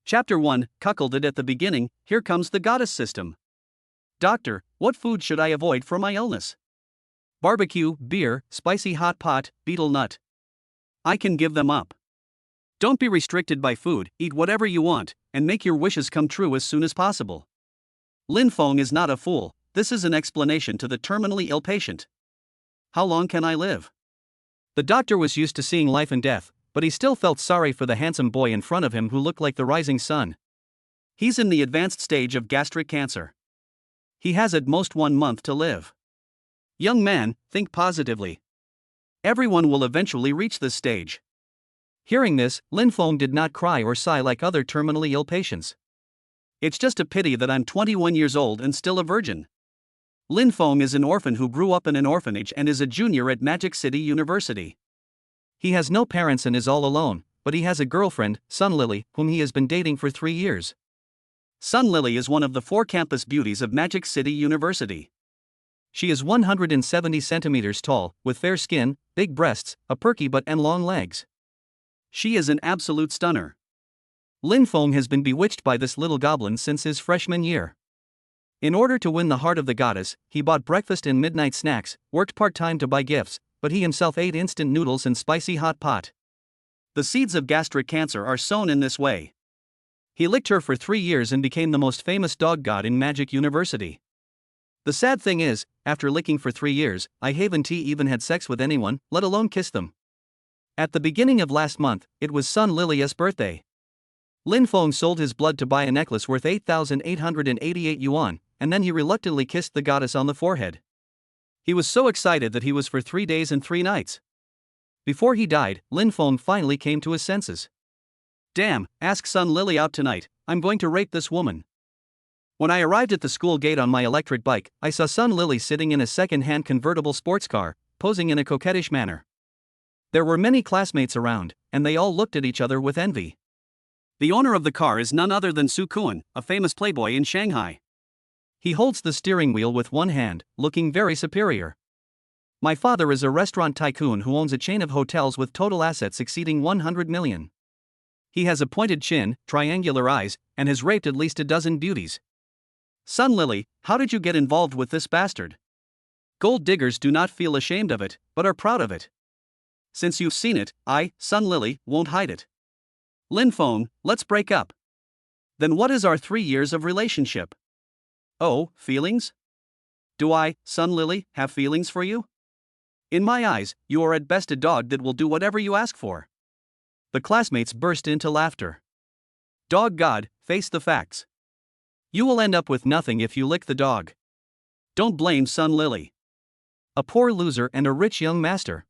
Chapter 1, Cuckolded at the beginning, here comes the goddess system. Doctor, what food should I avoid for my illness? Barbecue, beer, spicy hot pot, betel nut. I can give them up. Don't be restricted by food, eat whatever you want, and make your wishes come true as soon as possible. Lin Feng is not a fool, this is an explanation to the terminally ill patient. How long can I live? The doctor was used to seeing life and death, but he still felt sorry for the handsome boy in front of him who looked like the rising sun. He's in the advanced stage of gastric cancer. He has at most 1 month to live. Young man, think positively. Everyone will eventually reach this stage. Hearing this, Lin Feng did not cry or sigh like other terminally ill patients. It's just a pity that I'm 21 years old and still a virgin. Lin Feng is an orphan who grew up in an orphanage and is a junior at Magic City University. He has no parents and is all alone, but he has a girlfriend, Sun Lily, whom he has been dating for 3 years. Sun Lily is one of the 4 campus beauties of Magic City University. She is 170 centimeters tall, with fair skin, big breasts, a perky butt and long legs. She is an absolute stunner. Lin Feng has been bewitched by this little goblin since his freshman year. In order to win the heart of the goddess, he bought breakfast and midnight snacks, worked part-time to buy gifts, but he himself ate instant noodles and spicy hot pot. The seeds of gastric cancer are sown in this way. He licked her for 3 years and became the most famous dog god in Magic University. The sad thing is, after licking for 3 years, I haven't even had sex with anyone, let alone kiss them. At the beginning of last month, it was Sun Lily's birthday. Lin Feng sold his blood to buy a necklace worth 8,888 yuan, and then he reluctantly kissed the goddess on the forehead. He was so excited that he was for 3 days and 3 nights. Before he died, Lin Feng finally came to his senses. Damn, ask Sun Lily out tonight, I'm going to rape this woman. When I arrived at the school gate on my electric bike, I saw Sun Lily sitting in a second-hand convertible sports car, posing in a coquettish manner. There were many classmates around, and they all looked at each other with envy. The owner of the car is none other than Su Kuan, a famous playboy in Shanghai. He holds the steering wheel with one hand, looking very superior. My father is a restaurant tycoon who owns a chain of hotels with total assets exceeding 100 million. He has a pointed chin, triangular eyes, and has raped at least a dozen beauties. Sun Lily, how did you get involved with this bastard? Gold diggers do not feel ashamed of it, but are proud of it. Since you've seen it, I, Sun Lily, won't hide it. Lin Feng, let's break up. Then what is our 3 years of relationship? Oh, feelings? Do I, Sun Lily, have feelings for you? In my eyes, you are at best a dog that will do whatever you ask for. The classmates burst into laughter. Dog God, face the facts. You will end up with nothing if you lick the dog. Don't blame Sun Lily. A poor loser and a rich young master.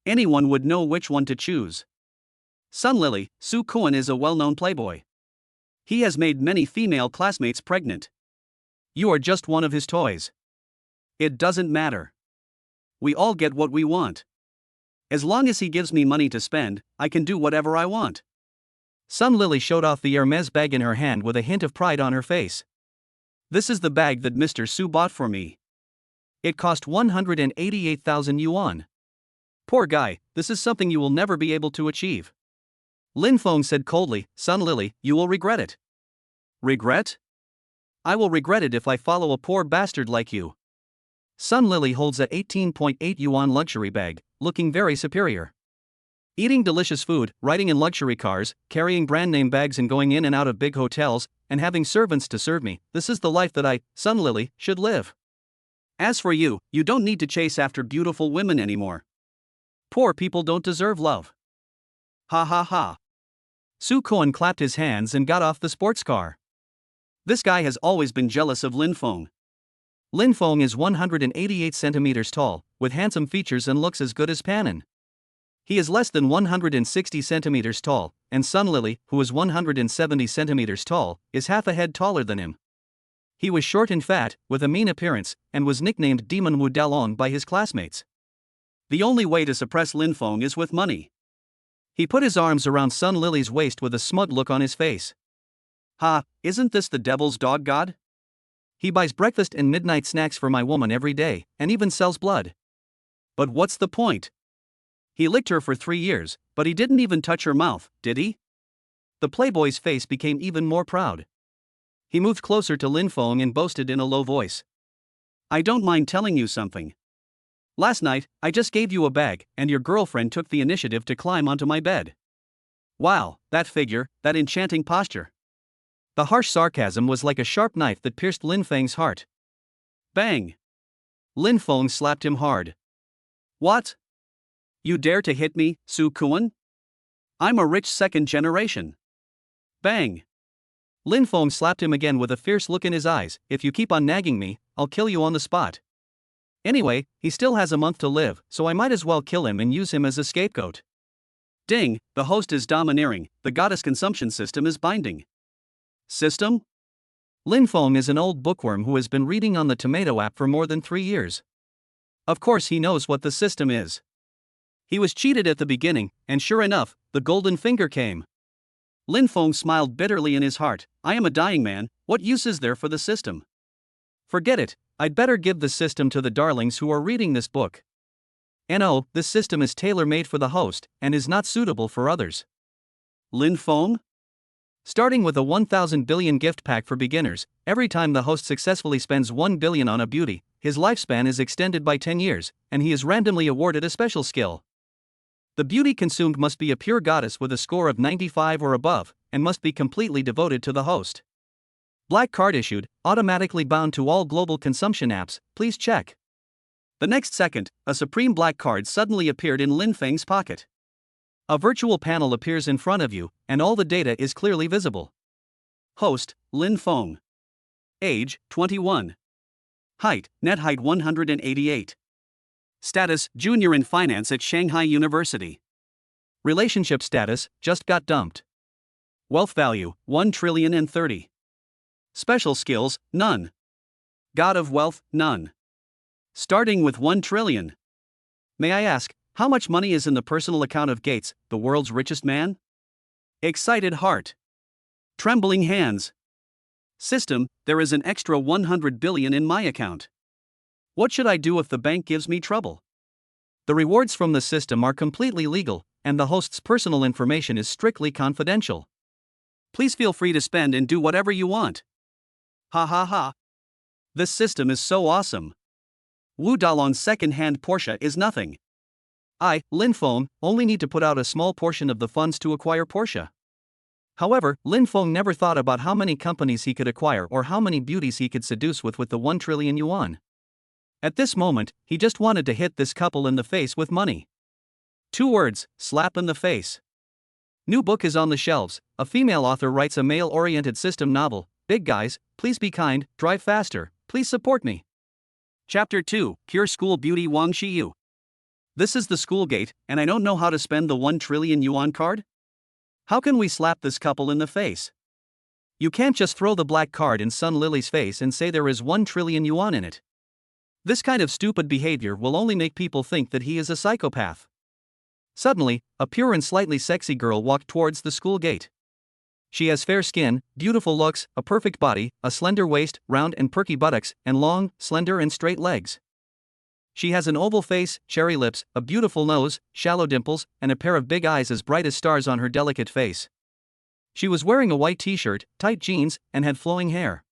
Anyone would know which one to choose. Sun Lily, Su Kuan is a well-known playboy. He has made many female classmates pregnant. You are just one of his toys. It doesn't matter. We all get what we want. As long as he gives me money to spend, I can do whatever I want. Sun Lily showed off the Hermes bag in her hand with a hint of pride on her face. This is the bag that Mr. Su bought for me. It cost 188,000 yuan. Poor guy, this is something you will never be able to achieve. Lin Feng said coldly, Sun Lily, you will regret it. Regret? I will regret it if I follow a poor bastard like you. Sun Lily holds a 18.8 yuan luxury bag, looking very superior. Eating delicious food, riding in luxury cars, carrying brand-name bags and going in and out of big hotels, and having servants to serve me, this is the life that I, Sun Lily, should live. As for you, you don't need to chase after beautiful women anymore. Poor people don't deserve love. Ha ha ha. Su Kuan clapped his hands and got off the sports car. This guy has always been jealous of Lin Feng. Lin Feng is 188 centimeters tall, with handsome features and looks as good as Panin. He is less than 160 centimeters tall, and Sun Lily, who is 170 centimeters tall, is half a head taller than him. He was short and fat, with a mean appearance, and was nicknamed Demon Wu Dalong by his classmates. The only way to suppress Lin Feng is with money. He put his arms around Sun Lily's waist with a smug look on his face. Ha, isn't this the devil's dog god? He buys breakfast and midnight snacks for my woman every day, and even sells blood. But what's the point? He licked her for 3 years, but he didn't even touch her mouth, did he? the playboy's face became even more proud. He moved closer to Lin Feng and boasted in a low voice. I don't mind telling you something. Last night, I just gave you a bag, and your girlfriend took the initiative to climb onto my bed. Wow, that figure, that enchanting posture. The harsh sarcasm was like a sharp knife that pierced Lin Feng's heart. Bang! Lin Feng slapped him hard. What? You dare to hit me, Su Kuan? I'm a rich second generation. Bang! Lin Feng slapped him again with a fierce look in his eyes. If you keep on nagging me, I'll kill you on the spot. Anyway, he still has a month to live, so I might as well kill him and use him as a scapegoat. Ding, the host is domineering, the goddess consumption system is binding. System? Lin Feng is an old bookworm who has been reading on the Tomato app for more than 3 years. Of course he knows what the system is. He was cheated at the beginning, and sure enough, the golden finger came. Lin Feng smiled bitterly in his heart. I am a dying man, what use is there for the system? Forget it, I'd better give the system to the darlings who are reading this book. No, this system is tailor-made for the host, and is not suitable for others. Lin Feng? Starting with a 1,000 billion gift pack for beginners, every time the host successfully spends 1 billion on a beauty, his lifespan is extended by 10 years, and he is randomly awarded a special skill. The beauty consumed must be a pure goddess with a score of 95 or above, and must be completely devoted to the host. Black card issued, automatically bound to all global consumption apps, please check. The next second, a supreme black card suddenly appeared in Lin Feng's pocket. A virtual panel appears in front of you, and all the data is clearly visible. Host, Lin Feng. Age, 21. Height, net height 188. Status, junior in finance at Shanghai University. Relationship status, just got dumped. Wealth value, 1,030,000,000. Special skills, none. God of wealth, none. Starting with 1 trillion. May I ask, how much money is in the personal account of Gates, the world's richest man? Excited heart. Trembling hands. System, there is an extra 100 billion in my account. What should I do if the bank gives me trouble? The rewards from the system are completely legal, and the host's personal information is strictly confidential. Please feel free to spend and do whatever you want. Ha ha ha. This system is so awesome. Wu Dalong's second-hand Porsche is nothing. I, Lin Feng, only need to put out a small portion of the funds to acquire Porsche. However, Lin Feng never thought about how many companies he could acquire or how many beauties he could seduce with the 1 trillion yuan. At this moment, he just wanted to hit this couple in the face with money. 2 words, slap in the face. New book is on the shelves. A female author writes a male-oriented system novel. Big guys, please be kind, drive faster, please support me. Chapter 2, Pure School Beauty Wang Xiyu. This is the school gate, and I don't know how to spend the 1 trillion yuan card? How can we slap this couple in the face? You can't just throw the black card in Sun Lily's face and say there is 1 trillion yuan in it. This kind of stupid behavior will only make people think that he is a psychopath. Suddenly, a pure and slightly sexy girl walked towards the school gate. She has fair skin, beautiful looks, a perfect body, a slender waist, round and perky buttocks, and long, slender and straight legs. She has an oval face, cherry lips, a beautiful nose, shallow dimples, and a pair of big eyes as bright as stars on her delicate face. She was wearing a white t-shirt, tight jeans, and had flowing hair.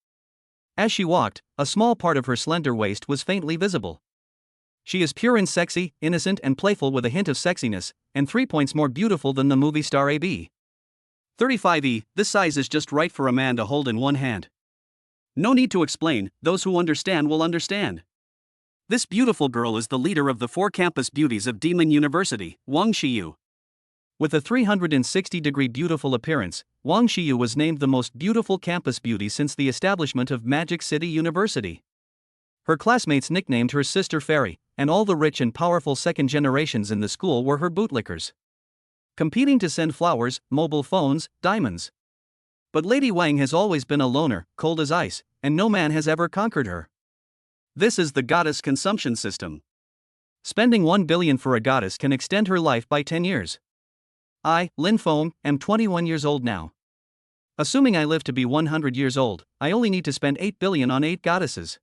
As she walked, a small part of her slender waist was faintly visible. She is pure and sexy, innocent and playful with a hint of sexiness, and 3 points more beautiful than the movie star AB. 35E, this size is just right for a man to hold in one hand. No need to explain, those who understand will understand. This beautiful girl is the leader of the 4 campus beauties of Demon University, Wang Xiyu. With a 360-degree beautiful appearance, Wang Xiyu was named the most beautiful campus beauty since the establishment of Magic City University. Her classmates nicknamed her Sister Fairy, and all the rich and powerful second generations in the school were her bootlickers. Competing to send flowers, mobile phones, diamonds. But Lady Wang has always been a loner, cold as ice, and no man has ever conquered her. This is the goddess consumption system. Spending 1 billion for a goddess can extend her life by 10 years. I, Lin Feng, am 21 years old now. Assuming I live to be 100 years old, I only need to spend 8 billion on 8 goddesses.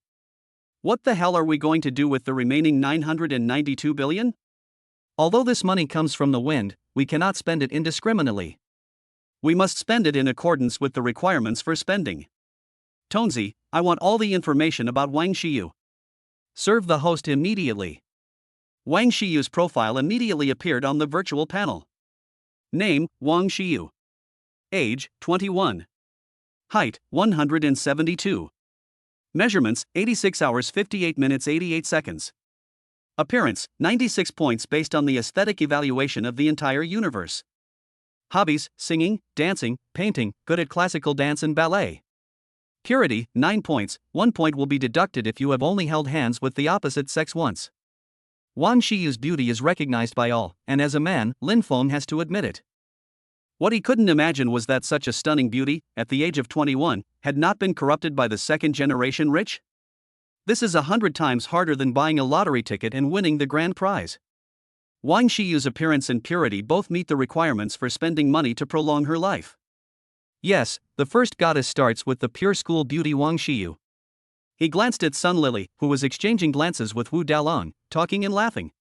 What the hell are we going to do with the remaining 992 billion? Although this money comes from the wind, we cannot spend it indiscriminately. We must spend it in accordance with the requirements for spending. Tonzi, I want all the information about Wang Xiyu. Serve the host immediately. Wang Xiyu's profile immediately appeared on the virtual panel. Name, Wang Xiyu. Age, 21. Height, 172. Measurements, 86 hours 58 minutes 88 seconds. Appearance, 96 points based on the aesthetic evaluation of the entire universe. Hobbies, singing, dancing, painting, good at classical dance and ballet. Purity, 9 points, 1 point will be deducted if you have only held hands with the opposite sex once. Wang Xiyu's beauty is recognized by all, and as a man, Lin Feng has to admit it. What he couldn't imagine was that such a stunning beauty, at the age of 21, had not been corrupted by the second-generation rich? This is 100 times harder than buying a lottery ticket and winning the grand prize. Wang Xiyu's appearance and purity both meet the requirements for spending money to prolong her life. Yes, the first goddess starts with the pure school beauty Wang Xiyu. He glanced at Sun Lily, who was exchanging glances with Wu Dalong, talking and laughing.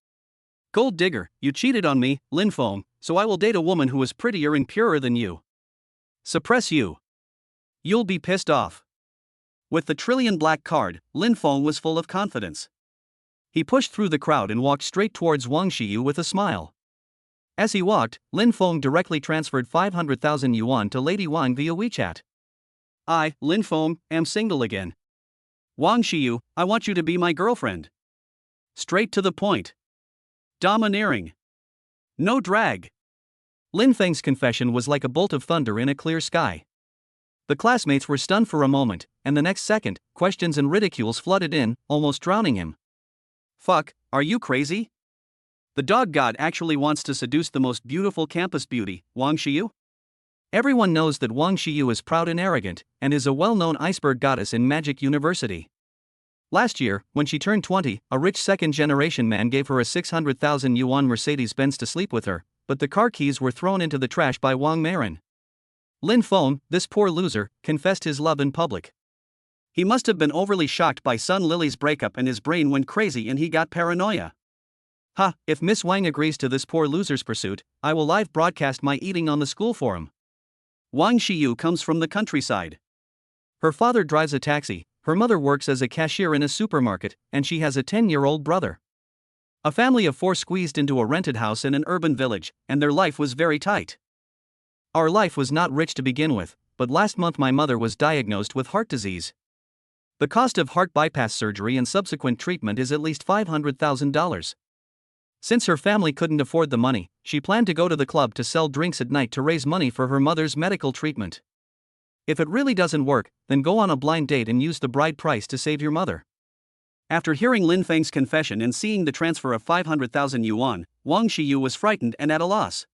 Gold digger, you cheated on me, Lin Feng, so I will date a woman who is prettier and purer than you. Suppress you. You'll be pissed off. With the trillion black card, Lin Feng was full of confidence. He pushed through the crowd and walked straight towards Wang Xiyu with a smile. As he walked, Lin Feng directly transferred 500,000 yuan to Lady Wang via WeChat. I, Lin Feng, am single again. Wang Xiyu, I want you to be my girlfriend. Straight to the point. Domineering. No drag. Lin Feng's confession was like a bolt of thunder in a clear sky. The classmates were stunned for a moment, and the next second, questions and ridicules flooded in, almost drowning him. Fuck, are you crazy? The dog god actually wants to seduce the most beautiful campus beauty, Wang Xiyu? Everyone knows that Wang Xiyu is proud and arrogant, and is a well-known iceberg goddess in Magic University. Last year, when she turned 20, a rich second-generation man gave her a 600,000 yuan Mercedes-Benz to sleep with her, but the car keys were thrown into the trash by Wang Marin. Lin Feng, this poor loser, confessed his love in public. He must have been overly shocked by Sun Lily's breakup and his brain went crazy and he got paranoia. Ha, if Miss Wang agrees to this poor loser's pursuit, I will live broadcast my eating on the school forum. Wang Xiyu comes from the countryside. Her father drives a taxi, her mother works as a cashier in a supermarket, and she has a 10-year-old brother. A family of 4 squeezed into a rented house in an urban village, and their life was very tight. Our life was not rich to begin with, but last month my mother was diagnosed with heart disease. The cost of heart bypass surgery and subsequent treatment is at least $500,000. Since her family couldn't afford the money, she planned to go to the club to sell drinks at night to raise money for her mother's medical treatment. If it really doesn't work, then go on a blind date and use the bride price to save your mother. After hearing Lin Feng's confession and seeing the transfer of 500,000 yuan, Wang Xiyu was frightened and at a loss.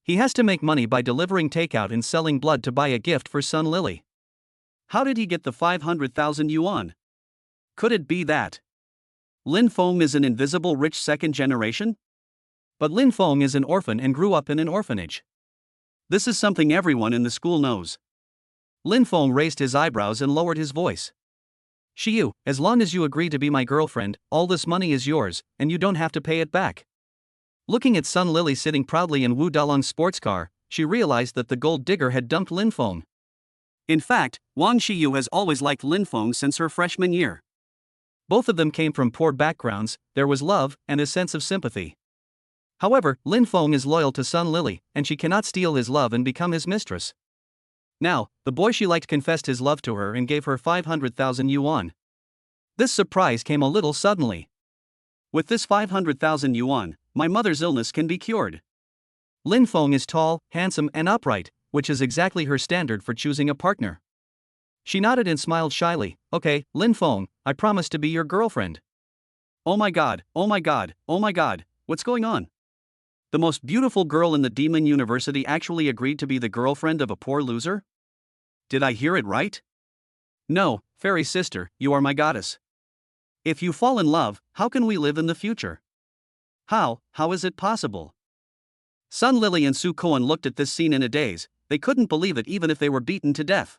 He has to make money by delivering takeout and selling blood to buy a gift for Sun Lily. How did he get the 500,000 yuan? Could it be that Lin Feng is an invisible rich second generation? But Lin Feng is an orphan and grew up in an orphanage. This is something everyone in the school knows. Lin Feng raised his eyebrows and lowered his voice. Xiyu, as long as you agree to be my girlfriend, all this money is yours, and you don't have to pay it back. Looking at Sun Lily sitting proudly in Wu Dalong's sports car, she realized that the gold digger had dumped Lin Feng. In fact, Wang Xiyu has always liked Lin Feng since her freshman year. Both of them came from poor backgrounds, there was love, and a sense of sympathy. However, Lin Feng is loyal to Sun Lily, and she cannot steal his love and become his mistress. Now, the boy she liked confessed his love to her and gave her 500,000 yuan. This surprise came a little suddenly. With this 500,000 yuan, my mother's illness can be cured. Lin Feng is tall, handsome, and upright, which is exactly her standard for choosing a partner. She nodded and smiled shyly. Okay, Lin Feng, I promise to be your girlfriend. Oh my god, oh my god, oh my god, what's going on? The most beautiful girl in the Demon University actually agreed to be the girlfriend of a poor loser? Did I hear it right? No, fairy sister, you are my goddess. If you fall in love, how can we live in the future? How is it possible? Sun Lily and Su Koan looked at this scene in a daze, they couldn't believe it even if they were beaten to death.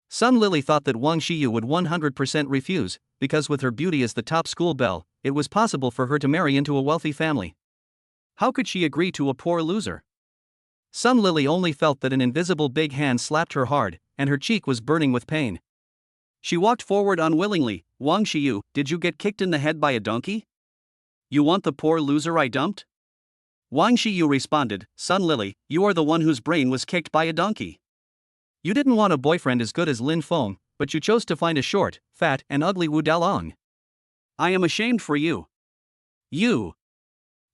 Sun Lily thought that Wang Xiyu would 100% refuse, because with her beauty as the top school belle, it was possible for her to marry into a wealthy family. How could she agree to a poor loser? Sun Lily only felt that an invisible big hand slapped her hard, and her cheek was burning with pain. She walked forward unwillingly. Wang Shiyu, did you get kicked in the head by a donkey? You want the poor loser I dumped? Wang Shiyu responded, Sun Lily, you are the one whose brain was kicked by a donkey. You didn't want a boyfriend as good as Lin Feng, but you chose to find a short, fat, and ugly Wu Dalong. I am ashamed for you. You.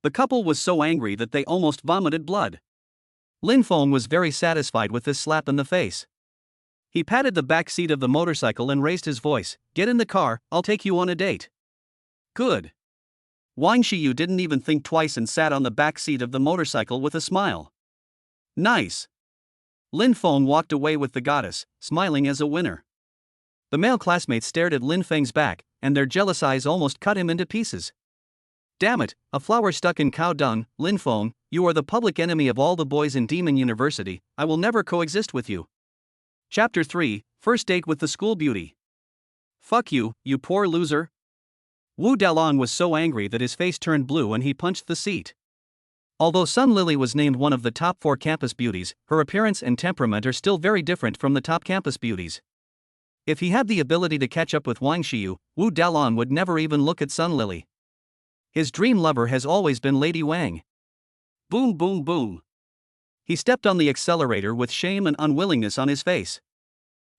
The couple was so angry that they almost vomited blood. Lin Feng was very satisfied with this slap in the face. He patted the back seat of the motorcycle and raised his voice, Get in the car, I'll take you on a date. Good. Wang Shiyu didn't even think twice and sat on the back seat of the motorcycle with a smile. Nice. Lin Feng walked away with the goddess, smiling as a winner. The male classmates stared at Lin Feng's back, and their jealous eyes almost cut him into pieces. Damn it, a flower stuck in cow dung. Lin Feng, you are the public enemy of all the boys in Demon University. I will never coexist with you. Chapter 3, First Date with the School Beauty. Fuck you, you poor loser. Wu Dalong was so angry that his face turned blue and he punched the seat. Although Sun Lily was named one of the top 4 campus beauties, her appearance and temperament are still very different from the top campus beauties. If he had the ability to catch up with Wang Shiyu, Wu Dalong would never even look at Sun Lily. His dream lover has always been Lady Wang. Boom boom boom. He stepped on the accelerator with shame and unwillingness on his face.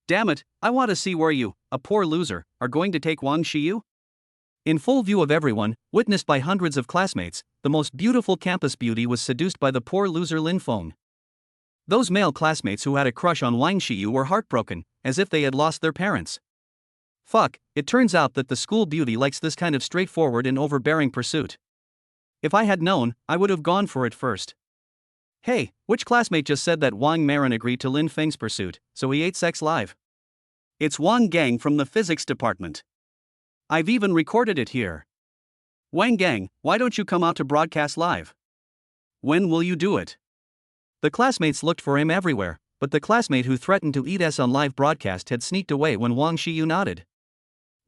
Damn it, I want to see where you, a poor loser, are going to take Wang Shiyu? In full view of everyone, witnessed by hundreds of classmates, the most beautiful campus beauty was seduced by the poor loser Lin Feng. Those male classmates who had a crush on Wang Shiyu were heartbroken, as if they had lost their parents. Fuck, it turns out that the school beauty likes this kind of straightforward and overbearing pursuit. If I had known, I would have gone for it first. Hey, which classmate just said that Wang Marin agreed to Lin Feng's pursuit, so he ate sex live? It's Wang Gang from the physics department. I've even recorded it here. Wang Gang, why don't you come out to broadcast live? When will you do it? The classmates looked for him everywhere, but the classmate who threatened to eat us on live broadcast had sneaked away when Wang Shiyu nodded.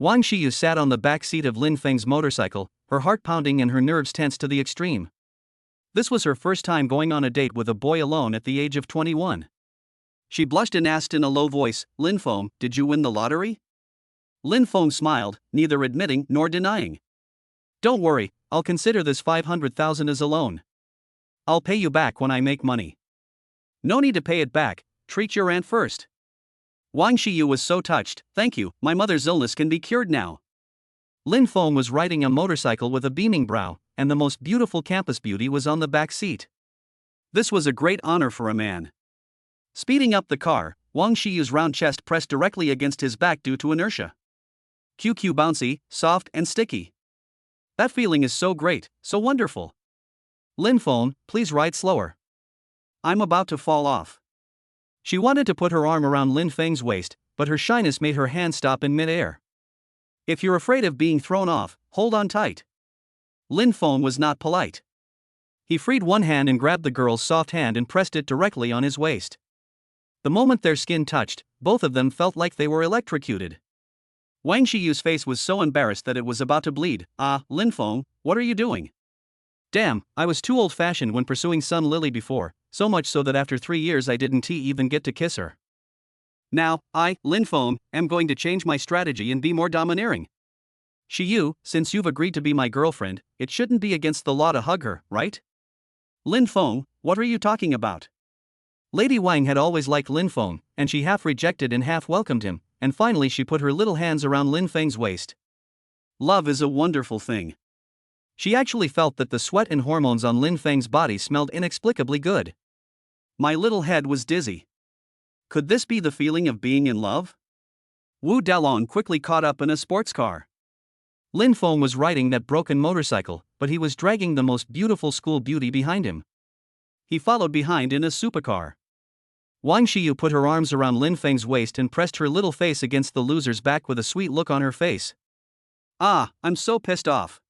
Wang Shiyu sat on the back seat of Lin Feng's motorcycle, her heart pounding and her nerves tense to the extreme. This was her first time going on a date with a boy alone at the age of 21. She blushed and asked in a low voice, Lin Feng, did you win the lottery? Lin Feng smiled, neither admitting nor denying. Don't worry, I'll consider this 500,000 as a loan. I'll pay you back when I make money. No need to pay it back, treat your aunt first. Wang Shiyu was so touched, thank you, my mother's illness can be cured now. Lin Feng was riding a motorcycle with a beaming brow, and the most beautiful campus beauty was on the back seat. This was a great honor for a man. Speeding up the car, Wang Shiyu's round chest pressed directly against his back due to inertia. QQ bouncy, soft and sticky. That feeling is so great, so wonderful. Lin Feng, please ride slower. I'm about to fall off. She wanted to put her arm around Lin Feng's waist, but her shyness made her hand stop in midair. If you're afraid of being thrown off, hold on tight. Lin Feng was not polite. He freed one hand and grabbed the girl's soft hand and pressed it directly on his waist. The moment their skin touched, both of them felt like they were electrocuted. Wang Shiyu's face was so embarrassed that it was about to bleed. Lin Feng, what are you doing? Damn, I was too old-fashioned when pursuing Sun Lily before, so much so that after 3 years I didn't even get to kiss her. Now, I, Lin Feng, am going to change my strategy and be more domineering. Shiyu, since you've agreed to be my girlfriend, it shouldn't be against the law to hug her, right? Lin Feng, what are you talking about? Lady Wang had always liked Lin Feng, and she half rejected and half welcomed him, and finally she put her little hands around Lin Feng's waist. Love is a wonderful thing. She actually felt that the sweat and hormones on Lin Feng's body smelled inexplicably good. My little head was dizzy. Could this be the feeling of being in love? Wu Dalong quickly caught up in a sports car. Lin Feng was riding that broken motorcycle, but he was dragging the most beautiful school beauty behind him. He followed behind in a supercar. Wang Shiyu put her arms around Lin Feng's waist and pressed her little face against the loser's back with a sweet look on her face. I'm so pissed off.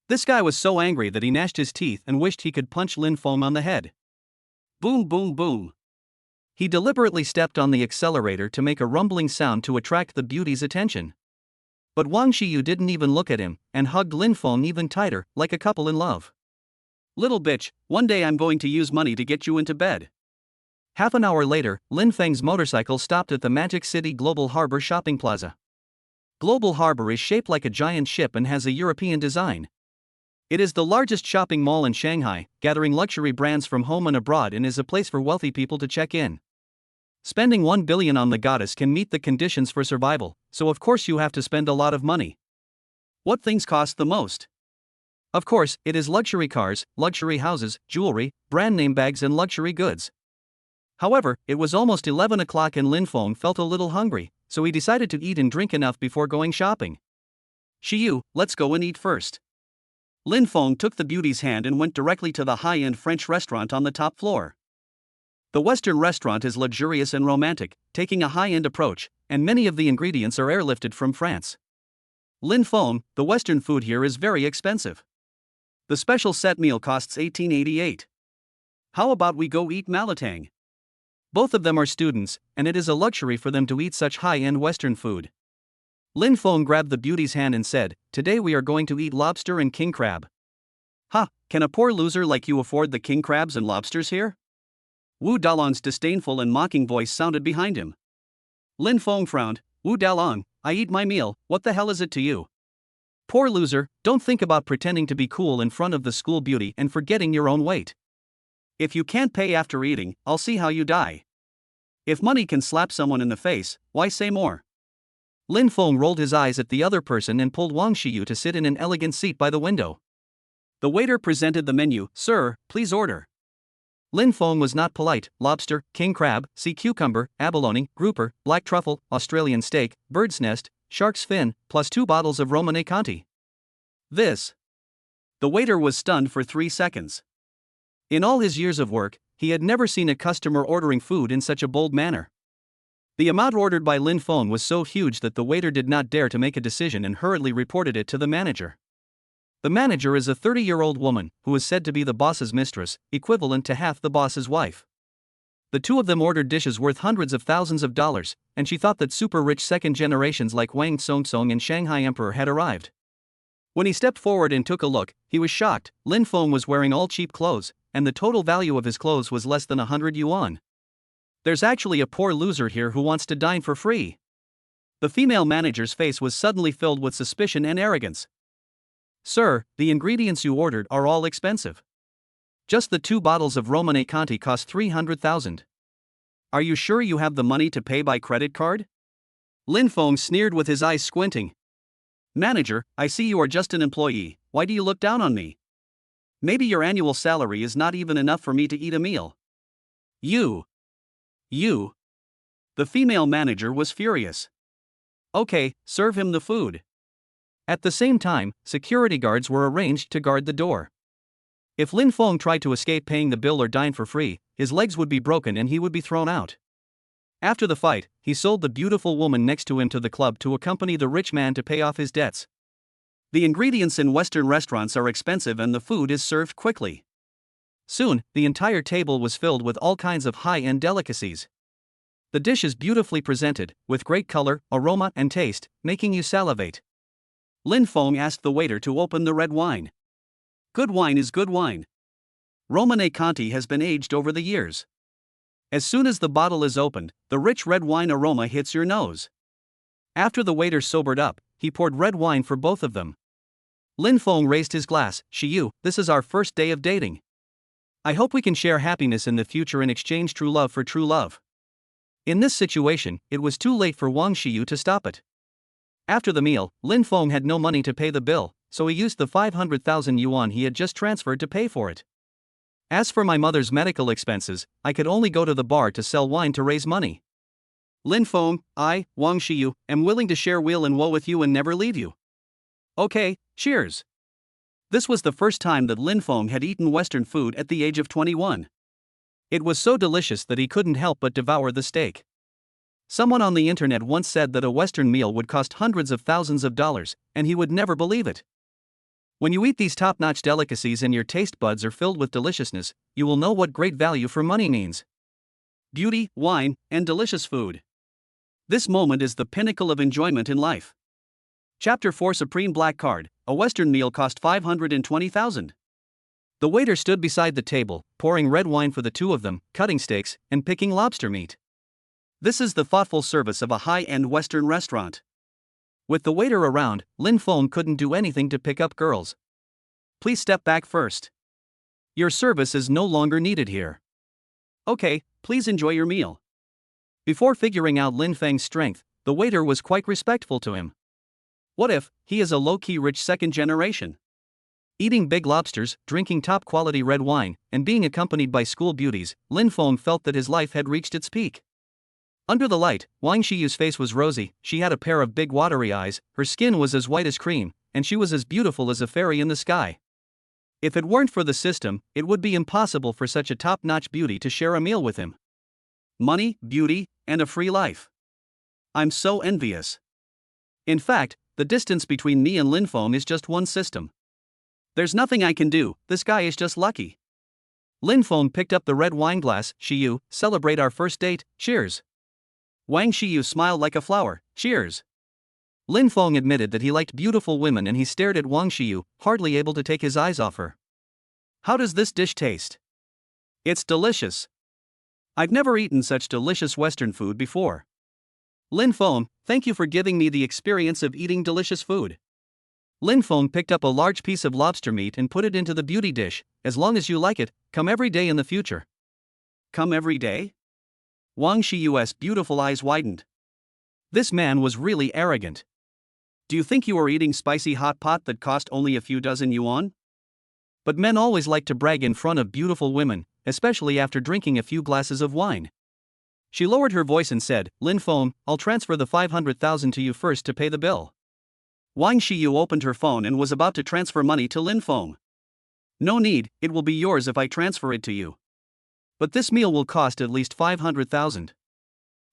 This guy was so angry that he gnashed his teeth and wished he could punch Lin Feng on the head. Boom boom boom. He deliberately stepped on the accelerator to make a rumbling sound to attract the beauty's attention. But Wang Shiyu didn't even look at him, and hugged Lin Feng even tighter, like a couple in love. Little bitch, one day I'm going to use money to get you into bed. Half an hour later, Lin Feng's motorcycle stopped at the Magic City Global Harbor Shopping Plaza. Global Harbor is shaped like a giant ship and has a European design. It is the largest shopping mall in Shanghai, gathering luxury brands from home and abroad, and is a place for wealthy people to check in. Spending 1 billion on the goddess can meet the conditions for survival, so of course you have to spend a lot of money. What things cost the most? Of course, it is luxury cars, luxury houses, jewelry, brand name bags and luxury goods. However, it was almost 11 o'clock and Lin Feng felt a little hungry, so he decided to eat and drink enough before going shopping. Shiyu, let's go and eat first. Lin Feng took the beauty's hand and went directly to the high-end French restaurant on the top floor. The Western restaurant is luxurious and romantic, taking a high-end approach, and many of the ingredients are airlifted from France. Lin Feng, the Western food here is very expensive. The special set meal costs 1888. How about we go eat Malatang? Both of them are students, and it is a luxury for them to eat such high-end Western food. Lin Feng grabbed the beauty's hand and said, "Today we are going to eat lobster and king crab." "Ha, can a poor loser like you afford the king crabs and lobsters here?" Wu Dalong's disdainful and mocking voice sounded behind him. Lin Feng frowned. "Wu Dalong, I eat my meal, what the hell is it to you? Poor loser, don't think about pretending to be cool in front of the school beauty and forgetting your own weight. If you can't pay after eating, I'll see how you die. If money can slap someone in the face, why say more?" Lin Feng rolled his eyes at the other person and pulled Wang Shiyu to sit in an elegant seat by the window. The waiter presented the menu. "Sir, please order." Lin Feng was not polite. Lobster, king crab, sea cucumber, abalone, grouper, black truffle, Australian steak, bird's nest, shark's fin, plus 2 bottles of Romane Conti. This. The waiter was stunned for 3 seconds. In all his years of work, he had never seen a customer ordering food in such a bold manner. The amount ordered by Lin Feng was so huge that the waiter did not dare to make a decision and hurriedly reported it to the manager. The manager is a 30-year-old woman, who is said to be the boss's mistress, equivalent to half the boss's wife. The two of them ordered dishes worth hundreds of thousands of dollars, and she thought that super-rich second generations like Wang Songsong and Shanghai Emperor had arrived. When he stepped forward and took a look, he was shocked. Lin Feng was wearing all cheap clothes, and the total value of his clothes was less than 100 yuan. There's actually a poor loser here who wants to dine for free. The female manager's face was suddenly filled with suspicion and arrogance. "Sir, the ingredients you ordered are all expensive. Just the 2 bottles of Romane Conti cost 300,000. Are you sure you have the money to pay by credit card?" Lin Feng sneered with his eyes squinting. "Manager, I see you are just an employee, why do you look down on me? Maybe your annual salary is not even enough for me to eat a meal. You. The female manager was furious. "Okay, serve him the food." At the same time, security guards were arranged to guard the door. If Lin Feng tried to escape paying the bill or dine for free, his legs would be broken and he would be thrown out. After the fight, he sold the beautiful woman next to him to the club to accompany the rich man to pay off his debts. The ingredients in Western restaurants are expensive and the food is served quickly. Soon, the entire table was filled with all kinds of high-end delicacies. The dish is beautifully presented, with great color, aroma, and taste, making you salivate. Lin Feng asked the waiter to open the red wine. Good wine is good wine. Romane Conti has been aged over the years. As soon as the bottle is opened, the rich red wine aroma hits your nose. After the waiter sobered up, he poured red wine for both of them. Lin Feng raised his glass. "Shiyu, this is our first day of dating. I hope we can share happiness in the future and exchange true love for true love." In this situation, it was too late for Wang Shiyu to stop it. After the meal, Lin Feng had no money to pay the bill, so he used the 500,000 yuan he had just transferred to pay for it. "As for my mother's medical expenses, I could only go to the bar to sell wine to raise money. Lin Feng, I, Wang Shiyu, am willing to share weal and woe with you and never leave you. Okay, cheers." This was the first time that Lin Feng had eaten Western food at the age of 21. It was so delicious that he couldn't help but devour the steak. Someone on the internet once said that a Western meal would cost hundreds of thousands of dollars, and he would never believe it. When you eat these top-notch delicacies and your taste buds are filled with deliciousness, you will know what great value for money means. Beauty, wine, and delicious food. This moment is the pinnacle of enjoyment in life. Chapter 4 Supreme Black Card. A Western meal cost 520,000. The waiter stood beside the table, pouring red wine for the two of them, cutting steaks, and picking lobster meat. This is the thoughtful service of a high-end Western restaurant. With the waiter around, Lin Feng couldn't do anything to pick up girls. Please step back first. Your service is no longer needed here. Okay, please enjoy your meal. Before figuring out Lin Feng's strength, the waiter was quite respectful to him. What if he is a low-key rich second generation? Eating big lobsters, drinking top-quality red wine, and being accompanied by school beauties, Lin Feng felt that his life had reached its peak. Under the light, Wang Shiyu's face was rosy, she had a pair of big watery eyes, her skin was as white as cream, and she was as beautiful as a fairy in the sky. If it weren't for the system, it would be impossible for such a top-notch beauty to share a meal with him. Money, beauty, and a free life. I'm so envious. In fact, the distance between me and Lin Feng is just one system. There's nothing I can do, this guy is just lucky. Lin Feng picked up the red wine glass. Shiyu, celebrate our first date, cheers. Wang Shiyu smiled like a flower, cheers. Lin Feng admitted that he liked beautiful women and he stared at Wang Shiyu, hardly able to take his eyes off her. How does this dish taste? It's delicious. I've never eaten such delicious Western food before. Lin Feng, thank you for giving me the experience of eating delicious food. Lin Feng picked up a large piece of lobster meat and put it into the beauty dish. As long as you like it, come every day in the future. Come every day? Wang Shiyu's beautiful eyes widened. This man was really arrogant. Do you think you are eating spicy hot pot that cost only a few dozen yuan? But men always like to brag in front of beautiful women, especially after drinking a few glasses of wine. She lowered her voice and said, Lin Feng, I'll transfer the 500,000 to you first to pay the bill. Wang Shiyu opened her phone and was about to transfer money to Lin Feng. No need, it will be yours if I transfer it to you. But this meal will cost at least 500,000.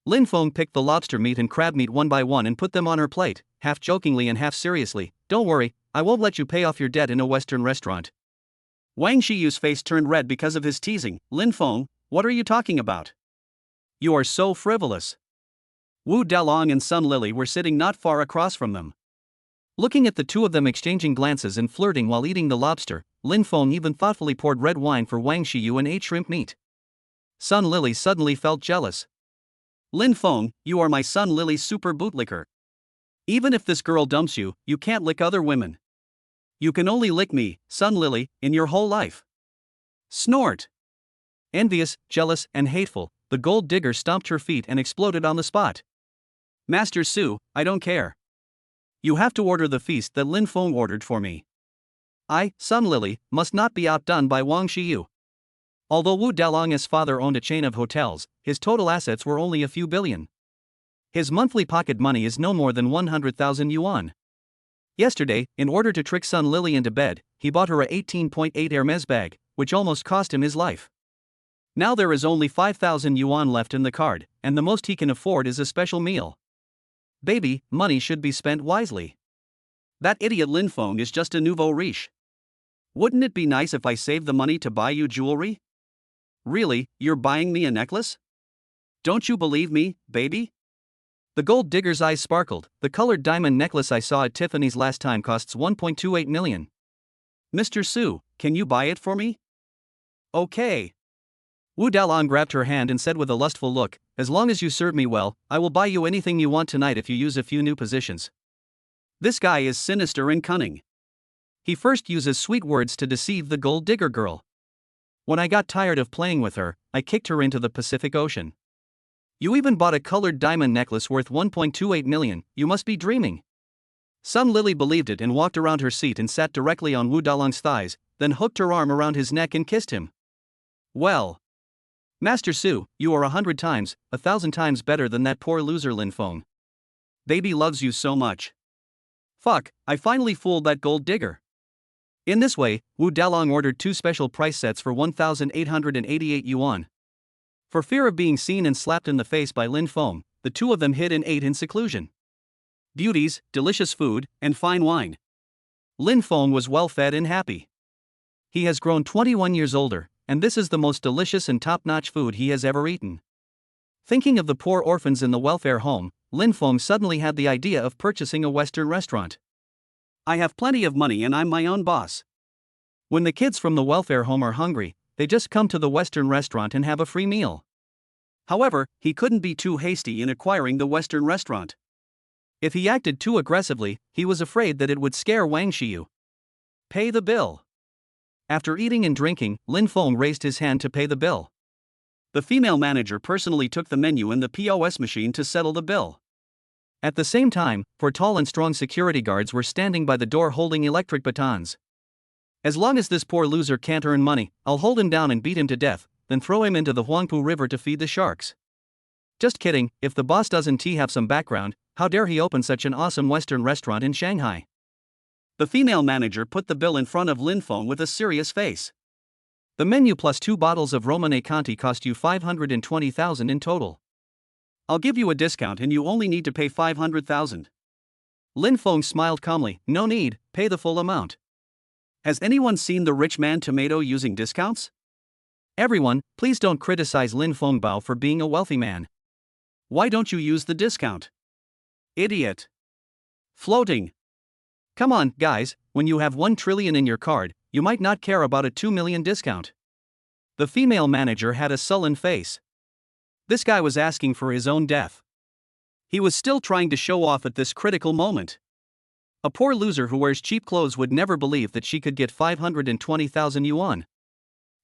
Lin Feng picked the lobster meat and crab meat one by one and put them on her plate, half jokingly and half seriously. Don't worry, I won't let you pay off your debt in a Western restaurant. Wang Shiyu's face turned red because of his teasing. Lin Feng, what are you talking about? You are so frivolous. Wu Dalong and Sun Lily were sitting not far across from them. Looking at the two of them exchanging glances and flirting while eating the lobster, Lin Feng even thoughtfully poured red wine for Wang Shiyu and ate shrimp meat. Sun Lily suddenly felt jealous. Lin Feng, you are my Sun Lily's super bootlicker. Even if this girl dumps you, you can't lick other women. You can only lick me, Sun Lily, in your whole life. Snort. Envious, jealous, and hateful, the gold digger stomped her feet and exploded on the spot. Master Su, I don't care. You have to order the feast that Lin Feng ordered for me. I, Sun Lily, must not be outdone by Wang Shiyu. Although Wu Dalong's father owned a chain of hotels, his total assets were only a few billion. His monthly pocket money is no more than 100,000 yuan. Yesterday, in order to trick Sun Lily into bed, he bought her a 18.8 Hermes bag, which almost cost him his life. Now there is only 5,000 yuan left in the card, and the most he can afford is a special meal. Baby, money should be spent wisely. That idiot Lin Feng is just a nouveau riche. Wouldn't it be nice if I saved the money to buy you jewelry? Really, you're buying me a necklace? Don't you believe me, baby? The gold digger's eyes sparkled. The colored diamond necklace I saw at Tiffany's last time costs 1.28 million. Mr. Su, can you buy it for me? Okay. Wu Dalong grabbed her hand and said with a lustful look, as long as you serve me well, I will buy you anything you want tonight if you use a few new positions. This guy is sinister and cunning. He first uses sweet words to deceive the gold digger girl. When I got tired of playing with her, I kicked her into the Pacific Ocean. You even bought a colored diamond necklace worth 1.28 million, you must be dreaming. Sun Lily believed it and walked around her seat and sat directly on Wu Dalong's thighs, then hooked her arm around his neck and kissed him. Well. Master Su, you are 100 times, 1,000 times better than that poor loser Lin Feng. Baby loves you so much. Fuck, I finally fooled that gold digger. In this way, Wu Dalong ordered 2 special price sets for 1,888 yuan. For fear of being seen and slapped in the face by Lin Feng, the two of them hid and ate in seclusion. Beauties, delicious food, and fine wine. Lin Feng was well fed and happy. He has grown 21 years older, and this is the most delicious and top-notch food he has ever eaten. Thinking of the poor orphans in the welfare home, Lin Feng suddenly had the idea of purchasing a Western restaurant. I have plenty of money and I'm my own boss. When the kids from the welfare home are hungry, they just come to the Western restaurant and have a free meal. However, he couldn't be too hasty in acquiring the Western restaurant. If he acted too aggressively, he was afraid that it would scare Wang Xiyu. Pay the bill. After eating and drinking, Lin Feng raised his hand to pay the bill. The female manager personally took the menu and the POS machine to settle the bill. At the same time, 4 tall and strong security guards were standing by the door holding electric batons. As long as this poor loser can't earn money, I'll hold him down and beat him to death, then throw him into the Huangpu River to feed the sharks. Just kidding, if the boss doesn't have some background, how dare he open such an awesome Western restaurant in Shanghai? The female manager put the bill in front of Lin Feng with a serious face. The menu plus 2 bottles of Romane Conti cost you 520,000 in total. I'll give you a discount and you only need to pay 500,000. Lin Feng smiled calmly, no need, pay the full amount. Has anyone seen the rich man tomato using discounts? Everyone, please don't criticize Lin Feng Bao for being a wealthy man. Why don't you use the discount? Idiot. Floating. Come on, guys, when you have 1 trillion in your card, you might not care about a 2 million discount. The female manager had a sullen face. This guy was asking for his own death. He was still trying to show off at this critical moment. A poor loser who wears cheap clothes would never believe that she could get 520,000 yuan.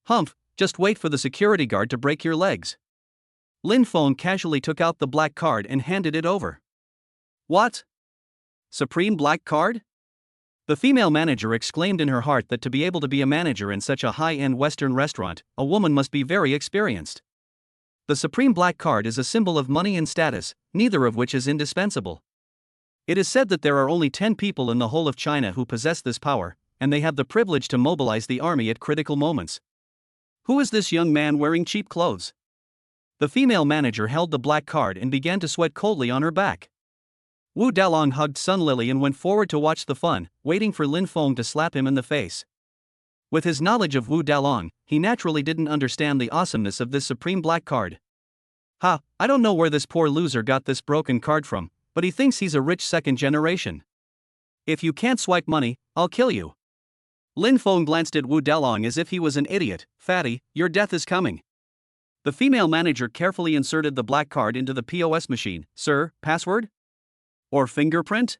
Humph, just wait for the security guard to break your legs. Lin Feng casually took out the black card and handed it over. What? Supreme black card? The female manager exclaimed in her heart that to be able to be a manager in such a high-end Western restaurant, a woman must be very experienced. The Supreme Black Card is a symbol of money and status, neither of which is indispensable. It is said that there are only 10 people in the whole of China who possess this power, and they have the privilege to mobilize the army at critical moments. Who is this young man wearing cheap clothes? The female manager held the black card and began to sweat coldly on her back. Wu Dalong hugged Sun Lily and went forward to watch the fun, waiting for Lin Feng to slap him in the face. With his knowledge of Wu Dalong, he naturally didn't understand the awesomeness of this Supreme Black Card. Ha, I don't know where this poor loser got this broken card from, but he thinks he's a rich second generation. If you can't swipe money, I'll kill you. Lin Feng glanced at Wu Dalong as if he was an idiot. Fatty, your death is coming. The female manager carefully inserted the black card into the POS machine. Sir, password? Or fingerprint?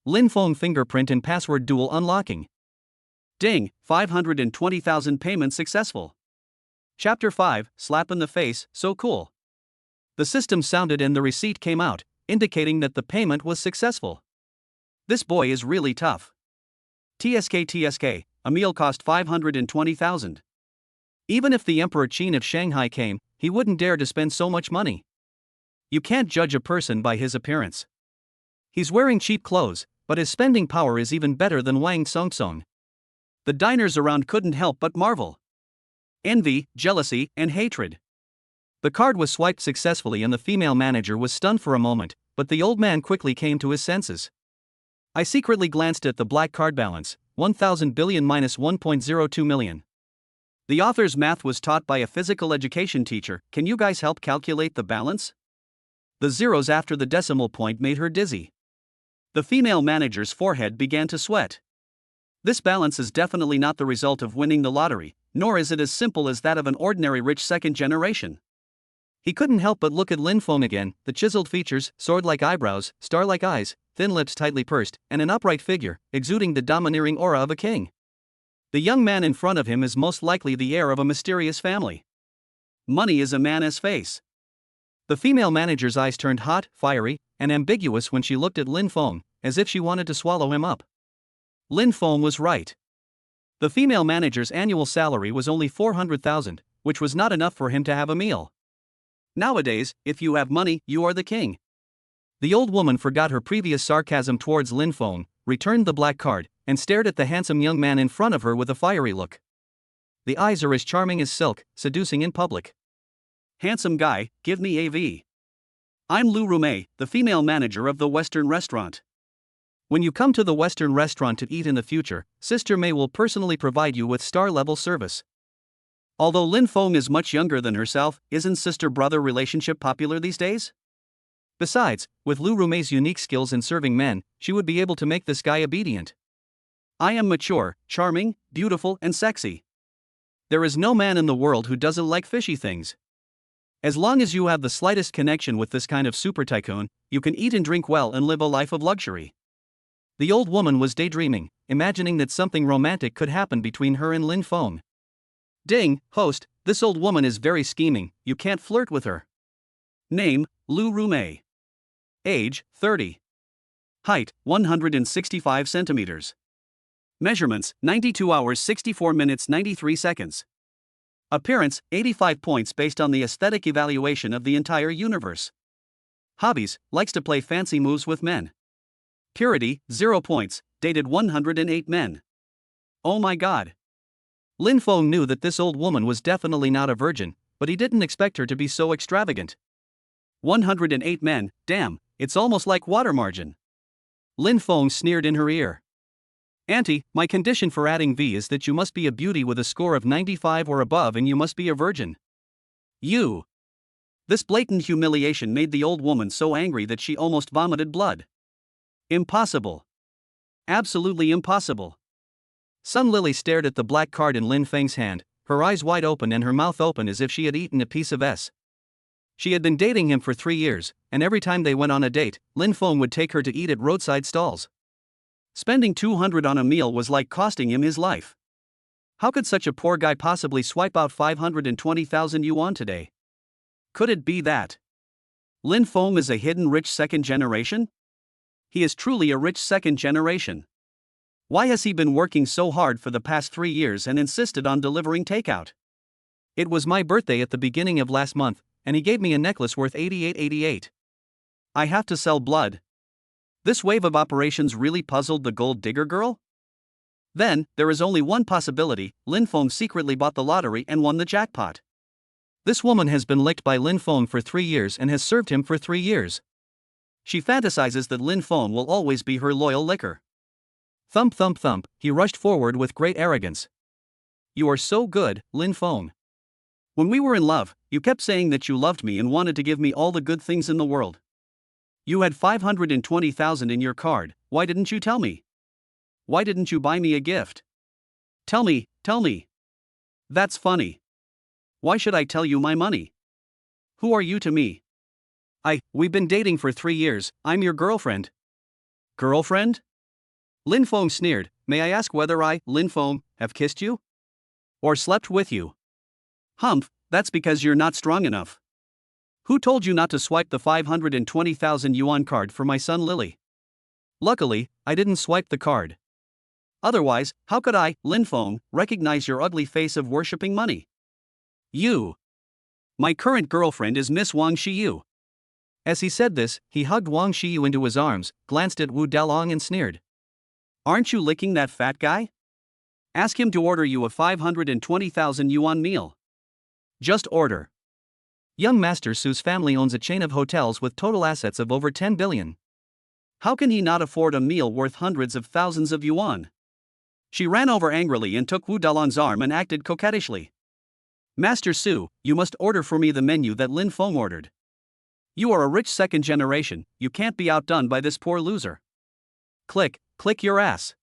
Lin Feng fingerprint and password dual unlocking. Ding, 520,000 payment successful. Chapter 5, Slap in the Face, so cool. The system sounded and the receipt came out, indicating that the payment was successful. This boy is really tough. TSK, a meal cost 520,000. Even if the Emperor Qin of Shanghai came, he wouldn't dare to spend so much money. You can't judge a person by his appearance. He's wearing cheap clothes, but his spending power is even better than Wang Songsong. The diners around couldn't help but marvel. Envy, jealousy, and hatred. The card was swiped successfully and the female manager was stunned for a moment, but the old man quickly came to his senses. I secretly glanced at the black card balance, 1,000 billion minus 1.02 million. The author's math was taught by a physical education teacher. Can you guys help calculate the balance? The zeros after the decimal point made her dizzy. The female manager's forehead began to sweat. This balance is definitely not the result of winning the lottery, nor is it as simple as that of an ordinary rich second generation. He couldn't help but look at Lin Feng again, the chiseled features, sword-like eyebrows, star-like eyes, thin lips tightly pursed, and an upright figure, exuding the domineering aura of a king. The young man in front of him is most likely the heir of a mysterious family. Money is a man's face. The female manager's eyes turned hot, fiery, and ambiguous when she looked at Lin Feng, as if she wanted to swallow him up. Lin Feng was right. The female manager's annual salary was only 400,000, which was not enough for him to have a meal. Nowadays, if you have money, you are the king. The old woman forgot her previous sarcasm towards Lin Feng, returned the black card, and stared at the handsome young man in front of her with a fiery look. The eyes are as charming as silk, seducing in public. Handsome guy, give me AV. I'm Lu Rumei, the female manager of the Western restaurant. When you come to the Western restaurant to eat in the future, Sister Mei will personally provide you with star-level service. Although Lin Feng is much younger than herself, isn't sister-brother relationship popular these days? Besides, with Lu Rumei's unique skills in serving men, she would be able to make this guy obedient. I am mature, charming, beautiful, and sexy. There is no man in the world who doesn't like fishy things. As long as you have the slightest connection with this kind of super tycoon, you can eat and drink well and live a life of luxury. The old woman was daydreaming, imagining that something romantic could happen between her and Lin Feng. Ding, host, this old woman is very scheming, you can't flirt with her. Name, Lu Rumei. Age, 30. Height, 165 centimeters. Measurements, 92 hours 64 minutes 93 seconds. Appearance, 85 points based on the aesthetic evaluation of the entire universe. Hobbies, likes to play fancy moves with men. Purity, 0 points, dated 108 men. Oh my god. Lin Feng knew that this old woman was definitely not a virgin, but he didn't expect her to be so extravagant. 108 men, damn, it's almost like water margin. Lin Feng sneered in her ear. Auntie, my condition for adding V is that you must be a beauty with a score of 95 or above and you must be a virgin. You. This blatant humiliation made the old woman so angry that she almost vomited blood. Impossible. Absolutely impossible. Sun Lily stared at the black card in Lin Feng's hand, her eyes wide open and her mouth open as if she had eaten a piece of S. She had been dating him for 3 years, and every time they went on a date, Lin Feng would take her to eat at roadside stalls. Spending 200 on a meal was like costing him his life. How could such a poor guy possibly swipe out 520,000 yuan today? Could it be that Lin Feng is a hidden rich second generation? He is truly a rich second generation. Why has he been working so hard for the past 3 years and insisted on delivering takeout? It was my birthday at the beginning of last month, and he gave me a necklace worth 88.88. I have to sell blood. This wave of operations really puzzled the gold digger girl? Then, there is only one possibility, Lin Feng secretly bought the lottery and won the jackpot. This woman has been licked by Lin Feng for 3 years and has served him for 3 years. She fantasizes that Lin Feng will always be her loyal licker. Thump thump thump, he rushed forward with great arrogance. You are so good, Lin Feng. When we were in love, you kept saying that you loved me and wanted to give me all the good things in the world. You had 520,000 in your card, why didn't you tell me? Why didn't you buy me a gift? Tell me, tell me. That's funny. Why should I tell you my money? Who are you to me? We've been dating for 3 years, I'm your girlfriend. Girlfriend? Lin Feng sneered, may I ask whether I, Lin Feng, have kissed you? Or slept with you? Humph, that's because you're not strong enough. Who told you not to swipe the 520,000 yuan card for my son Lily? Luckily, I didn't swipe the card. Otherwise, how could I, Lin Feng, recognize your ugly face of worshipping money? You. My current girlfriend is Miss Wang Xiyu. As he said this, he hugged Wang Xiyu into his arms, glanced at Wu Dalong and sneered. Aren't you licking that fat guy? Ask him to order you a 520,000 yuan meal. Just order. Young Master Su's family owns a chain of hotels with total assets of over 10 billion. How can he not afford a meal worth hundreds of thousands of yuan? She ran over angrily and took Wu Dalong's arm and acted coquettishly. Master Su, you must order for me the menu that Lin Feng ordered. You are a rich second generation, you can't be outdone by this poor loser. Click your ass.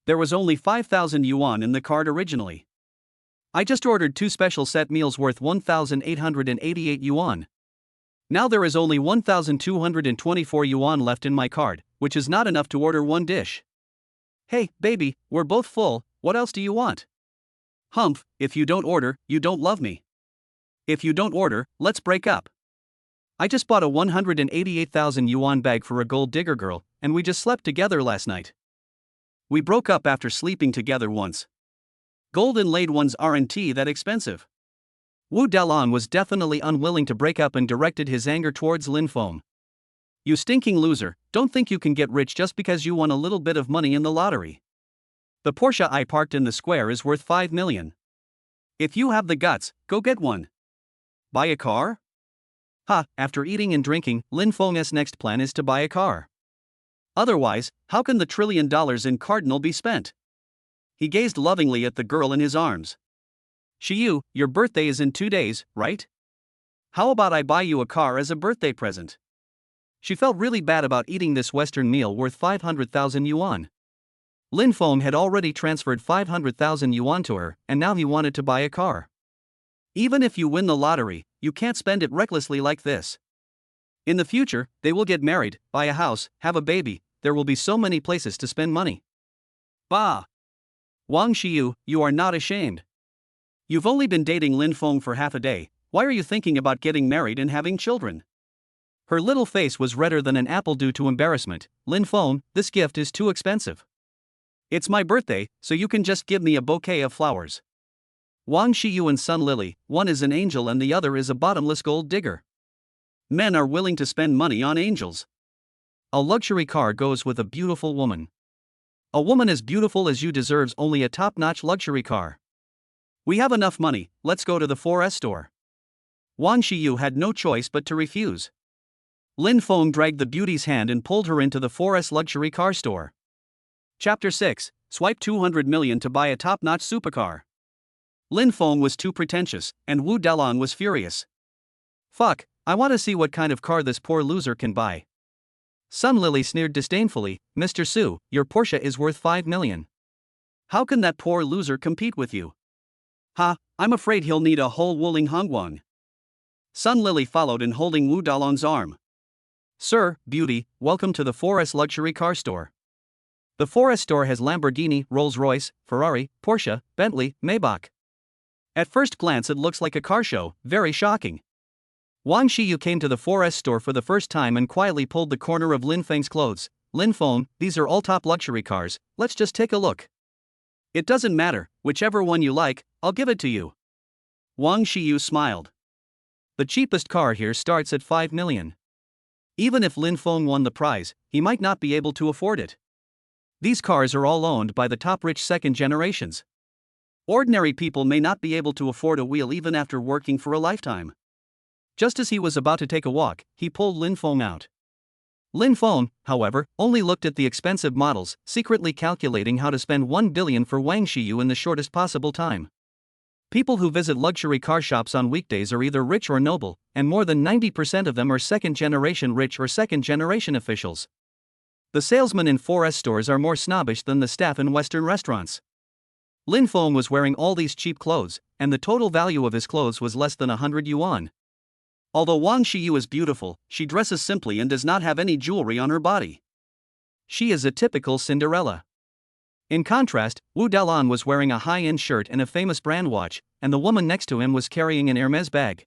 There was only 5,000 yuan in the card originally. I just ordered 2 special set meals worth 1,888 yuan. Now there is only 1,224 yuan left in my card, which is not enough to order 1 dish. Hey, baby, we're both full, what else do you want? Humph, if you don't order, you don't love me. If you don't order, let's break up. I just bought a 188,000 yuan bag for a gold digger girl, and we just slept together last night. We broke up after sleeping together once. Gold inlaid ones aren't that expensive. Wu Dalong was definitely unwilling to break up and directed his anger towards Lin Feng. You stinking loser, don't think you can get rich just because you won a little bit of money in the lottery. The Porsche I parked in the square is worth 5 million. If you have the guts, go get one. Buy a car? After eating and drinking, Lin Feng's next plan is to buy a car. Otherwise, how can the $1 trillion in cardinal be spent? He gazed lovingly at the girl in his arms. Xiyu, your birthday is in 2 days, right? How about I buy you a car as a birthday present? She felt really bad about eating this Western meal worth 500,000 yuan. Lin Feng had already transferred 500,000 yuan to her, and now he wanted to buy a car. Even if you win the lottery, you can't spend it recklessly like this. In the future, they will get married, buy a house, have a baby, there will be so many places to spend money. Bah! Wang Xiyu, you are not ashamed. You've only been dating Lin Feng for half a day, why are you thinking about getting married and having children? Her little face was redder than an apple due to embarrassment. Lin Feng, this gift is too expensive. It's my birthday, so you can just give me a bouquet of flowers. Wang Xiyu and Sun Lily, one is an angel and the other is a bottomless gold digger. Men are willing to spend money on angels. A luxury car goes with a beautiful woman. A woman as beautiful as you deserves only a top-notch luxury car. We have enough money, let's go to the 4S store. Wang Xiyu had no choice but to refuse. Lin Feng dragged the beauty's hand and pulled her into the 4S luxury car store. Chapter 6, Swipe 200 million to buy a top-notch supercar. Lin Feng was too pretentious, and Wu Dalong was furious. Fuck, I want to see what kind of car this poor loser can buy. Sun Lily sneered disdainfully, Mr. Su, your Porsche is worth 5 million. How can that poor loser compete with you? Ha, I'm afraid he'll need a whole Wuling Hongguang. Sun Lily followed in holding Wu Dalong's arm. Sir, beauty, welcome to the 4S luxury car store. The 4S store has Lamborghini, Rolls-Royce, Ferrari, Porsche, Bentley, Maybach. At first glance it looks like a car show, very shocking. Wang Xiyu came to the 4S store for the first time and quietly pulled the corner of Lin Feng's clothes. Lin Feng, these are all top luxury cars, let's just take a look. It doesn't matter, whichever one you like, I'll give it to you. Wang Xiyu smiled. The cheapest car here starts at 5 million. Even if Lin Feng won the prize, he might not be able to afford it. These cars are all owned by the top rich second generations. Ordinary people may not be able to afford a wheel even after working for a lifetime. Just as he was about to take a walk, he pulled Lin Feng out. Lin Feng, however, only looked at the expensive models, secretly calculating how to spend 1 billion for Wang Xiyu in the shortest possible time. People who visit luxury car shops on weekdays are either rich or noble, and more than 90% of them are second-generation rich or second-generation officials. The salesmen in 4S stores are more snobbish than the staff in Western restaurants. Lin Feng was wearing all these cheap clothes, and the total value of his clothes was less than 100 yuan. Although Wang Xiyu is beautiful, she dresses simply and does not have any jewelry on her body. She is a typical Cinderella. In contrast, Wu Dalong was wearing a high-end shirt and a famous brand watch, and the woman next to him was carrying an Hermes bag.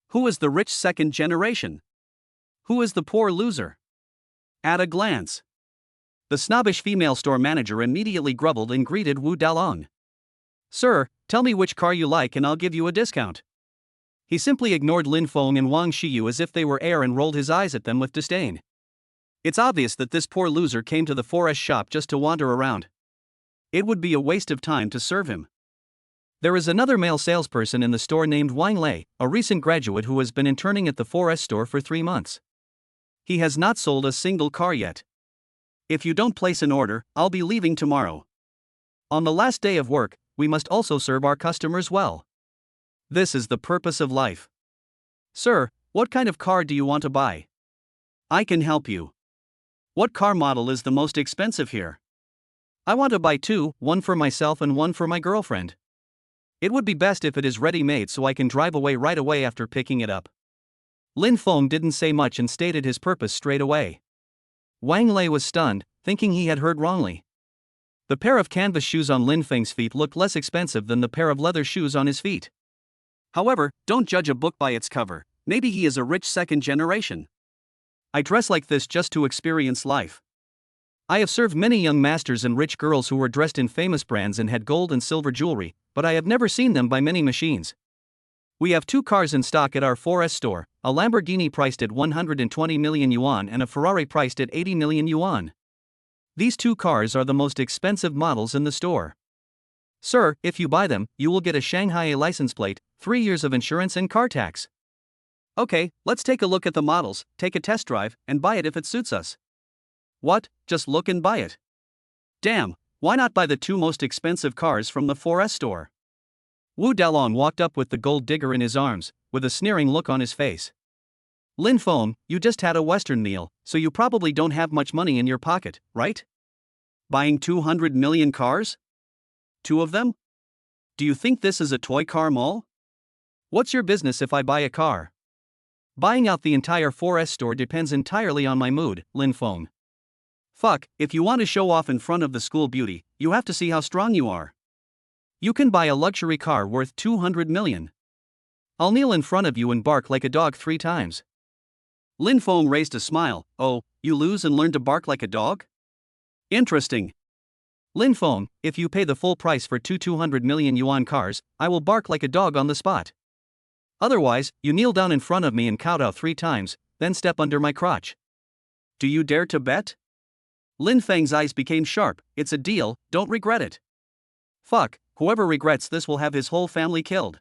Who is the rich second generation? Who is the poor loser? At a glance, the snobbish female store manager immediately grumbled and greeted Wu Dalong. Sir, tell me which car you like and I'll give you a discount. He simply ignored Lin Feng and Wang Xiyu as if they were air and rolled his eyes at them with disdain. It's obvious that this poor loser came to the 4S shop just to wander around. It would be a waste of time to serve him. There is another male salesperson in the store named Wang Lei, a recent graduate who has been interning at the 4S store for 3 months. He has not sold a single car yet. If you don't place an order, I'll be leaving tomorrow. On the last day of work, we must also serve our customers well. This is the purpose of life. Sir, what kind of car do you want to buy? I can help you. What car model is the most expensive here? I want to buy 2, one for myself and one for my girlfriend. It would be best if it is ready-made so I can drive away right away after picking it up. Lin Feng didn't say much and stated his purpose straight away. Wang Lei was stunned, thinking he had heard wrongly. The pair of canvas shoes on Lin Feng's feet looked less expensive than the pair of leather shoes on his feet. However, don't judge a book by its cover, maybe he is a rich second generation. I dress like this just to experience life. I have served many young masters and rich girls who were dressed in famous brands and had gold and silver jewelry, but I have never seen them by many machines. We have 2 cars in stock at our 4S store, a Lamborghini priced at 120 million yuan and a Ferrari priced at 80 million yuan. These 2 cars are the most expensive models in the store. Sir, if you buy them, you will get a Shanghai license plate, 3 years of insurance and car tax. Okay, let's take a look at the models, take a test drive, and buy it if it suits us. What, just look and buy it? Damn, why not buy the 2 most expensive cars from the 4S store? Wu Dalong walked up with the gold digger in his arms, with a sneering look on his face. Lin Feng, you just had a Western meal, so you probably don't have much money in your pocket, right? Buying 200 million cars? 2 of them? Do you think this is a toy car mall? What's your business if I buy a car? Buying out the entire 4S store depends entirely on my mood, Lin Feng. Fuck, if you want to show off in front of the school beauty, you have to see how strong you are. You can buy a luxury car worth 200 million. I'll kneel in front of you and bark like a dog 3 times. Lin Feng raised a smile. Oh, you lose and learn to bark like a dog? Interesting. Lin Feng, if you pay the full price for 200 million yuan cars, I will bark like a dog on the spot. Otherwise, you kneel down in front of me and kowtow 3 times, then step under my crotch. Do you dare to bet? Lin Feng's eyes became sharp. It's a deal, don't regret it. Fuck, whoever regrets this will have his whole family killed.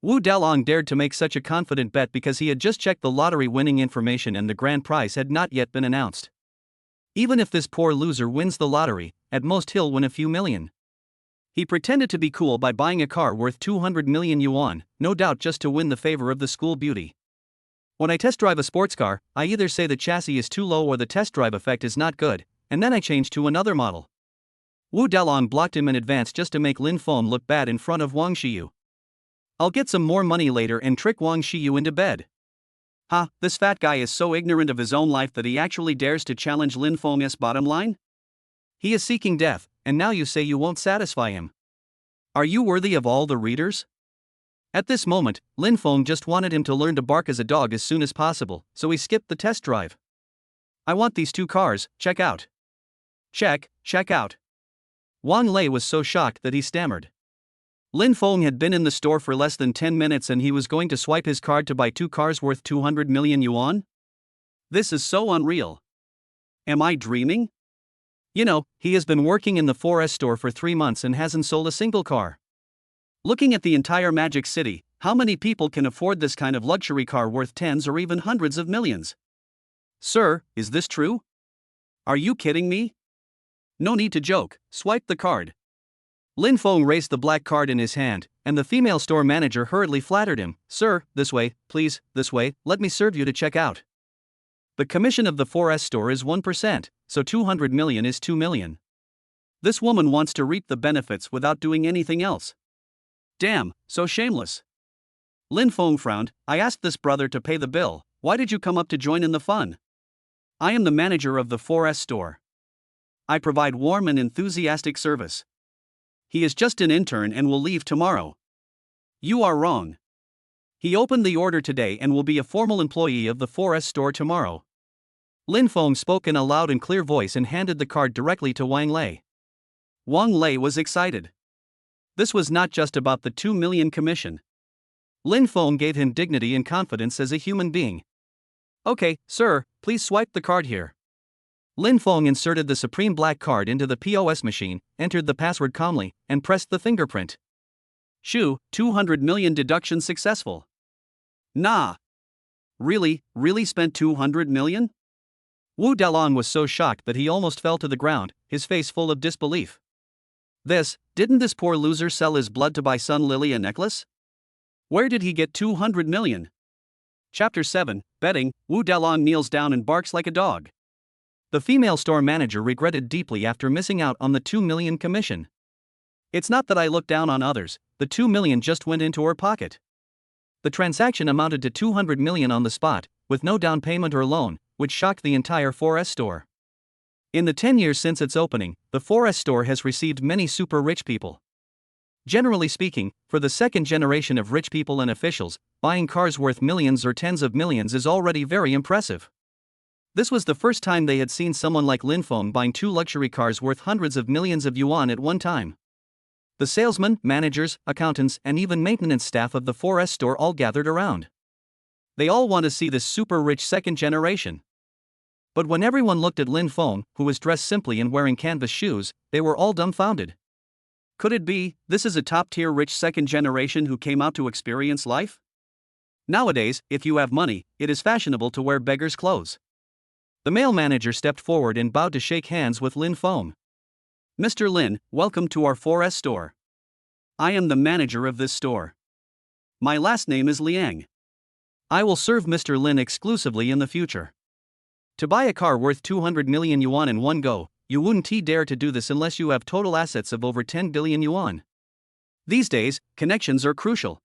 Wu Dalong dared to make such a confident bet because he had just checked the lottery winning information and the grand prize had not yet been announced. Even if this poor loser wins the lottery, at most he'll win a few million. He pretended to be cool by buying a car worth 200 million yuan, no doubt just to win the favor of the school beauty. When I test drive a sports car, I either say the chassis is too low or the test drive effect is not good, and then I change to another model. Wu Dalong blocked him in advance just to make Lin Feng look bad in front of Wang Shiyu. I'll get some more money later and trick Wang Shiyu into bed. Ha, this fat guy is so ignorant of his own life that he actually dares to challenge Lin Feng's bottom line? He is seeking death, and now you say you won't satisfy him. Are you worthy of all the readers? At this moment, Lin Feng just wanted him to learn to bark as a dog as soon as possible, so he skipped the test drive. I want these 2 cars, check out. Check out. Wang Lei was so shocked that he stammered. Lin Feng had been in the store for less than 10 minutes and he was going to swipe his card to buy 2 cars worth 200 million yuan? This is so unreal. Am I dreaming? You know, he has been working in the 4S store for 3 months and hasn't sold a single car. Looking at the entire Magic City, how many people can afford this kind of luxury car worth tens or even hundreds of millions? Sir, is this true? Are you kidding me? No need to joke, swipe the card. Lin Feng raised the black card in his hand, and the female store manager hurriedly flattered him. Sir, this way, please, this way, let me serve you to check out. The commission of the 4S store is 1%, so 200 million is 2 million. This woman wants to reap the benefits without doing anything else. Damn, so shameless. Lin Feng frowned. I asked this brother to pay the bill. Why did you come up to join in the fun? I am the manager of the 4S store. I provide warm and enthusiastic service. He is just an intern and will leave tomorrow. You are wrong. He opened the order today and will be a formal employee of the 4S store tomorrow. Lin Feng spoke in a loud and clear voice and handed the card directly to Wang Lei. Wang Lei was excited. This was not just about the 2 million commission. Lin Feng gave him dignity and confidence as a human being. Okay, sir, please swipe the card here. Lin Feng inserted the supreme black card into the POS machine, entered the password calmly, and pressed the fingerprint. Shoo, 200 million deduction successful. Nah. Really spent 200 million? Wu Dalong was so shocked that he almost fell to the ground, his face full of disbelief. Didn't this poor loser sell his blood to buy Sun Lily a necklace? Where did he get 200 million? Chapter 7, Betting. Wu Dalong kneels down and barks like a dog. The female store manager regretted deeply after missing out on the 2 million commission. It's not that I look down on others, the 2 million just went into her pocket. The transaction amounted to 200 million on the spot, with no down payment or loan, which shocked the entire 4S store. In the 10 years since its opening, the 4S store has received many super rich people. Generally speaking, for the second generation of rich people and officials, buying cars worth millions or tens of millions is already very impressive. This was the first time they had seen someone like Lin Feng buying 2 luxury cars worth hundreds of millions of yuan at one time. The salesmen, managers, accountants, and even maintenance staff of the 4S store all gathered around. They all want to see this super rich second generation. But when everyone looked at Lin Feng, who was dressed simply and wearing canvas shoes, they were all dumbfounded. Could it be, this is a top-tier rich second generation who came out to experience life? Nowadays, if you have money, it is fashionable to wear beggar's clothes. The male manager stepped forward and bowed to shake hands with Lin Feng. Mr. Lin, welcome to our 4S store. I am the manager of this store. My last name is Liang. I will serve Mr. Lin exclusively in the future. To buy a car worth 200 million yuan in one go, you wouldn't dare to do this unless you have total assets of over 10 billion yuan. These days, connections are crucial.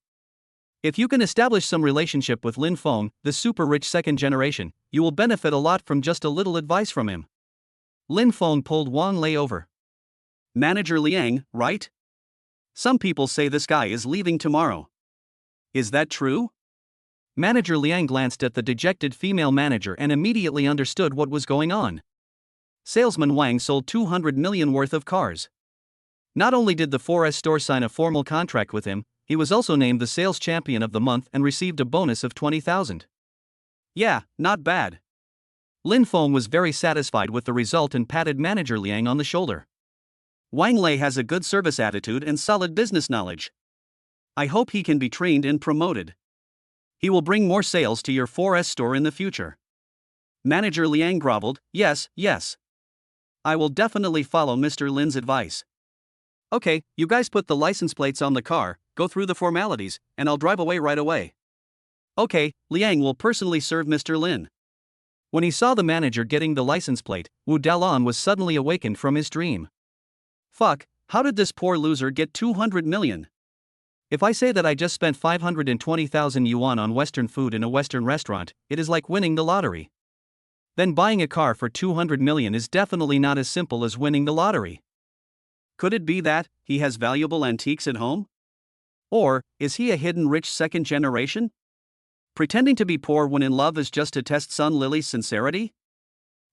If you can establish some relationship with Lin Feng, the super rich second generation, you will benefit a lot from just a little advice from him. Lin Feng pulled Wang Lei over. Manager Liang, right? Some people say this guy is leaving tomorrow. Is that true? Manager Liang glanced at the dejected female manager and immediately understood what was going on. Salesman Wang sold 200 million worth of cars. Not only did the 4S store sign a formal contract with him, he was also named the sales champion of the month and received a bonus of 20,000. Yeah, not bad. Lin Feng was very satisfied with the result and patted manager Liang on the shoulder. Wang Lei has a good service attitude and solid business knowledge. I hope he can be trained and promoted. He will bring more sales to your 4S store in the future. Manager Liang groveled, yes. I will definitely follow Mr. Lin's advice. Okay, you guys put the license plates on the car, go through the formalities, and I'll drive away right away. Okay, Liang will personally serve Mr. Lin. When he saw the manager getting the license plate, Wu Dalon was suddenly awakened from his dream. Fuck, how did this poor loser get 200 million? If I say that I just spent 520,000 yuan on Western food in a Western restaurant, it is like winning the lottery. Then buying a car for 200 million is definitely not as simple as winning the lottery. Could it be that he has valuable antiques at home? Or is he a hidden rich second generation? Pretending to be poor when in love is just to test Sun Lily's sincerity?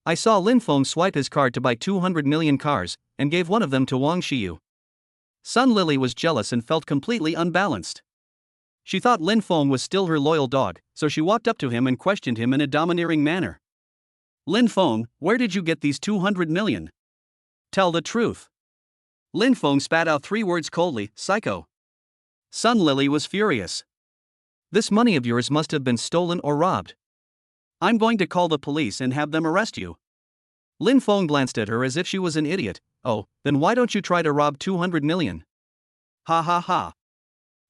I saw Lin Feng swipe his card to buy 200 million cars, and gave one of them to Wang Xiyu. Sun Lily was jealous and felt completely unbalanced. She thought Lin Feng was still her loyal dog, so she walked up to him and questioned him in a domineering manner. Lin Feng, where did you get these 200 million? Tell the truth. Lin Feng spat out 3 words coldly, psycho. Sun Lily was furious. This money of yours must have been stolen or robbed. I'm going to call the police and have them arrest you. Lin Feng glanced at her as if she was an idiot. Oh, then why don't you try to rob 200 million? Ha ha ha.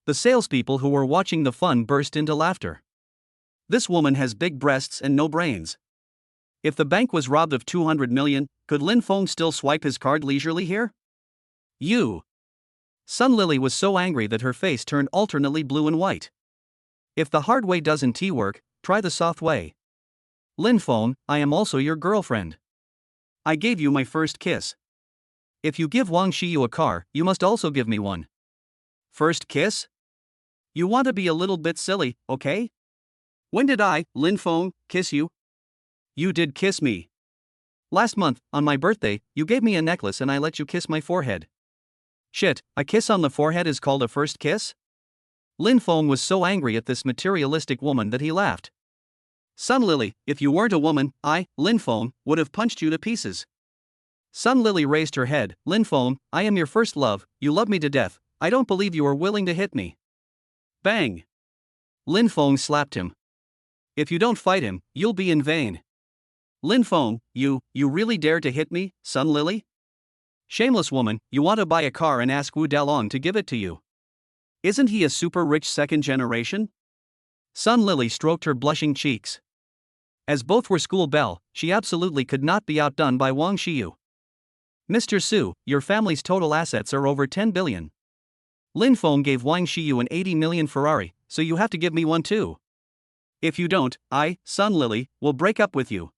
The salespeople who were watching the fun burst into laughter. This woman has big breasts and no brains. If the bank was robbed of 200 million, could Lin Feng still swipe his card leisurely here? You. Sun Lily was so angry that her face turned alternately blue and white. If the hard way doesn't work, try the soft way. Lin Feng, I am also your girlfriend. I gave you my first kiss. If you give Wang Xiyu a car, you must also give me one. First kiss? You want to be a little bit silly, okay? When did I, Lin Feng, kiss you? You did kiss me. Last month, on my birthday, you gave me a necklace and I let you kiss my forehead. Shit, a kiss on the forehead is called a first kiss? Lin Feng was so angry at this materialistic woman that he laughed. Sun Lily, if you weren't a woman, I, Lin Feng, would have punched you to pieces. Sun Lily raised her head. Lin Feng, I am your first love, you love me to death, I don't believe you are willing to hit me. Bang! Lin Feng slapped him. If you don't fight him, you'll be in vain. Lin Feng, you really dare to hit me, Sun Lily? Shameless woman, you want to buy a car and ask Wu Dalong to give it to you. Isn't he a super rich second generation? Sun Lily stroked her blushing cheeks. As both were school belle, she absolutely could not be outdone by Wang Xiyu. Mr. Su, your family's total assets are over 10 billion. Lin Feng gave Wang Xiyu an 80 million Ferrari, so you have to give me one too. If you don't, I, Sun Lily, will break up with you.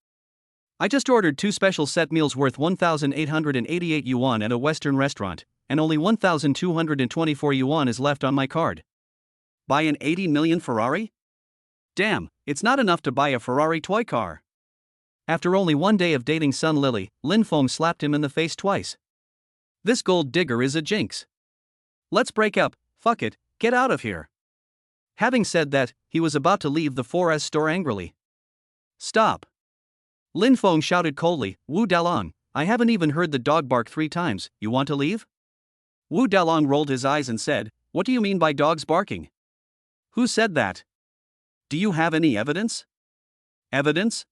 I just ordered 2 special set meals worth 1,888 yuan at a Western restaurant, and only 1,224 yuan is left on my card. Buy an 80 million Ferrari? Damn, it's not enough to buy a Ferrari toy car. After only 1 day of dating Sun Lily, Lin Feng slapped him in the face twice. This gold digger is a jinx. Let's break up, fuck it, get out of here. Having said that, he was about to leave the 4S store angrily. Stop. Lin Feng shouted coldly, Wu Dalong, I haven't even heard the dog bark 3 times, you want to leave? Wu Dalong rolled his eyes and said, what do you mean by dogs barking? Who said that? Do you have any evidence? Evidence?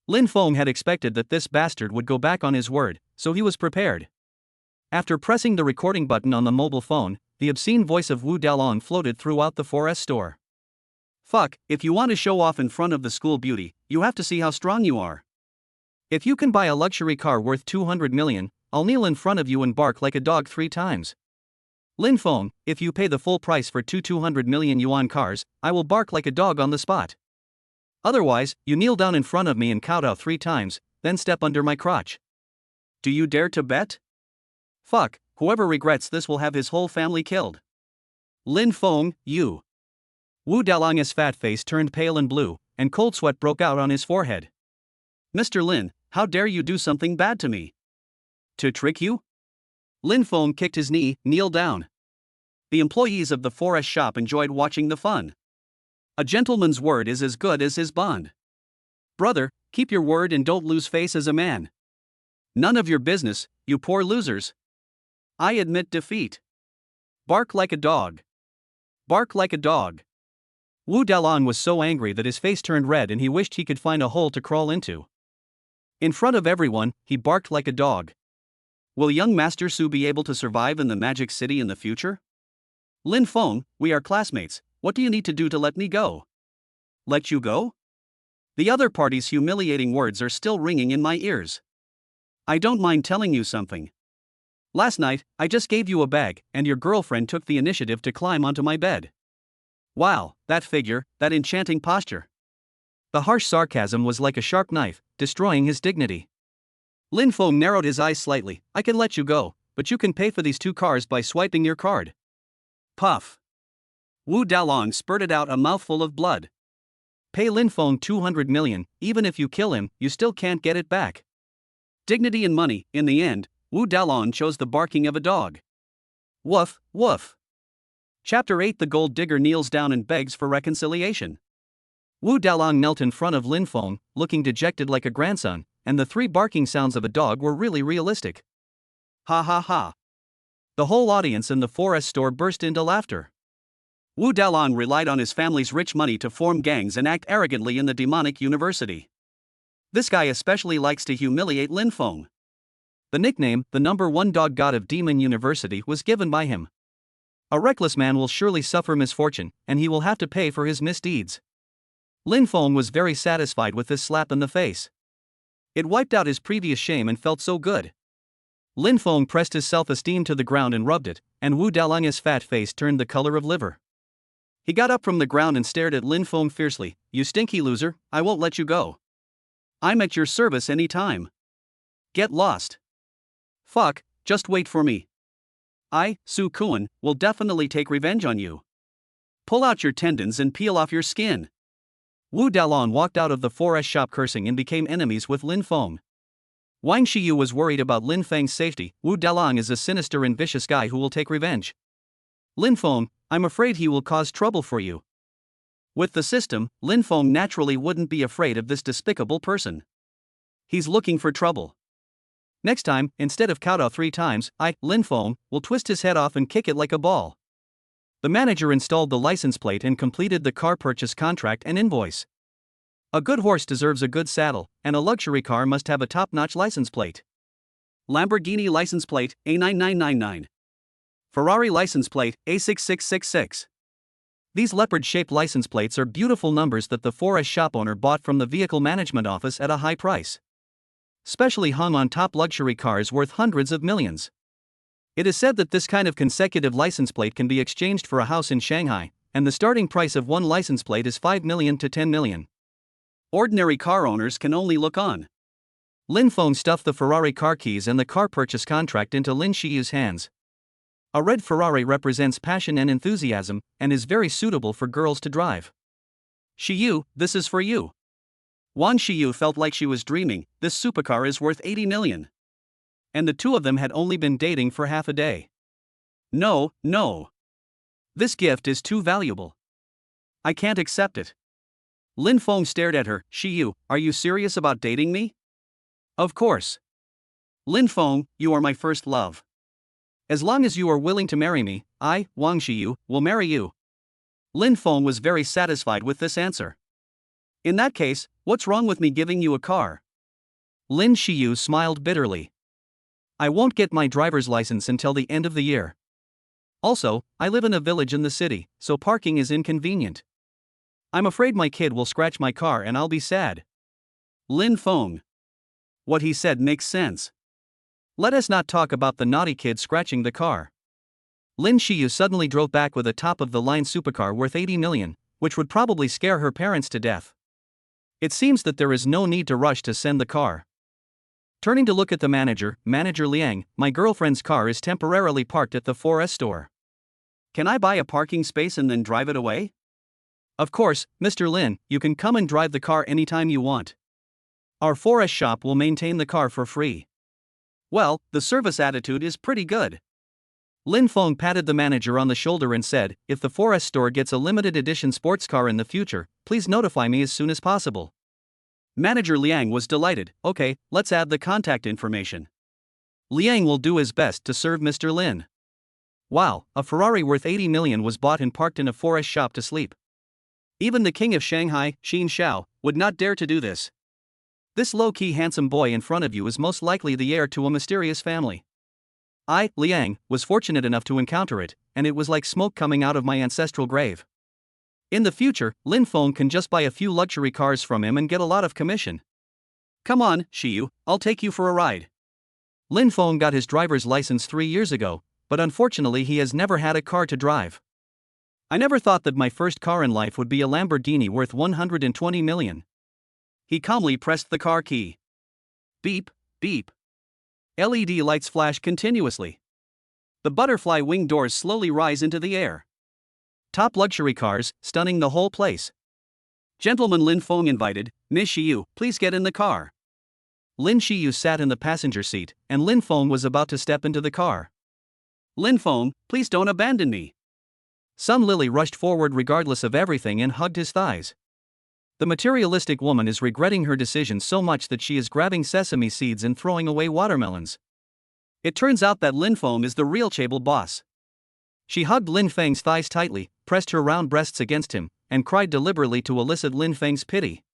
Lin Feng had expected that this bastard would go back on his word, so he was prepared. After pressing the recording button on the mobile phone, the obscene voice of Wu Dalong floated throughout the 4S store. Fuck, if you want to show off in front of the school beauty, you have to see how strong you are. If you can buy a luxury car worth 200 million, I'll kneel in front of you and bark like a dog 3 times. Lin Feng, if you pay the full price for 200 million yuan cars, I will bark like a dog on the spot. Otherwise, you kneel down in front of me and kowtow 3 times, then step under my crotch. Do you dare to bet? Fuck, whoever regrets this will have his whole family killed. Lin Feng, you. Wu Dalang's fat face turned pale and blue, and cold sweat broke out on his forehead. Mr. Lin, how dare you do something bad to me? To trick you? Lin Feng kicked his knee, kneel down. The employees of the forest shop enjoyed watching the fun. A gentleman's word is as good as his bond. Brother, keep your word and don't lose face as a man. None of your business, you poor losers. I admit defeat. Bark like a dog. Bark like a dog. Wu Dalan was so angry that his face turned red and he wished he could find a hole to crawl into. In front of everyone, he barked like a dog. Will young Master Su be able to survive in the Magic City in the future? Lin Feng, we are classmates, what do you need to do to let me go? Let you go? The other party's humiliating words are still ringing in my ears. I don't mind telling you something. Last night, I just gave you a bag, and your girlfriend took the initiative to climb onto my bed. Wow, that figure, that enchanting posture. The harsh sarcasm was like a sharp knife, destroying his dignity. Lin Feng narrowed his eyes slightly. I can let you go, but you can pay for these 2 cars by swiping your card. Puff. Wu Dalong spurted out a mouthful of blood. Pay Lin Feng 200 million, even if you kill him, you still can't get it back. Dignity and money, in the end, Wu Dalong chose the barking of a dog. Woof, woof. Chapter 8. The gold digger kneels down and begs for reconciliation. Wu Dalong knelt in front of Lin Feng, looking dejected like a grandson, and the 3 barking sounds of a dog were really realistic. Ha ha ha. The whole audience in the forest store burst into laughter. Wu Dalong relied on his family's rich money to form gangs and act arrogantly in the demonic university. This guy especially likes to humiliate Lin Feng. The nickname, the #1 dog god of Demon University, was given by him. A reckless man will surely suffer misfortune, and he will have to pay for his misdeeds. Lin Feng was very satisfied with this slap in the face. It wiped out his previous shame and felt so good. Lin Feng pressed his self-esteem to the ground and rubbed it, and Wu Dalang's fat face turned the color of liver. He got up from the ground and stared at Lin Feng fiercely. You stinky loser, I won't let you go. I'm at your service any time. Get lost. Fuck, just wait for me. I, Su Kuan, will definitely take revenge on you. Pull out your tendons and peel off your skin. Wu Dalong walked out of the forest shop cursing and became enemies with Lin Feng. Wang Shiyu was worried about Lin Feng's safety. Wu Dalong is a sinister and vicious guy who will take revenge. Lin Feng, I'm afraid he will cause trouble for you. With the system, Lin Feng naturally wouldn't be afraid of this despicable person. He's looking for trouble. Next time, instead of kowtow 3 times, Lin Feng, will twist his head off and kick it like a ball. The manager installed the license plate and completed the car purchase contract and invoice. A good horse deserves a good saddle, and a luxury car must have a top-notch license plate. Lamborghini license plate, A9999. Ferrari license plate, A6666. These leopard-shaped license plates are beautiful numbers that the forest shop owner bought from the vehicle management office at a high price. Specially hung on top luxury cars worth hundreds of millions. It is said that this kind of consecutive license plate can be exchanged for a house in Shanghai, and the starting price of one license plate is 5 million to 10 million. Ordinary car owners can only look on. Lin Feng stuffed the Ferrari car keys and the car purchase contract into Lin Shiyu's hands. A red Ferrari represents passion and enthusiasm, and is very suitable for girls to drive. Shiyu, this is for you. Wang Shiyu felt like she was dreaming. This supercar is worth 80 million. And the 2 of them had only been dating for half a day. No, no. This gift is too valuable. I can't accept it. Lin Feng stared at her. Shiyu, are you serious about dating me? Of course. Lin Feng, you are my first love. As long as you are willing to marry me, I, Wang Shiyu, will marry you. Lin Feng was very satisfied with this answer. In that case, what's wrong with me giving you a car? Lin Shiyu smiled bitterly. I won't get my driver's license until the end of the year. Also, I live in a village in the city, so parking is inconvenient. I'm afraid my kid will scratch my car and I'll be sad. Lin Feng. What he said makes sense. Let us not talk about the naughty kid scratching the car. Lin Xiyu suddenly drove back with a top-of-the-line supercar worth 80 million, which would probably scare her parents to death. It seems that there is no need to rush to send the car. Turning to look at the manager, Manager Liang, my girlfriend's car is temporarily parked at the 4S store. Can I buy a parking space and then drive it away? Of course, Mr. Lin, you can come and drive the car anytime you want. Our 4S shop will maintain the car for free. Well, the service attitude is pretty good. Lin Feng patted the manager on the shoulder and said, if the 4S store gets a limited edition sports car in the future, please notify me as soon as possible. Manager Liang was delighted. Okay, let's add the contact information. Liang will do his best to serve Mr. Lin. Wow, a Ferrari worth 80 million was bought and parked in a 4S shop to sleep. Even the king of Shanghai, Xin Xiao, would not dare to do this. This low-key handsome boy in front of you is most likely the heir to a mysterious family. I, Liang, was fortunate enough to encounter it, and it was like smoke coming out of my ancestral grave. In the future, Lin Feng can just buy a few luxury cars from him and get a lot of commission. Come on, Xiyu, I'll take you for a ride. Lin Feng got his driver's license 3 years ago, but unfortunately he has never had a car to drive. I never thought that my first car in life would be a Lamborghini worth 120 million. He calmly pressed the car key. Beep, beep. LED lights flash continuously. The butterfly wing doors slowly rise into the air. Top luxury cars, stunning the whole place. Gentleman Lin Feng invited, Miss Xiyu, please get in the car. Lin Xiyu sat in the passenger seat, and Lin Feng was about to step into the car. Lin Feng, please don't abandon me. Sun Lily rushed forward regardless of everything and hugged his thighs. The materialistic woman is regretting her decision so much that she is grabbing sesame seeds and throwing away watermelons. It turns out that Lin Feng is the real chaebol boss. She hugged Lin Feng's thighs tightly, pressed her round breasts against him, and cried deliberately to elicit Lin Feng's pity.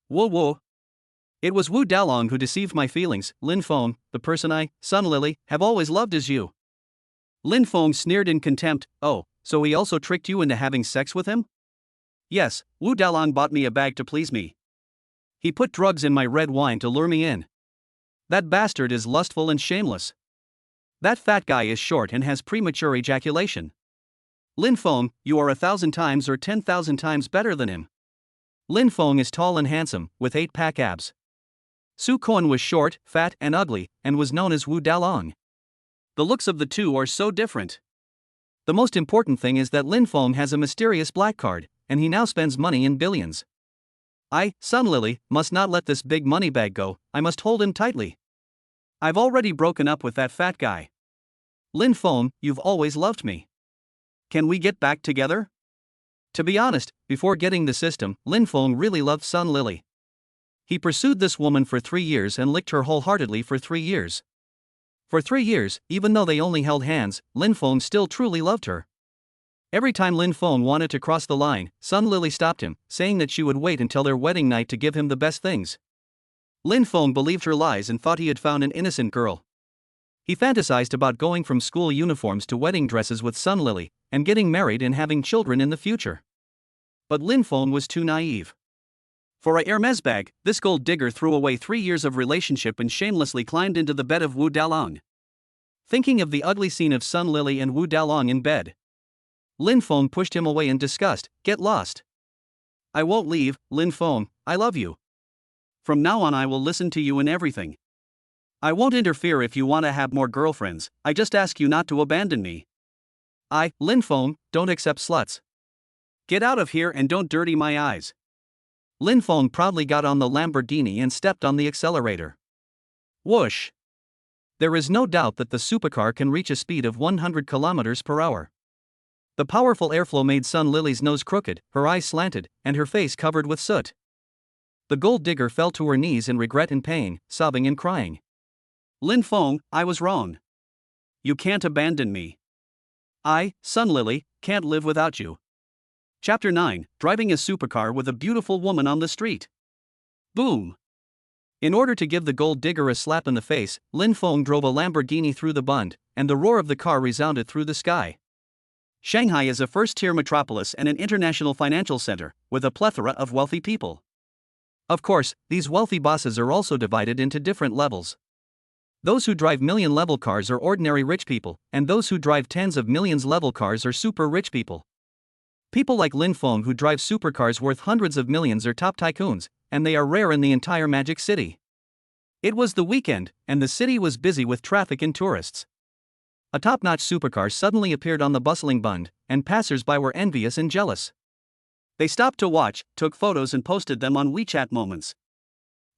Whoa whoa. It was Wu Dalong who deceived my feelings, Lin Feng, the person I, Sun Lily, have always loved is you. Lin Feng sneered in contempt. Oh, so he also tricked you into having sex with him? Yes, Wu Dalong bought me a bag to please me. He put drugs in my red wine to lure me in. That bastard is lustful and shameless. That fat guy is short and has premature ejaculation. Lin Feng, you are 1,000 times or 10,000 times better than him. Lin Feng is tall and handsome, with 8-pack abs. Su Quan was short, fat, and ugly, and was known as Wu Dalong. The looks of the two are so different. The most important thing is that Lin Feng has a mysterious black card, and he now spends money in billions. I, Sun Lily, must not let this big money bag go, I must hold him tightly. I've already broken up with that fat guy. Lin Feng, you've always loved me. Can we get back together? To be honest, before getting the system, Lin Feng really loved Sun Lily. He pursued this woman for 3 years and licked her wholeheartedly for 3 years. For 3 years, even though they only held hands, Lin Feng still truly loved her. Every time Lin Feng wanted to cross the line, Sun Lily stopped him, saying that she would wait until their wedding night to give him the best things. Lin Feng believed her lies and thought he had found an innocent girl. He fantasized about going from school uniforms to wedding dresses with Sun Lily, and getting married and having children in the future. But Lin Feng was too naive. For a Hermes bag, this gold digger threw away 3 years of relationship and shamelessly climbed into the bed of Wu Dalong. Thinking of the ugly scene of Sun Lily and Wu Dalong in bed, Lin Feng pushed him away in disgust. Get lost. I won't leave, Lin Feng, I love you. From now on I will listen to you in everything. I won't interfere if you want to have more girlfriends, I just ask you not to abandon me. I, Lin Feng, don't accept sluts. Get out of here and don't dirty my eyes. Lin Feng proudly got on the Lamborghini and stepped on the accelerator. Whoosh! There is no doubt that the supercar can reach a speed of 100 kilometers per hour. The powerful airflow made Sun Lily's nose crooked, her eyes slanted, and her face covered with soot. The gold digger fell to her knees in regret and pain, sobbing and crying. Lin Feng, I was wrong. You can't abandon me. I, Sun Lily, can't live without you. Chapter 9, Driving a Supercar with a Beautiful Woman on the Street. Boom! In order to give the gold digger a slap in the face, Lin Feng drove a Lamborghini through the bund, and the roar of the car resounded through the sky. Shanghai is a first-tier metropolis and an international financial center, with a plethora of wealthy people. Of course, these wealthy bosses are also divided into different levels. Those who drive million-level cars are ordinary rich people, and those who drive tens of millions-level cars are super rich people. People like Lin Feng who drive supercars worth hundreds of millions are top tycoons, and they are rare in the entire Magic City. It was the weekend, and the city was busy with traffic and tourists. A top-notch supercar suddenly appeared on the bustling Bund, and passers-by were envious and jealous. They stopped to watch, took photos and posted them on WeChat Moments.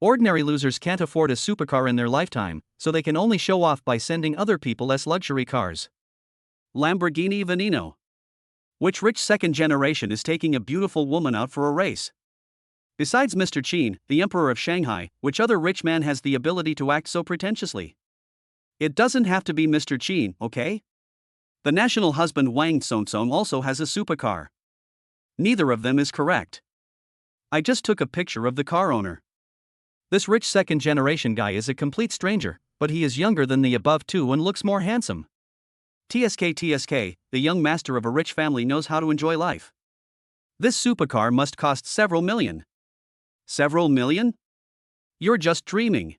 Ordinary losers can't afford a supercar in their lifetime, so they can only show off by sending other people less luxury cars. Lamborghini Veneno. Which rich second generation is taking a beautiful woman out for a race? Besides Mr. Qin, the Emperor of Shanghai, which other rich man has the ability to act so pretentiously? It doesn't have to be Mr. Qin, okay? The national husband Wang Tsong also has a supercar. Neither of them is correct. I just took a picture of the car owner. This rich second generation guy is a complete stranger, but he is younger than the above two and looks more handsome. TSK, the young master of a rich family knows how to enjoy life. This supercar must cost several million. Several million? You're just dreaming.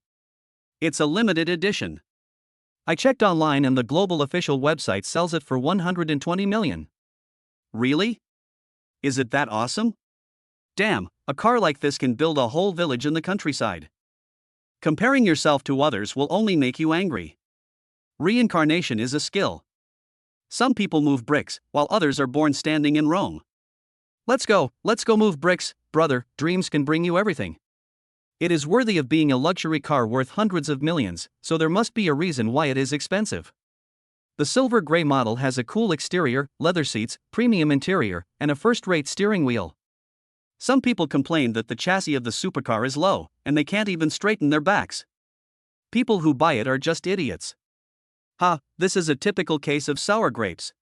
It's a limited edition. I checked online and the global official website sells it for 120 million. Really? Is it that awesome? Damn, a car like this can build a whole village in the countryside. Comparing yourself to others will only make you angry. Reincarnation is a skill. Some people move bricks, while others are born standing in Rome. Let's go move bricks, brother, dreams can bring you everything. It is worthy of being a luxury car worth hundreds of millions, so there must be a reason why it is expensive. The silver gray model has a cool exterior, leather seats, premium interior, and a first-rate steering wheel. Some people complain that the chassis of the supercar is low, and they can't even straighten their backs. People who buy it are just idiots. This is a typical case of sour grapes.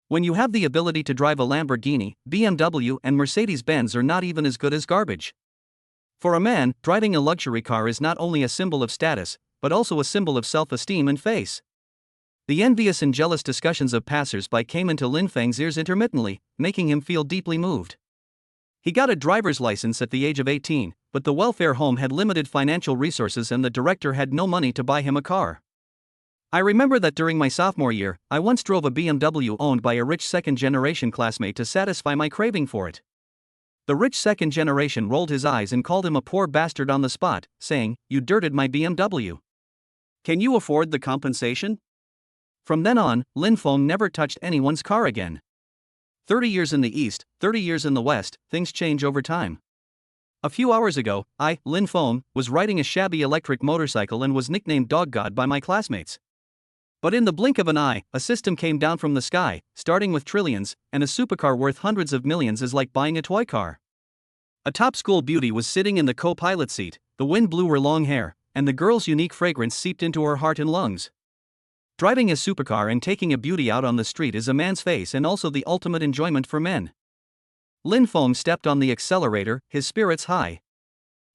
When you have the ability to drive a Lamborghini, BMW and Mercedes-Benz are not even as good as garbage. For a man, driving a luxury car is not only a symbol of status, but also a symbol of self-esteem and face. The envious and jealous discussions of passers-by came into Lin Feng's ears intermittently, making him feel deeply moved. He got a driver's license at the age of 18, but the welfare home had limited financial resources and the director had no money to buy him a car. I remember that during my sophomore year, I once drove a BMW owned by a rich second-generation classmate to satisfy my craving for it. The rich second generation rolled his eyes and called him a poor bastard on the spot, saying, "You dirted my BMW. Can you afford the compensation?" From then on, Lin Feng never touched anyone's car again. 30 years in the East, 30 years in the West, things change over time. A few hours ago, I, Lin Feng, was riding a shabby electric motorcycle and was nicknamed Dog God by my classmates. But in the blink of an eye, a system came down from the sky, starting with trillions, and a supercar worth hundreds of millions is like buying a toy car. A top school beauty was sitting in the co-pilot seat, the wind blew her long hair, and the girl's unique fragrance seeped into her heart and lungs. Driving a supercar and taking a beauty out on the street is a man's face and also the ultimate enjoyment for men. Lin Feng stepped on the accelerator, his spirits high.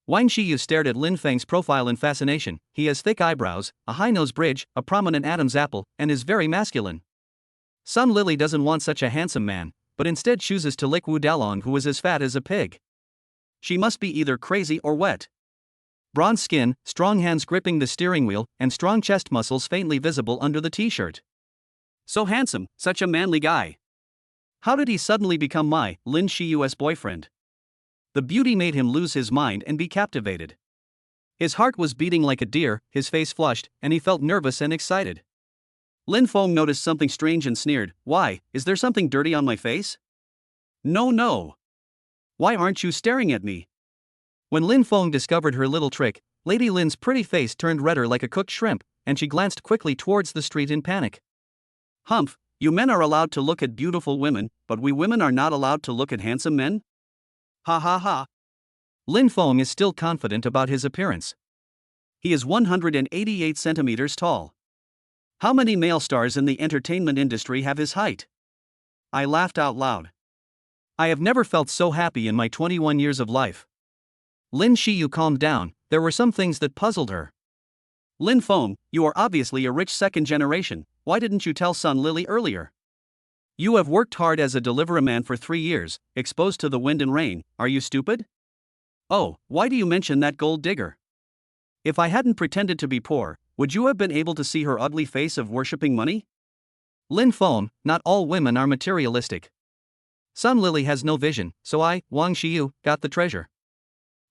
Wang Xiyu stared at Lin Feng's profile in fascination. He has thick eyebrows, a high nose bridge, a prominent Adam's apple, and is very masculine. Sun Lily doesn't want such a handsome man, but instead chooses to lick Wu Dalong, who is as fat as a pig. She must be either crazy or wet. Bronze skin, strong hands gripping the steering wheel, and strong chest muscles faintly visible under the t-shirt. So handsome, such a manly guy. How did he suddenly become my, Lin Xiyu's boyfriend? The beauty made him lose his mind and be captivated. His heart was beating like a deer, his face flushed, and he felt nervous and excited. Lin Feng noticed something strange and sneered, "Why, is there something dirty on my face?" No. Why aren't you staring at me?" When Lin Feng discovered her little trick, Lady Lin's pretty face turned redder like a cooked shrimp, and she glanced quickly towards the street in panic. "Humph, you men are allowed to look at beautiful women, but we women are not allowed to look at handsome men? Ha. Lin Feng is still confident about his appearance. He is 188 centimeters tall. How many male stars in the entertainment industry have his height? I laughed out loud. I have never felt so happy in my 21 years of life. Lin Xiyu calmed down. There were some things that puzzled her. "Lin Feng, you are obviously a rich second generation. Why didn't you tell Sun Lily earlier? You have worked hard as a delivery man for 3 years, exposed to the wind and rain. Are you stupid?" Oh, why do you mention that gold digger? If I hadn't pretended to be poor, would you have been able to see her ugly face of worshipping money? Lin Feng, not all women are materialistic. Sun Lily has no vision, so I, Wang Xiyu, got the treasure.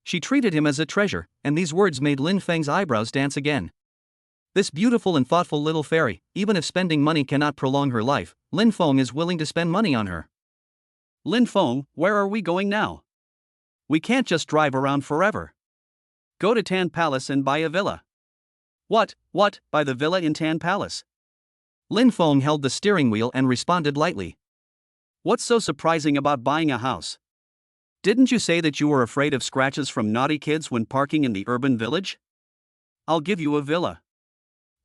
She treated him as a treasure, and these words made Lin Feng's eyebrows dance again. This beautiful and thoughtful little fairy, even if spending money cannot prolong her life, Lin Feng is willing to spend money on her. Lin Feng, where are we going now? We can't just drive around forever. Go to Tan Palace and buy a villa. What, buy the villa in Tan Palace? Lin Feng held the steering wheel and responded lightly. What's so surprising about buying a house? Didn't you say that you were afraid of scratches from naughty kids when parking in the urban village? I'll give you a villa.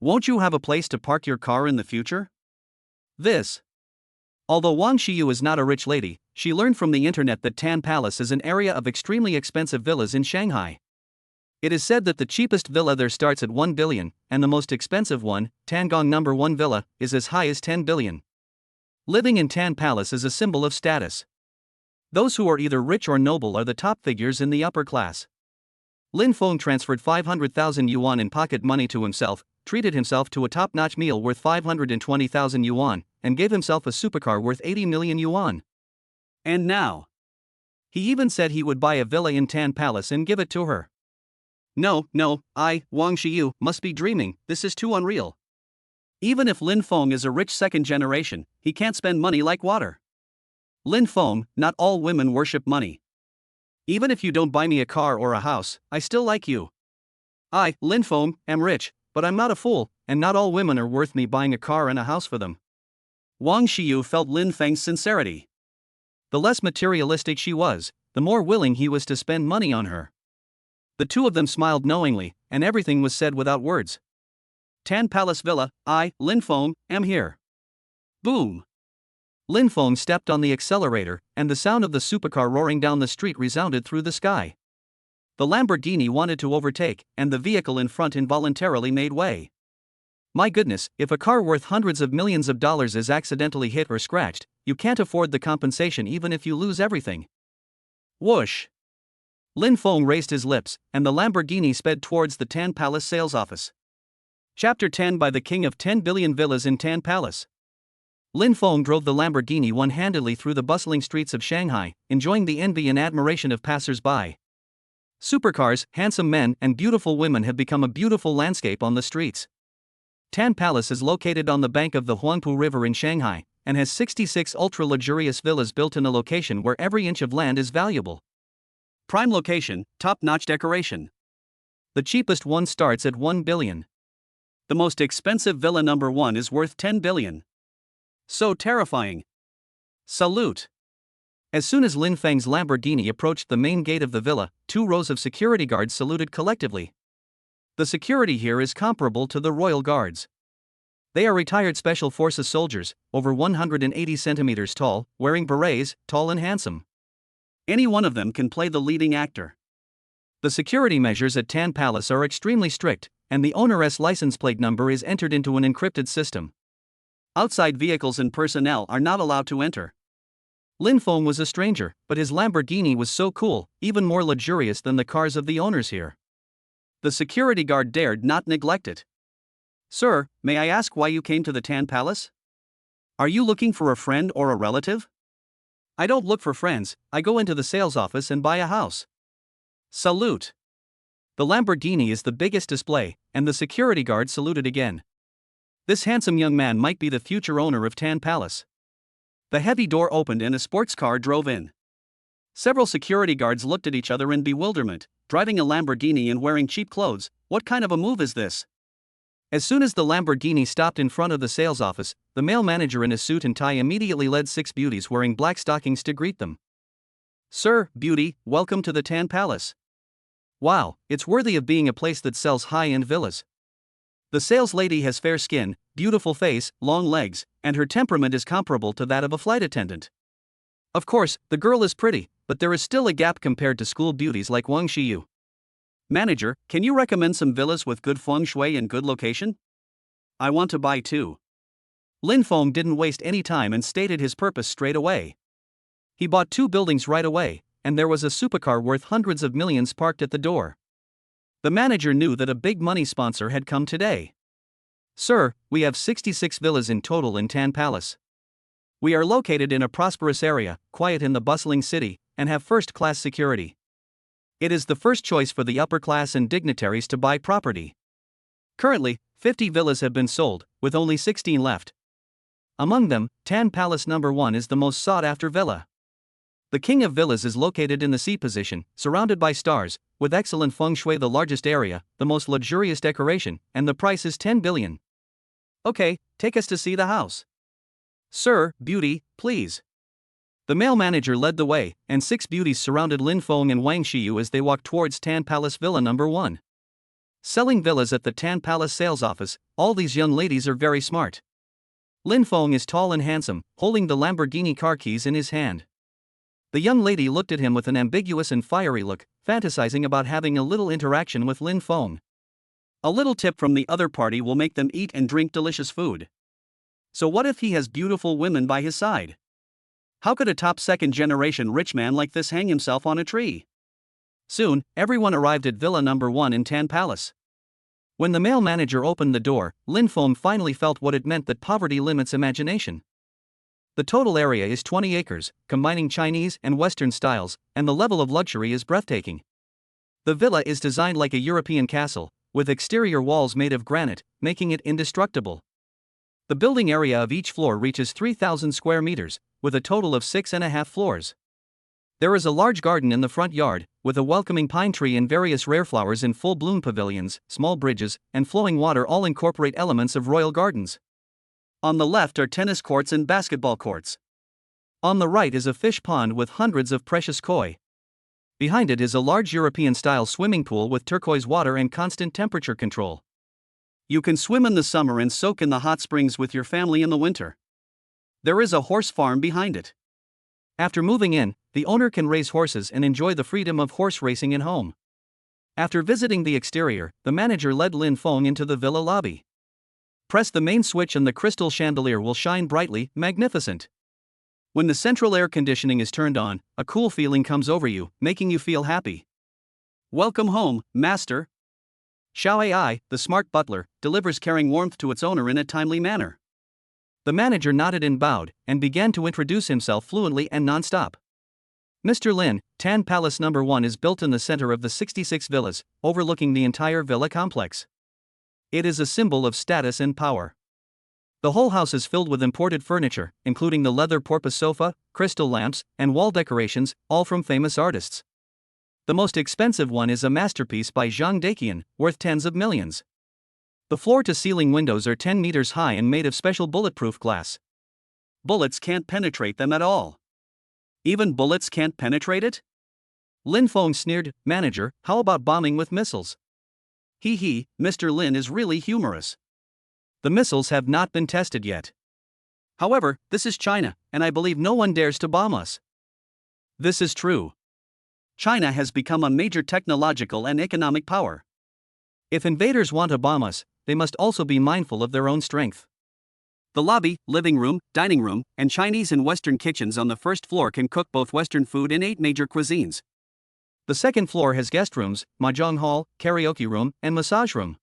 Won't you have a place to park your car in the future? Although Wang Xiyu is not a rich lady, she learned from the internet that Tan Palace is an area of extremely expensive villas in Shanghai. It is said that the cheapest villa there starts at 1 billion, and the most expensive one, Tangong No. 1 Villa, is as high as 10 billion. Living in Tan Palace is a symbol of status. Those who are either rich or noble are the top figures in the upper class. Lin Feng transferred 500,000 yuan in pocket money to himself, treated himself to a top-notch meal worth 520,000 yuan, and gave himself a supercar worth 80 million yuan. And now, he even said he would buy a villa in Tan Palace and give it to her. No, I, Wang Xiyu, must be dreaming. This is too unreal. Even if Lin Feng is a rich second generation, he can't spend money like water. Lin Feng, not all women worship money. Even if you don't buy me a car or a house, I still like you. I, Lin Feng, am rich, but I'm not a fool, and not all women are worth me buying a car and a house for them. Wang Xiyu felt Lin Feng's sincerity. The less materialistic she was, the more willing he was to spend money on her. The two of them smiled knowingly, and everything was said without words. Tan Palace Villa, I, Lin Feng, am here. Boom! Lin Feng stepped on the accelerator, and the sound of the supercar roaring down the street resounded through the sky. The Lamborghini wanted to overtake, and the vehicle in front involuntarily made way. My goodness, if a car worth hundreds of millions of dollars is accidentally hit or scratched, you can't afford the compensation even if you lose everything. Whoosh! Lin Feng raised his lips, and the Lamborghini sped towards the Tan Palace sales office. Chapter 10 by the King of 10 Billion Villas in Tan Palace. Lin Feng drove the Lamborghini one-handedly through the bustling streets of Shanghai, enjoying the envy and admiration of passers-by. Supercars, handsome men, and beautiful women have become a beautiful landscape on the streets. Tan Palace is located on the bank of the Huangpu River in Shanghai, and has 66 ultra-luxurious villas built in a location where every inch of land is valuable. Prime location, top-notch decoration. The cheapest one starts at 1 billion. The most expensive villa number 1 is worth 10 billion. So terrifying. Salute. As soon as Lin Feng's Lamborghini approached the main gate of the villa, 2 rows of security guards saluted collectively. The security here is comparable to the Royal Guards. They are retired Special Forces soldiers, over 180 centimeters tall, wearing berets, tall and handsome. Any one of them can play the leading actor. The security measures at Tan Palace are extremely strict, and the owner's license plate number is entered into an encrypted system. Outside vehicles and personnel are not allowed to enter. Lin Feng was a stranger, but his Lamborghini was so cool, even more luxurious than the cars of the owners here. The security guard dared not neglect it. Sir, may I ask why you came to the Tan Palace? Are you looking for a friend or a relative? I don't look for friends, I go into the sales office and buy a house. Salute. The Lamborghini is the biggest display, and the security guard saluted again. This handsome young man might be the future owner of Tan Palace. The heavy door opened and a sports car drove in. Several security guards looked at each other in bewilderment. Driving a Lamborghini and wearing cheap clothes, what kind of a move is this? As soon as the Lamborghini stopped in front of the sales office, the male manager in a suit and tie immediately led 6 beauties wearing black stockings to greet them. Sir, beauty, welcome to the Tan Palace. Wow, it's worthy of being a place that sells high-end villas. The sales lady has fair skin, beautiful face, long legs, and her temperament is comparable to that of a flight attendant. Of course, the girl is pretty, but there is still a gap compared to school beauties like Wang Xiyu. Manager, can you recommend some villas with good feng shui and good location? I want to buy 2. Lin Feng didn't waste any time and stated his purpose straight away. He bought 2 buildings right away, and there was a supercar worth hundreds of millions parked at the door. The manager knew that a big money sponsor had come today. "Sir, we have 66 villas in total in Tan Palace. We are located in a prosperous area, quiet in the bustling city, and have first-class security. It is the first choice for the upper class and dignitaries to buy property. Currently, 50 villas have been sold, with only 16 left. Among them, Tan Palace No. 1 is the most sought-after villa. The king of villas is located in the sea position, surrounded by stars, with excellent feng shui, the largest area, the most luxurious decoration, and the price is 10 billion. Okay, take us to see the house." "Sir, beauty, please." The male manager led the way, and 6 beauties surrounded Lin Feng and Wang Xiyu as they walked towards Tan Palace Villa No. 1. Selling villas at the Tan Palace sales office, all these young ladies are very smart. Lin Feng is tall and handsome, holding the Lamborghini car keys in his hand. The young lady looked at him with an ambiguous and fiery look, fantasizing about having a little interaction with Lin Feng. A little tip from the other party will make them eat and drink delicious food. So what if he has beautiful women by his side? How could a top second-generation rich man like this hang himself on a tree? Soon, everyone arrived at Villa No. 1 in Tan Palace. When the male manager opened the door, Lin Feng finally felt what it meant that poverty limits imagination. The total area is 20 acres, combining Chinese and Western styles, and the level of luxury is breathtaking. The villa is designed like a European castle, with exterior walls made of granite, making it indestructible. The building area of each floor reaches 3,000 square meters, with a total of 6.5 floors. There is a large garden in the front yard, with a welcoming pine tree and various rare flowers in full bloom. Pavilions, small bridges, and flowing water all incorporate elements of royal gardens. On the left are tennis courts and basketball courts. On the right is a fish pond with hundreds of precious koi. Behind it is a large European-style swimming pool with turquoise water and constant temperature control. You can swim in the summer and soak in the hot springs with your family in the winter. There is a horse farm behind it. After moving in, the owner can raise horses and enjoy the freedom of horse racing at home. After visiting the exterior, the manager led Lin Feng into the villa lobby. Press the main switch and the crystal chandelier will shine brightly, magnificent. When the central air conditioning is turned on, a cool feeling comes over you, making you feel happy. "Welcome home, master." Xiao Ai, the smart butler, delivers caring warmth to its owner in a timely manner. The manager nodded and bowed, and began to introduce himself fluently and non-stop. "Mr. Lin, Tan Palace No. 1 is built in the center of the 66 villas, overlooking the entire villa complex. It is a symbol of status and power. The whole house is filled with imported furniture, including the leather porpoise sofa, crystal lamps, and wall decorations, all from famous artists. The most expensive one is a masterpiece by Zhang Daqian, worth tens of millions. The floor-to-ceiling windows are 10 meters high and made of special bulletproof glass. Bullets can't penetrate them at all." "Even bullets can't penetrate it?" Lin Feng sneered. "Manager, how about bombing with missiles?" He, Mr. Lin is really humorous. "The missiles have not been tested yet. However, this is China, and I believe no one dares to bomb us." This is true. China has become a major technological and economic power. If invaders want to bomb us, they must also be mindful of their own strength. The lobby, living room, dining room, and Chinese and Western kitchens on the first floor can cook both Western food and 8 major cuisines. The second floor has guest rooms, mahjong hall, karaoke room, and massage room.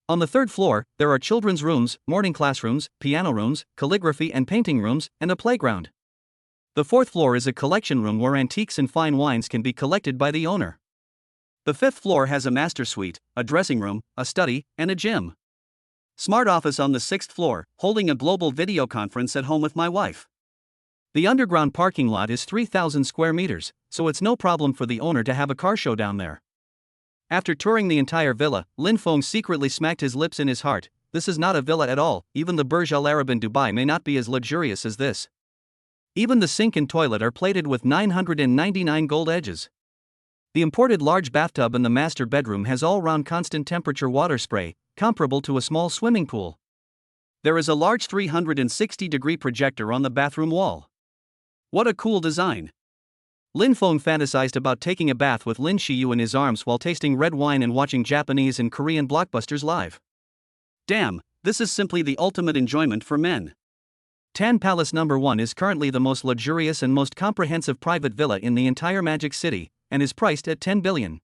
On the third floor, there are children's rooms, morning classrooms, piano rooms, calligraphy and painting rooms, and a playground. The fourth floor is a collection room where antiques and fine wines can be collected by the owner. The fifth floor has a master suite, a dressing room, a study, and a gym. Smart office on the 6th floor, holding a global video conference at home with my wife. The underground parking lot is 3,000 square meters, so it's no problem for the owner to have a car show down there. After touring the entire villa, Lin Feng secretly smacked his lips in his heart. This is not a villa at all. Even the Burj Al Arab in Dubai may not be as luxurious as this. Even the sink and toilet are plated with 999 gold edges. The imported large bathtub in the master bedroom has all-round constant temperature water spray, comparable to a small swimming pool. There is a large 360-degree projector on the bathroom wall. What a cool design! Lin Feng fantasized about taking a bath with Lin Xiyu in his arms while tasting red wine and watching Japanese and Korean blockbusters live. Damn, this is simply the ultimate enjoyment for men. Tan Palace Number 1 is currently the most luxurious and most comprehensive private villa in the entire Magic City, and is priced at 10 billion.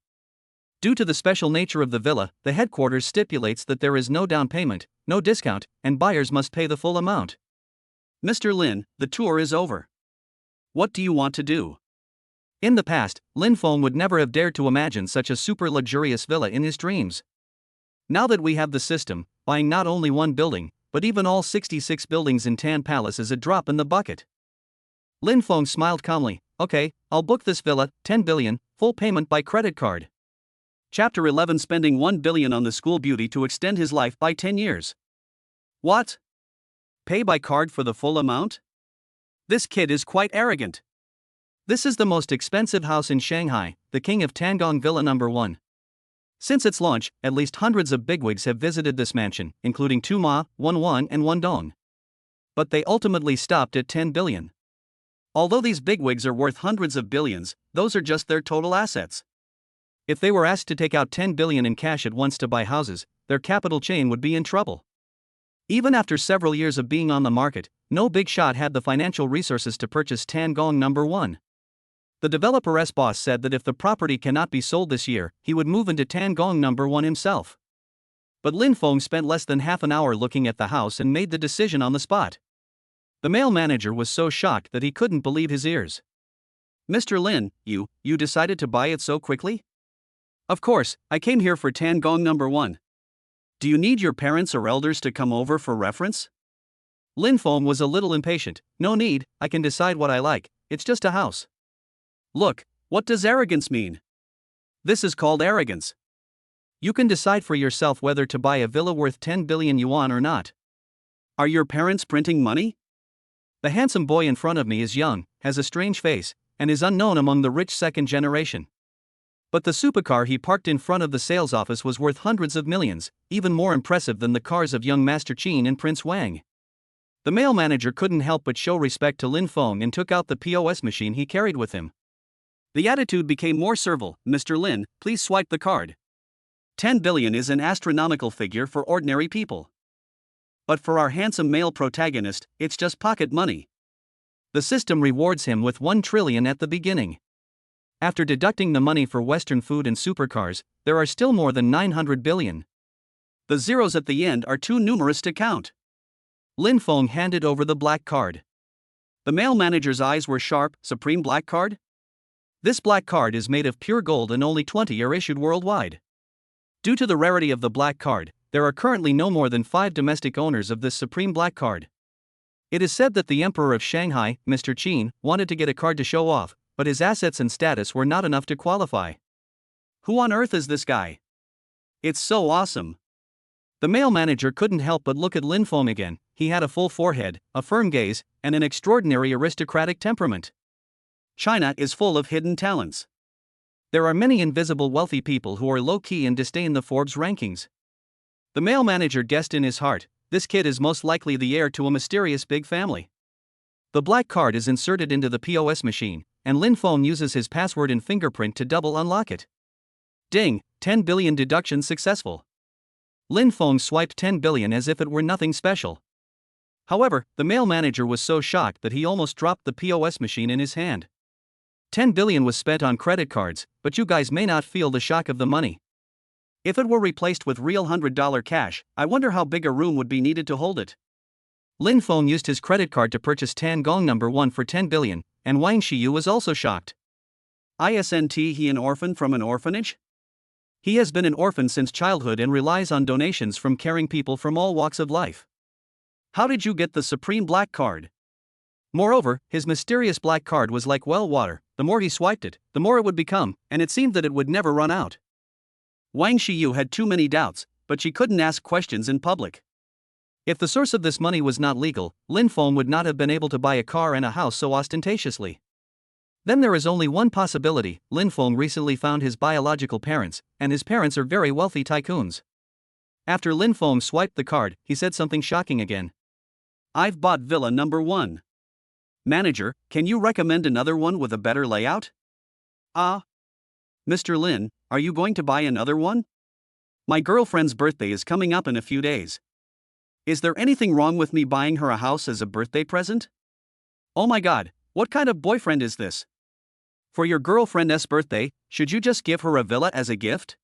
Due to the special nature of the villa, the headquarters stipulates that there is no down payment, no discount, and buyers must pay the full amount. Mr. Lin, the tour is over. What do you want to do? In the past, Lin Feng would never have dared to imagine such a super luxurious villa in his dreams. Now that we have the system, buying not only one building, but even all 66 buildings in Tan Palace is a drop in the bucket. Lin Feng smiled calmly. Okay, I'll book this villa, 10 billion, full payment by credit card. Chapter 11, spending 1 billion on the school beauty to extend his life by 10 years. What? Pay by card for the full amount? This kid is quite arrogant. This is the most expensive house in Shanghai, the king of Tangong Villa Number 1. Since its launch, at least hundreds of bigwigs have visited this mansion, including 2 Ma, 1 Wan and 1 Dong. But they ultimately stopped at 10 billion. Although these bigwigs are worth hundreds of billions, those are just their total assets. If they were asked to take out 10 billion in cash at once to buy houses, their capital chain would be in trouble. Even after several years of being on the market, no big shot had the financial resources to purchase Tangong Number 1. The developer's boss said that if the property cannot be sold this year, he would move into Tangong Number 1 himself. But Lin Feng spent less than half an hour looking at the house and made the decision on the spot. The male manager was so shocked that he couldn't believe his ears. Mr. Lin, you decided to buy it so quickly? Of course, I came here for Tangong Number 1. Do you need your parents or elders to come over for reference? Lin Feng was a little impatient. No need, I can decide what I like, it's just a house. Look, what does arrogance mean? This is called arrogance. You can decide for yourself whether to buy a villa worth 10 billion yuan or not. Are your parents printing money? The handsome boy in front of me is young, has a strange face, and is unknown among the rich second generation. But the supercar he parked in front of the sales office was worth hundreds of millions, even more impressive than the cars of young Master Qin and Prince Wang. The male manager couldn't help but show respect to Lin Feng and took out the POS machine he carried with him. The attitude became more servile. Mr. Lin, please swipe the card. 10 billion is an astronomical figure for ordinary people. But for our handsome male protagonist, it's just pocket money. The system rewards him with 1 trillion at the beginning. After deducting the money for Western food and supercars, there are still more than 900 billion. The zeros at the end are too numerous to count. Lin Feng handed over the black card. The male manager's eyes were sharp. Supreme black card? This black card is made of pure gold and only 20 are issued worldwide. Due to the rarity of the black card, there are currently no more than 5 domestic owners of this supreme black card. It is said that the Emperor of Shanghai, Mr. Qin, wanted to get a card to show off, but his assets and status were not enough to qualify. Who on earth is this guy? It's so awesome. The male manager couldn't help but look at Lin Feng again. He had a full forehead, a firm gaze, and an extraordinary aristocratic temperament. China is full of hidden talents. There are many invisible wealthy people who are low-key and disdain the Forbes rankings. The male manager guessed in his heart, this kid is most likely the heir to a mysterious big family. The black card is inserted into the POS machine, and Lin Feng uses his password and fingerprint to double unlock it. Ding, 10 billion deduction successful. Lin Feng swiped 10 billion as if it were nothing special. However, the male manager was so shocked that he almost dropped the POS machine in his hand. 10 billion was spent on credit cards, but you guys may not feel the shock of the money. If it were replaced with real $100 cash, I wonder how big a room would be needed to hold it. Lin Feng used his credit card to purchase Tangong Number 1 for 10 billion, and Wang Shiyu was also shocked. Isn't he an orphan from an orphanage? He has been an orphan since childhood and relies on donations from caring people from all walks of life. How did you get the supreme black card? Moreover, his mysterious black card was like well water, the more he swiped it, the more it would become, and it seemed that it would never run out. Wang Shiyu had too many doubts, but she couldn't ask questions in public. If the source of this money was not legal, Lin Feng would not have been able to buy a car and a house so ostentatiously. Then there is only one possibility. Lin Feng recently found his biological parents, and his parents are very wealthy tycoons. After Lin Feng swiped the card, he said something shocking again. I've bought Villa Number 1. Manager, can you recommend another one with a better layout? Mr. Lin, are you going to buy another one? My girlfriend's birthday is coming up in a few days. Is there anything wrong with me buying her a house as a birthday present? Oh my god, what kind of boyfriend is this? For your girlfriend's birthday, should you just give her a villa as a gift?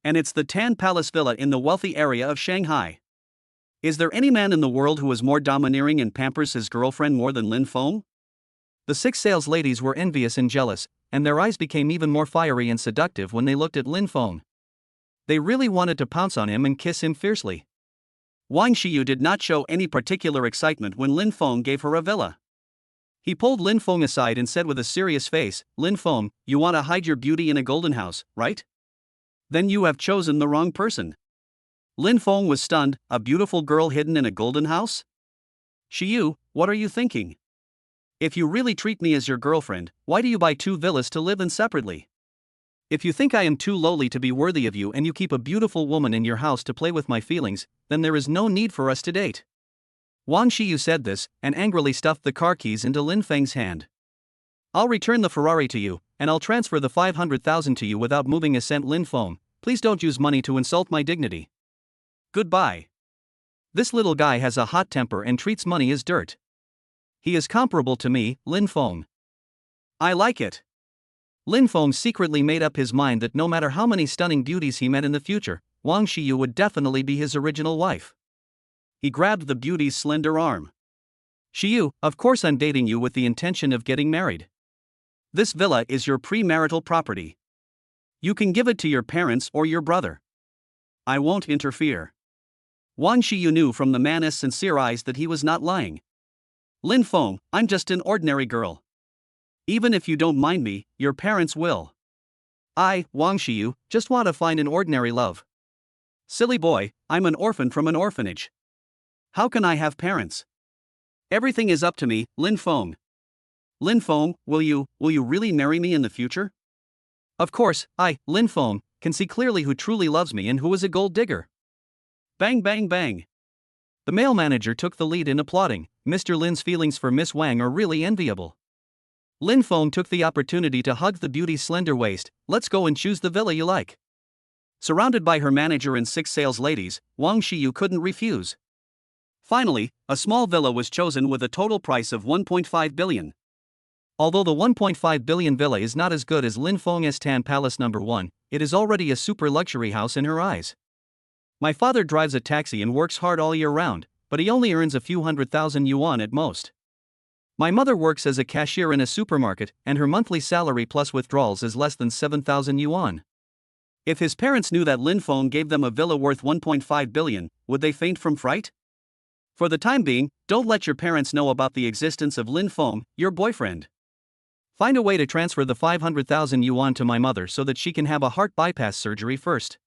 And it's the Tan Palace Villa in the wealthy area of Shanghai. Is there any man in the world who is more domineering and pampers his girlfriend more than Lin Feng? The 6 sales ladies were envious and jealous, and their eyes became even more fiery and seductive when they looked at Lin Feng. They really wanted to pounce on him and kiss him fiercely. Wang Xiyu did not show any particular excitement when Lin Feng gave her a villa. He pulled Lin Feng aside and said with a serious face, "Lin Feng, you want to hide your beauty in a golden house, right? Then you have chosen the wrong person." Lin Feng was stunned. A beautiful girl hidden in a golden house? Xiyu, what are you thinking? If you really treat me as your girlfriend, why do you buy 2 villas to live in separately? If you think I am too lowly to be worthy of you and you keep a beautiful woman in your house to play with my feelings, then there is no need for us to date. Wang Xiyu said this, and angrily stuffed the car keys into Lin Feng's hand. "I'll return the Ferrari to you, and I'll transfer the 500,000 to you without moving a cent. Lin Feng, please don't use money to insult my dignity. Goodbye." This little guy has a hot temper and treats money as dirt. He is comparable to me, Lin Feng. I like it. Lin Feng secretly made up his mind that no matter how many stunning beauties he met in the future, Wang Xiyu would definitely be his original wife. He grabbed the beauty's slender arm. "Xiyu, of course I'm dating you with the intention of getting married. This villa is your premarital property. You can give it to your parents or your brother. I won't interfere." Wang Xiyu knew from the man's sincere eyes that he was not lying. "Lin Feng, I'm just an ordinary girl. Even if you don't mind me, your parents will. I, Wang Xiyu, just want to find an ordinary love. Silly boy, I'm an orphan from an orphanage. How can I have parents? Everything is up to me, Lin Feng. Lin Feng, will you really marry me in the future? Of course, I, Lin Feng, can see clearly who truly loves me and who is a gold digger." Bang bang bang. The male manager took the lead in applauding. Mr. Lin's feelings for Miss Wang are really enviable. Lin Feng took the opportunity to hug the beauty's slender waist. "Let's go and choose the villa you like." Surrounded by her manager and 6 sales ladies, Wang Xiyu couldn't refuse. Finally, a small villa was chosen with a total price of 1.5 billion. Although the 1.5 billion villa is not as good as Lin Feng's Tan Palace No. 1, it is already a super luxury house in her eyes. "My father drives a taxi and works hard all year round, but he only earns a few 100,000 yuan at most. My mother works as a cashier in a supermarket, and her monthly salary plus withdrawals is less than 7,000 yuan. If his parents knew that Lin Feng gave them a villa worth 1.5 billion, would they faint from fright? For the time being, don't let your parents know about the existence of Lin Feng, your boyfriend. Find a way to transfer the 500,000 yuan to my mother so that she can have a heart bypass surgery first."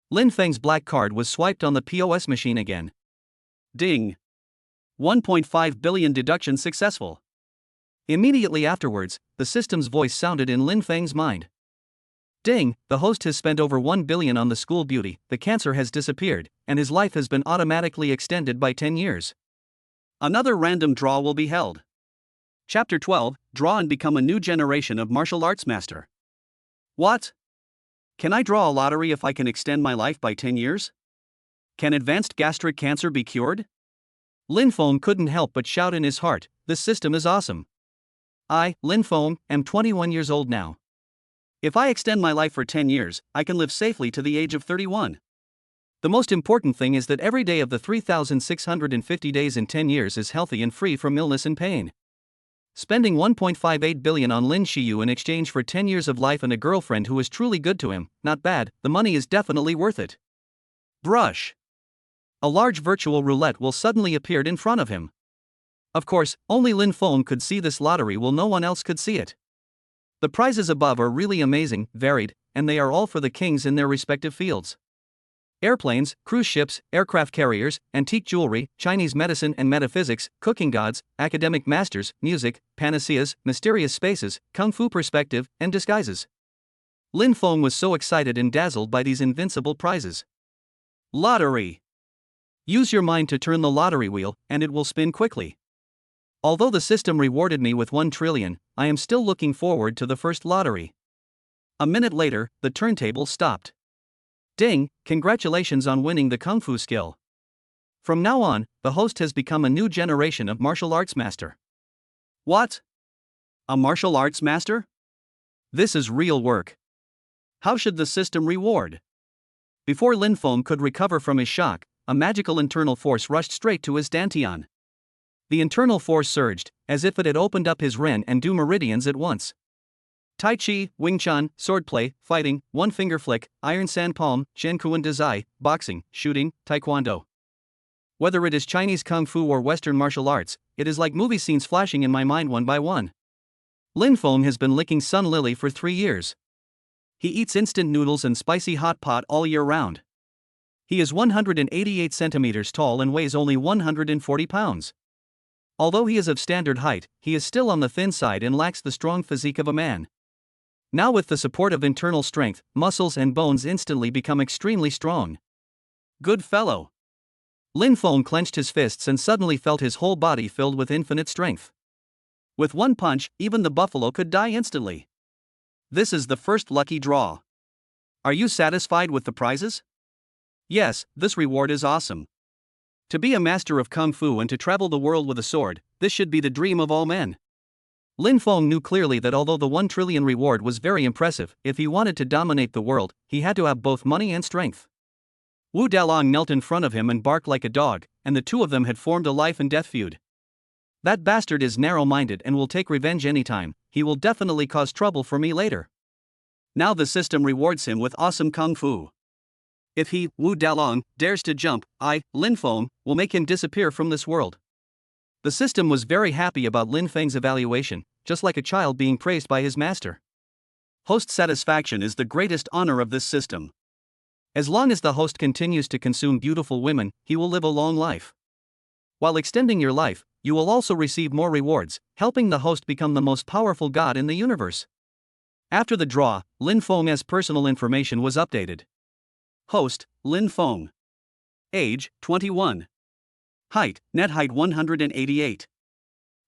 Lin Feng's black card was swiped on the POS machine again. Ding! 1.5 billion deduction successful. Immediately afterwards, the system's voice sounded in Lin Feng's mind. Ding, the host has spent over 1 billion on the school beauty, the cancer has disappeared, and his life has been automatically extended by 10 years. Another random draw will be held. Chapter 12, Draw and Become a New Generation of Martial Arts Master. What? Can I draw a lottery if I can extend my life by 10 years? Can advanced gastric cancer be cured? Lin Feng couldn't help but shout in his heart, "This system is awesome. I, Lin Feng, am 21 years old now. If I extend my life for 10 years, I can live safely to the age of 31. The most important thing is that every day of the 3,650 days in 10 years is healthy and free from illness and pain." Spending 1.58 billion on Lin Xiyu in exchange for 10 years of life and a girlfriend who is truly good to him, not bad, the money is definitely worth it. Brush. A large virtual roulette will suddenly appear in front of him. Of course, only Lin Feng could see this lottery while no one else could see it. The prizes above are really amazing, varied, and they are all for the kings in their respective fields. Airplanes, cruise ships, aircraft carriers, antique jewelry, Chinese medicine and metaphysics, cooking gods, academic masters, music, panaceas, mysterious spaces, kung fu perspective, and disguises. Lin Feng was so excited and dazzled by these invincible prizes. Lottery. Use your mind to turn the lottery wheel, and it will spin quickly. Although the system rewarded me with 1 trillion, I am still looking forward to the first lottery. A minute later, the turntable stopped. Ding, congratulations on winning the kung fu skill. From now on, the host has become a new generation of martial arts master. What? A martial arts master? This is real work. How should the system reward? Before Lin Feng could recover from his shock, a magical internal force rushed straight to his dantian. The internal force surged, as if it had opened up his Ren and Du meridians at once. Tai Chi, Wing Chun, swordplay, fighting, one-finger flick, iron sand palm, Shenkuan Dazai, boxing, shooting, taekwondo. Whether it is Chinese kung fu or Western martial arts, it is like movie scenes flashing in my mind one by one. Lin Feng has been licking Sun Lily for 3 years. He eats instant noodles and spicy hot pot all year round. He is 188 centimeters tall and weighs only 140 pounds. Although he is of standard height, he is still on the thin side and lacks the strong physique of a man. Now with the support of internal strength, muscles and bones instantly become extremely strong. Good fellow. Lin Feng clenched his fists and suddenly felt his whole body filled with infinite strength. With one punch, even the buffalo could die instantly. This is the first lucky draw. Are you satisfied with the prizes? Yes, this reward is awesome. To be a master of kung fu and to travel the world with a sword, this should be the dream of all men. Lin Feng knew clearly that although the 1 trillion reward was very impressive, if he wanted to dominate the world, he had to have both money and strength. Wu Dalong knelt in front of him and barked like a dog, and the two of them had formed a life and death feud. That bastard is narrow-minded and will take revenge anytime. He will definitely cause trouble for me later. Now the system rewards him with awesome kung fu. If he, Wu Dalong, dares to jump, I, Lin Feng, will make him disappear from this world. The system was very happy about Lin Feng's evaluation, just like a child being praised by his master. Host satisfaction is the greatest honor of this system. As long as the host continues to consume beautiful women, he will live a long life. While extending your life, you will also receive more rewards, helping the host become the most powerful god in the universe. After the draw, Lin Feng's personal information was updated. Host, Lin Feng. Age, 21. Height, net height 188.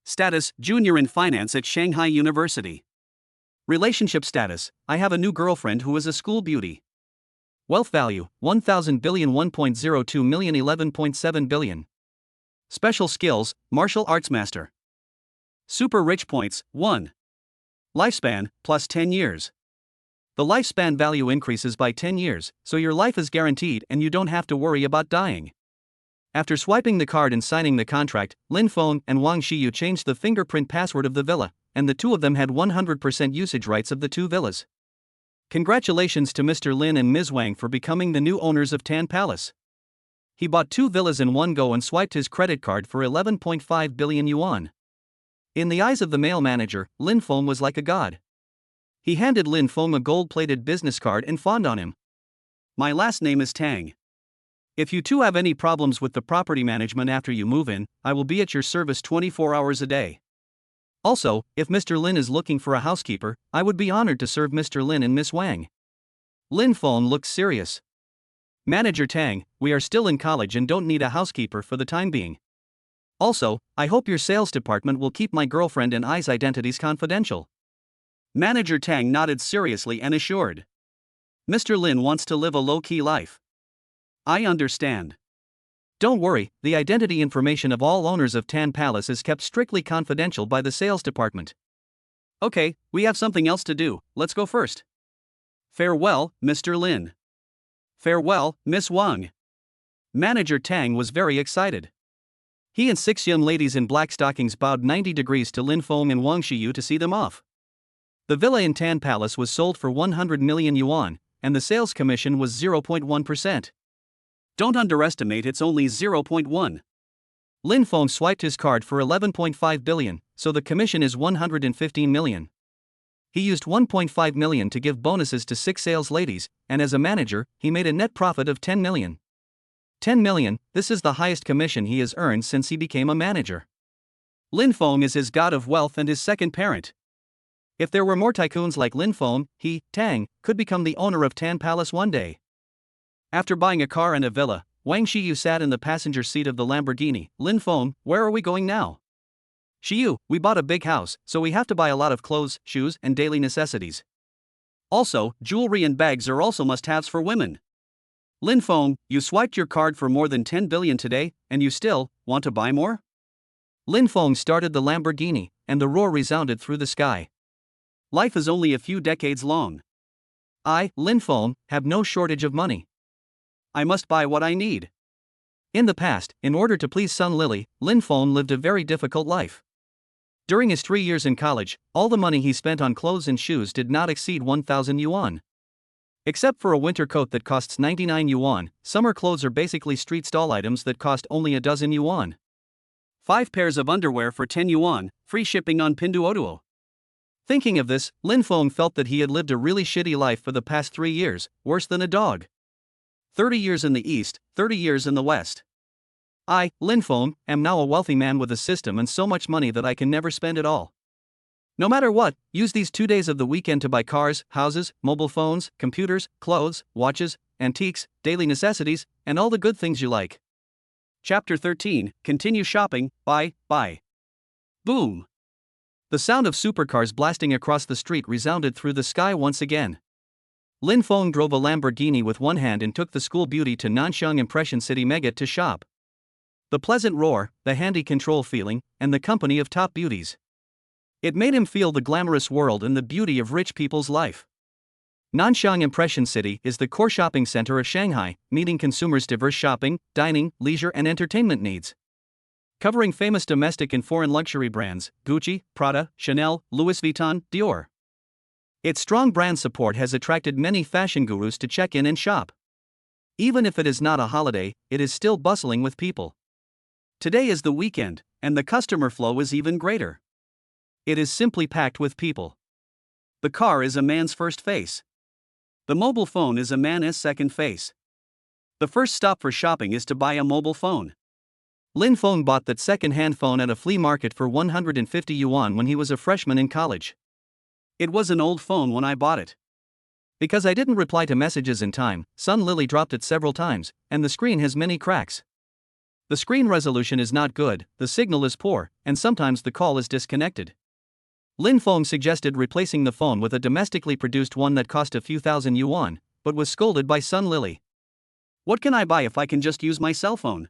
Status, junior in finance at Shanghai University. Relationship status, I have a new girlfriend who is a school beauty. Wealth value, 1,000 billion 1.02 million 11.7 billion. Special skills, martial arts master. Super rich points, 1. Lifespan, plus 10 years. The lifespan value increases by 10 years, so your life is guaranteed and you don't have to worry about dying. After swiping the card and signing the contract, Lin Feng and Wang Xiyu changed the fingerprint password of the villa, and the two of them had 100% usage rights of the 2 villas. Congratulations to Mr. Lin and Ms. Wang for becoming the new owners of Tan Palace. He bought 2 villas in one go and swiped his credit card for 11.5 billion yuan. In the eyes of the male manager, Lin Feng was like a god. He handed Lin Feng a gold-plated business card and fawned on him. My last name is Tang. If you two have any problems with the property management after you move in, I will be at your service 24 hours a day. Also, if Mr. Lin is looking for a housekeeper, I would be honored to serve Mr. Lin and Miss Wang. Lin Feng looked serious. Manager Tang, we are still in college and don't need a housekeeper for the time being. Also, I hope your sales department will keep my girlfriend and I's identities confidential. Manager Tang nodded seriously and assured. Mr. Lin wants to live a low-key life. I understand. Don't worry, the identity information of all owners of Tan Palace is kept strictly confidential by the sales department. Okay, we have something else to do, let's go first. Farewell, Mr. Lin. Farewell, Miss Wang. Manager Tang was very excited. He and 6 young ladies in black stockings bowed 90 degrees to Lin Feng and Wang Xiyu to see them off. The villa in Tan Palace was sold for 100 million yuan, and the sales commission was 0.1%. Don't underestimate, it's only 0.1. Lin Feng swiped his card for 11.5 billion, so the commission is 115 million. He used 1.5 million to give bonuses to 6 sales ladies, and as a manager, he made a net profit of 10 million. 10 million, this is the highest commission he has earned since he became a manager. Lin Feng is his god of wealth and his second parent. If there were more tycoons like Lin Feng, he, Tang, could become the owner of Tan Palace one day. After buying a car and a villa, Wang Xiyu sat in the passenger seat of the Lamborghini. Lin Feng, where are we going now? Xiyu, we bought a big house, so we have to buy a lot of clothes, shoes, and daily necessities. Also, jewelry and bags are also must-haves for women. Lin Feng, you swiped your card for more than 10 billion today, and you still want to buy more? Lin Feng started the Lamborghini, and the roar resounded through the sky. Life is only a few decades long. I, Lin Feng, have no shortage of money. I must buy what I need. In the past, in order to please Sun Lily, Lin Feng lived a very difficult life. During his 3 years in college, all the money he spent on clothes and shoes did not exceed 1,000 yuan. Except for a winter coat that costs 99 yuan, summer clothes are basically street stall items that cost only a dozen yuan. 5 pairs of underwear for 10 yuan, free shipping on Pinduoduo. Thinking of this, Lin Feng felt that he had lived a really shitty life for the past 3 years, worse than a dog. 30 years in the East, 30 years in the West. I, Lin Feng, am now a wealthy man with a system and so much money that I can never spend it all. No matter what, use these 2 days of the weekend to buy cars, houses, mobile phones, computers, clothes, watches, antiques, daily necessities, and all the good things you like. Chapter 13, Continue Shopping, Buy. Boom! The sound of supercars blasting across the street resounded through the sky once again. Lin Feng drove a Lamborghini with one hand and took the school beauty to Nanxiang Impression City Mega to shop. The pleasant roar, the handy control feeling, and the company of top beauties. It made him feel the glamorous world and the beauty of rich people's life. Nanxiang Impression City is the core shopping center of Shanghai, meeting consumers' diverse shopping, dining, leisure and entertainment needs. Covering famous domestic and foreign luxury brands, Gucci, Prada, Chanel, Louis Vuitton, Dior. Its strong brand support has attracted many fashion gurus to check in and shop. Even if it is not a holiday, it is still bustling with people. Today is the weekend, and the customer flow is even greater. It is simply packed with people. The car is a man's first face. The mobile phone is a man's second face. The first stop for shopping is to buy a mobile phone. Lin Feng bought that second-hand phone at a flea market for 150 yuan when he was a freshman in college. It was an old phone when I bought it. Because I didn't reply to messages in time, Sun Lily dropped it several times, and the screen has many cracks. The screen resolution is not good, the signal is poor, and sometimes the call is disconnected. Lin Feng suggested replacing the phone with a domestically produced one that cost a few thousand yuan, but was scolded by Sun Lily. What can I buy if I can just use my cell phone?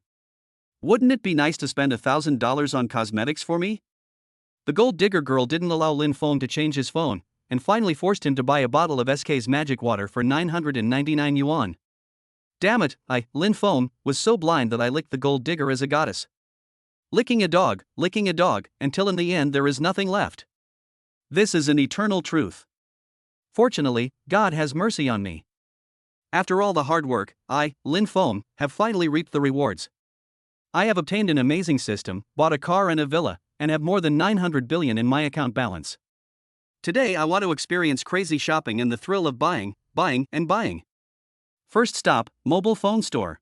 Wouldn't it be nice to spend $1,000 on cosmetics for me? The gold digger girl didn't allow Lin Feng to change his phone, and finally forced him to buy a bottle of SK's magic water for 999 yuan. Damn it, Lin Feng, was so blind that I licked the gold digger as a goddess. Licking a dog, until in the end there is nothing left. This is an eternal truth. Fortunately, God has mercy on me. After all the hard work, I, Lin Feng, have finally reaped the rewards. I have obtained an amazing system, bought a car and a villa, and have more than 900 billion in my account balance. Today I want to experience crazy shopping and the thrill of buying. First stop, mobile phone store.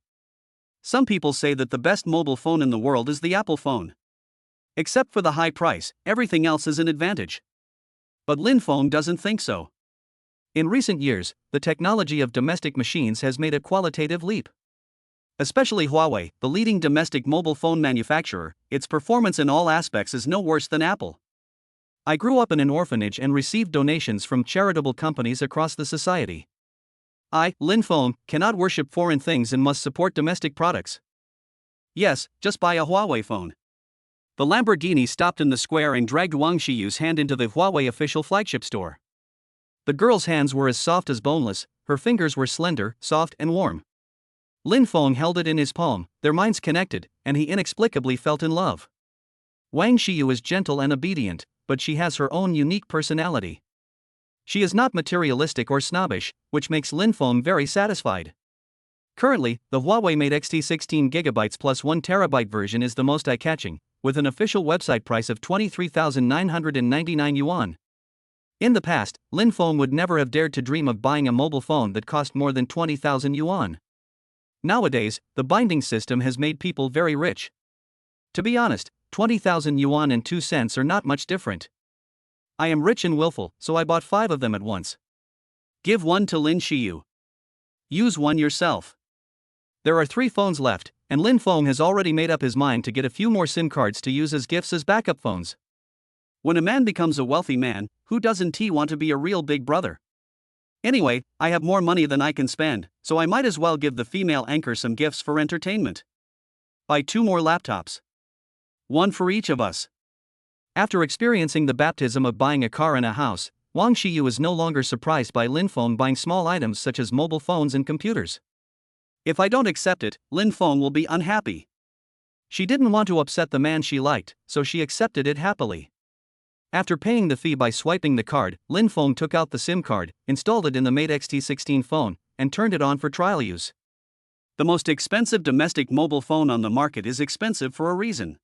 Some people say that the best mobile phone in the world is the Apple phone. Except for the high price, everything else is an advantage. But Lin Feng doesn't think so. In recent years, the technology of domestic machines has made a qualitative leap. Especially Huawei, the leading domestic mobile phone manufacturer, its performance in all aspects is no worse than Apple. I grew up in an orphanage and received donations from charitable companies across the society. I, Lin Feng, cannot worship foreign things and must support domestic products. Yes, just buy a Huawei phone. The Lamborghini stopped in the square and dragged Wang Xiyu's hand into the Huawei official flagship store. The girl's hands were as soft as boneless, her fingers were slender, soft and warm. Lin Feng held it in his palm, their minds connected, and he inexplicably felt in love. Wang Xiyu is gentle and obedient, but she has her own unique personality. She is not materialistic or snobbish, which makes Lin Feng very satisfied. Currently, the Huawei Mate X T 16GB plus 1TB version is the most eye-catching, with an official website price of 23,999 yuan. In the past, Lin Feng would never have dared to dream of buying a mobile phone that cost more than 20,000 yuan. Nowadays, the binding system has made people very rich. To be honest, 20,000 yuan and 2 cents are not much different. I am rich and willful, so I bought 5 of them at once. Give one to Lin Xiyu. Use one yourself. There are 3 phones left, and Lin Feng has already made up his mind to get a few more SIM cards to use as gifts as backup phones. When a man becomes a wealthy man, who doesn't he want to be a real big brother? Anyway, I have more money than I can spend, so I might as well give the female anchor some gifts for entertainment. Buy 2 more laptops. One for each of us. After experiencing the baptism of buying a car and a house, Wang Xiyu is no longer surprised by Lin Feng buying small items such as mobile phones and computers. If I don't accept it, Lin Feng will be unhappy. She didn't want to upset the man she liked, so she accepted it happily. After paying the fee by swiping the card, Lin Feng took out the SIM card, installed it in the Mate Xt16 phone, and turned it on for trial use. The most expensive domestic mobile phone on the market is expensive for a reason.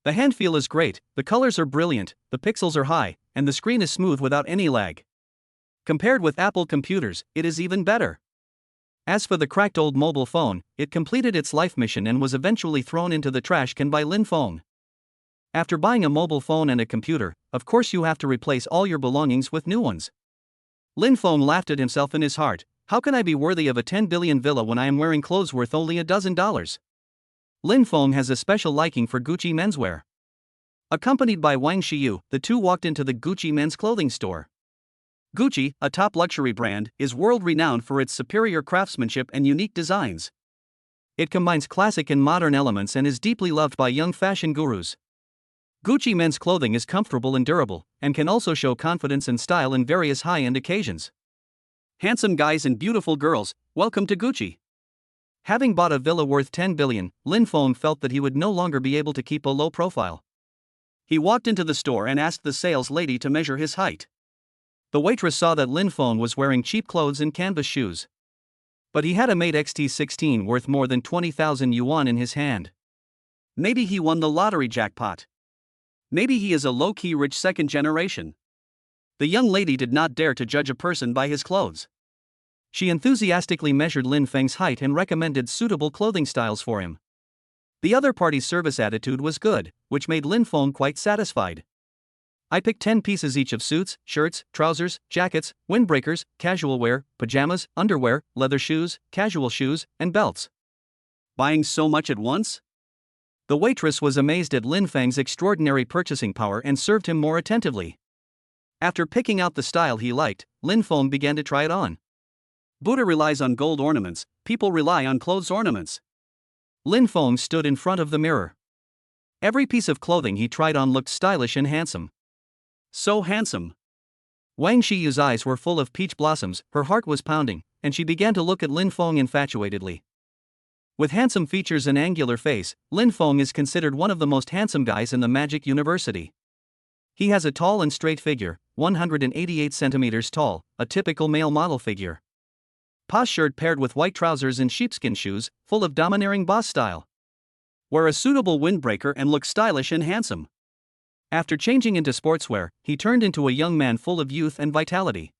The hand feel is great, the colors are brilliant, the pixels are high, and the screen is smooth without any lag. Compared with Apple computers, it is even better. As for the cracked old mobile phone, it completed its life mission and was eventually thrown into the trash can by Lin Feng. After buying a mobile phone and a computer, of course you have to replace all your belongings with new ones. Lin Feng laughed at himself in his heart. How can I be worthy of a 10 billion villa when I am wearing clothes worth only $12? Lin Feng has a special liking for Gucci menswear. Accompanied by Wang Xiyu, the two walked into the Gucci men's clothing store. Gucci, a top luxury brand, is world-renowned for its superior craftsmanship and unique designs. It combines classic and modern elements and is deeply loved by young fashion gurus. Gucci men's clothing is comfortable and durable, and can also show confidence and style in various high-end occasions. Handsome guys and beautiful girls, welcome to Gucci. Having bought a villa worth 10 billion, Lin Feng felt that he would no longer be able to keep a low profile. He walked into the store and asked the sales lady to measure his height. The waitress saw that Lin Feng was wearing cheap clothes and canvas shoes. But he had a Mate Xt16 worth more than 20,000 yuan in his hand. Maybe he won the lottery jackpot. Maybe he is a low-key rich second generation. The young lady did not dare to judge a person by his clothes. She enthusiastically measured Lin Feng's height and recommended suitable clothing styles for him. The other party's service attitude was good, which made Lin Feng quite satisfied. I picked 10 pieces each of suits, shirts, trousers, jackets, windbreakers, casual wear, pajamas, underwear, leather shoes, casual shoes, and belts. Buying so much at once? The waitress was amazed at Lin Feng's extraordinary purchasing power and served him more attentively. After picking out the style he liked, Lin Feng began to try it on. Buddha relies on gold ornaments, people rely on clothes ornaments. Lin Feng stood in front of the mirror. Every piece of clothing he tried on looked stylish and handsome. So handsome. Wang Xiyu's eyes were full of peach blossoms, her heart was pounding, and she began to look at Lin Feng infatuatedly. With handsome features and angular face, Lin Feng is considered one of the most handsome guys in the Magic University. He has a tall and straight figure, 188 centimeters tall, a typical male model figure. Posh shirt paired with white trousers and sheepskin shoes, full of domineering boss style. Wear a suitable windbreaker and look stylish and handsome. After changing into sportswear, he turned into a young man full of youth and vitality.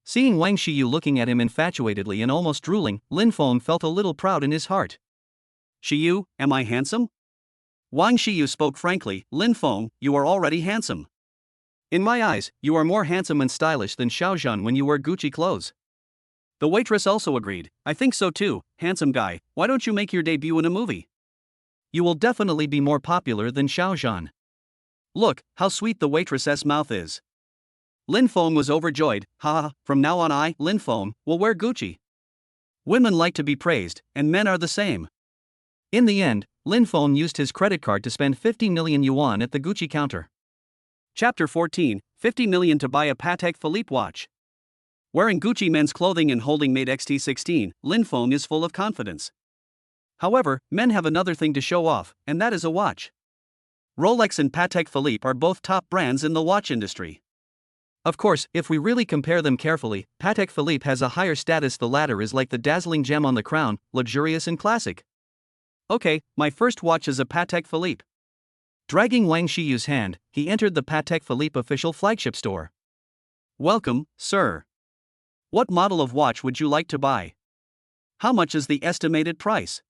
Seeing Wang Xiyu looking at him infatuatedly and almost drooling, Lin Feng felt a little proud in his heart. Xiyu, am I handsome? Wang Xiyu spoke frankly. Lin Feng, you are already handsome. In my eyes, you are more handsome and stylish than Xiaozhan when you wear Gucci clothes. The waitress also agreed. I think so too, handsome guy, why don't you make your debut in a movie? You will definitely be more popular than Xiaozhan. Look, how sweet the waitress's mouth is. Lin Feng was overjoyed. Haha, from now on I, Lin Feng, will wear Gucci. Women like to be praised, and men are the same. In the end, Lin Feng used his credit card to spend 50 million yuan at the Gucci counter. Chapter 14, 50 million to buy a Patek Philippe watch. Wearing Gucci men's clothing and holding Mate Xt16, Lin Feng is full of confidence. However, men have another thing to show off, and that is a watch. Rolex and Patek Philippe are both top brands in the watch industry. Of course, if we really compare them carefully, Patek Philippe has a higher status. The latter is like the dazzling gem on the crown, luxurious and classic. Okay, my first watch is a Patek Philippe. Dragging Wang Xiyu's hand, he entered the Patek Philippe official flagship store. Welcome, sir. What model of watch would you like to buy? How much is the estimated price?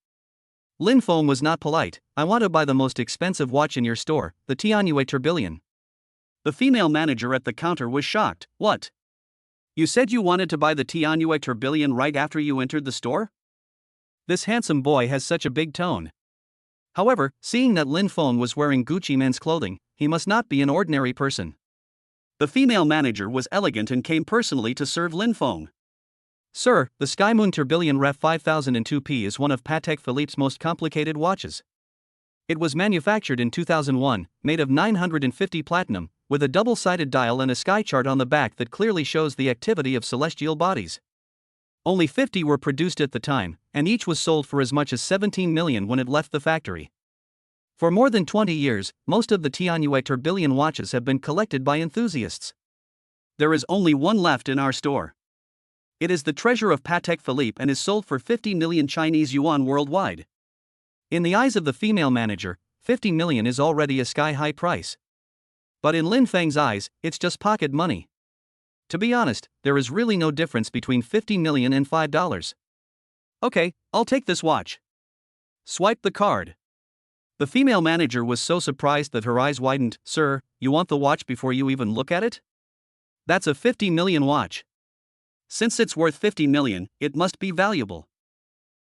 Lin Feng was not polite. I want to buy the most expensive watch in your store, the Tianyu Tourbillon. The female manager at the counter was shocked. What? You said you wanted to buy the Tianyu Tourbillon right after you entered the store? This handsome boy has such a big tone. However, seeing that Lin Feng was wearing Gucci men's clothing, he must not be an ordinary person. The female manager was elegant and came personally to serve Lin Feng. Sir, the Skymoon Tourbillon Ref 5002P is one of Patek Philippe's most complicated watches. It was manufactured in 2001, made of 950 platinum, with a double-sided dial and a sky chart on the back that clearly shows the activity of celestial bodies. Only 50 were produced at the time, and each was sold for as much as 17 million when it left the factory. For more than 20 years, most of the Tianyu Tourbillon watches have been collected by enthusiasts. There is only one left in our store. It is the treasure of Patek Philippe and is sold for 50 million Chinese yuan worldwide. In the eyes of the female manager, 50 million is already a sky-high price. But in Lin Feng's eyes, it's just pocket money. To be honest, there is really no difference between 50 million and $5. Okay, I'll take this watch. Swipe the card. The female manager was so surprised that her eyes widened. Sir, you want the watch before you even look at it? That's a 50 million watch. Since it's worth 50 million, it must be valuable.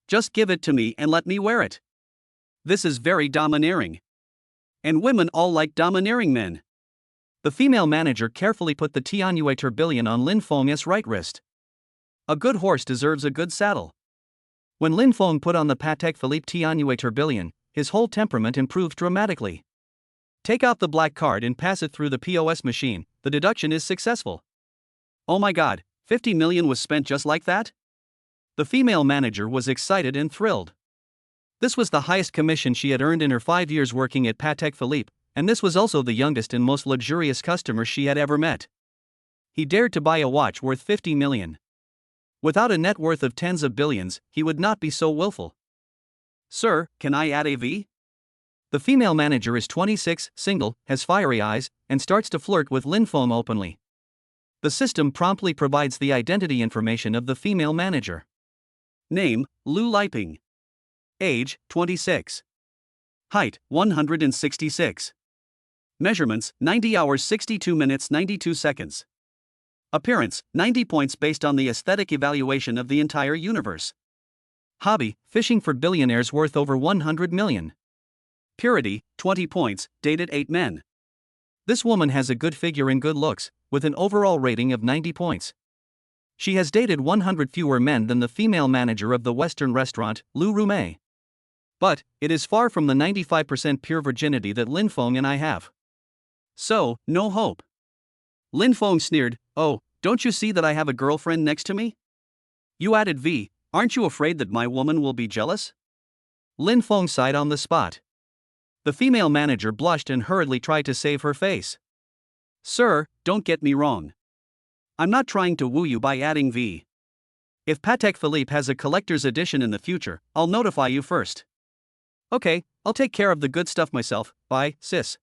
Just give it to me and let me wear it. This is very domineering. And women all like domineering men. The female manager carefully put the Tianyu Tourbillon on Lin Feng's right wrist. A good horse deserves a good saddle. When Lin Feng put on the Patek Philippe Tianyu Tourbillon, his whole temperament improved dramatically. Take out the black card and pass it through the POS machine, the deduction is successful. Oh my god, 50 million was spent just like that? The female manager was excited and thrilled. This was the highest commission she had earned in her 5 years working at Patek Philippe, and this was also the youngest and most luxurious customer she had ever met. He dared to buy a watch worth 50 million. Without a net worth of tens of billions, he would not be so willful. Sir, can I add a V? The female manager is 26, single, has fiery eyes, and starts to flirt with Lin Feng openly. The system promptly provides the identity information of the female manager. Name, Lu Liping. Age, 26. Height, 166. Measurements, 90 hours 62 minutes 92 seconds. Appearance, 90 points based on the aesthetic evaluation of the entire universe. Hobby, fishing for billionaires worth over 100 million. Purity, 20 points, dated 8 men. This woman has a good figure and good looks, with an overall rating of 90 points. She has dated 100 fewer men than the female manager of the Western restaurant, Lu Rumei. But, it is far from the 95% pure virginity that Lin Feng and I have. So, no hope. Lin Feng sneered, oh, don't you see that I have a girlfriend next to me? You added V, aren't you afraid that my woman will be jealous? Lin Feng sighed on the spot. The female manager blushed and hurriedly tried to save her face. Sir, don't get me wrong. I'm not trying to woo you by adding V. If Patek Philippe has a collector's edition in the future, I'll notify you first. Okay, I'll take care of the good stuff myself, bye, sis.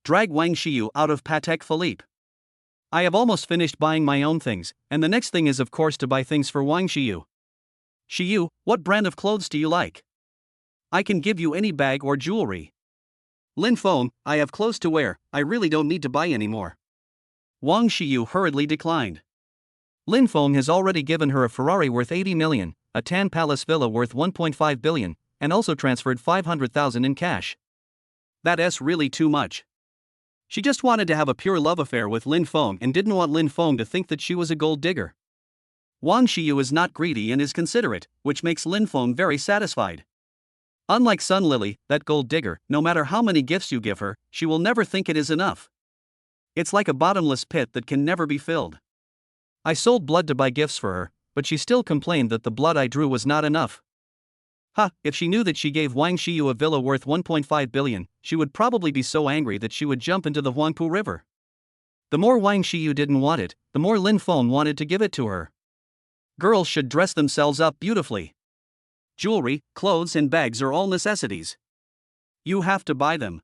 Drag Wang Xiyu out of Patek Philippe. I have almost finished buying my own things, and the next thing is of course to buy things for Wang Xiyu. Xiyu, what brand of clothes do you like? I can give you any bag or jewelry. Lin Feng, I have clothes to wear, I really don't need to buy any more. Wang Xiyu hurriedly declined. Lin Feng has already given her a Ferrari worth 80 million, a tan palace villa worth 1.5 billion, and also transferred 500,000 in cash. That's really too much. She just wanted to have a pure love affair with Lin Feng and didn't want Lin Feng to think that she was a gold digger. Wang Xiyu is not greedy and is considerate, which makes Lin Feng very satisfied. Unlike Sun Lily, that gold digger, no matter how many gifts you give her, she will never think it is enough. It's like a bottomless pit that can never be filled. I sold blood to buy gifts for her, but she still complained that the blood I drew was not enough. If she knew that she gave Wang Xiyu a villa worth 1.5 billion, she would probably be so angry that she would jump into the Huangpu River. The more Wang Xiyu didn't want it, the more Lin Feng wanted to give it to her. Girls should dress themselves up beautifully. Jewelry, clothes and bags are all necessities. You have to buy them.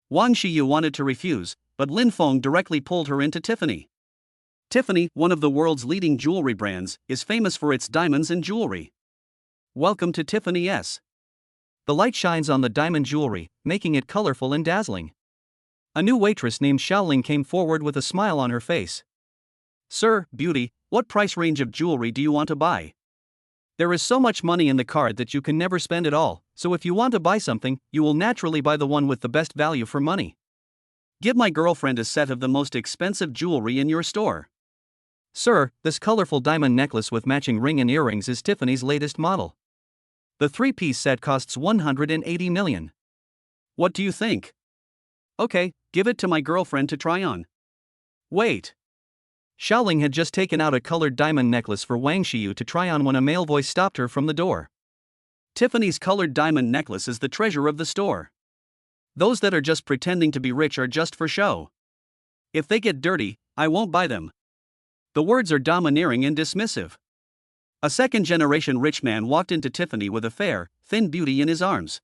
Wang Xiyu wanted to refuse, but Lin Feng directly pulled her into Tiffany. Tiffany, one of the world's leading jewelry brands, is famous for its diamonds and jewelry. Welcome to Tiffany's. The light shines on the diamond jewelry, making it colorful and dazzling. A new waitress named Xiaoling came forward with a smile on her face. Sir, beauty, what price range of jewelry do you want to buy? There is so much money in the card that you can never spend it all, so if you want to buy something, you will naturally buy the one with the best value for money. Give my girlfriend a set of the most expensive jewelry in your store. Sir, this colorful diamond necklace with matching ring and earrings is Tiffany's latest model. The 3-piece set costs 180 million. What do you think? Okay, give it to my girlfriend to try on. Wait. Xiaoling had just taken out a colored diamond necklace for Wang Xiyu to try on when a male voice stopped her from the door. Tiffany's colored diamond necklace is the treasure of the store. Those that are just pretending to be rich are just for show. If they get dirty, I won't buy them. The words are domineering and dismissive. A second-generation rich man walked into Tiffany with a fair, thin beauty in his arms.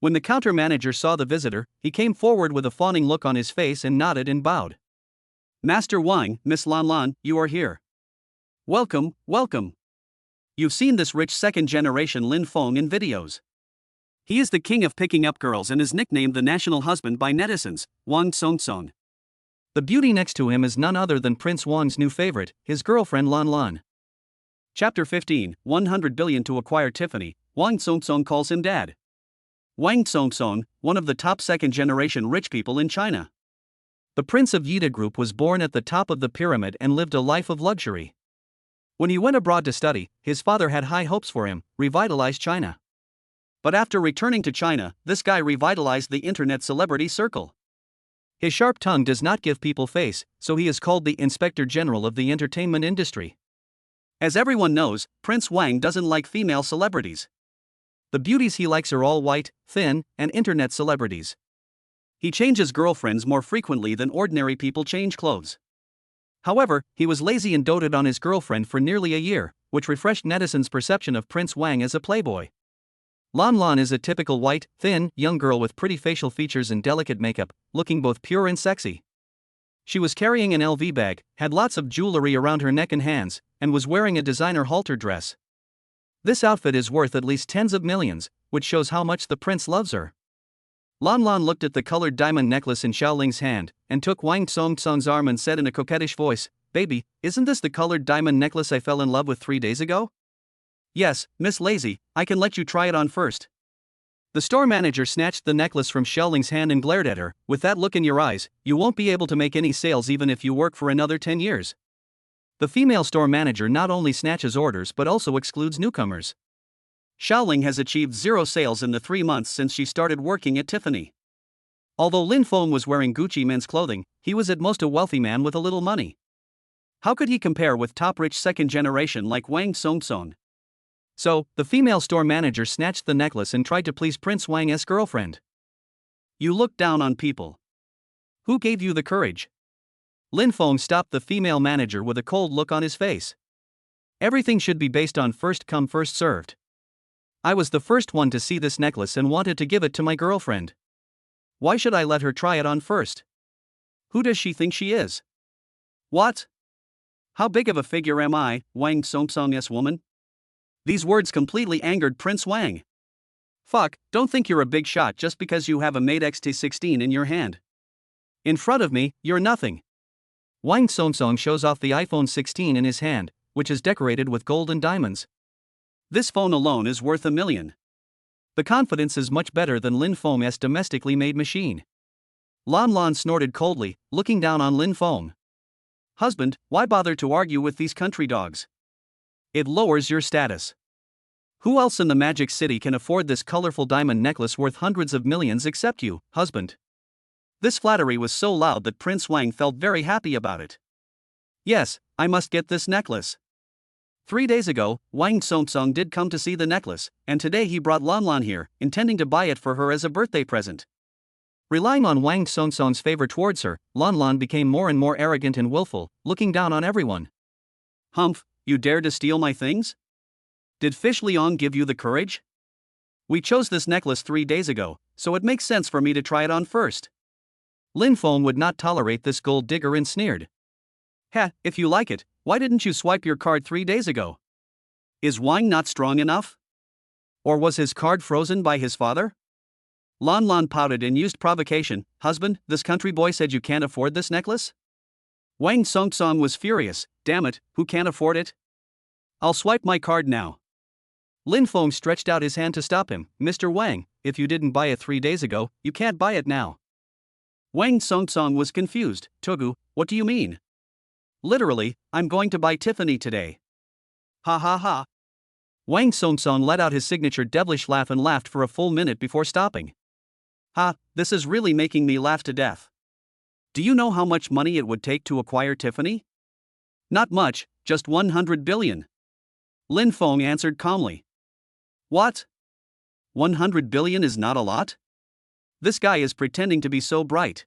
When the counter manager saw the visitor, he came forward with a fawning look on his face and nodded and bowed. Master Wang, Miss Lan Lan, you are here. Welcome, welcome. You've seen this rich second-generation Lin Feng in videos. He is the king of picking up girls and is nicknamed the national husband by netizens, Wang Song. The beauty next to him is none other than Prince Wang's new favorite, his girlfriend Lan Lan. Chapter 15, 100 billion to acquire Tiffany, Wang Song calls him dad. Wang Song, one of the top second-generation rich people in China. The prince of Yida Group was born at the top of the pyramid and lived a life of luxury. When he went abroad to study, his father had high hopes for him, revitalize China. But after returning to China, this guy revitalized the internet celebrity circle. His sharp tongue does not give people face, so he is called the Inspector General of the entertainment industry. As everyone knows, Prince Wang doesn't like female celebrities. The beauties he likes are all white, thin, and internet celebrities. He changes girlfriends more frequently than ordinary people change clothes. However, he was lazy and doted on his girlfriend for nearly a year, which refreshed netizens' perception of Prince Wang as a playboy. Lan Lan is a typical white, thin, young girl with pretty facial features and delicate makeup, looking both pure and sexy. She was carrying an LV bag, had lots of jewelry around her neck and hands, and was wearing a designer halter dress. This outfit is worth at least tens of millions, which shows how much the prince loves her. Lan Lan looked at the colored diamond necklace in Xiaoling's hand, and took Wang Song's arm and said in a coquettish voice, "Baby, isn't this the colored diamond necklace I fell in love with 3 days ago?" "Yes, Miss Lazy, I can let you try it on first." The store manager snatched the necklace from Xiaoling's hand and glared at her. "With that look in your eyes, you won't be able to make any sales even if you work for another 10 years. The female store manager not only snatches orders but also excludes newcomers. Xiaoling has achieved 0 sales in the 3 months since she started working at Tiffany. Although Lin Feng was wearing Gucci men's clothing, he was at most a wealthy man with a little money. How could he compare with top rich second generation like Wang Song? So, the female store manager snatched the necklace and tried to please Prince Wang's girlfriend. "You look down on people. Who gave you the courage?" Lin Feng stopped the female manager with a cold look on his face. "Everything should be based on first come first served. I was the first one to see this necklace and wanted to give it to my girlfriend. Why should I let her try it on first? Who does she think she is? What? How big of a figure am I, Wang Song's woman?" These words completely angered Prince Wang. "Fuck, don't think you're a big shot just because you have a Mate X-T16 in your hand. In front of me, you're nothing." Wang Song shows off the iPhone 16 in his hand, which is decorated with gold and diamonds. "This phone alone is worth $1 million. The confidence is much better than Lin Feng's domestically made machine." Lan Lan snorted coldly, looking down on Lin Feng. "Husband, why bother to argue with these country dogs? It lowers your status. Who else in the Magic City can afford this colorful diamond necklace worth hundreds of millions except you, husband?" This flattery was so loud that Prince Wang felt very happy about it. "Yes, I must get this necklace." 3 days ago, Wang Song did come to see the necklace, and today he brought Lan Lan here, intending to buy it for her as a birthday present. Relying on Wang Song's favor towards her, Lan Lan became more and more arrogant and willful, looking down on everyone. "Humph, you dare to steal my things? Did Fish Liang give you the courage? We chose this necklace 3 days ago, so it makes sense for me to try it on first." Lin Feng would not tolerate this gold digger and sneered. "Heh, if you like it, why didn't you swipe your card 3 days ago? Is Wang not strong enough? Or was his card frozen by his father?" Lan Lan pouted and used provocation. "Husband, this country boy said you can't afford this necklace?" Wang Song was furious. "Damn it, who can't afford it? I'll swipe my card now." Lin Feng stretched out his hand to stop him. "Mr. Wang, if you didn't buy it 3 days ago, you can't buy it now." Wang Songsong was confused. Togu, what do you mean? Literally, I'm going to buy Tiffany today. Ha ha ha. Wang Songsong let out his signature devilish laugh and laughed for a full minute before stopping. Ha, this is really making me laugh to death. Do you know how much money it would take to acquire Tiffany? Not much, just 100 billion. Lin Feng answered calmly. What? 100 billion is not a lot? This guy is pretending to be so bright.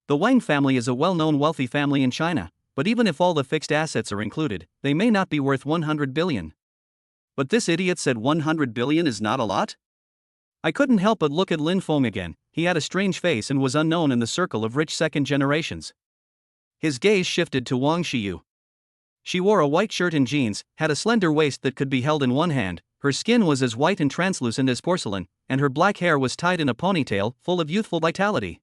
The Wang family is a well-known wealthy family in China, but even if all the fixed assets are included, they may not be worth 100 billion. But this idiot said 100 billion is not a lot? I couldn't help but look at Lin Feng again. He had a strange face and was unknown in the circle of rich second generations. His gaze shifted to Wang Xiyu. She wore a white shirt and jeans, had a slender waist that could be held in one hand, her skin was as white and translucent as porcelain, and her black hair was tied in a ponytail, full of youthful vitality.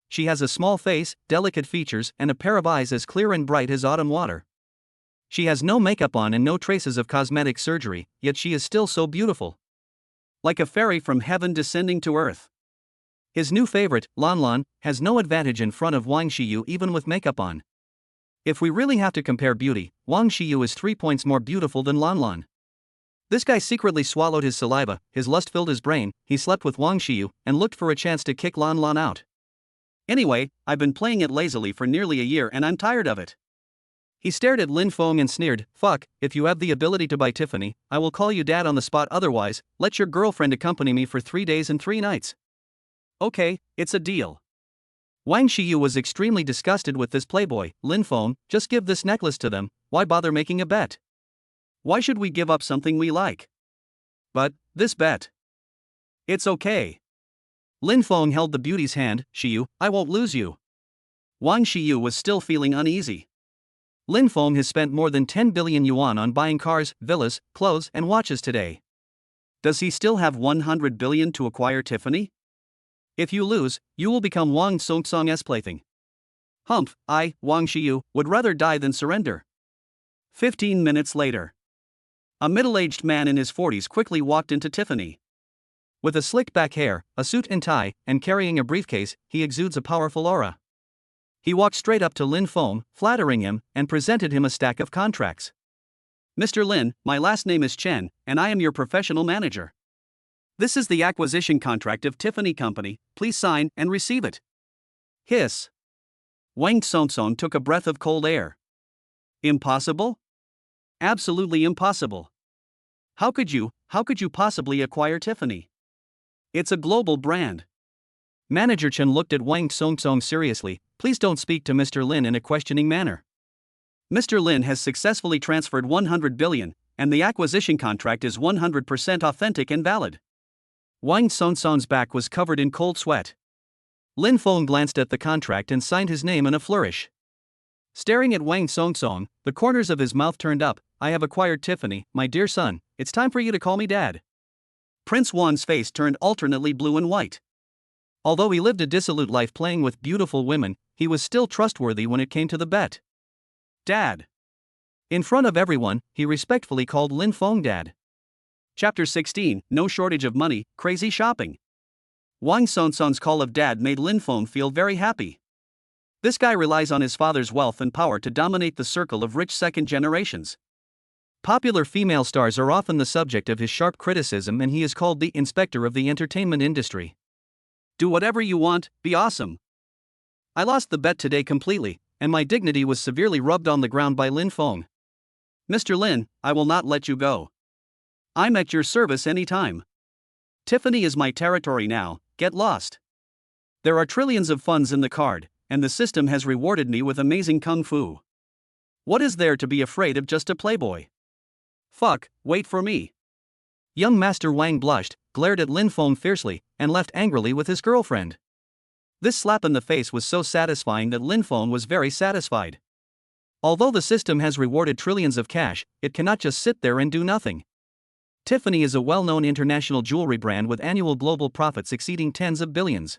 She has a small face, delicate features, and a pair of eyes as clear and bright as autumn water. She has no makeup on and no traces of cosmetic surgery, yet she is still so beautiful. Like a fairy from heaven descending to earth. His new favorite, Lan Lan, has no advantage in front of Wang Xiyu even with makeup on. If we really have to compare beauty, Wang Xiyu is 3 points more beautiful than Lan Lan. This guy secretly swallowed his saliva, his lust filled his brain, he slept with Wang Xiyu, and looked for a chance to kick Lan Lan out. Anyway, I've been playing it lazily for nearly a year and I'm tired of it. He stared at Lin Feng and sneered, fuck, if you have the ability to buy Tiffany, I will call you dad on the spot, otherwise, let your girlfriend accompany me for 3 days and 3 nights. Okay, it's a deal. Wang Xiyu was extremely disgusted with this playboy. Lin Feng, just give this necklace to them, why bother making a bet? Why should we give up something we like? But, this bet. It's okay. Lin Feng held the beauty's hand. Xiyu, I won't lose you. Wang Xiyu was still feeling uneasy. Lin Feng has spent more than 10 billion yuan on buying cars, villas, clothes, and watches today. Does he still have 100 billion to acquire Tiffany? If you lose, you will become Wang Songsong's plaything. Humph, I, Wang Xiyu, would rather die than surrender. 15 minutes later. A middle-aged man in his 40s quickly walked into Tiffany. With a slicked back hair, a suit and tie, and carrying a briefcase, he exudes a powerful aura. He walked straight up to Lin Feng, flattering him, and presented him a stack of contracts. Mr. Lin, my last name is Chen, and I am your professional manager. This is the acquisition contract of Tiffany Company, please sign and receive it. Hiss. Wang Songsong took a breath of cold air. Impossible? Absolutely impossible. How could you possibly acquire Tiffany? It's a global brand. Manager Chen looked at Wang Songsong seriously. Please don't speak to Mr. Lin in a questioning manner. Mr. Lin has successfully transferred 100 billion, and the acquisition contract is 100% authentic and valid. Wang Songsong's back was covered in cold sweat. Lin Feng glanced at the contract and signed his name in a flourish. Staring at Wang Songsong, the corners of his mouth turned up. I have acquired Tiffany, my dear son, it's time for you to call me dad. Prince Wan's face turned alternately blue and white. Although he lived a dissolute life playing with beautiful women, he was still trustworthy when it came to the bet. Dad. In front of everyone, he respectfully called Lin Feng dad. Chapter 16, No Shortage of Money, Crazy Shopping. Wang Songsong's call of dad made Lin Feng feel very happy. This guy relies on his father's wealth and power to dominate the circle of rich second generations. Popular female stars are often the subject of his sharp criticism, and he is called the inspector of the entertainment industry. Do whatever you want, be awesome. I lost the bet today completely, and my dignity was severely rubbed on the ground by Lin Feng. Mr. Lin, I will not let you go. I'm at your service anytime. Tiffany is my territory now, get lost. There are trillions of funds in the card, and the system has rewarded me with amazing kung fu. What is there to be afraid of just a playboy? Fuck, wait for me. Young Master Wang blushed, glared at Lin Feng fiercely, and left angrily with his girlfriend. This slap in the face was so satisfying that Lin Feng was very satisfied. Although the system has rewarded trillions of cash, it cannot just sit there and do nothing. Tiffany is a well-known international jewelry brand with annual global profits exceeding tens of billions.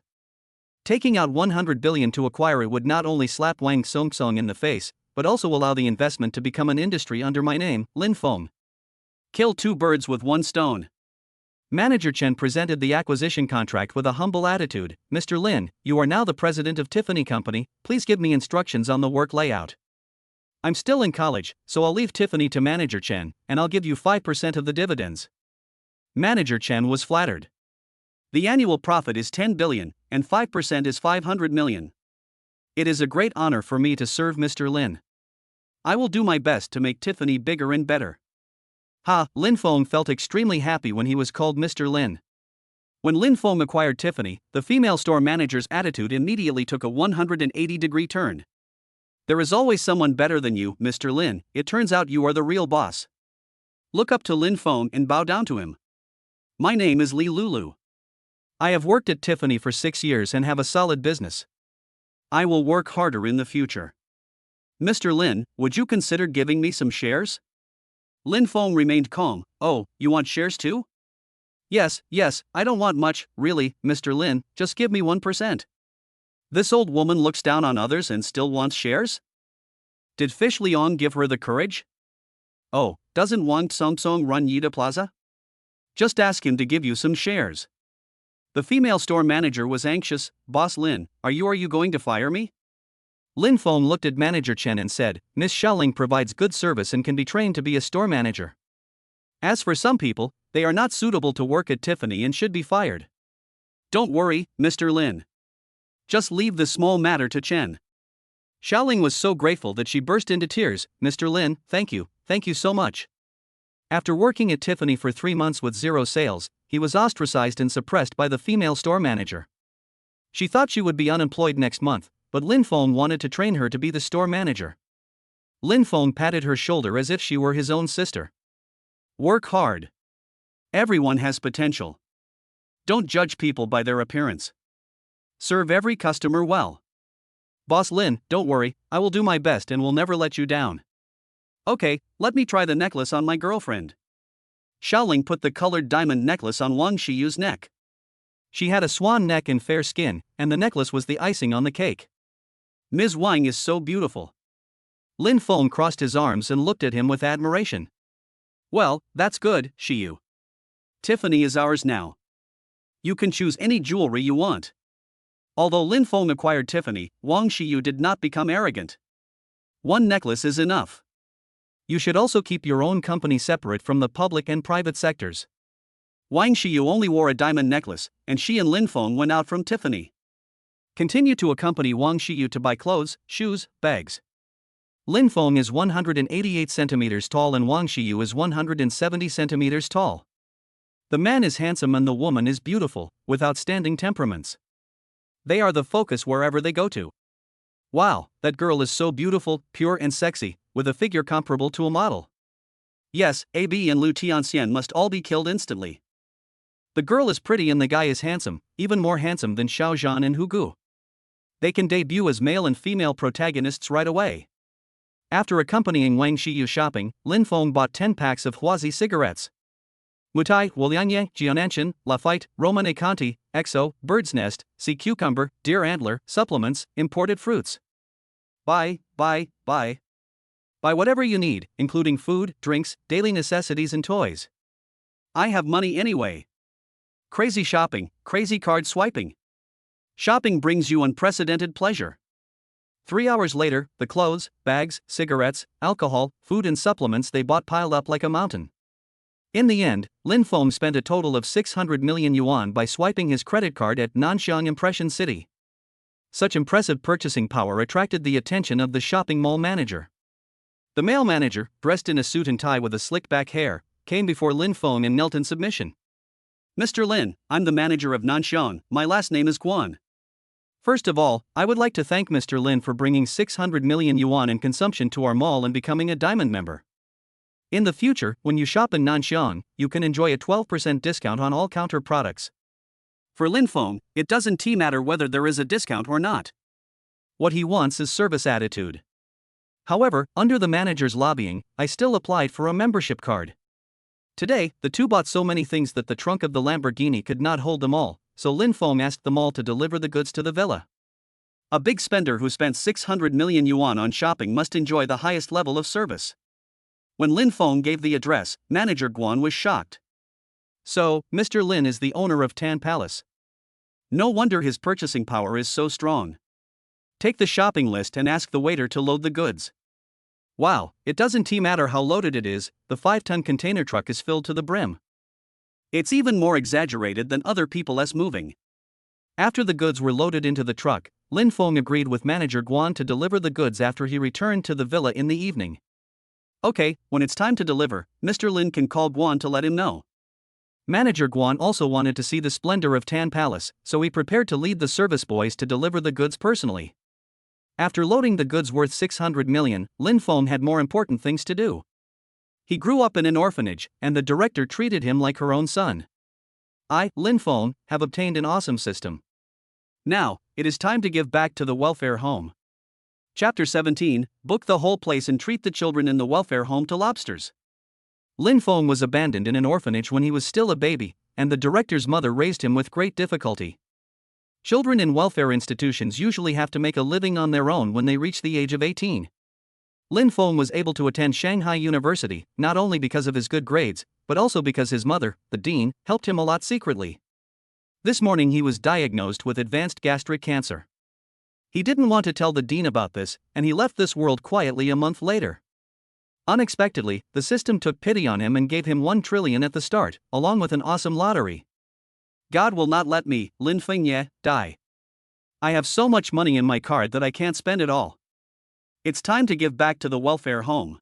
Taking out 100 billion to acquire it would not only slap Wang Songsong in the face, but also allow the investment to become an industry under my name, Lin Feng. Kill two birds with one stone. Manager Chen presented the acquisition contract with a humble attitude. "Mr. Lin, you are now the president of Tiffany Company, please give me instructions on the work layout. I'm still in college, so I'll leave Tiffany to Manager Chen, and I'll give you 5% of the dividends." Manager Chen was flattered. The annual profit is 10 billion, and 5% is 500 million. It is a great honor for me to serve Mr. Lin. I will do my best to make Tiffany bigger and better. Lin Feng felt extremely happy when he was called Mr. Lin. When Lin Feng acquired Tiffany, the female store manager's attitude immediately took a 180-degree turn. "There is always someone better than you, Mr. Lin, it turns out you are the real boss. Look up to Lin Feng and bow down to him. My name is Li Lulu. I have worked at Tiffany for 6 years and have a solid business. I will work harder in the future. Mr. Lin, would you consider giving me some shares?" Lin Feng remained calm. "Oh, you want shares too?" Yes, I don't want much, really, Mr. Lin, just give me 1%. This old woman looks down on others and still wants shares? Did Fish Liang give her the courage? Oh, doesn't Wang Tsong run Yida Plaza? Just ask him to give you some shares. The female store manager was anxious. "Boss Lin, are you going to fire me?" Lin Feng looked at Manager Chen and said, "Miss Xiaoling provides good service and can be trained to be a store manager. As for some people, they are not suitable to work at Tiffany and should be fired." "Don't worry, Mr. Lin. Just leave the small matter to Chen." Xiaoling was so grateful that she burst into tears. "Mr. Lin, thank you so much." After working at Tiffany for 3 months with 0 sales, he was ostracized and suppressed by the female store manager. She thought she would be unemployed next month, but Lin Feng wanted to train her to be the store manager. Lin Feng patted her shoulder as if she were his own sister. "Work hard. Everyone has potential. Don't judge people by their appearance. Serve every customer well." "Boss Lin, don't worry, I will do my best and will never let you down." "Okay, let me try the necklace on my girlfriend." Xiaoling put the colored diamond necklace on Wang Shiyu's neck. She had a swan neck and fair skin, and the necklace was the icing on the cake. "Ms. Wang is so beautiful." Lin Feng crossed his arms and looked at him with admiration. "Well, that's good, Shiyu. Tiffany is ours now. You can choose any jewelry you want." Although Lin Feng acquired Tiffany, Wang Shiyu did not become arrogant. "One necklace is enough. You should also keep your own company separate from the public and private sectors." Wang Shiyu only wore a diamond necklace, and she and Lin Feng went out from Tiffany. Continue to accompany Wang Shiyu to buy clothes, shoes, bags. Lin Feng is 188 centimeters tall and Wang Shiyu is 170 centimeters tall. The man is handsome and the woman is beautiful, with outstanding temperaments. They are the focus wherever they go to. "Wow, that girl is so beautiful, pure and sexy, with a figure comparable to a model. Yes, AB and Lu Tianxian must all be killed instantly. The girl is pretty and the guy is handsome, even more handsome than Xiao Zhan and Hu Gu. They can debut as male and female protagonists right away." After accompanying Wang Shiyu shopping, Lin Feng bought 10 packs of Huazi cigarettes. Mutai, Wulianye, Jiananshan, Lafite, Romane Conti, Exo, Bird's Nest, Sea Cucumber, Deer Antler, supplements, imported fruits. Buy. Buy whatever you need, including food, drinks, daily necessities and toys. I have money anyway. Crazy shopping, crazy card swiping. Shopping brings you unprecedented pleasure. 3 hours later, the clothes, bags, cigarettes, alcohol, food and supplements they bought piled up like a mountain. In the end, Lin Feng spent a total of 600 million yuan by swiping his credit card at Nanxiang Impression City. Such impressive purchasing power attracted the attention of the shopping mall manager. The male manager, dressed in a suit and tie with a slick back hair, came before Lin Feng and knelt in submission. "Mr. Lin, I'm the manager of Nanxiang, my last name is Guan. First of all, I would like to thank Mr. Lin for bringing 600 million yuan in consumption to our mall and becoming a diamond member. In the future, when you shop in Nanxiang, you can enjoy a 12% discount on all counter products." For Lin Feng, it doesn't matter whether there is a discount or not. What he wants is service attitude. However, under the manager's lobbying, I still applied for a membership card. Today, the two bought so many things that the trunk of the Lamborghini could not hold them all, so Lin Feng asked the mall to deliver the goods to the villa. A big spender who spent 600 million yuan on shopping must enjoy the highest level of service. When Lin Feng gave the address, manager Guan was shocked. So, Mr. Lin is the owner of Tan Palace. No wonder his purchasing power is so strong. Take the shopping list and ask the waiter to load the goods. Wow, it doesn't matter how loaded it is, the 5-ton container truck is filled to the brim. It's even more exaggerated than other people's moving. After the goods were loaded into the truck, Lin Feng agreed with manager Guan to deliver the goods after he returned to the villa in the evening. Okay, when it's time to deliver, Mr. Lin can call Guan to let him know. Manager Guan also wanted to see the splendor of Tan Palace, so he prepared to lead the service boys to deliver the goods personally. After loading the goods worth 600 million, Lin Feng had more important things to do. He grew up in an orphanage, and the director treated him like her own son. I, Lin Feng, have obtained an awesome system. Now, it is time to give back to the welfare home. Chapter 17, Book the whole place and treat the children in the welfare home to lobsters. Lin Feng was abandoned in an orphanage when he was still a baby, and the director's mother raised him with great difficulty. Children in welfare institutions usually have to make a living on their own when they reach the age of 18. Lin Feng was able to attend Shanghai University, not only because of his good grades, but also because his mother, the dean, helped him a lot secretly. This morning he was diagnosed with advanced gastric cancer. He didn't want to tell the dean about this, and he left this world quietly a month later. Unexpectedly, the system took pity on him and gave him 1 trillion at the start, along with an awesome lottery. God will not let me, Lin Feng, die. I have so much money in my card that I can't spend it all. It's time to give back to the welfare home.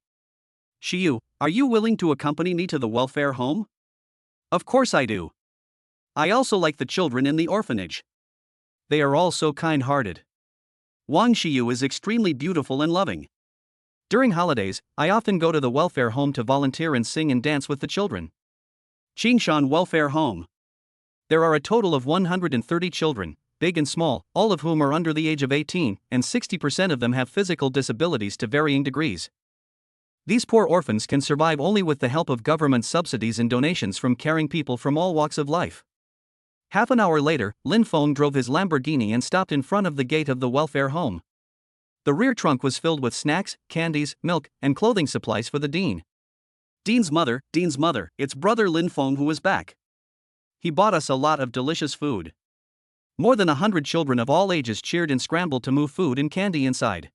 Shiyu, are you willing to accompany me to the welfare home? Of course I do. I also like the children in the orphanage. They are all so kind-hearted. Wang Shiyu is extremely beautiful and loving. During holidays, I often go to the welfare home to volunteer and sing and dance with the children. Qingshan Welfare Home. There are a total of 130 children, big and small, all of whom are under the age of 18, and 60% of them have physical disabilities to varying degrees. These poor orphans can survive only with the help of government subsidies and donations from caring people from all walks of life. Half an hour later, Lin Feng drove his Lamborghini and stopped in front of the gate of the welfare home. The rear trunk was filled with snacks, candies, milk, and clothing supplies for the dean. Dean's mother, it's brother Lin Feng who is back. He bought us a lot of delicious food. More than 100 children of all ages cheered and scrambled to move food and candy inside.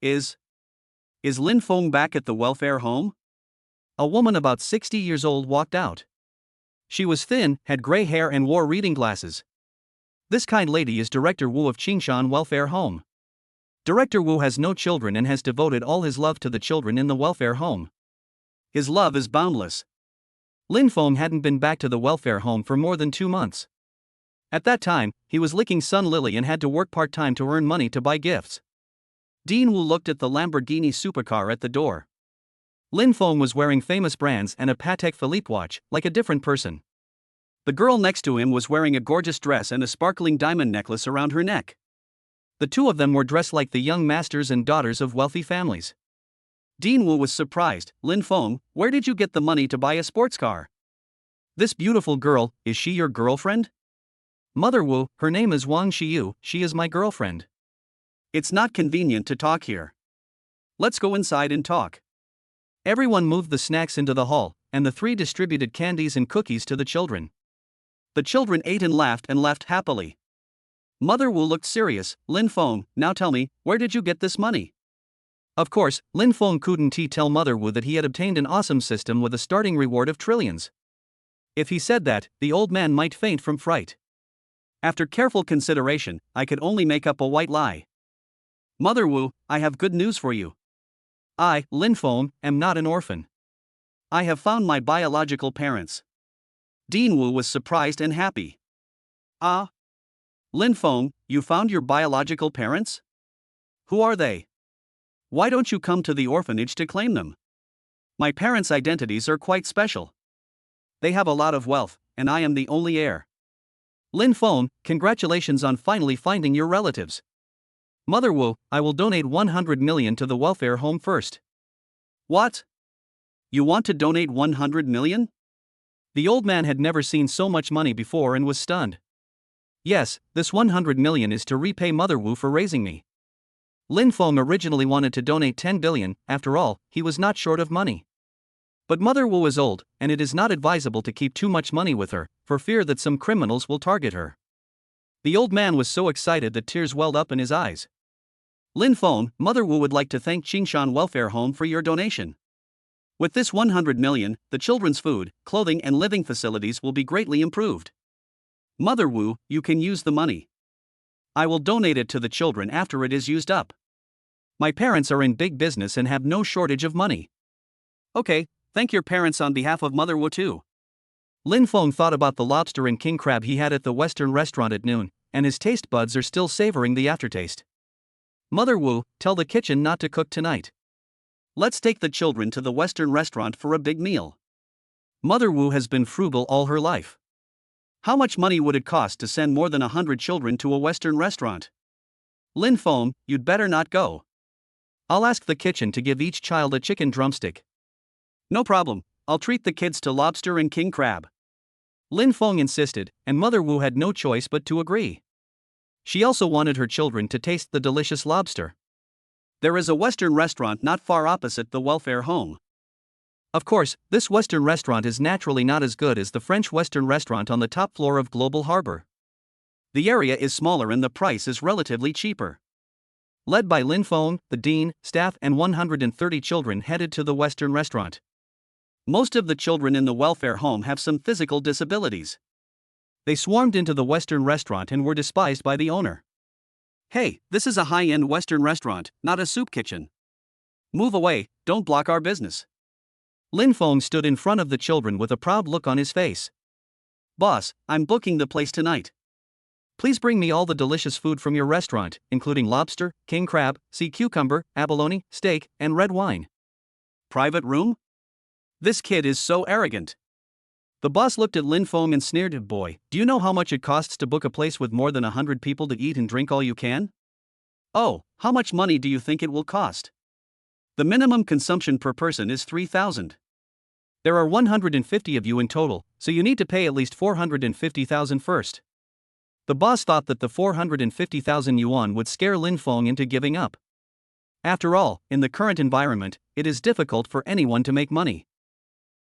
Is Lin Feng back at the welfare home? A woman about 60 years old walked out. She was thin, had gray hair and wore reading glasses. This kind lady is Director Wu of Qingshan Welfare Home. Director Wu has no children and has devoted all his love to the children in the welfare home. His love is boundless. Lin Feng hadn't been back to the welfare home for more than 2 months. At that time, he was licking Sun Lily and had to work part-time to earn money to buy gifts. Dean Wu looked at the Lamborghini supercar at the door. Lin Feng was wearing famous brands and a Patek Philippe watch, like a different person. The girl next to him was wearing a gorgeous dress and a sparkling diamond necklace around her neck. The two of them were dressed like the young masters and daughters of wealthy families. Dean Wu was surprised. Lin Feng, where did you get the money to buy a sports car? This beautiful girl, is she your girlfriend? Mother Wu, her name is Wang Shiyu, she is my girlfriend. It's not convenient to talk here. Let's go inside and talk. Everyone moved the snacks into the hall, and the 3 distributed candies and cookies to the children. The children ate and laughed and left happily. Mother Wu looked serious. Lin Feng, now tell me, where did you get this money? Of course, Lin Feng couldn't tell Mother Wu that he had obtained an awesome system with a starting reward of trillions. If he said that, the old man might faint from fright. After careful consideration, I could only make up a white lie. Mother Wu, I have good news for you. I, Lin Feng, am not an orphan. I have found my biological parents. Dean Wu was surprised and happy. Ah? Lin Feng, you found your biological parents? Who are they? Why don't you come to the orphanage to claim them? My parents' identities are quite special. They have a lot of wealth, and I am the only heir. Lin Feng, congratulations on finally finding your relatives. Mother Wu, I will donate 100 million to the welfare home first. What? You want to donate 100 million? The old man had never seen so much money before and was stunned. Yes, this 100 million is to repay Mother Wu for raising me. Lin Feng originally wanted to donate 10 billion, after all, he was not short of money. But Mother Wu is old, and it is not advisable to keep too much money with her, for fear that some criminals will target her. The old man was so excited that tears welled up in his eyes. Lin Feng, Mother Wu would like to thank Qingshan Welfare Home for your donation. With this 100 million, the children's food, clothing and living facilities will be greatly improved. Mother Wu, you can use the money. I will donate it to the children after it is used up. My parents are in big business and have no shortage of money. Okay, thank your parents on behalf of Mother Wu too. Lin Feng thought about the lobster and king crab he had at the Western restaurant at noon, and his taste buds are still savoring the aftertaste. Mother Wu, tell the kitchen not to cook tonight. Let's take the children to the Western restaurant for a big meal. Mother Wu has been frugal all her life. How much money would it cost to send more than 100 children to a Western restaurant? Lin Feng, you'd better not go. I'll ask the kitchen to give each child a chicken drumstick. No problem, I'll treat the kids to lobster and king crab. Lin Feng insisted, and Mother Wu had no choice but to agree. She also wanted her children to taste the delicious lobster. There is a Western restaurant not far opposite the welfare home. Of course, this Western restaurant is naturally not as good as the French Western restaurant on the top floor of Global Harbor. The area is smaller and the price is relatively cheaper. Led by Lin Feng, the dean, staff and 130 children headed to the Western restaurant. Most of the children in the welfare home have some physical disabilities. They swarmed into the Western restaurant and were despised by the owner. Hey, this is a high-end Western restaurant, not a soup kitchen. Move away, don't block our business. Lin Feng stood in front of the children with a proud look on his face. Boss, I'm booking the place tonight. Please bring me all the delicious food from your restaurant, including lobster, king crab, sea cucumber, abalone, steak, and red wine. Private room? This kid is so arrogant. The boss looked at Lin Feng and sneered, "Boy, do you know how much it costs to book a place with more than 100 people to eat and drink all you can?" Oh, how much money do you think it will cost? The minimum consumption per person is 3,000. There are 150 of you in total, so you need to pay at least 450,000 first. The boss thought that the 450,000 yuan would scare Lin Feng into giving up. After all, in the current environment, it is difficult for anyone to make money.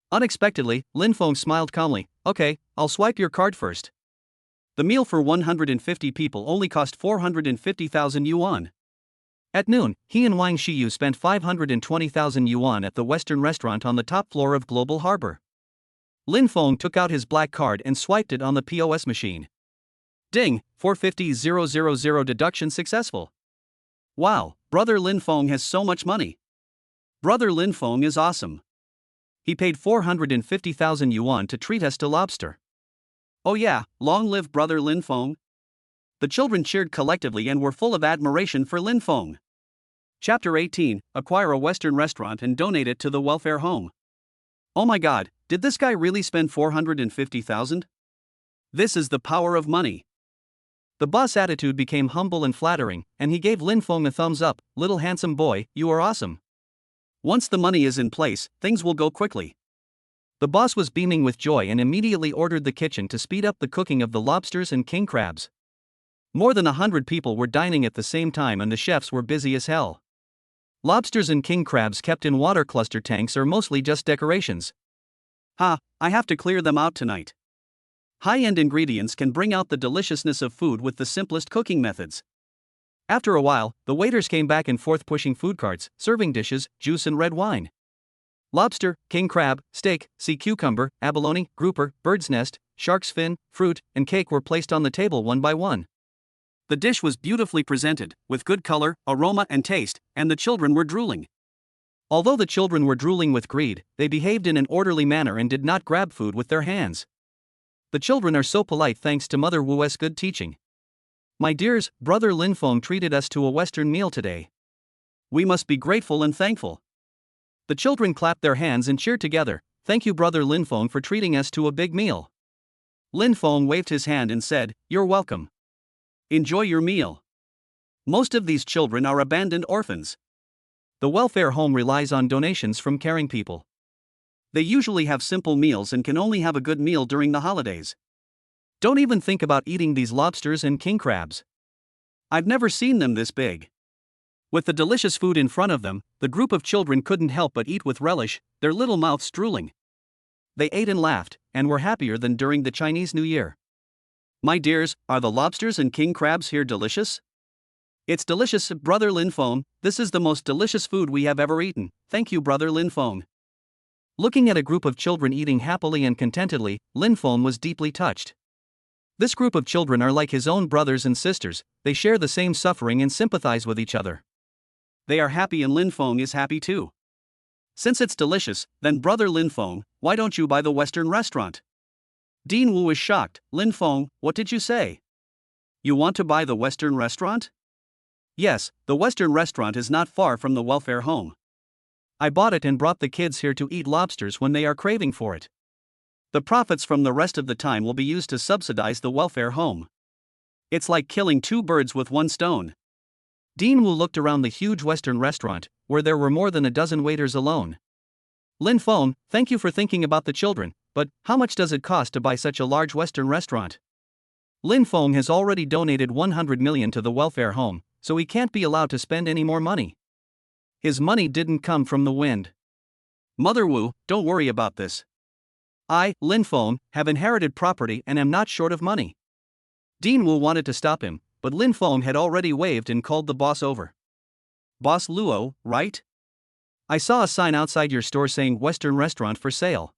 Unexpectedly, Lin Feng smiled calmly. Okay, I'll swipe your card first. The meal for 150 people only cost 450,000 yuan. At noon, he and Wang Shiyu spent 520,000 yuan at the Western restaurant on the top floor of Global Harbor. Lin Feng took out his black card and swiped it on the POS machine. Ding, 450,000 deduction successful. Wow, brother Lin Feng has so much money. Brother Lin Feng is awesome. He paid 450,000 yuan to treat us to lobster. Oh yeah, long live brother Lin Feng. The children cheered collectively and were full of admiration for Lin Feng. Chapter 18, Acquire a Western restaurant and donate it to the welfare home. Oh my god, did this guy really spend 450,000? This is the power of money. The boss' attitude became humble and flattering, and he gave Lin Feng a thumbs up. Little handsome boy, you are awesome. Once the money is in place, things will go quickly. The boss was beaming with joy and immediately ordered the kitchen to speed up the cooking of the lobsters and king crabs. More than 100 people were dining at the same time and the chefs were busy as hell. Lobsters and king crabs kept in water cluster tanks are mostly just decorations. I have to clear them out tonight. High-end ingredients can bring out the deliciousness of food with the simplest cooking methods. After a while, the waiters came back and forth pushing food carts, serving dishes, juice and red wine. Lobster, king crab, steak, sea cucumber, abalone, grouper, bird's nest, shark's fin, fruit, and cake were placed on the table one by one. The dish was beautifully presented, with good color, aroma and taste, and the children were drooling. Although the children were drooling with greed, they behaved in an orderly manner and did not grab food with their hands. The children are so polite thanks to Mother Wu's good teaching. My dears, brother Lin Feng treated us to a Western meal today. We must be grateful and thankful. The children clapped their hands and cheered together. Thank you, brother Lin Feng, for treating us to a big meal. Lin Feng waved his hand and said, "You're welcome. Enjoy your meal." Most of these children are abandoned orphans. The welfare home relies on donations from caring people. They usually have simple meals and can only have a good meal during the holidays. Don't even think about eating these lobsters and king crabs. I've never seen them this big. With the delicious food in front of them, the group of children couldn't help but eat with relish, their little mouths drooling. They ate and laughed, and were happier than during the Chinese New Year. My dears, are the lobsters and king crabs here delicious? It's delicious, Brother Lin Feng. This is the most delicious food we have ever eaten. Thank you, Brother Lin Feng. Looking at a group of children eating happily and contentedly, Lin Feng was deeply touched. This group of children are like his own brothers and sisters, they share the same suffering and sympathize with each other. They are happy and Lin Feng is happy too. Since it's delicious, then Brother Lin Feng, why don't you buy the Western restaurant? Dean Wu was shocked. Lin Feng, what did you say? You want to buy the Western restaurant? Yes, the Western restaurant is not far from the welfare home. I bought it and brought the kids here to eat lobsters when they are craving for it. The profits from the rest of the time will be used to subsidize the welfare home. It's like killing two birds with one stone. Dean Wu looked around the huge Western restaurant, where there were more than a dozen waiters alone. Lin Feng, thank you for thinking about the children, but how much does it cost to buy such a large Western restaurant? Lin Feng has already donated 100 million to the welfare home, so he can't be allowed to spend any more money. His money didn't come from the wind. Mother Wu, don't worry about this. I, Lin Feng, have inherited property and am not short of money. Dean Wu wanted to stop him, but Lin Feng had already waved and called the boss over. Boss Luo, right? I saw a sign outside your store saying Western restaurant for sale.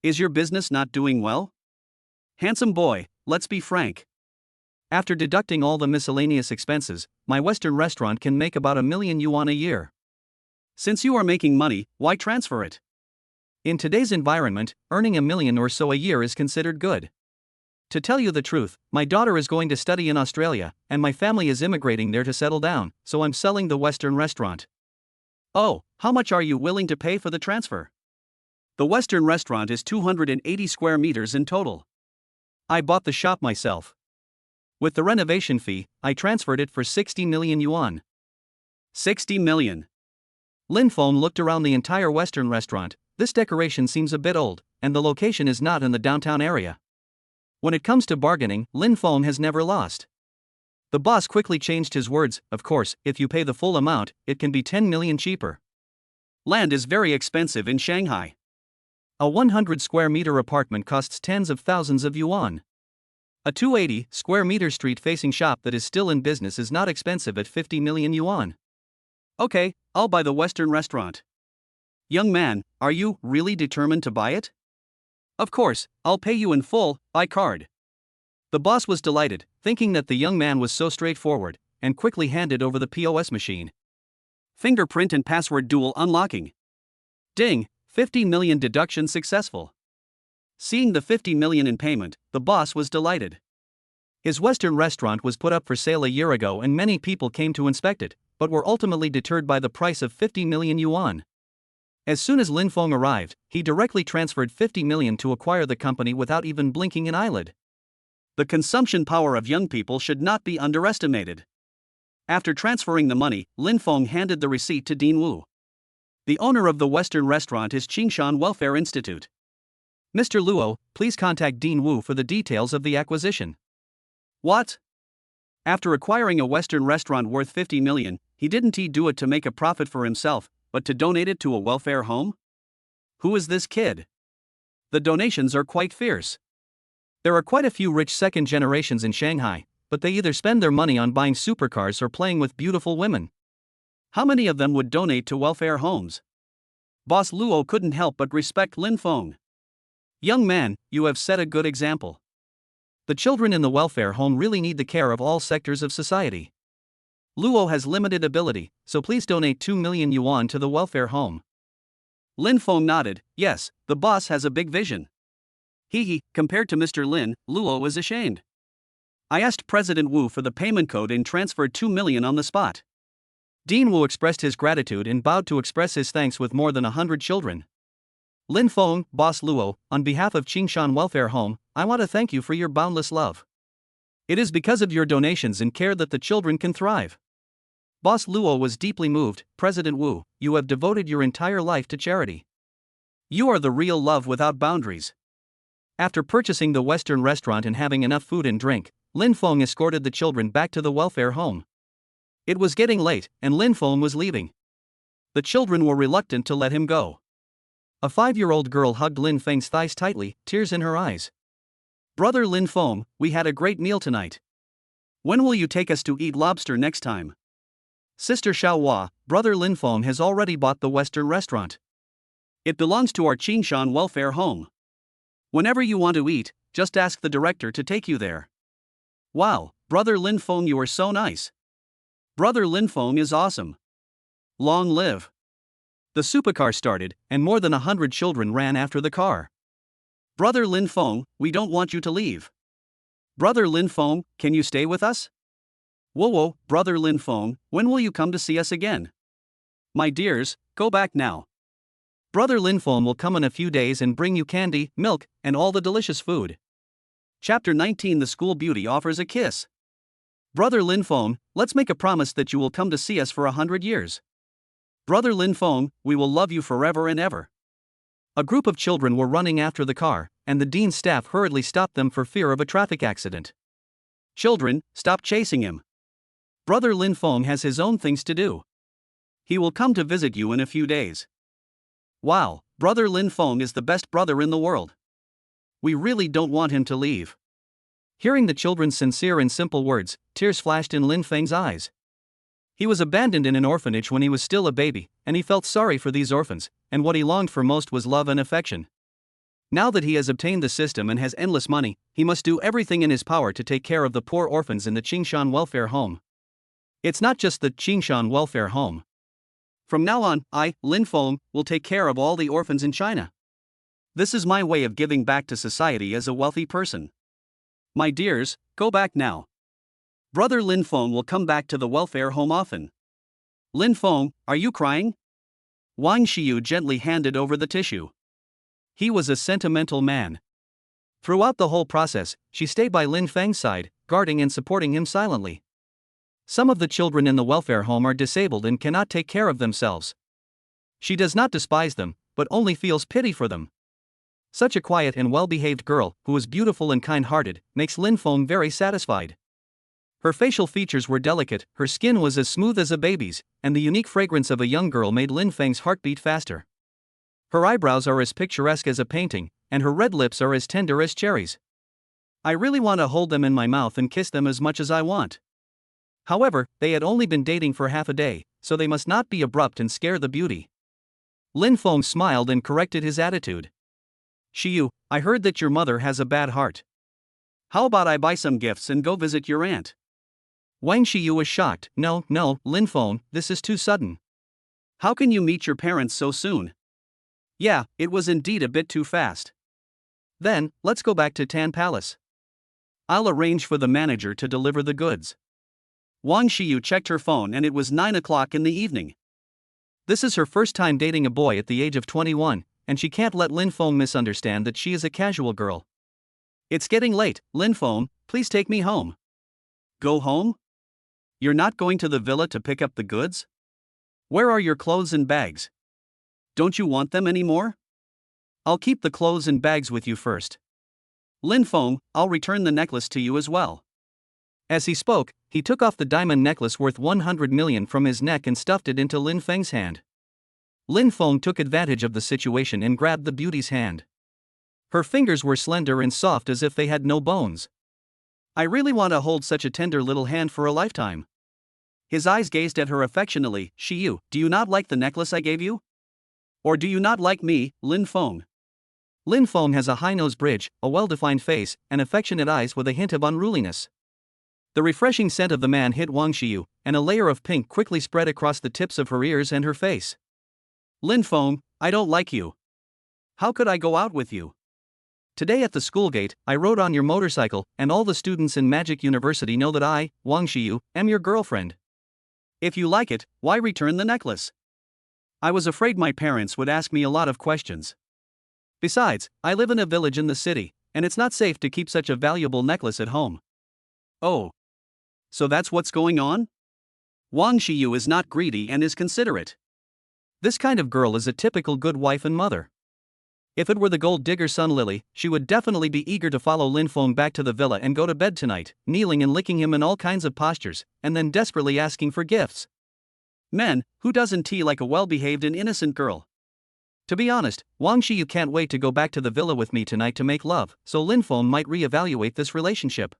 Is your business not doing well? Handsome boy, let's be frank. After deducting all the miscellaneous expenses, my Western restaurant can make about 1 million yuan a year. Since you are making money, why transfer it? In today's environment, earning 1 million or so a year is considered good. To tell you the truth, my daughter is going to study in Australia, and my family is immigrating there to settle down, so I'm selling the Western restaurant. Oh, how much are you willing to pay for the transfer? The Western restaurant is 280 square meters in total. I bought the shop myself. With the renovation fee, I transferred it for 60 million yuan. 60 million. Lin Feng looked around the entire Western restaurant. This decoration seems a bit old, and the location is not in the downtown area. When it comes to bargaining, Lin Feng has never lost. The boss quickly changed his words. Of course, if you pay the full amount, it can be 10 million cheaper. Land is very expensive in Shanghai. A 100 square meter apartment costs tens of thousands of yuan. A 280 square meter street facing shop that is still in business is not expensive at 50 million yuan. Okay, I'll buy the Western restaurant. Young man, are you really determined to buy it? Of course, I'll pay you in full, by card. The boss was delighted, thinking that the young man was so straightforward, and quickly handed over the POS machine. Fingerprint and password dual unlocking. Ding, 50 million deduction successful. Seeing the 50 million in payment, the boss was delighted. His Western restaurant was put up for sale a year ago and many people came to inspect it, but were ultimately deterred by the price of 50 million yuan. As soon as Lin Feng arrived, he directly transferred 50 million to acquire the company without even blinking an eyelid. The consumption power of young people should not be underestimated. After transferring the money, Lin Feng handed the receipt to Dean Wu. The owner of the Western restaurant is Qingshan Welfare Institute. Mr. Luo, please contact Dean Wu for the details of the acquisition. What? After acquiring a Western restaurant worth 50 million, he didn't do it to make a profit for himself, but to donate it to a welfare home? Who is this kid? The donations are quite fierce. There are quite a few rich second generations in Shanghai, but they either spend their money on buying supercars or playing with beautiful women. How many of them would donate to welfare homes? Boss Luo couldn't help but respect Lin Feng. Young man, you have set a good example. The children in the welfare home really need the care of all sectors of society. Luo has limited ability, so please donate 2 million yuan to the welfare home. Lin Feng nodded. Yes, the boss has a big vision. Compared to Mr. Lin, Luo is ashamed. I asked President Wu for the payment code and transferred 2 million on the spot. Dean Wu expressed his gratitude and bowed to express his thanks with more than 100 children. Lin Feng, Boss Luo, on behalf of Qingshan Welfare Home, I want to thank you for your boundless love. It is because of your donations and care that the children can thrive. Boss Luo was deeply moved. President Wu, you have devoted your entire life to charity. You are the real love without boundaries. After purchasing the Western restaurant and having enough food and drink, Lin Feng escorted the children back to the welfare home. It was getting late, and Lin Feng was leaving. The children were reluctant to let him go. A 5-year-old girl hugged Lin Feng's thighs tightly, tears in her eyes. "Brother Lin Feng, we had a great meal tonight. When will you take us to eat lobster next time?" "Sister Xiaohua, Brother Lin Feng has already bought the Western restaurant. It belongs to our Qingshan welfare home. Whenever you want to eat, just ask the director to take you there." "Wow, Brother Lin Feng, you are so nice. Brother Lin Feng is awesome. Long live." The supercar started, and more than 100 children ran after the car. "Brother Lin Feng, we don't want you to leave. Brother Lin Feng, can you stay with us? Whoa, Brother Lin Feng, when will you come to see us again? My dears, go back now. Brother Lin Feng will come in a few days and bring you candy, milk, and all the delicious food." Chapter 19. The School Beauty offers a kiss. "Brother Lin Feng, let's make a promise that you will come to see us for 100 years. Brother Lin Feng, we will love you forever and ever." A group of children were running after the car, and the dean's staff hurriedly stopped them for fear of a traffic accident. "Children, stop chasing him. Brother Lin Feng has his own things to do. He will come to visit you in a few days." "Wow, Brother Lin Feng is the best brother in the world. We really don't want him to leave." Hearing the children's sincere and simple words, tears flashed in Lin Feng's eyes. He was abandoned in an orphanage when he was still a baby, and he felt sorry for these orphans, and what he longed for most was love and affection. Now that he has obtained the system and has endless money, he must do everything in his power to take care of the poor orphans in the Qingshan welfare home. It's not just the Qingshan welfare home. From now on, I, Lin Feng, will take care of all the orphans in China. This is my way of giving back to society as a wealthy person. My dears, go back now. Brother Lin Feng will come back to the welfare home often. Lin Feng, are you crying?" Wang Xiyu gently handed over the tissue. He was a sentimental man. Throughout the whole process, she stayed by Lin Feng's side, guarding and supporting him silently. Some of the children in the welfare home are disabled and cannot take care of themselves. She does not despise them, but only feels pity for them. Such a quiet and well-behaved girl, who is beautiful and kind-hearted, makes Lin Feng very satisfied. Her facial features were delicate, her skin was as smooth as a baby's, and the unique fragrance of a young girl made Lin Feng's heart beat faster. Her eyebrows are as picturesque as a painting, and her red lips are as tender as cherries. I really want to hold them in my mouth and kiss them as much as I want. However, they had only been dating for half a day, so they must not be abrupt and scare the beauty. Lin Feng smiled and corrected his attitude. "Xiyu, I heard that your mother has a bad heart. How about I buy some gifts and go visit your aunt?" Wang Xiyu was shocked. No, Lin Feng, this is too sudden. How can you meet your parents so soon?" "Yeah, it was indeed a bit too fast. Then, let's go back to Tan Palace. I'll arrange for the manager to deliver the goods." Wang Xiyu checked her phone and it was 9 o'clock in the evening. This is her first time dating a boy at the age of 21, and she can't let Lin Feng misunderstand that she is a casual girl. "It's getting late, Lin Feng, please take me home." "Go home? You're not going to the villa to pick up the goods? Where are your clothes and bags? Don't you want them anymore?" "I'll keep the clothes and bags with you first. Lin Feng, I'll return the necklace to you as well." As he spoke, he took off the diamond necklace worth 100 million from his neck and stuffed it into Lin Feng's hand. Lin Feng took advantage of the situation and grabbed the beauty's hand. Her fingers were slender and soft as if they had no bones. "I really want to hold such a tender little hand for a lifetime." His eyes gazed at her affectionately. "Xiyu, do you not like the necklace I gave you? Or do you not like me, Lin Feng?" Lin Feng has a high nose bridge, a well-defined face, and affectionate eyes with a hint of unruliness. The refreshing scent of the man hit Wang Xiyu, and a layer of pink quickly spread across the tips of her ears and her face. "Lin Feng, I don't like you. How could I go out with you? Today at the school gate, I rode on your motorcycle, and all the students in Magic University know that I, Wang Xiyu, am your girlfriend. If you like it, why return the necklace? I was afraid my parents would ask me a lot of questions. Besides, I live in a village in the city, and it's not safe to keep such a valuable necklace at home." "Oh. So that's what's going on?" Wang Xiyu is not greedy and is considerate. This kind of girl is a typical good wife and mother. If it were the gold digger Sun Lily, she would definitely be eager to follow Lin Feng back to the villa and go to bed tonight, kneeling and licking him in all kinds of postures, and then desperately asking for gifts. Men, who doesn't tea like a well-behaved and innocent girl? To be honest, Wang Shiyu can't wait to go back to the villa with me tonight to make love, so Lin Feng might re-evaluate this relationship.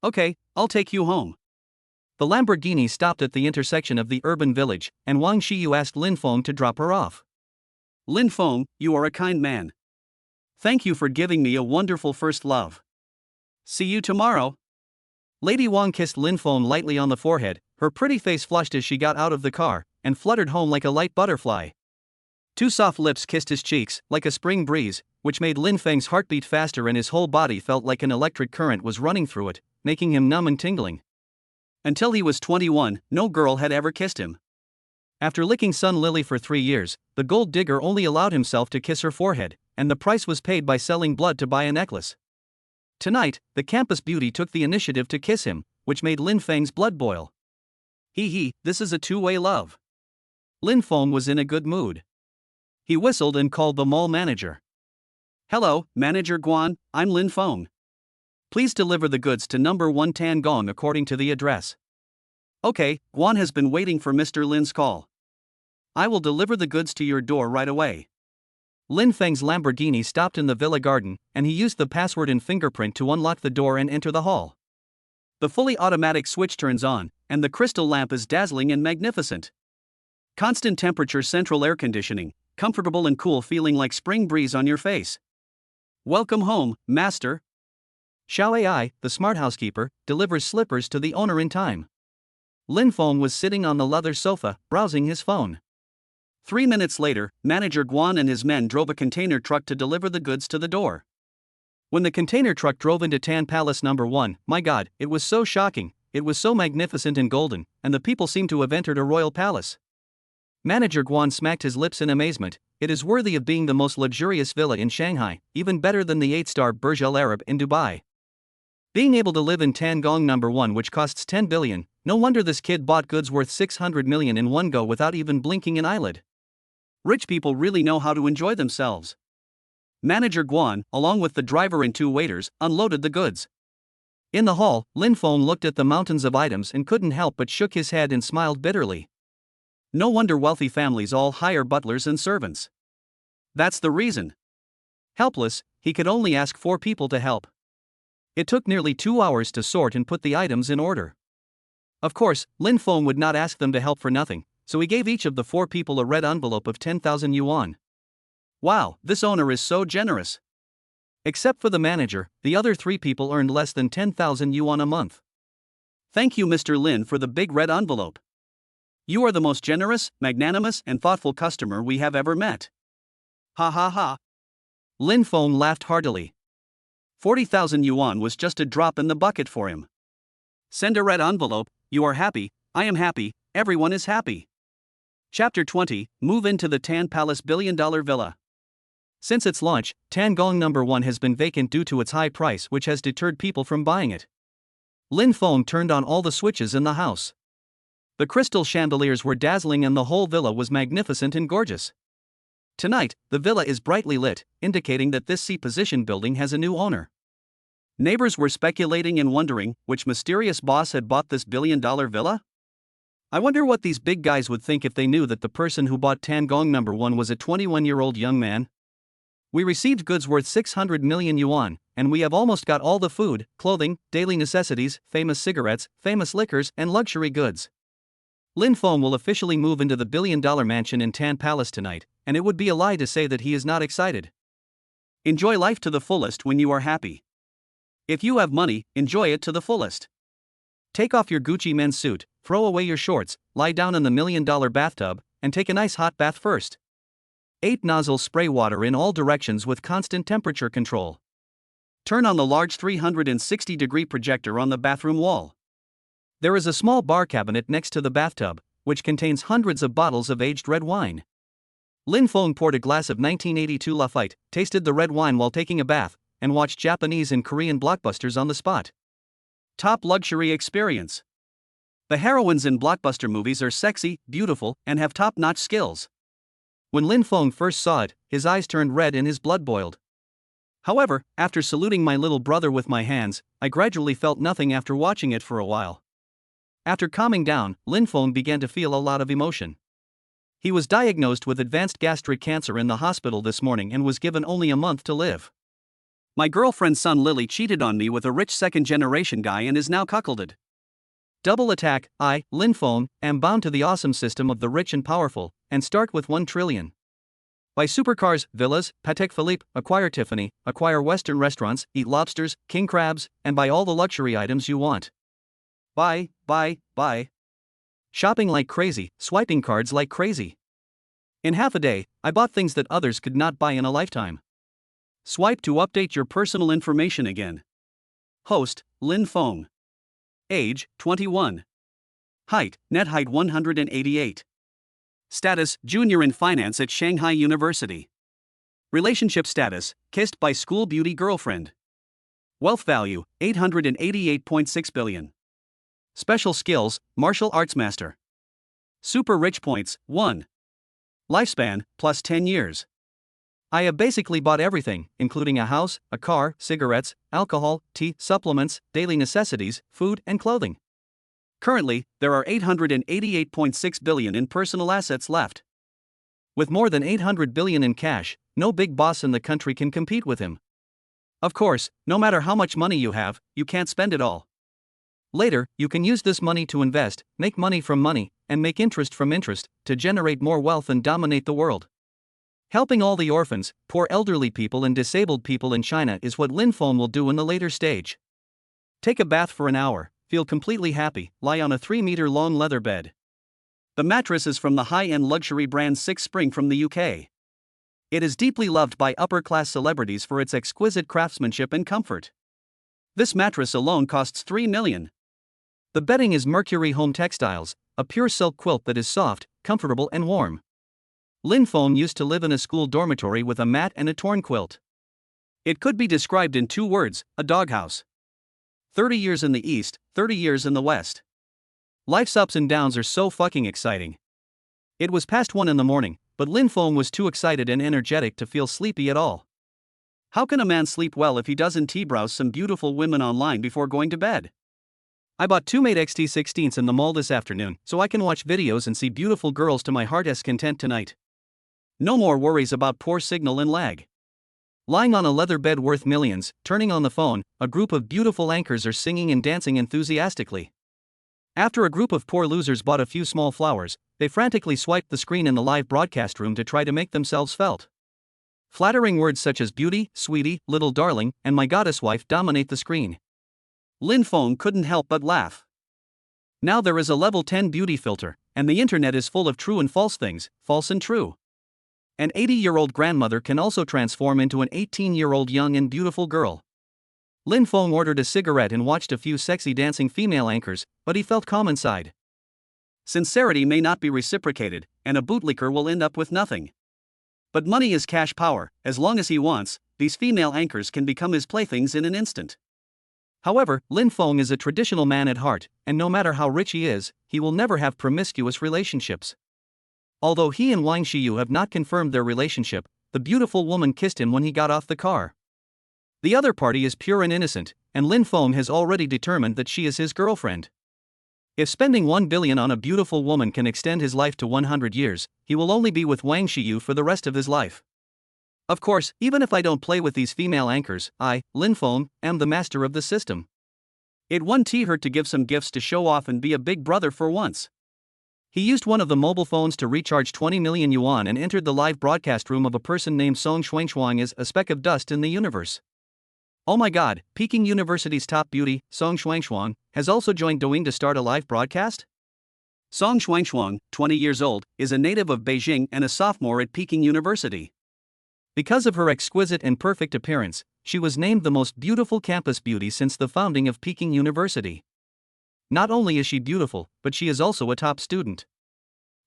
Okay, I'll take you home. The Lamborghini stopped at the intersection of the urban village, and Wang Shiyu asked Lin Feng to drop her off. Lin Feng, you are a kind man. Thank you for giving me a wonderful first love. See you tomorrow. Lady Wang kissed Lin Feng lightly on the forehead, her pretty face flushed as she got out of the car, and fluttered home like a light butterfly. Two soft lips kissed his cheeks, like a spring breeze, which made Lin Feng's heart beat faster and his whole body felt like an electric current was running through it, making him numb and tingling. Until he was 21, no girl had ever kissed him. After licking Sun Lily for 3 years, the gold digger only allowed himself to kiss her forehead, and the price was paid by selling blood to buy a necklace. Tonight, the campus beauty took the initiative to kiss him, which made Lin Feng's blood boil. This is a two-way love. Lin Feng was in a good mood. He whistled and called the mall manager. Hello, Manager Guan, I'm Lin Feng. Please deliver the goods to number 1 Tan Gong according to the address. Okay, Guan has been waiting for Mr. Lin's call. I will deliver the goods to your door right away. Lin Feng's Lamborghini stopped in the villa garden, and he used the password and fingerprint to unlock the door and enter the hall. The fully automatic switch turns on, and the crystal lamp is dazzling and magnificent. Constant temperature central air conditioning, comfortable and cool feeling like spring breeze on your face. Welcome home, master. Xiao AI, the smart housekeeper, delivers slippers to the owner in time. Lin Feng was sitting on the leather sofa, browsing his phone. 3 minutes later, Manager Guan and his men drove a container truck to deliver the goods to the door. When the container truck drove into Tan Palace number 1, my god, it was so shocking, it was so magnificent and golden, and the people seemed to have entered a royal palace. Manager Guan smacked his lips in amazement. It is worthy of being the most luxurious villa in Shanghai, even better than the 8-star Burj Al Arab in Dubai. Being able to live in Tan Gong number 1, which costs 10 billion, no wonder this kid bought goods worth 600 million in one go without even blinking an eyelid. Rich people really know how to enjoy themselves. Manager Guan, along with the driver and 2 waiters, unloaded the goods. In the hall, Lin Feng looked at the mountains of items and couldn't help but shook his head and smiled bitterly. No wonder wealthy families all hire butlers and servants. That's the reason. Helpless, he could only ask 4 people to help. It took nearly 2 hours to sort and put the items in order. Of course, Lin Feng would not ask them to help for nothing, so he gave each of the 4 people a red envelope of 10,000 yuan. Wow, this owner is so generous. Except for the manager, the other 3 people earned less than 10,000 yuan a month. Thank you, Mr. Lin, for the big red envelope. You are the most generous, magnanimous, and thoughtful customer we have ever met. Ha ha ha. Lin Feng laughed heartily. 40,000 yuan was just a drop in the bucket for him. Send a red envelope, you are happy, I am happy, everyone is happy. Chapter 20, Move into the Tan Palace billion-dollar villa. Since its launch, Tan Gong number 1 has been vacant due to its high price, which has deterred people from buying it. Lin Feng turned on all the switches in the house. The crystal chandeliers were dazzling and the whole villa was magnificent and gorgeous. Tonight, the villa is brightly lit, indicating that this C-position building has a new owner. Neighbors were speculating and wondering which mysterious boss had bought this billion-dollar villa? I wonder what these big guys would think if they knew that the person who bought Tan Gong number 1 was a 21-year-old young man. We received goods worth 600 million yuan, and we have almost got all the food, clothing, daily necessities, famous cigarettes, famous liquors, and luxury goods. Lin Feng will officially move into the billion-dollar mansion in Tan Palace tonight, and it would be a lie to say that he is not excited. Enjoy life to the fullest when you are happy. If you have money, enjoy it to the fullest. Take off your Gucci men's suit, throw away your shorts, lie down in the $1,000,000 bathtub, and take a nice hot bath first. 8 nozzles spray water in all directions with constant temperature control. Turn on the large 360-degree projector on the bathroom wall. There is a small bar cabinet next to the bathtub, which contains hundreds of bottles of aged red wine. Lin Feng poured a glass of 1982 Lafite, tasted the red wine while taking a bath, and watched Japanese and Korean blockbusters on the spot. Top luxury experience. The heroines in blockbuster movies are sexy, beautiful, and have top-notch skills. When Lin Feng first saw it, his eyes turned red and his blood boiled. However, after saluting my little brother with my hands, I gradually felt nothing after watching it for a while. After calming down, Lin Feng began to feel a lot of emotion. He was diagnosed with advanced gastric cancer in the hospital this morning and was given only a month to live. My girlfriend's son Lily cheated on me with a rich second-generation guy and is now cuckolded. Double attack. I, Lin Feng, am bound to the awesome system of the rich and powerful, and start with 1 trillion. Buy supercars, villas, Patek Philippe, acquire Tiffany, acquire Western restaurants, eat lobsters, king crabs, and buy all the luxury items you want. Buy. Shopping like crazy, swiping cards like crazy. In half a day, I bought things that others could not buy in a lifetime. Swipe to update your personal information again. Host, Lin Feng. Age, 21. Height, net height 188. Status, junior in finance at Shanghai University. Relationship status, kissed by school beauty girlfriend. Wealth value, 888.6 billion. Special skills, martial arts master. Super rich points, 1. Lifespan, plus 10 years. I have basically bought everything, including a house, a car, cigarettes, alcohol, tea, supplements, daily necessities, food, and clothing. Currently, there are 888.6 billion in personal assets left. With more than 800 billion in cash, no big boss in the country can compete with him. Of course, no matter how much money you have, you can't spend it all. Later, you can use this money to invest, make money from money, and make interest from interest, to generate more wealth and dominate the world. Helping all the orphans, poor elderly people and disabled people in China is what Lin Feng will do in the later stage. Take a bath for an hour, feel completely happy, lie on a 3-meter-long leather bed. The mattress is from the high-end luxury brand Six Spring from the UK. It is deeply loved by upper-class celebrities for its exquisite craftsmanship and comfort. This mattress alone costs 3 million. The bedding is Mercury Home Textiles, a pure silk quilt that is soft, comfortable and warm. Lin Feng used to live in a school dormitory with a mat and a torn quilt. It could be described in 2 words, a doghouse. 30 years in the East, 30 years in the West. Life's ups and downs are so fucking exciting. It was past 1 in the morning, but Lin Feng was too excited and energetic to feel sleepy at all. How can a man sleep well if he doesn't browse some beautiful women online before going to bed? I bought 2 Mate XT16s in the mall this afternoon, so I can watch videos and see beautiful girls to my heart's content tonight. No more worries about poor signal and lag. Lying on a leather bed worth millions, turning on the phone, a group of beautiful anchors are singing and dancing enthusiastically. After a group of poor losers bought a few small flowers, they frantically swiped the screen in the live broadcast room to try to make themselves felt. Flattering words such as beauty, sweetie, little darling, and my goddess wife dominate the screen. Lin Feng couldn't help but laugh. Now there is a level 10 beauty filter, and the internet is full of true and false things, false and true. An 80-year-old grandmother can also transform into an 18-year-old young and beautiful girl. Lin Feng ordered a cigarette and watched a few sexy dancing female anchors, but he felt calm inside. Sincerity may not be reciprocated, and a bootlicker will end up with nothing. But money is cash power. As long as he wants, these female anchors can become his playthings in an instant. However, Lin Feng is a traditional man at heart, and no matter how rich he is, he will never have promiscuous relationships. Although he and Wang Xiyu have not confirmed their relationship, the beautiful woman kissed him when he got off the car. The other party is pure and innocent, and Lin Feng has already determined that she is his girlfriend. If spending 1 billion on a beautiful woman can extend his life to 100 years, he will only be with Wang Xiyu for the rest of his life. Of course, even if I don't play with these female anchors, I, Lin Feng, am the master of the system. It won't hurt to give some gifts to show off and be a big brother for once. He used one of the mobile phones to recharge 20 million yuan and entered the live broadcast room of a person named Song Xuanshuang as a speck of dust in the universe. Oh my god, Peking University's top beauty, Song Xuanshuang, has also joined Douyin to start a live broadcast? Song Xuanshuang, 20 years old, is a native of Beijing and a sophomore at Peking University. Because of her exquisite and perfect appearance, she was named the most beautiful campus beauty since the founding of Peking University. Not only is she beautiful, but she is also a top student.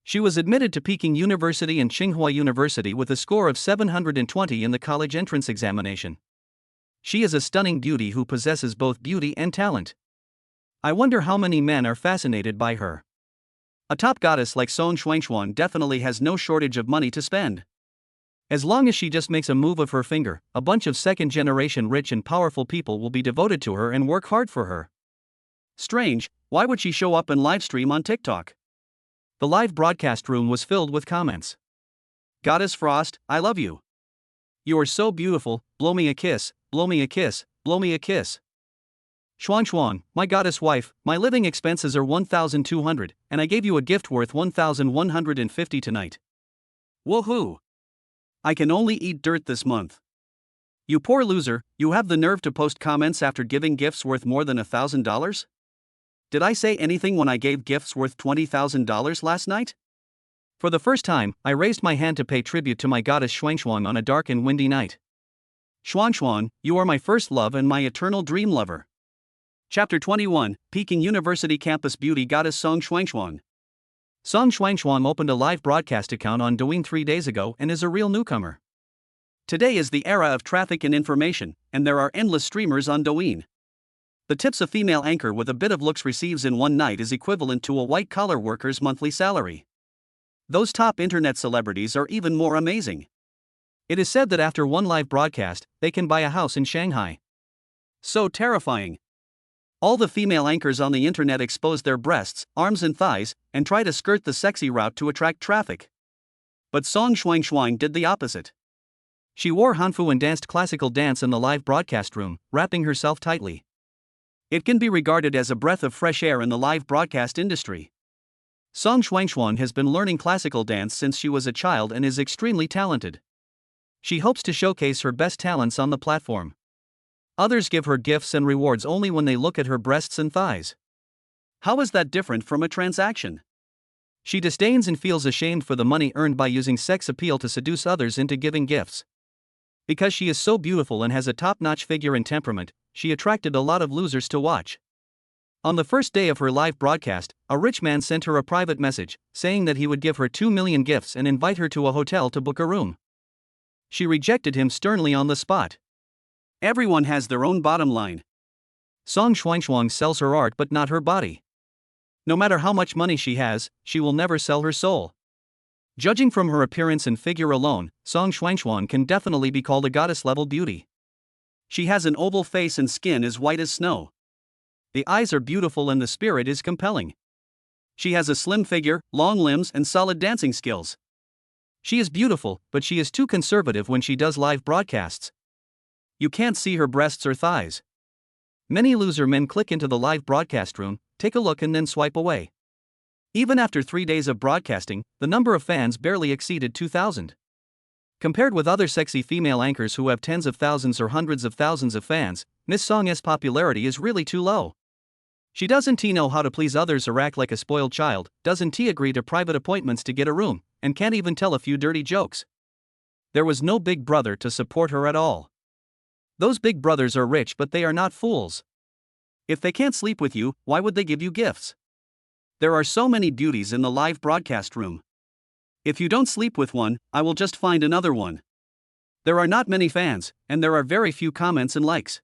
She was admitted to Peking University and Tsinghua University with a score of 720 in the college entrance examination. She is a stunning beauty who possesses both beauty and talent. I wonder how many men are fascinated by her. A top goddess like Song Xuanxuan definitely has no shortage of money to spend. As long as she just makes a move of her finger, a bunch of second-generation rich and powerful people will be devoted to her and work hard for her. Strange, why would she show up and livestream on TikTok? The live broadcast room was filled with comments. Goddess Frost, I love you. You are so beautiful, blow me a kiss, blow me a kiss, blow me a kiss. Xuanxuan, my goddess wife, my living expenses are 1,200, and I gave you a gift worth 1,150 tonight. Woohoo! I can only eat dirt this month. You poor loser, You have the nerve to post comments after giving gifts worth more than $1,000? Did I say anything when I gave gifts worth $20,000 last night? For the first time, I raised my hand to pay tribute to my goddess Xuanxuan on a dark and windy night. Xuanxuan, you are my first love and my eternal dream lover. Chapter 21, Peking University Campus Beauty Goddess Song Xuanxuan. Song Xuanxuan opened a live broadcast account on Douyin 3 days ago and is a real newcomer. Today is the era of traffic and information, and there are endless streamers on Douyin. The tips a female anchor with a bit of looks receives in one night is equivalent to a white-collar worker's monthly salary. Those top internet celebrities are even more amazing. It is said that after one live broadcast, they can buy a house in Shanghai. So terrifying. All the female anchors on the internet expose their breasts, arms and thighs, and try to skirt the sexy route to attract traffic. But Song Xuanxuan did the opposite. She wore hanfu and danced classical dance in the live broadcast room, wrapping herself tightly. It can be regarded as a breath of fresh air in the live broadcast industry. Song Xuanxuan has been learning classical dance since she was a child and is extremely talented. She hopes to showcase her best talents on the platform. Others give her gifts and rewards only when they look at her breasts and thighs. How is that different from a transaction? She disdains and feels ashamed for the money earned by using sex appeal to seduce others into giving gifts. Because she is so beautiful and has a top-notch figure and temperament, she attracted a lot of losers to watch. On the first day of her live broadcast, a rich man sent her a private message, saying that he would give her 2 million gifts and invite her to a hotel to book a room. She rejected him sternly on the spot. Everyone has their own bottom line. Song Xuanxuan sells her art but not her body. No matter how much money she has, she will never sell her soul. Judging from her appearance and figure alone, Song Xuanxuan can definitely be called a goddess-level beauty. She has an oval face and skin as white as snow. The eyes are beautiful and the spirit is compelling. She has a slim figure, long limbs and solid dancing skills. She is beautiful, but she is too conservative when she does live broadcasts. You can't see her breasts or thighs. Many loser men click into the live broadcast room, take a look and then swipe away. Even after 3 days of broadcasting, the number of fans barely exceeded 2,000. Compared with other sexy female anchors who have tens of thousands or hundreds of thousands of fans, Miss Song's popularity is really too low. She doesn't know how to please others or act like a spoiled child, doesn't agree to private appointments to get a room, and can't even tell a few dirty jokes. There was no big brother to support her at all. Those big brothers are rich but they are not fools. If they can't sleep with you, why would they give you gifts? There are so many beauties in the live broadcast room. If you don't sleep with one, I will just find another one. There are not many fans, and there are very few comments and likes.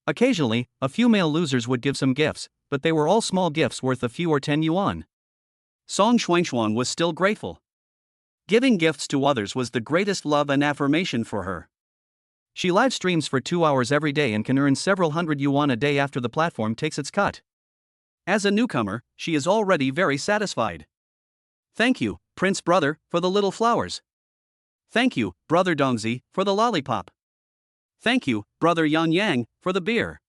Occasionally, a few male losers would give some gifts, but they were all small gifts worth a few or 10 yuan. Song Xuanxuan was still grateful. Giving gifts to others was the greatest love and affirmation for her. She live streams for 2 hours every day and can earn several hundred yuan a day after the platform takes its cut. As a newcomer, she is already very satisfied. Thank you, Prince Brother, for the little flowers. Thank you, Brother Dongzi, for the lollipop. Thank you, Brother Yang Yang, for the beer.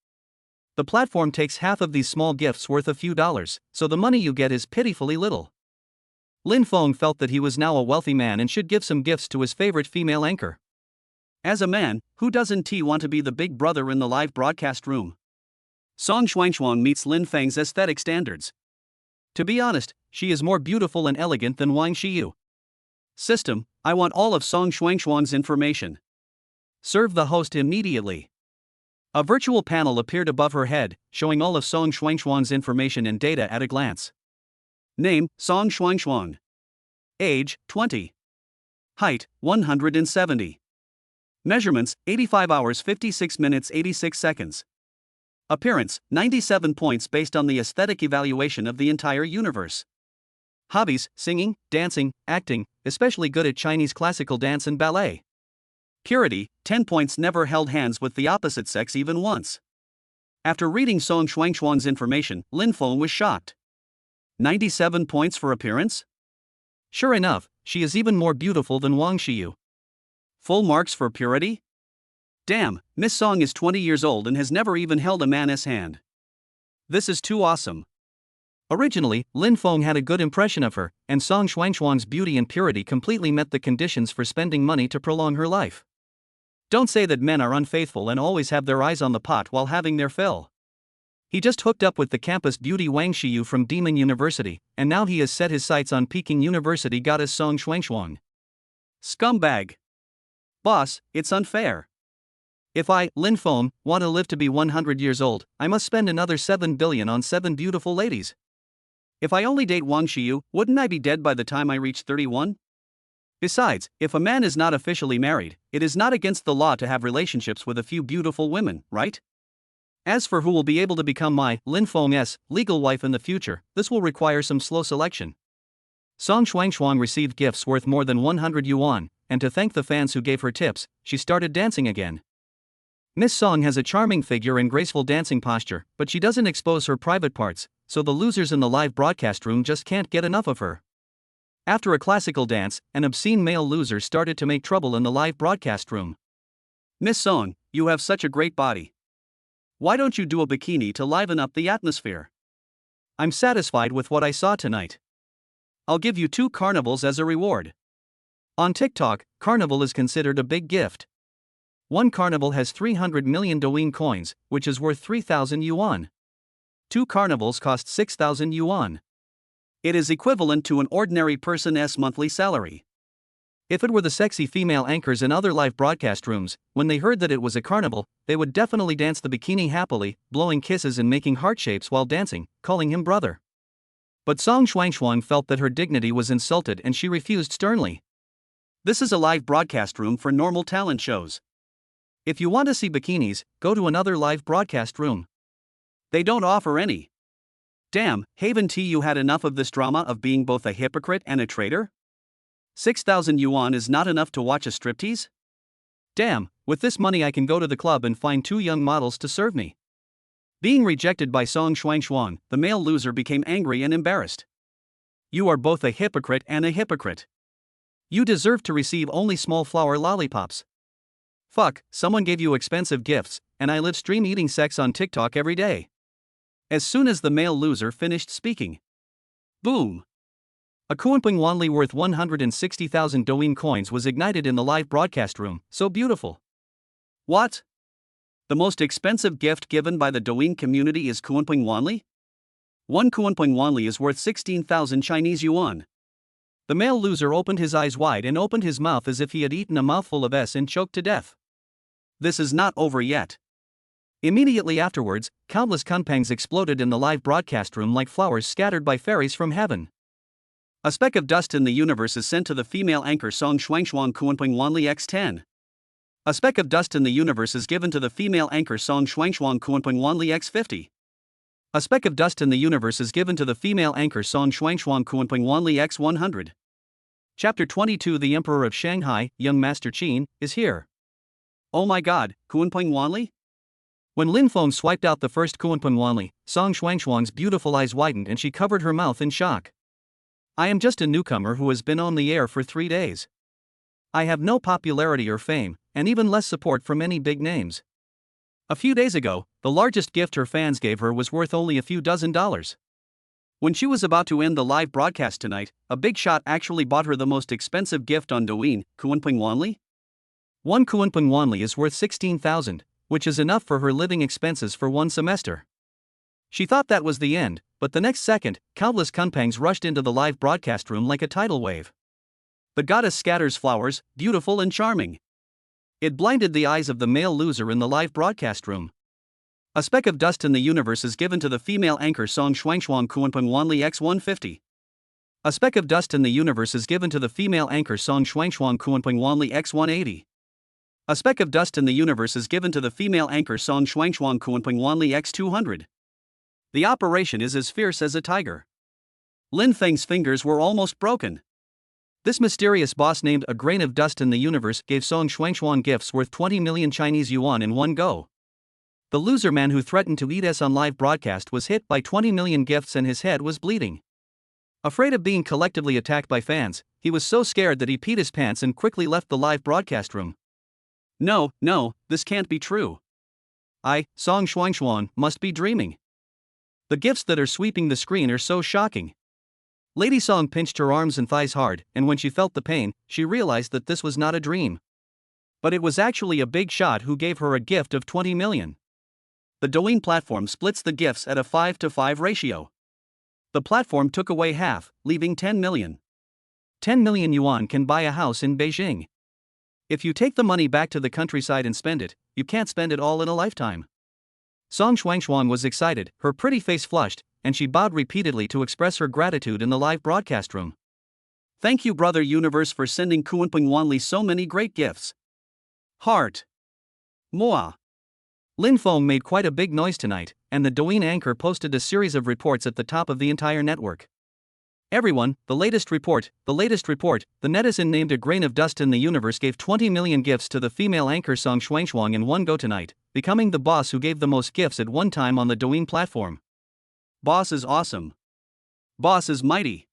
The platform takes half of these small gifts worth a few dollars, so the money you get is pitifully little. Lin Feng felt that he was now a wealthy man and should give some gifts to his favorite female anchor. As a man, who doesn't want to be the big brother in the live broadcast room? Song Xuanxuan meets Lin Feng's aesthetic standards. To be honest, she is more beautiful and elegant than Wang Xiyu. System, I want all of Song Xuanxuan's information. Serve the host immediately. A virtual panel appeared above her head, showing all of Song Xuanxuan's information and data at a glance. Name, Song Xuanxuan. Age, 20. Height, 170. Measurements, 85 hours 56 minutes 86 seconds. Appearance, 97 points based on the aesthetic evaluation of the entire universe. Hobbies: singing, dancing, acting, especially good at Chinese classical dance and ballet. Purity, 10 points. Never held hands with the opposite sex even once. After reading Song Shuangchuan's information, Lin Feng was shocked. 97 points for appearance? Sure enough, she is even more beautiful than Wang Xiyu. Full marks for purity? Damn, Miss Song is 20 years old and has never even held a man's hand. This is too awesome. Originally, Lin Feng had a good impression of her, and Song Shuangchuan's beauty and purity completely met the conditions for spending money to prolong her life. Don't say that men are unfaithful and always have their eyes on the pot while having their fill. He just hooked up with the campus beauty Wang Xiyu from Demon University, and now he has set his sights on Peking University goddess Song Shuangchuan. Scumbag. Boss, it's unfair. If I, Lin Feng, want to live to be 100 years old, I must spend another 7 billion on 7 beautiful ladies. If I only date Wang Xiyu, wouldn't I be dead by the time I reach 31? Besides, if a man is not officially married, it is not against the law to have relationships with a few beautiful women, right? As for who will be able to become my, Lin Feng's, legal wife in the future, this will require some slow selection. Song Shuangchuan received gifts worth more than 100 yuan, and to thank the fans who gave her tips, she started dancing again. Miss Song has a charming figure and graceful dancing posture, but she doesn't expose her private parts, so the losers in the live broadcast room just can't get enough of her. After a classical dance, an obscene male loser started to make trouble in the live broadcast room. Miss Song, you have such a great body. Why don't you do a bikini to liven up the atmosphere? I'm satisfied with what I saw tonight. I'll give you 2 carnivals as a reward. On TikTok, carnival is considered a big gift. One carnival has 300 million Douyin coins, which is worth 3,000 yuan. 2 carnivals cost 6,000 yuan. It is equivalent to an ordinary person's monthly salary. If it were the sexy female anchors in other live broadcast rooms, when they heard that it was a carnival, they would definitely dance the bikini happily, blowing kisses and making heart shapes while dancing, calling him brother. But Song Shuangchuan felt that her dignity was insulted and she refused sternly. This is a live broadcast room for normal talent shows. If you want to see bikinis, go to another live broadcast room. They don't offer any. Damn, haven't you had enough of this drama of being both a hypocrite and a traitor? 6,000 yuan is not enough to watch a striptease? Damn, with this money I can go to the club and find 2 young models to serve me. Being rejected by Song Shuangchuan, the male loser became angry and embarrassed. You are both a hypocrite and a hypocrite. You deserve to receive only small flower lollipops. Fuck, someone gave you expensive gifts, and I live stream eating sex on TikTok every day. As soon as the male loser finished speaking, boom! A Kuanping Wanli worth 160,000 Douyin coins was ignited in the live broadcast room. So beautiful. What? The most expensive gift given by the Douyin community is Kuanping Wanli? 1 Kuanping Wanli is worth 16,000 Chinese yuan. The male loser opened his eyes wide and opened his mouth as if he had eaten a mouthful of S and choked to death. This is not over yet. Immediately afterwards, countless kunpangs exploded in the live broadcast room like flowers scattered by fairies from heaven. A speck of dust in the universe is sent to the female anchor Song Shuangchuan Kuanping Wanli X10. A speck of dust in the universe is given to the female anchor Song Shuangchuan Kuanping Wanli X50. A speck of dust in the universe is given to the female anchor Song Shuangchuan Kuanping Wanli X100. Chapter 22 The Emperor of Shanghai, Young Master Qin, is here. Oh my god, Kuanping Wanli? When Lin Feng swiped out the first Kuanping Wanli, Song Shuangchuan's beautiful eyes widened and she covered her mouth in shock. I am just a newcomer who has been on the air for 3 days. I have no popularity or fame, and even less support from any big names. A few days ago, the largest gift her fans gave her was worth only a few dozen dollars. When she was about to end the live broadcast tonight, a big shot actually bought her the most expensive gift on Douyin, Kuanping Wanli. 1 Kuanping Wanli is worth 16,000, which is enough for her living expenses for 1 semester. She thought that was the end, but the next second, countless kunpangs rushed into the live broadcast room like a tidal wave. The goddess scatters flowers, beautiful and charming. It blinded the eyes of the male loser in the live broadcast room. A speck of dust in the universe is given to the female anchor Song Shuangchuan Kuanping Wanli X150. A speck of dust in the universe is given to the female anchor Song Shuangchuan Kuanping Wanli X180. A speck of dust in the universe is given to the female anchor Song Shuangchuan Kuanping Wanli X200. The operation is as fierce as a tiger. Lin Feng's fingers were almost broken. This mysterious boss named a grain of dust in the universe gave Song Shuangchuan gifts worth 20 million Chinese yuan in one go. The loser man who threatened to eat us on live broadcast was hit by 20 million gifts and his head was bleeding. Afraid of being collectively attacked by fans, he was so scared that he peed his pants and quickly left the live broadcast room. No, this can't be true. I, Song Shuangchuan, must be dreaming. The gifts that are sweeping the screen are so shocking. Lady Song pinched her arms and thighs hard, and when she felt the pain, she realized that this was not a dream. But it was actually a big shot who gave her a gift of 20 million. The Douyin platform splits the gifts at a 5-to-5 ratio. The platform took away half, leaving 10 million. 10 million yuan can buy a house in Beijing. If you take the money back to the countryside and spend it, you can't spend it all in a lifetime. Song Shuangchuan was excited, her pretty face flushed, and she bowed repeatedly to express her gratitude in the live broadcast room. Thank you, Brother Universe, for sending Kuanping Wanli so many great gifts. Heart. Moa. Lin Feng made quite a big noise tonight, and the Douyin anchor posted a series of reports at the top of the entire network. Everyone, the latest report, the netizen named a grain of dust in the universe gave 20 million gifts to the female anchor Song Shuangchuan in one go tonight, becoming the boss who gave the most gifts at one time on the Douyin platform. Boss is awesome. Boss is mighty.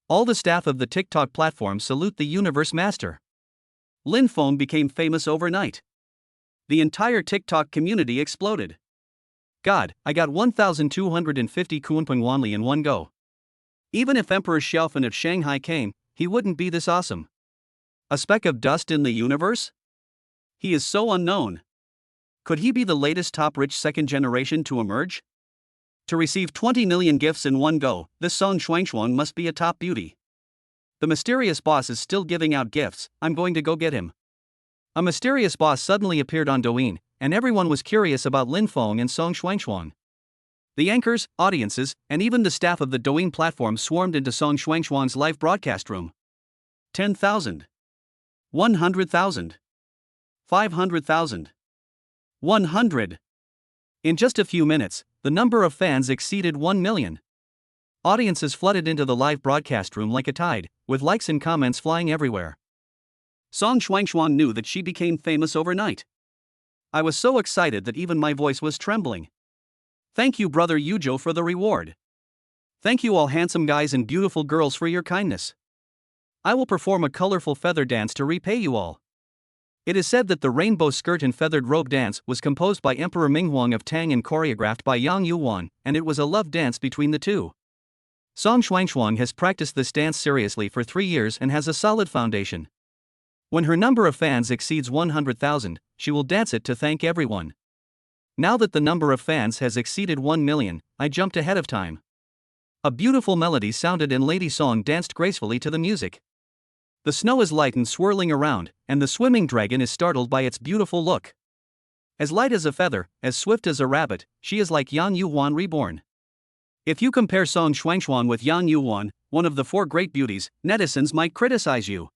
All the staff of the TikTok platform salute the universe master. Lin Feng became famous overnight. The entire TikTok community exploded. God, I got 1,250 Kuanping Wanli in one go. Even if Emperor Xiaofan of Shanghai came, he wouldn't be this awesome. A speck of dust in the universe? He is so unknown. Could he be the latest top-rich second generation to emerge? To receive 20 million gifts in one go, this Song Shuangchuan must be a top beauty. The mysterious boss is still giving out gifts, I'm going to go get him. A mysterious boss suddenly appeared on Douyin, and everyone was curious about Lin Feng and Song Shuangchuan. The anchors, audiences, and even the staff of the Douyin platform swarmed into Song Shuangchuan's live broadcast room. 10,000. 100,000. 500,000. 100. In just a few minutes, the number of fans exceeded 1 million. Audiences flooded into the live broadcast room like a tide, with likes and comments flying everywhere. Song Shuangchuan knew that she became famous overnight. I was so excited that even my voice was trembling. Thank you, Brother Yuzhou, for the reward. Thank you, all handsome guys and beautiful girls, for your kindness. I will perform a colorful feather dance to repay you all. It is said that the rainbow skirt and feathered robe dance was composed by Emperor Minghuang of Tang and choreographed by Yang Yuan, and it was a love dance between the two. Song Shuangchuan has practiced this dance seriously for 3 years and has a solid foundation. When her number of fans exceeds 100,000, she will dance it to thank everyone. Now that the number of fans has exceeded 1 million, I jumped ahead of time. A beautiful melody sounded and Lady Song danced gracefully to the music. The snow is light and swirling around, and the swimming dragon is startled by its beautiful look. As light as a feather, as swift as a rabbit, she is like Yang Yuan reborn. If you compare Song Shuangchuan with Yang Yuan, one of the 4 great beauties, netizens might criticize you.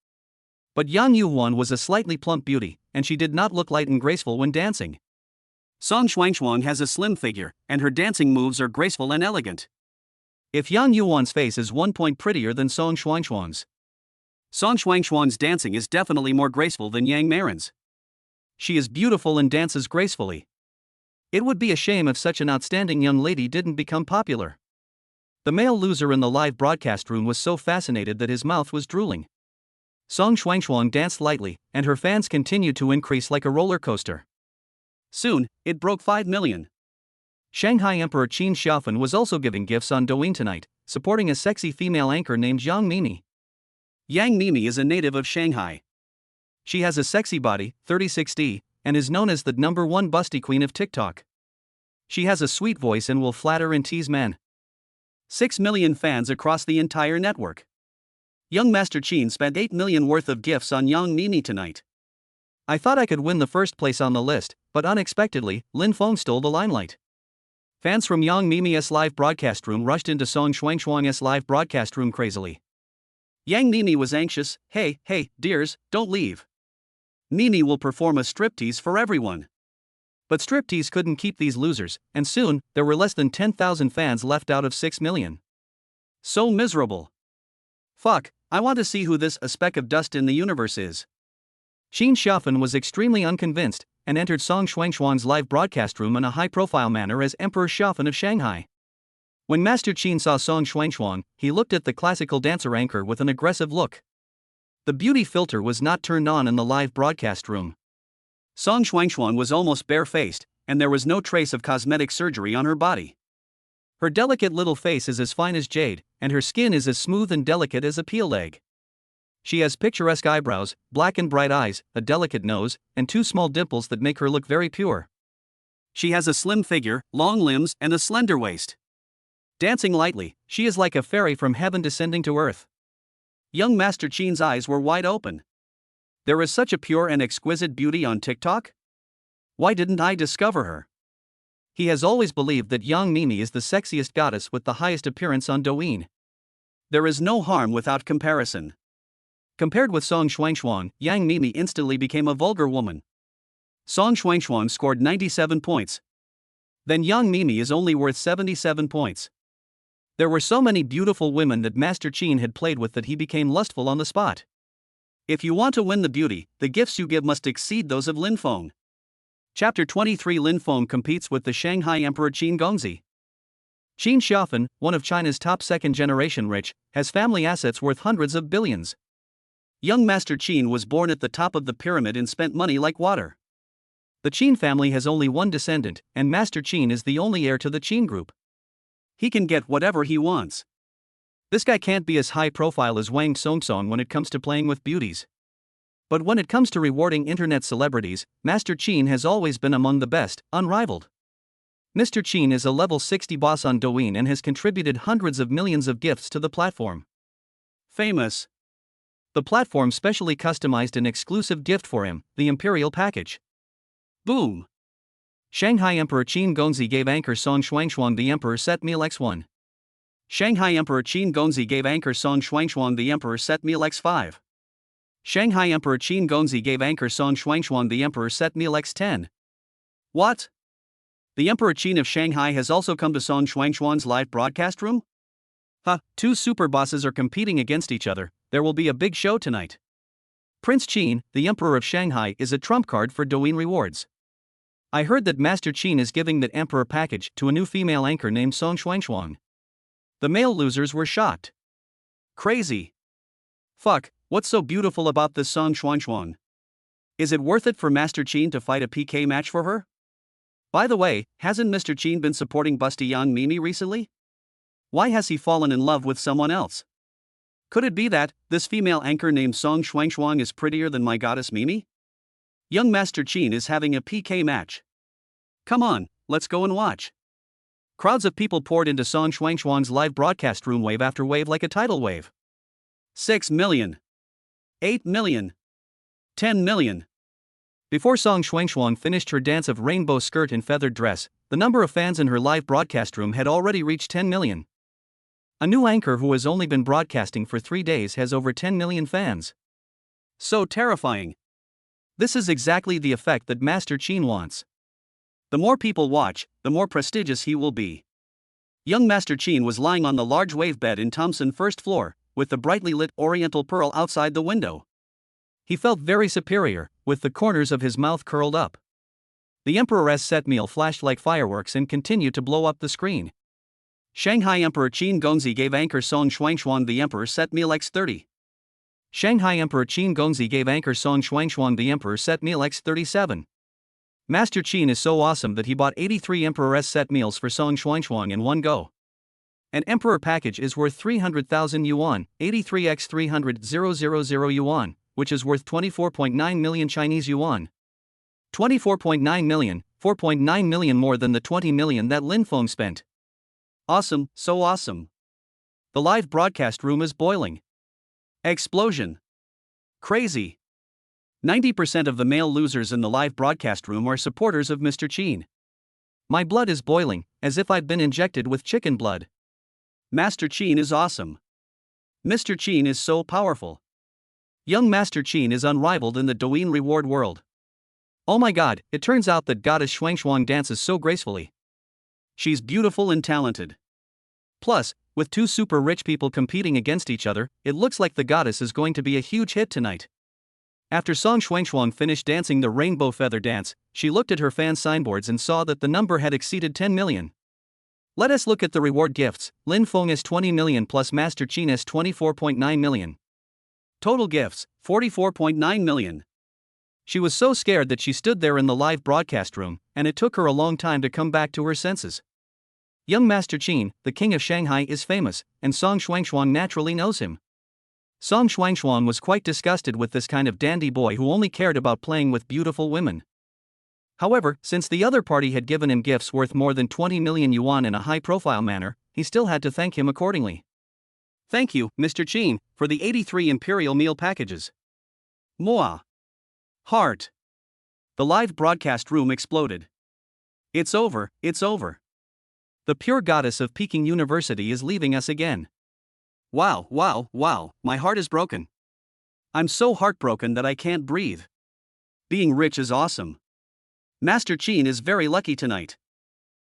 But Yang Yuan was a slightly plump beauty, and she did not look light and graceful when dancing. Song Shuangchuan has a slim figure, and her dancing moves are graceful and elegant. If Yang Yuan's face is 1 point prettier than Song Shuangchuan's. Song Shuangchuan's dancing is definitely more graceful than Yang Marin's. She is beautiful and dances gracefully. It would be a shame if such an outstanding young lady didn't become popular. The male loser in the live broadcast room was so fascinated that his mouth was drooling. Song Shuangchuan danced lightly, and her fans continued to increase like a roller coaster. Soon, it broke 5 million. Shanghai Emperor Qin Xiaofan was also giving gifts on Douyin tonight, supporting a sexy female anchor named Yang Mimi. Yang Mimi is a native of Shanghai. She has a sexy body, 36D, and is known as the #1 busty queen of TikTok. She has a sweet voice and will flatter and tease men. 6 million fans across the entire network. Young Master Qin spent 8 million worth of gifts on Yang Mimi tonight. I thought I could win the first place on the list, but unexpectedly, Lin Feng stole the limelight. Fans from Yang Mimi's live broadcast room rushed into Song Shuangchuan's live broadcast room crazily. Yang Mimi was anxious. Hey, dears, don't leave. Mimi will perform a striptease for everyone. But striptease couldn't keep these losers, and soon, there were less than 10,000 fans left out of 6 million. So miserable. Fuck, I want to see who this a speck of dust in the universe is. Qin Xiaofan was extremely unconvinced, and entered Song Xuanxuan's live broadcast room in a high-profile manner as Emperor Xiaofan of Shanghai. When Master Qin saw Song Xuanxuan, he looked at the classical dancer anchor with an aggressive look. The beauty filter was not turned on in the live broadcast room. Song Xuanxuan was almost bare-faced, and there was no trace of cosmetic surgery on her body. Her delicate little face is as fine as jade, and her skin is as smooth and delicate as a peel egg. She has picturesque eyebrows, black and bright eyes, a delicate nose, and 2 small dimples that make her look very pure. She has a slim figure, long limbs, and a slender waist. Dancing lightly, she is like a fairy from heaven descending to earth. Young Master Qin's eyes were wide open. There is such a pure and exquisite beauty on TikTok? Why didn't I discover her? He has always believed that Yang Mimi is the sexiest goddess with the highest appearance on Douyin. There is no harm without comparison. Compared with Song Xuanxuan, Yang Mimi instantly became a vulgar woman. Song Xuanxuan scored 97 points. Then Yang Mimi is only worth 77 points. There were so many beautiful women that Master Qin had played with that he became lustful on the spot. If you want to win the beauty, the gifts you give must exceed those of Lin Feng. Chapter 23. Lin Feng competes with the Shanghai Emperor Qin Gongzi. Qin Xiaofan, one of China's top second-generation rich, has family assets worth hundreds of billions. Young Master Qin was born at the top of the pyramid and spent money like water. The Qin family has only one descendant, and Master Qin is the only heir to the Qin group. He can get whatever he wants. This guy can't be as high profile as Wang Songsong when it comes to playing with beauties. But when it comes to rewarding internet celebrities, Master Qin has always been among the best, unrivaled. Mr. Qin is a level 60 boss on Douyin and has contributed hundreds of millions of gifts to the platform. Famous. The platform specially customized an exclusive gift for him, the Imperial Package. Boom. Shanghai Emperor Qin Gongzi gave anchor Song Xuanxuan the Emperor set meal X1. Shanghai Emperor Qin Gongzi gave anchor Song Xuanxuan the Emperor set meal X5. Shanghai Emperor Qin Gongzi gave anchor Song Xuanxuan the Emperor set meal X10. What? The Emperor Qin of Shanghai has also come to Song Xuanxuan's live broadcast room? Huh, 2 super bosses are competing against each other. There will be a big show tonight. Prince Qin, the Emperor of Shanghai, is a trump card for Douyin rewards. I heard that Master Qin is giving that Emperor package to a new female anchor named Song Xuanxuan. The male losers were shocked. Crazy. Fuck, what's so beautiful about this Song Xuanxuan? Is it worth it for Master Qin to fight a PK match for her? By the way, hasn't Mr. Qin been supporting Busty Yang Mimi recently? Why has he fallen in love with someone else? Could it be that this female anchor named Song Xuanxuan is prettier than my goddess Mimi? Young Master Qin is having a PK match. Come on, let's go and watch. Crowds of people poured into Song Xuanxuan's live broadcast room wave after wave like a tidal wave. 6 million. 8 million. 10 million. Before Song Xuanxuan finished her dance of rainbow skirt and feathered dress, the number of fans in her live broadcast room had already reached 10 million. A new anchor who has only been broadcasting for 3 days has over 10 million fans. So terrifying. This is exactly the effect that Master Qin wants. The more people watch, the more prestigious he will be. Young Master Qin was lying on the large wave bed in Thompson first floor, with the brightly lit oriental pearl outside the window. He felt very superior, with the corners of his mouth curled up. The Emperor's set meal flashed like fireworks and continued to blow up the screen. Shanghai Emperor Qin Gongzi gave anchor Song Xuanxuan the Emperor set meal X30. Shanghai Emperor Qin Gongzi gave anchor Song Xuanxuan the Emperor set meal X37. Master Qin is so awesome that he bought 83 Emperor's set meals for Song Xuanxuan in one go. An Emperor package is worth 300,000 yuan, 83x300,000 yuan, which is worth 24.9 million Chinese yuan. 24.9 million, 4.9 million more than the 20 million that Lin Feng spent. Awesome, so awesome. The live broadcast room is boiling. Explosion. Crazy. 90% of the male losers in the live broadcast room are supporters of Mr. Qin. My blood is boiling, as if I'd been injected with chicken blood. Master Qin is awesome. Mr. Qin is so powerful. Young Master Qin is unrivaled in the Douyin reward world. Oh my god, it turns out that goddess Xuanxuan dances so gracefully. She's beautiful and talented. Plus, with two super rich people competing against each other, it looks like the goddess is going to be a huge hit tonight. After Song Xuanxuang finished dancing the rainbow feather dance, she looked at her fan signboards and saw that the number had exceeded 10 million. Let us look at the reward gifts. Lin Feng is 20 million plus Master Qin is 24.9 million. Total gifts, 44.9 million. She was so scared that she stood there in the live broadcast room, and it took her a long time to come back to her senses. Young Master Qin, the king of Shanghai, is famous, and Song Xuanxuang naturally knows him. Song Xuanxuang was quite disgusted with this kind of dandy boy who only cared about playing with beautiful women. However, since the other party had given him gifts worth more than 20 million yuan in a high-profile manner, he still had to thank him accordingly. Thank you, Mr. Qin, for the 83 imperial meal packages. Moa. Heart. The live broadcast room exploded. It's over, it's over. The pure goddess of Peking University is leaving us again. Wow, wow, wow, my heart is broken. I'm so heartbroken that I can't breathe. Being rich is awesome. Master Qin is very lucky tonight.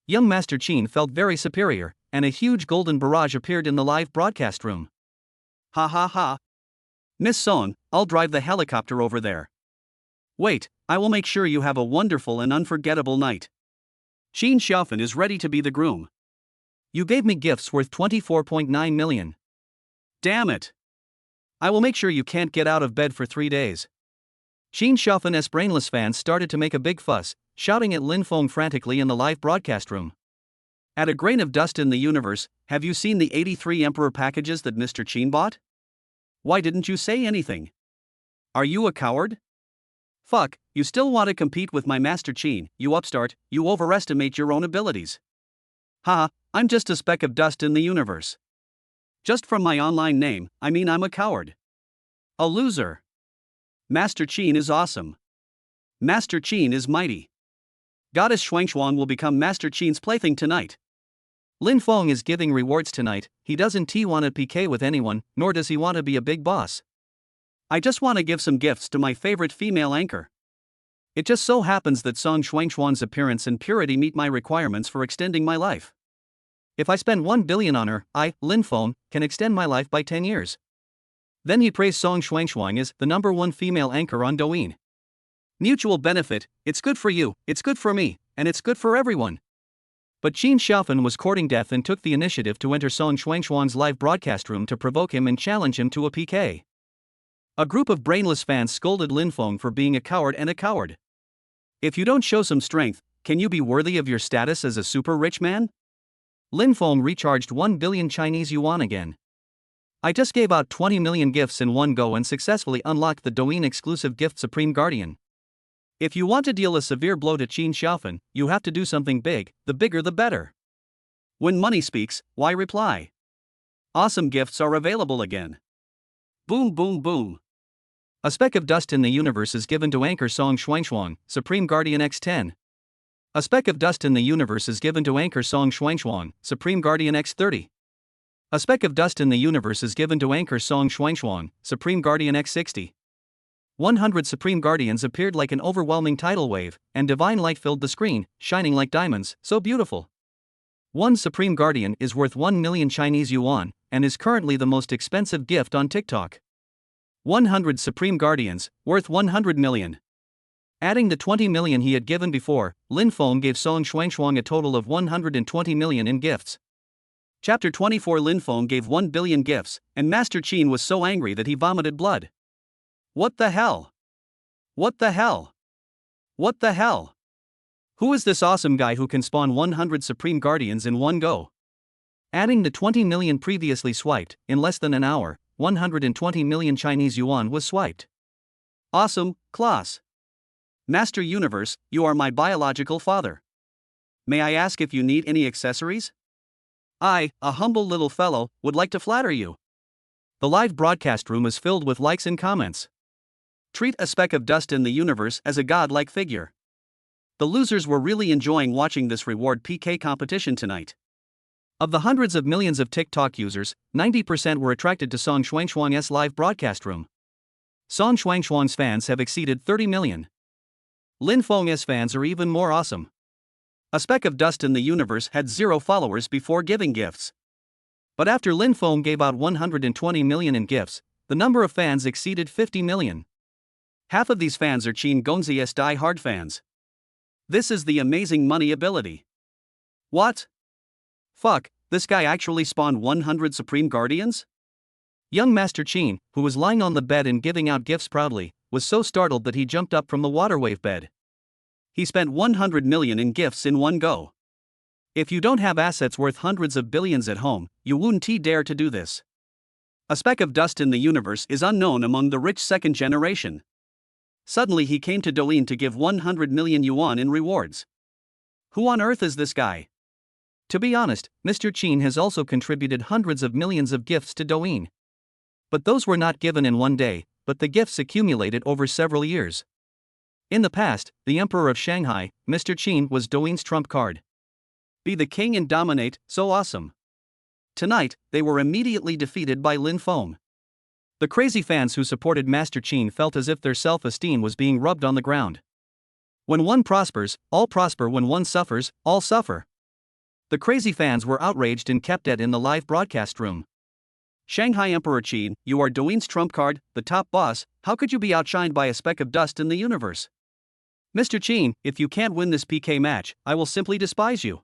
Young Master Qin felt very superior, and a huge golden barrage appeared in the live broadcast room. Ha ha ha. Miss Song, I'll drive the helicopter over there. Wait, I will make sure you have a wonderful and unforgettable night. Qin Xiaofan is ready to be the groom. You gave me gifts worth 24.9 million. Damn it. I will make sure you can't get out of bed for 3 days. Qin Xiaofan's brainless fans started to make a big fuss, shouting at Lin Feng frantically in the live broadcast room. At a grain of dust in the universe, have you seen the 83 emperor packages that Mr. Qin bought? Why didn't you say anything? Are you a coward? Fuck, you still want to compete with my Master Qin, you upstart, you overestimate your own abilities. Haha, I'm just a speck of dust in the universe. Just from my online name, I mean I'm a coward. A loser. Master Qin is awesome. Master Qin is mighty. Goddess Xuanxuang will become Master Qin's plaything tonight. Lin Feng is giving rewards tonight. He doesn't want to PK with anyone, nor does he want to be a big boss. I just want to give some gifts to my favorite female anchor. It just so happens that Song Xuanxuang's appearance and purity meet my requirements for extending my life. If I spend 1 billion on her, I, Lin Feng, can extend my life by 10 years. Then he praised Song Xuanxuang as the #1 female anchor on Douyin. Mutual benefit, it's good for you, it's good for me, and it's good for everyone. But Qin Xiaofan was courting death and took the initiative to enter Song Xuanxuang's live broadcast room to provoke him and challenge him to a PK. A group of brainless fans scolded Lin Feng for being a coward and a coward. If you don't show some strength, can you be worthy of your status as a super rich man? Lin Feng recharged 1 billion Chinese yuan again. I just gave out 20 million gifts in one go and successfully unlocked the Douyin exclusive gift Supreme Guardian. If you want to deal a severe blow to Qin Xiaofan, you have to do something big, the bigger the better. When money speaks, why reply? Awesome gifts are available again. Boom boom boom. A speck of dust in the universe is given to anchor Song Xuanxuang, Supreme Guardian X10. A speck of dust in the universe is given to anchor Song Xuanxuang, Supreme Guardian X30. A speck of dust in the universe is given to anchor Song Xuanxuang, Supreme Guardian X60. 100 Supreme Guardians appeared like an overwhelming tidal wave, and divine light filled the screen, shining like diamonds, so beautiful. One Supreme Guardian is worth 1 million Chinese yuan, and is currently the most expensive gift on TikTok. 100 Supreme Guardians, worth 100 million. Adding the 20 million he had given before, Lin Feng gave Song Xuanxuang a total of 120 million in gifts. Chapter 24 Lin Feng gave 1 billion gifts, and Master Qin was so angry that he vomited blood. What the hell? What the hell? What the hell? Who is this awesome guy who can spawn 100 Supreme Guardians in one go? Adding the 20 million previously swiped, in less than an hour, 120 million Chinese yuan was swiped. Awesome, class. Master Universe, you are my biological father. May I ask if you need any accessories? I, a humble little fellow, would like to flatter you. The live broadcast room is filled with likes and comments. Treat a speck of dust in the universe as a godlike figure. The losers were really enjoying watching this reward PK competition tonight. Of the hundreds of millions of TikTok users, 90% were attracted to Song Xuanxuang's live broadcast room. Song Xuanxuang's fans have exceeded 30 million. Lin Feng's fans are even more awesome. A speck of dust in the universe had 0 followers before giving gifts. But after Lin Foam gave out 120 million in gifts, the number of fans exceeded 50 million. Half of these fans are Chin Gongzi's die-hard fans. This is the amazing money ability. What? Fuck, this guy actually spawned 100 Supreme Guardians? Young Master Chin, who was lying on the bed and giving out gifts proudly, was so startled that he jumped up from the waterwave bed. He spent 100 million in gifts in one go. If you don't have assets worth hundreds of billions at home, you wouldn't dare to do this. A speck of dust in the universe is unknown among the rich second generation. Suddenly he came to Douyin to give 100 million yuan in rewards. Who on earth is this guy? To be honest, Mr. Chin has also contributed hundreds of millions of gifts to Douyin. But those were not given in one day, but the gifts accumulated over several years. In the past, the Emperor of Shanghai, Mr. Chin, was Douyin's trump card. Be the king and dominate, so awesome. Tonight, they were immediately defeated by Lin Foam. The crazy fans who supported Master Chin felt as if their self-esteem was being rubbed on the ground. When one prospers, all prosper. When one suffers, all suffer. The crazy fans were outraged and kept dead in the live broadcast room. Shanghai Emperor Chin, you are Douyin's trump card, the top boss. How could you be outshined by a speck of dust in the universe? Mr. Chin, if you can't win this PK match, I will simply despise you.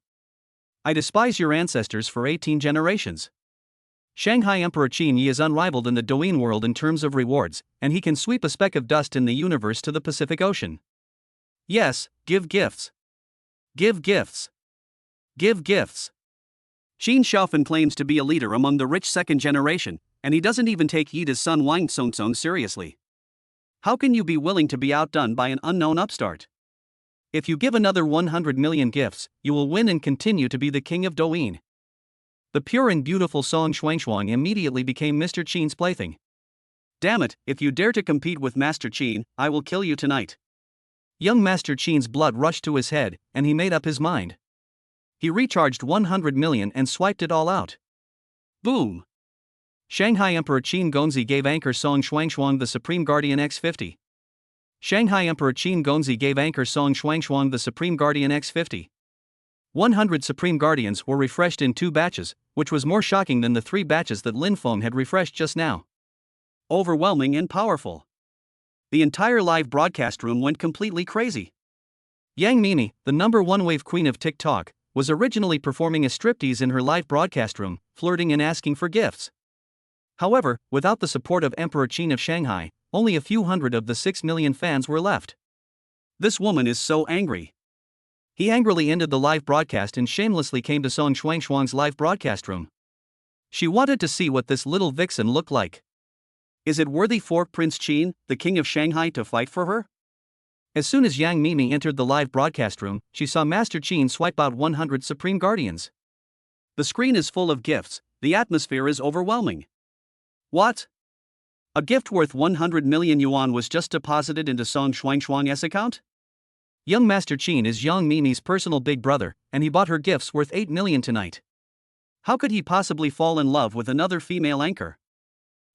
I despise your ancestors for 18 generations. Shanghai Emperor Chin is unrivaled in the Douyin world in terms of rewards, and he can sweep a speck of dust in the universe to the Pacific Ocean. Yes, give gifts. Give gifts. Give gifts. Qin Shaofan claims to be a leader among the rich second generation, and he doesn't even take Yida's son Wang Songzong seriously. How can you be willing to be outdone by an unknown upstart? If you give another 100 million gifts, you will win and continue to be the king of Douyin. The pure and beautiful Song Xuangshuang immediately became Mr. Chin's plaything. Damn it, if you dare to compete with Master Chin, I will kill you tonight. Young Master Chin's blood rushed to his head, and he made up his mind. He recharged 100 million and swiped it all out. Boom! Shanghai Emperor Qin Gongzi gave Anchor Song Xuangshuang the Supreme Guardian X50. Shanghai Emperor Qin Gongzi gave Anchor Song Xuangshuang the Supreme Guardian X50. 100 Supreme Guardians were refreshed in 2 batches, which was more shocking than the 3 batches that Lin Foam had refreshed just now. Overwhelming and powerful. The entire live broadcast room went completely crazy. Yang Mimi, the #1 wave queen of TikTok, was originally performing a striptease in her live broadcast room, flirting and asking for gifts. However, without the support of Emperor Qin of Shanghai, only a few hundred of the 6 million fans were left. This woman is so angry. He angrily ended the live broadcast and shamelessly came to Song Xuangshuang's live broadcast room. She wanted to see what this little vixen looked like. Is it worthy for Prince Qin, the king of Shanghai, to fight for her? As soon as Yang Mimi entered the live broadcast room, she saw Master Qin swipe out 100 Supreme Guardians. The screen is full of gifts, the atmosphere is overwhelming. What? A gift worth 100 million yuan was just deposited into Song Xuangshuang's account? Young Master Qin is Yang Mimi's personal big brother, and he bought her gifts worth 8 million tonight. How could he possibly fall in love with another female anchor?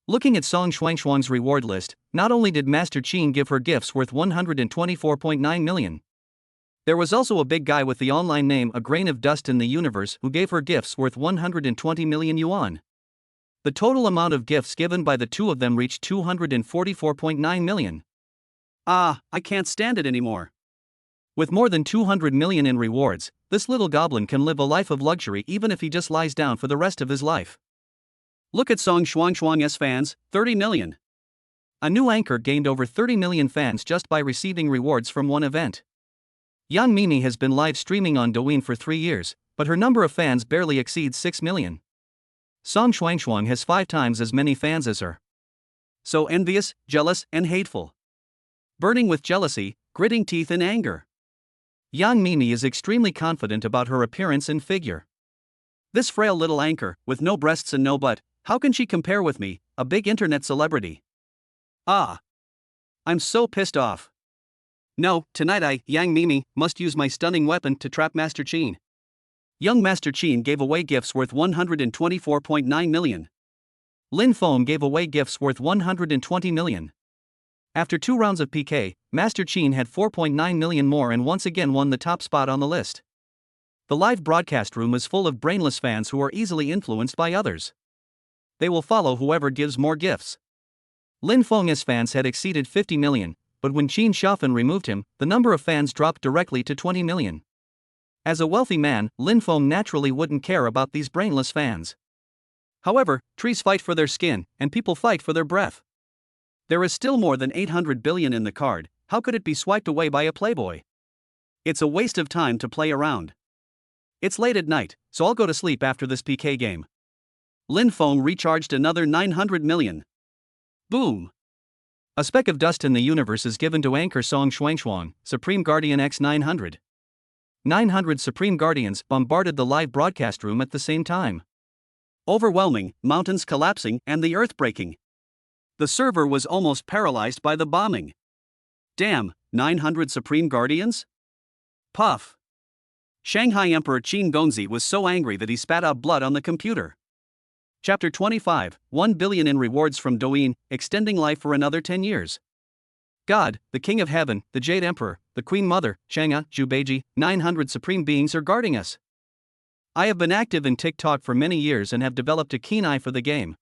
Looking at Song Xuangshuang's reward list, not only did Master Qin give her gifts worth 124.9 million. There was also a big guy with the online name A Grain of Dust in the Universe who gave her gifts worth 120 million yuan. The total amount of gifts given by the two of them reached 244.9 million. I can't stand it anymore. With more than 200 million in rewards, this little goblin can live a life of luxury even if he just lies down for the rest of his life. Look at Song Xuangshuang's fans, 30 million. A new anchor gained over 30 million fans just by receiving rewards from one event. Yang Mimi has been live streaming on Douyin for 3 years, but her number of fans barely exceeds 6 million. Song Xuangshuang has 5 times as many fans as her. So envious, jealous, and hateful. Burning with jealousy, gritting teeth in anger. Yang Mimi is extremely confident about her appearance and figure. This frail little anchor, with no breasts and no butt, how can she compare with me, a big internet celebrity? I'm so pissed off. No, tonight I, Yang Mimi, must use my stunning weapon to trap Master Qin. Young Master Qin gave away gifts worth 124.9 million. Lin Foam gave away gifts worth 120 million. After 2 rounds of PK, Master Qin had 4.9 million more and once again won the top spot on the list. The live broadcast room is full of brainless fans who are easily influenced by others. They will follow whoever gives more gifts. Lin Feng's fans had exceeded 50 million, but when Qin Xiaofan removed him, the number of fans dropped directly to 20 million. As a wealthy man, Lin Feng naturally wouldn't care about these brainless fans. However, trees fight for their skin, and people fight for their breath. There is still more than 800 billion in the card. How could it be swiped away by a playboy? It's a waste of time to play around. It's late at night, so I'll go to sleep after this PK game. Lin Feng recharged another 900 million. Boom! A speck of dust in the universe is given to anchor Song Xuangshuang, Supreme Guardian X 900. 900 Supreme Guardians bombarded the live broadcast room at the same time. Overwhelming, mountains collapsing, and the earth breaking. The server was almost paralyzed by the bombing. Damn, 900 Supreme Guardians? Puff! Shanghai Emperor Qin Gongzi was so angry that he spat out blood on the computer. Chapter 25, 1 billion in rewards from Douyin, extending life for another 10 years. God, the King of Heaven, the Jade Emperor, the Queen Mother, Chang'e, Zhubeiji, 900 supreme beings are guarding us. I have been active in TikTok for many years and have developed a keen eye for the game.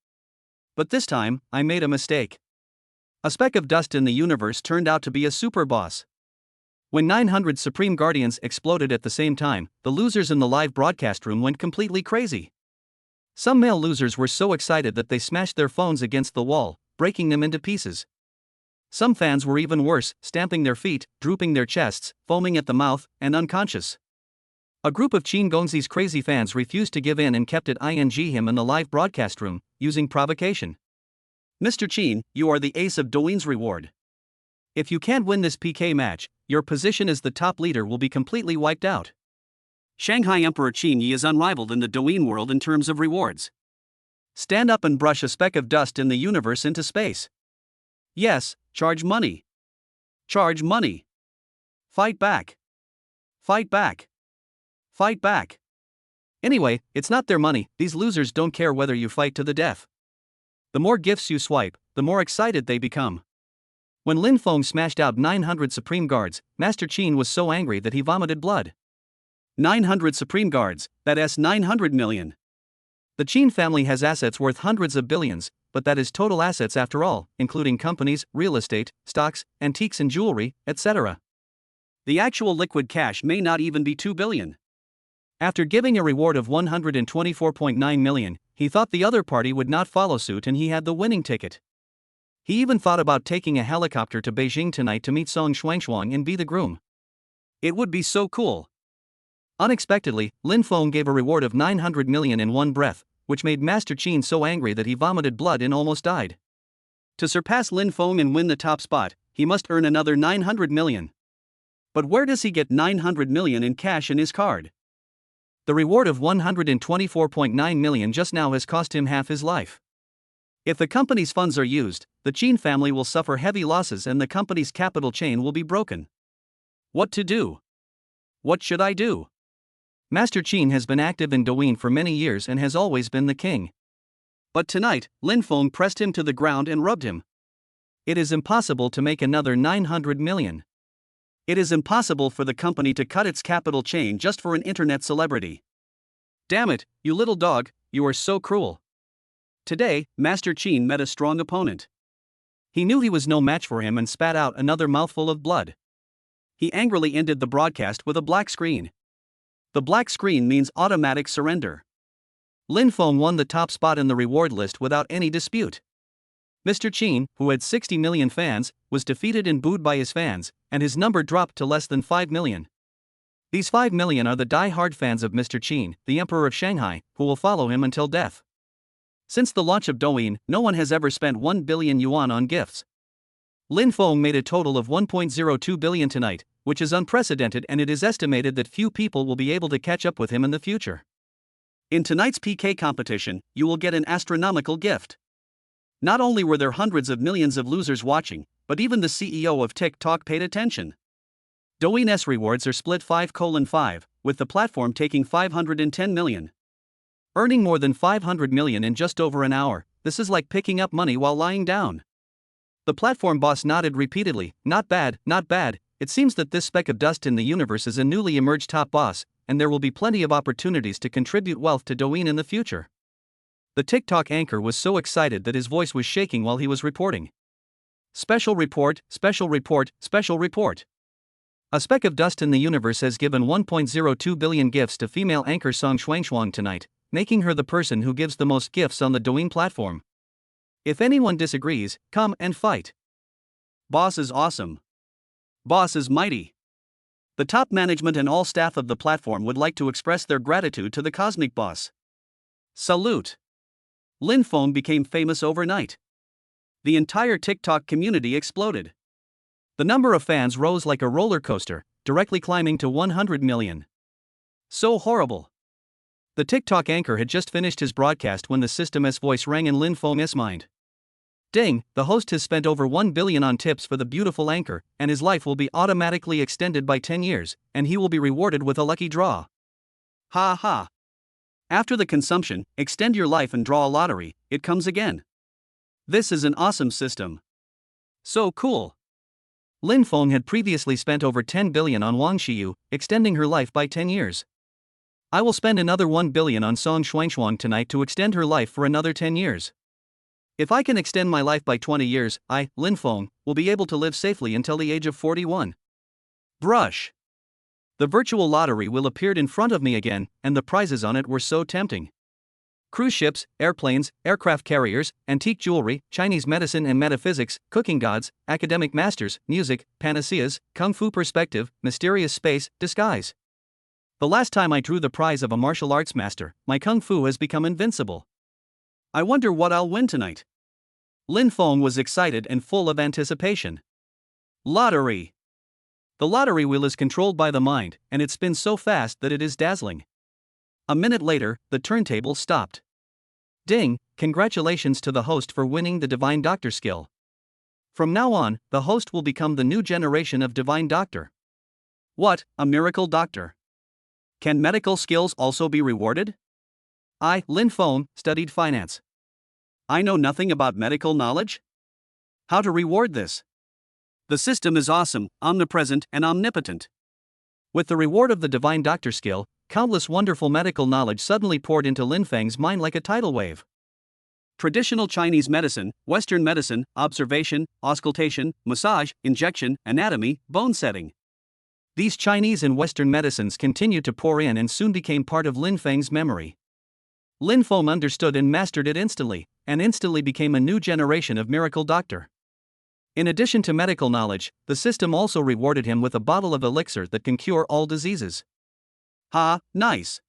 But this time, I made a mistake. A speck of dust in the universe turned out to be a super boss. When 900 Supreme Guardians exploded at the same time, the losers in the live broadcast room went completely crazy. Some male losers were so excited that they smashed their phones against the wall, breaking them into pieces. Some fans were even worse, stamping their feet, drooping their chests, foaming at the mouth, and unconscious. A group of Qin Gongzi's crazy fans refused to give in and kept it ing him in the live broadcast room, using provocation. Mr. Qin, you are the ace of Douyin's reward. If you can't win this PK match, your position as the top leader will be completely wiped out. Shanghai Emperor Qin Yi is unrivaled in the Douyin world in terms of rewards. Stand up and brush a speck of dust in the universe into space. Yes, charge money. Charge money. Fight back. Fight back. Fight back. Anyway, it's not their money, these losers don't care whether you fight to the death. The more gifts you swipe, the more excited they become. When Lin Feng smashed out 900 Supreme Guards, Master Qin was so angry that he vomited blood. 900 Supreme Guards, that's 900 million. The Qin family has assets worth hundreds of billions, but that is total assets after all, including companies, real estate, stocks, antiques and jewelry, etc. The actual liquid cash may not even be 2 billion. After giving a reward of 124.9 million, he thought the other party would not follow suit and he had the winning ticket. He even thought about taking a helicopter to Beijing tonight to meet Song Xuangshuang and be the groom. It would be so cool. Unexpectedly, Lin Feng gave a reward of 900 million in one breath, which made Master Qin so angry that he vomited blood and almost died. To surpass Lin Feng and win the top spot, he must earn another 900 million. But where does he get 900 million in cash in his card? The reward of 124.9 million just now has cost him half his life. If the company's funds are used, the Qin family will suffer heavy losses and the company's capital chain will be broken. What to do? What should I do? Master Qin has been active in Douyin for many years and has always been the king. But tonight, Lin Feng pressed him to the ground and rubbed him. It is impossible to make another 900 million. It is impossible for the company to cut its capital chain just for an internet celebrity. Damn it, you little dog, you are so cruel. Today, Master Qin met a strong opponent. He knew he was no match for him and spat out another mouthful of blood. He angrily ended the broadcast with a black screen. The black screen means automatic surrender. Lin Feng won the top spot in the reward list without any dispute. Mr. Qin, who had 60 million fans, was defeated and booed by his fans, and his number dropped to less than 5 million. These 5 million are the die-hard fans of Mr. Qin, the Emperor of Shanghai, who will follow him until death. Since the launch of Douyin, no one has ever spent 1 billion yuan on gifts. Lin Feng made a total of 1.02 billion tonight, which is unprecedented, and it is estimated that few people will be able to catch up with him in the future. In tonight's PK competition, you will get an astronomical gift. Not only were there hundreds of millions of losers watching, but even the CEO of TikTok paid attention. Douyin's rewards are split 5:5, with the platform taking 510 million. Earning more than 500 million in just over an hour, this is like picking up money while lying down. The platform boss nodded repeatedly, not bad, not bad. It seems that this speck of dust in the universe is a newly emerged top boss, and there will be plenty of opportunities to contribute wealth to Douyin in the future. The TikTok anchor was so excited that his voice was shaking while he was reporting. Special report, special report, special report. A speck of dust in the universe has given 1.02 billion gifts to female anchor Song Shuangshuang tonight, making her the person who gives the most gifts on the Douyin platform. If anyone disagrees, come and fight. Boss is awesome. Boss is mighty. The top management and all staff of the platform would like to express their gratitude to the cosmic boss. Salute. Lin Feng became famous overnight. The entire TikTok community exploded. The number of fans rose like a roller coaster, directly climbing to 100 million. So horrible. The TikTok anchor had just finished his broadcast when the system's voice rang in Lin Feng's mind. Ding, the host has spent over 1 billion on tips for the beautiful anchor, and his life will be automatically extended by 10 years, and he will be rewarded with a lucky draw. Ha ha. After the consumption, extend your life and draw a lottery, it comes again. This is an awesome system. So cool. Lin Feng had previously spent over 10 billion on Wang Xiyu, extending her life by 10 years. I will spend another 1 billion on Song Shuangshuang tonight to extend her life for another 10 years. If I can extend my life by 20 years, I, Lin Feng, will be able to live safely until the age of 41. Brush. The virtual lottery wheel appeared in front of me again, and the prizes on it were so tempting. Cruise ships, airplanes, aircraft carriers, antique jewelry, Chinese medicine and metaphysics, cooking gods, academic masters, music, panaceas, kung fu perspective, mysterious space, disguise. The last time I drew the prize of a martial arts master, my kung fu has become invincible. I wonder what I'll win tonight. Lin Feng was excited and full of anticipation. Lottery. The lottery wheel is controlled by the mind, and it spins so fast that it is dazzling. A minute later, the turntable stopped. Ding, congratulations to the host for winning the Divine Doctor skill. From now on, the host will become the new generation of Divine Doctor. What, a miracle doctor? Can medical skills also be rewarded? I, Lin Feng, studied finance. I know nothing about medical knowledge? How to reward this? The system is awesome, omnipresent, and omnipotent. With the reward of the Divine Doctor skill, countless wonderful medical knowledge suddenly poured into Lin Feng's mind like a tidal wave. Traditional Chinese medicine, Western medicine, observation, auscultation, massage, injection, anatomy, bone setting. These Chinese and Western medicines continued to pour in and soon became part of Lin Feng's memory. Lin Feng understood and mastered it instantly, and instantly became a new generation of miracle doctor. In addition to medical knowledge, the system also rewarded him with a bottle of elixir that can cure all diseases. Ha, nice.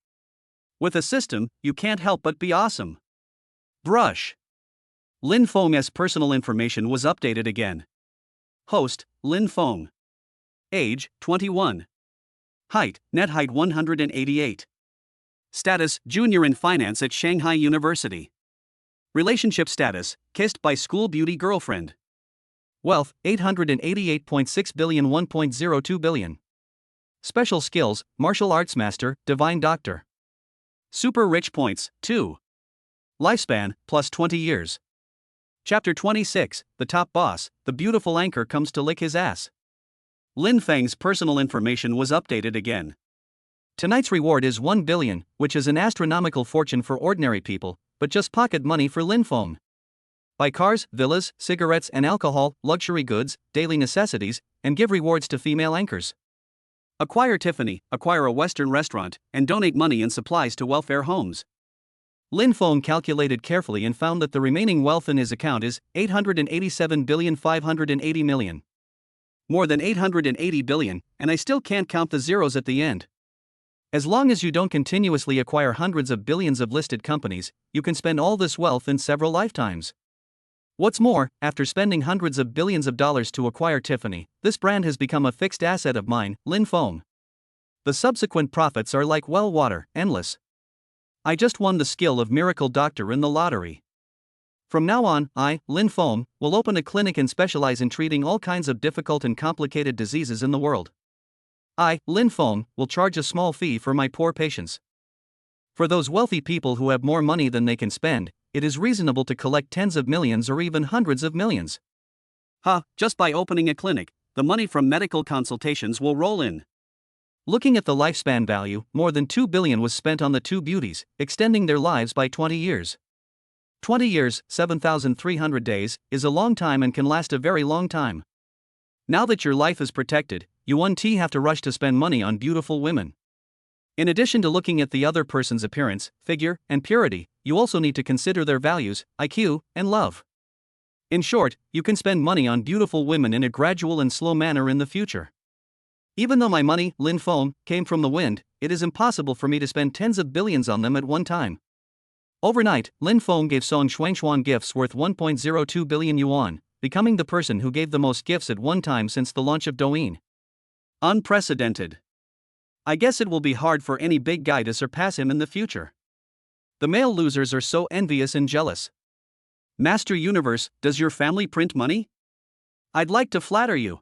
With a system, you can't help but be awesome. Brush. Lin Feng's personal information was updated again. Host, Lin Feng. Age, 21. Height, net height 188. Status, junior in finance at Shanghai University. Relationship status, kissed by school beauty girlfriend. Wealth, 888.6 billion 1.02 billion. Special skills, martial arts master, divine doctor. Super rich points, 2. Lifespan, plus 20 years. Chapter 26, The Top Boss, the beautiful anchor comes to lick his ass. Lin Feng's personal information was updated again. Tonight's reward is 1 billion, which is an astronomical fortune for ordinary people, but just pocket money for Lin Feng. Buy cars, villas, cigarettes and alcohol, luxury goods, daily necessities, and give rewards to female anchors. Acquire Tiffany, acquire a Western restaurant, and donate money and supplies to welfare homes. Lin Feng calculated carefully and found that the remaining wealth in his account is 887,580 million. More than 880 billion, and I still can't count the zeros at the end. As long as you don't continuously acquire hundreds of billions of listed companies, you can spend all this wealth in several lifetimes. What's more, after spending hundreds of billions of dollars to acquire Tiffany, this brand has become a fixed asset of mine, Lin Feng. The subsequent profits are like well water, endless. I just won the skill of miracle doctor in the lottery. From now on, I, Lin Feng, will open a clinic and specialize in treating all kinds of difficult and complicated diseases in the world. I, Lin Feng, will charge a small fee for my poor patients. For those wealthy people who have more money than they can spend, it is reasonable to collect tens of millions or even hundreds of millions. Just by opening a clinic, the money from medical consultations will roll in. Looking at the lifespan value, more than 2 billion was spent on the two beauties, extending their lives by 20 years. 20 years, 7,300 days, is a long time and can last a very long time. Now that your life is protected, you won't have to rush to spend money on beautiful women. In addition to looking at the other person's appearance, figure, and purity, you also need to consider their values, IQ, and love. In short, you can spend money on beautiful women in a gradual and slow manner in the future. Even though my money, Lin Feng, came from the wind, it is impossible for me to spend tens of billions on them at one time. Overnight, Lin Feng gave Song Xuanxuan gifts worth 1.02 billion yuan, becoming the person who gave the most gifts at one time since the launch of Douyin. Unprecedented. I guess it will be hard for any big guy to surpass him in the future. The male losers are so envious and jealous. Master Universe, does your family print money? I'd like to flatter you.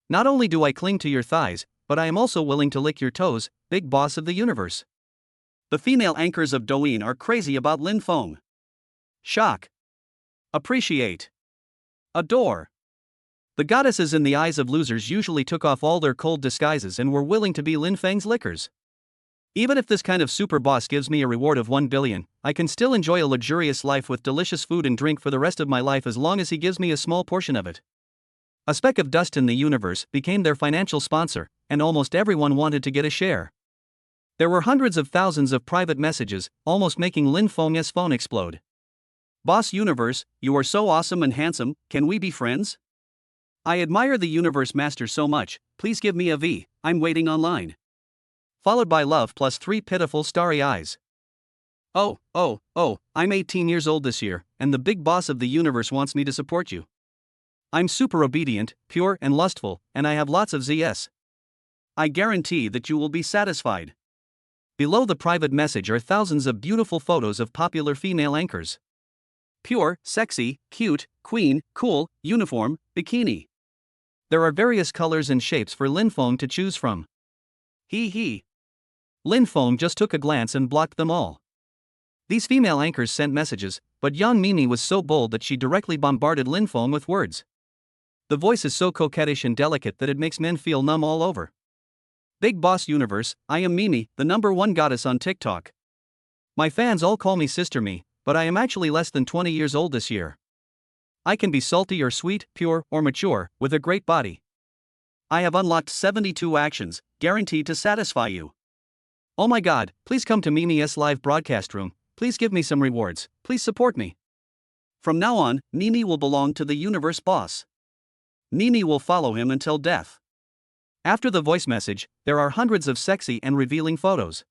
Not only do I cling to your thighs, but I am also willing to lick your toes, big boss of the universe. The female anchors of Douyin are crazy about Lin Feng. Shock. Appreciate. Adore. The goddesses in the eyes of losers usually took off all their cold disguises and were willing to be Lin Feng's lickers. Even if this kind of super boss gives me a reward of 1 billion, I can still enjoy a luxurious life with delicious food and drink for the rest of my life as long as he gives me a small portion of it. A speck of dust in the universe became their financial sponsor, and almost everyone wanted to get a share. There were hundreds of thousands of private messages, almost making Lin Feng's phone explode. Boss Universe, you are so awesome and handsome, can we be friends? I admire the Universe Master so much, please give me a V, I'm waiting online. Followed by love plus 3 pitiful starry eyes. Oh, I'm 18 years old this year, and the big boss of the universe wants me to support you. I'm super obedient, pure and lustful, and I have lots of ZS. I guarantee that you will be satisfied. Below the private message are thousands of beautiful photos of popular female anchors. Pure, sexy, cute, queen, cool, uniform, bikini. There are various colors and shapes for Lin Feng to choose from. He. Lin Feng just took a glance and blocked them all. These female anchors sent messages, but Yang Mimi was so bold that she directly bombarded Lin Feng with words. The voice is so coquettish and delicate that it makes men feel numb all over. Big Boss Universe, I am Mimi, the #1 goddess on TikTok. My fans all call me Sister Me, but I am actually less than 20 years old this year. I can be salty or sweet, pure or mature, with a great body. I have unlocked 72 actions, guaranteed to satisfy you. Oh my god, please come to Mimi's live broadcast room, please give me some rewards, please support me. From now on, Mimi will belong to the Universe Boss. Mimi will follow him until death. After the voice message, there are hundreds of sexy and revealing photos.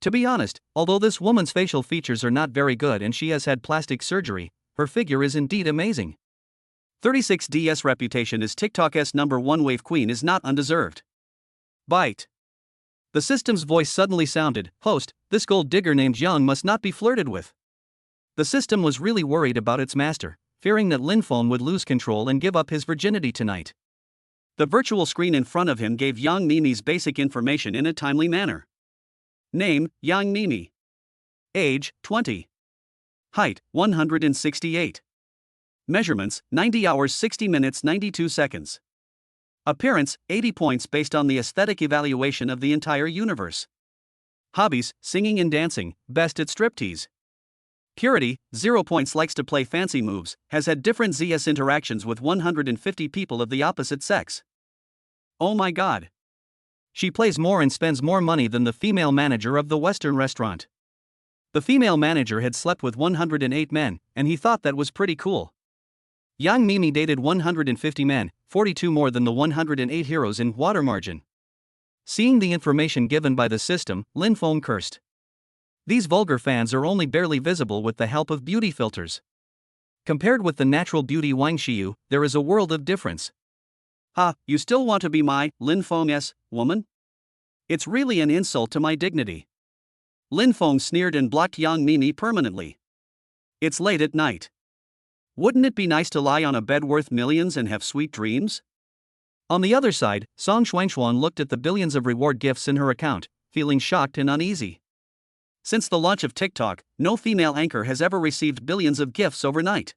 To be honest, although this woman's facial features are not very good and she has had plastic surgery, her figure is indeed amazing. 36D's reputation as TikTok's #1 wave queen is not undeserved. Bite. The system's voice suddenly sounded, "Host, this gold digger named Yang must not be flirted with." The system was really worried about its master, fearing that Lin Feng would lose control and give up his virginity tonight. The virtual screen in front of him gave Yang Mimi's basic information in a timely manner. Name, Yang Mimi. Age, 20. Height, 168. Measurements, 90 hours 60 minutes 92 seconds. Appearance, 80 points based on the aesthetic evaluation of the entire universe. Hobbies, singing and dancing, best at striptease. Purity, 0 points, likes to play fancy moves, has had different ZS interactions with 150 people of the opposite sex. Oh my god. She plays more and spends more money than the female manager of the Western restaurant. The female manager had slept with 108 men, and he thought that was pretty cool. Yang Mimi dated 150 men, 42 more than the 108 heroes in Water Margin. Seeing the information given by the system, Lin Feng cursed. These vulgar fans are only barely visible with the help of beauty filters. Compared with the natural beauty Wang Xiyu, there is a world of difference. Ha, you still want to be my, Lin Feng's, woman? It's really an insult to my dignity. Lin Feng sneered and blocked Yang Mimi permanently. It's late at night. Wouldn't it be nice to lie on a bed worth millions and have sweet dreams? On the other side, Song Xuanxuan looked at the billions of reward gifts in her account, feeling shocked and uneasy. Since the launch of TikTok, no female anchor has ever received billions of gifts overnight.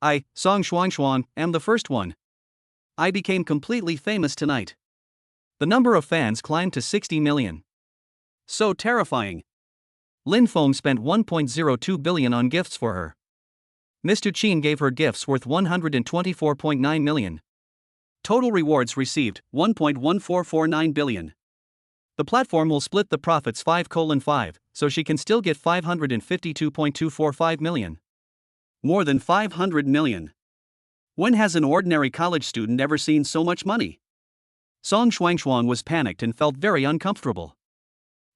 I, Song Xuanxuan, am the first one. I became completely famous tonight. The number of fans climbed to 60 million. So terrifying. Lin Feng spent 1.02 billion on gifts for her. Mr. Qin gave her gifts worth 124.9 million. Total rewards received 1.1449 billion. The platform will split the profits 5:5, so she can still get 552.245 million. More than 500 million. When has an ordinary college student ever seen so much money? Song Shuangshuang was panicked and felt very uncomfortable.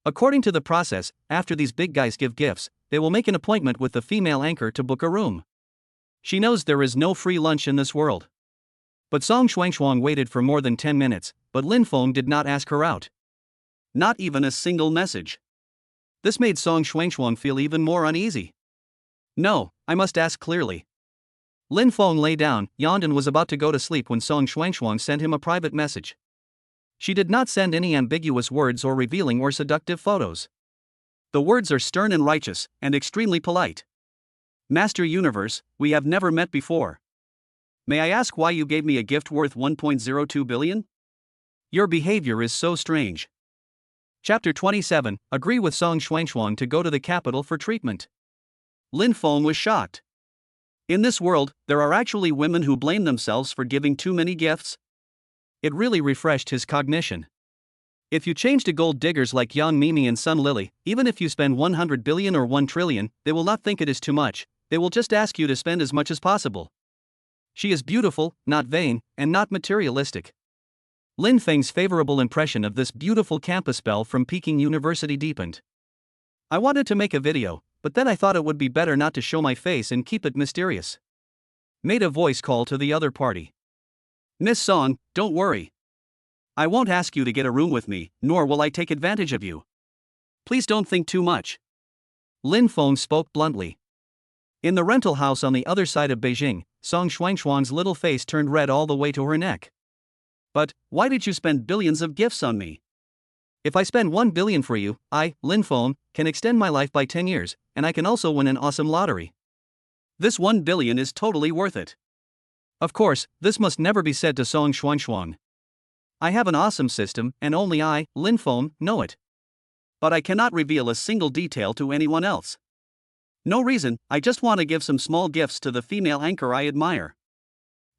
According to the process, after these big guys give gifts, they will make an appointment with the female anchor to book a room. She knows there is no free lunch in this world. But Song Shuangshuang waited for more than 10 minutes, but Lin Feng did not ask her out. Not even a single message. This made Song Shuangshuang feel even more uneasy. No, I must ask clearly. Lin Feng lay down, yawned and was about to go to sleep when Song Shuangshuang sent him a private message. She did not send any ambiguous words or revealing or seductive photos. The words are stern and righteous, and extremely polite. Master Universe, we have never met before. May I ask why you gave me a gift worth 1.02 billion? Your behavior is so strange. Chapter 27, Agree with Song Shuangshuang to go to the capital for treatment. Lin Feng was shocked. In this world, there are actually women who blame themselves for giving too many gifts? It really refreshed his cognition. If you change to gold diggers like Yang Mimi and Sun Lily, even if you spend 100 billion or 1 trillion, they will not think it is too much, they will just ask you to spend as much as possible. She is beautiful, not vain, and not materialistic. Lin Feng's favorable impression of this beautiful campus belle from Peking University deepened. I wanted to make a video, but then I thought it would be better not to show my face and keep it mysterious. Made a voice call to the other party. Miss Song, don't worry. I won't ask you to get a room with me, nor will I take advantage of you. Please don't think too much. Lin Feng spoke bluntly. In the rental house on the other side of Beijing, Song Shuangshuang's little face turned red all the way to her neck. But, why did you spend billions of gifts on me? If I spend 1 billion for you, I, Lin Feng, can extend my life by 10 years, and I can also win an awesome lottery. This 1 billion is totally worth it. Of course, this must never be said to Song Shuangshuang. I have an awesome system, and only I, Lin Feng, know it. But I cannot reveal a single detail to anyone else. No reason, I just want to give some small gifts to the female anchor I admire.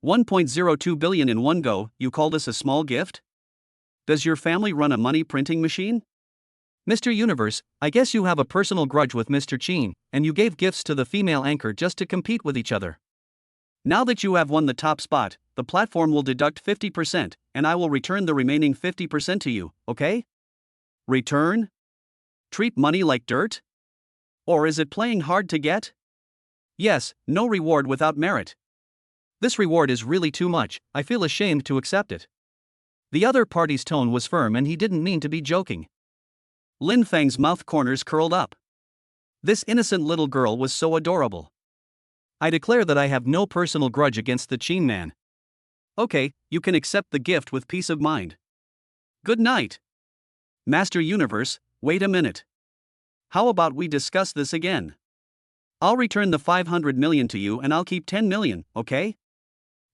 1.02 billion in one go, you call this a small gift? Does your family run a money printing machine? Mr. Universe, I guess you have a personal grudge with Mr. Qin, and you gave gifts to the female anchor just to compete with each other. Now that you have won the top spot, the platform will deduct 50%, and I will return the remaining 50% to you, okay? Return? Treat money like dirt? Or is it playing hard to get? Yes, no reward without merit. This reward is really too much, I feel ashamed to accept it. The other party's tone was firm and he didn't mean to be joking. Lin Feng's mouth corners curled up. This innocent little girl was so adorable. I declare that I have no personal grudge against the Qin man. Okay, you can accept the gift with peace of mind. Good night. Master Universe, wait a minute. How about we discuss this again? I'll return the 500 million to you and I'll keep 10 million, okay?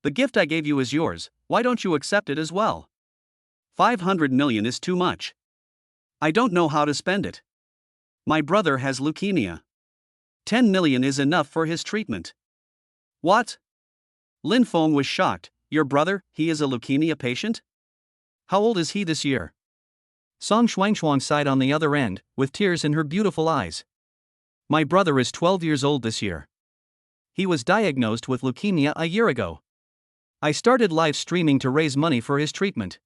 The gift I gave you is yours, why don't you accept it as well? 500 million is too much. I don't know how to spend it. My brother has leukemia. 10 million is enough for his treatment. What? Lin Feng was shocked. Your brother, he is a leukemia patient? How old is he this year? Song Shuangshuang sighed on the other end, with tears in her beautiful eyes. My brother is 12 years old this year. He was diagnosed with leukemia a year ago. I started live streaming to raise money for his treatment.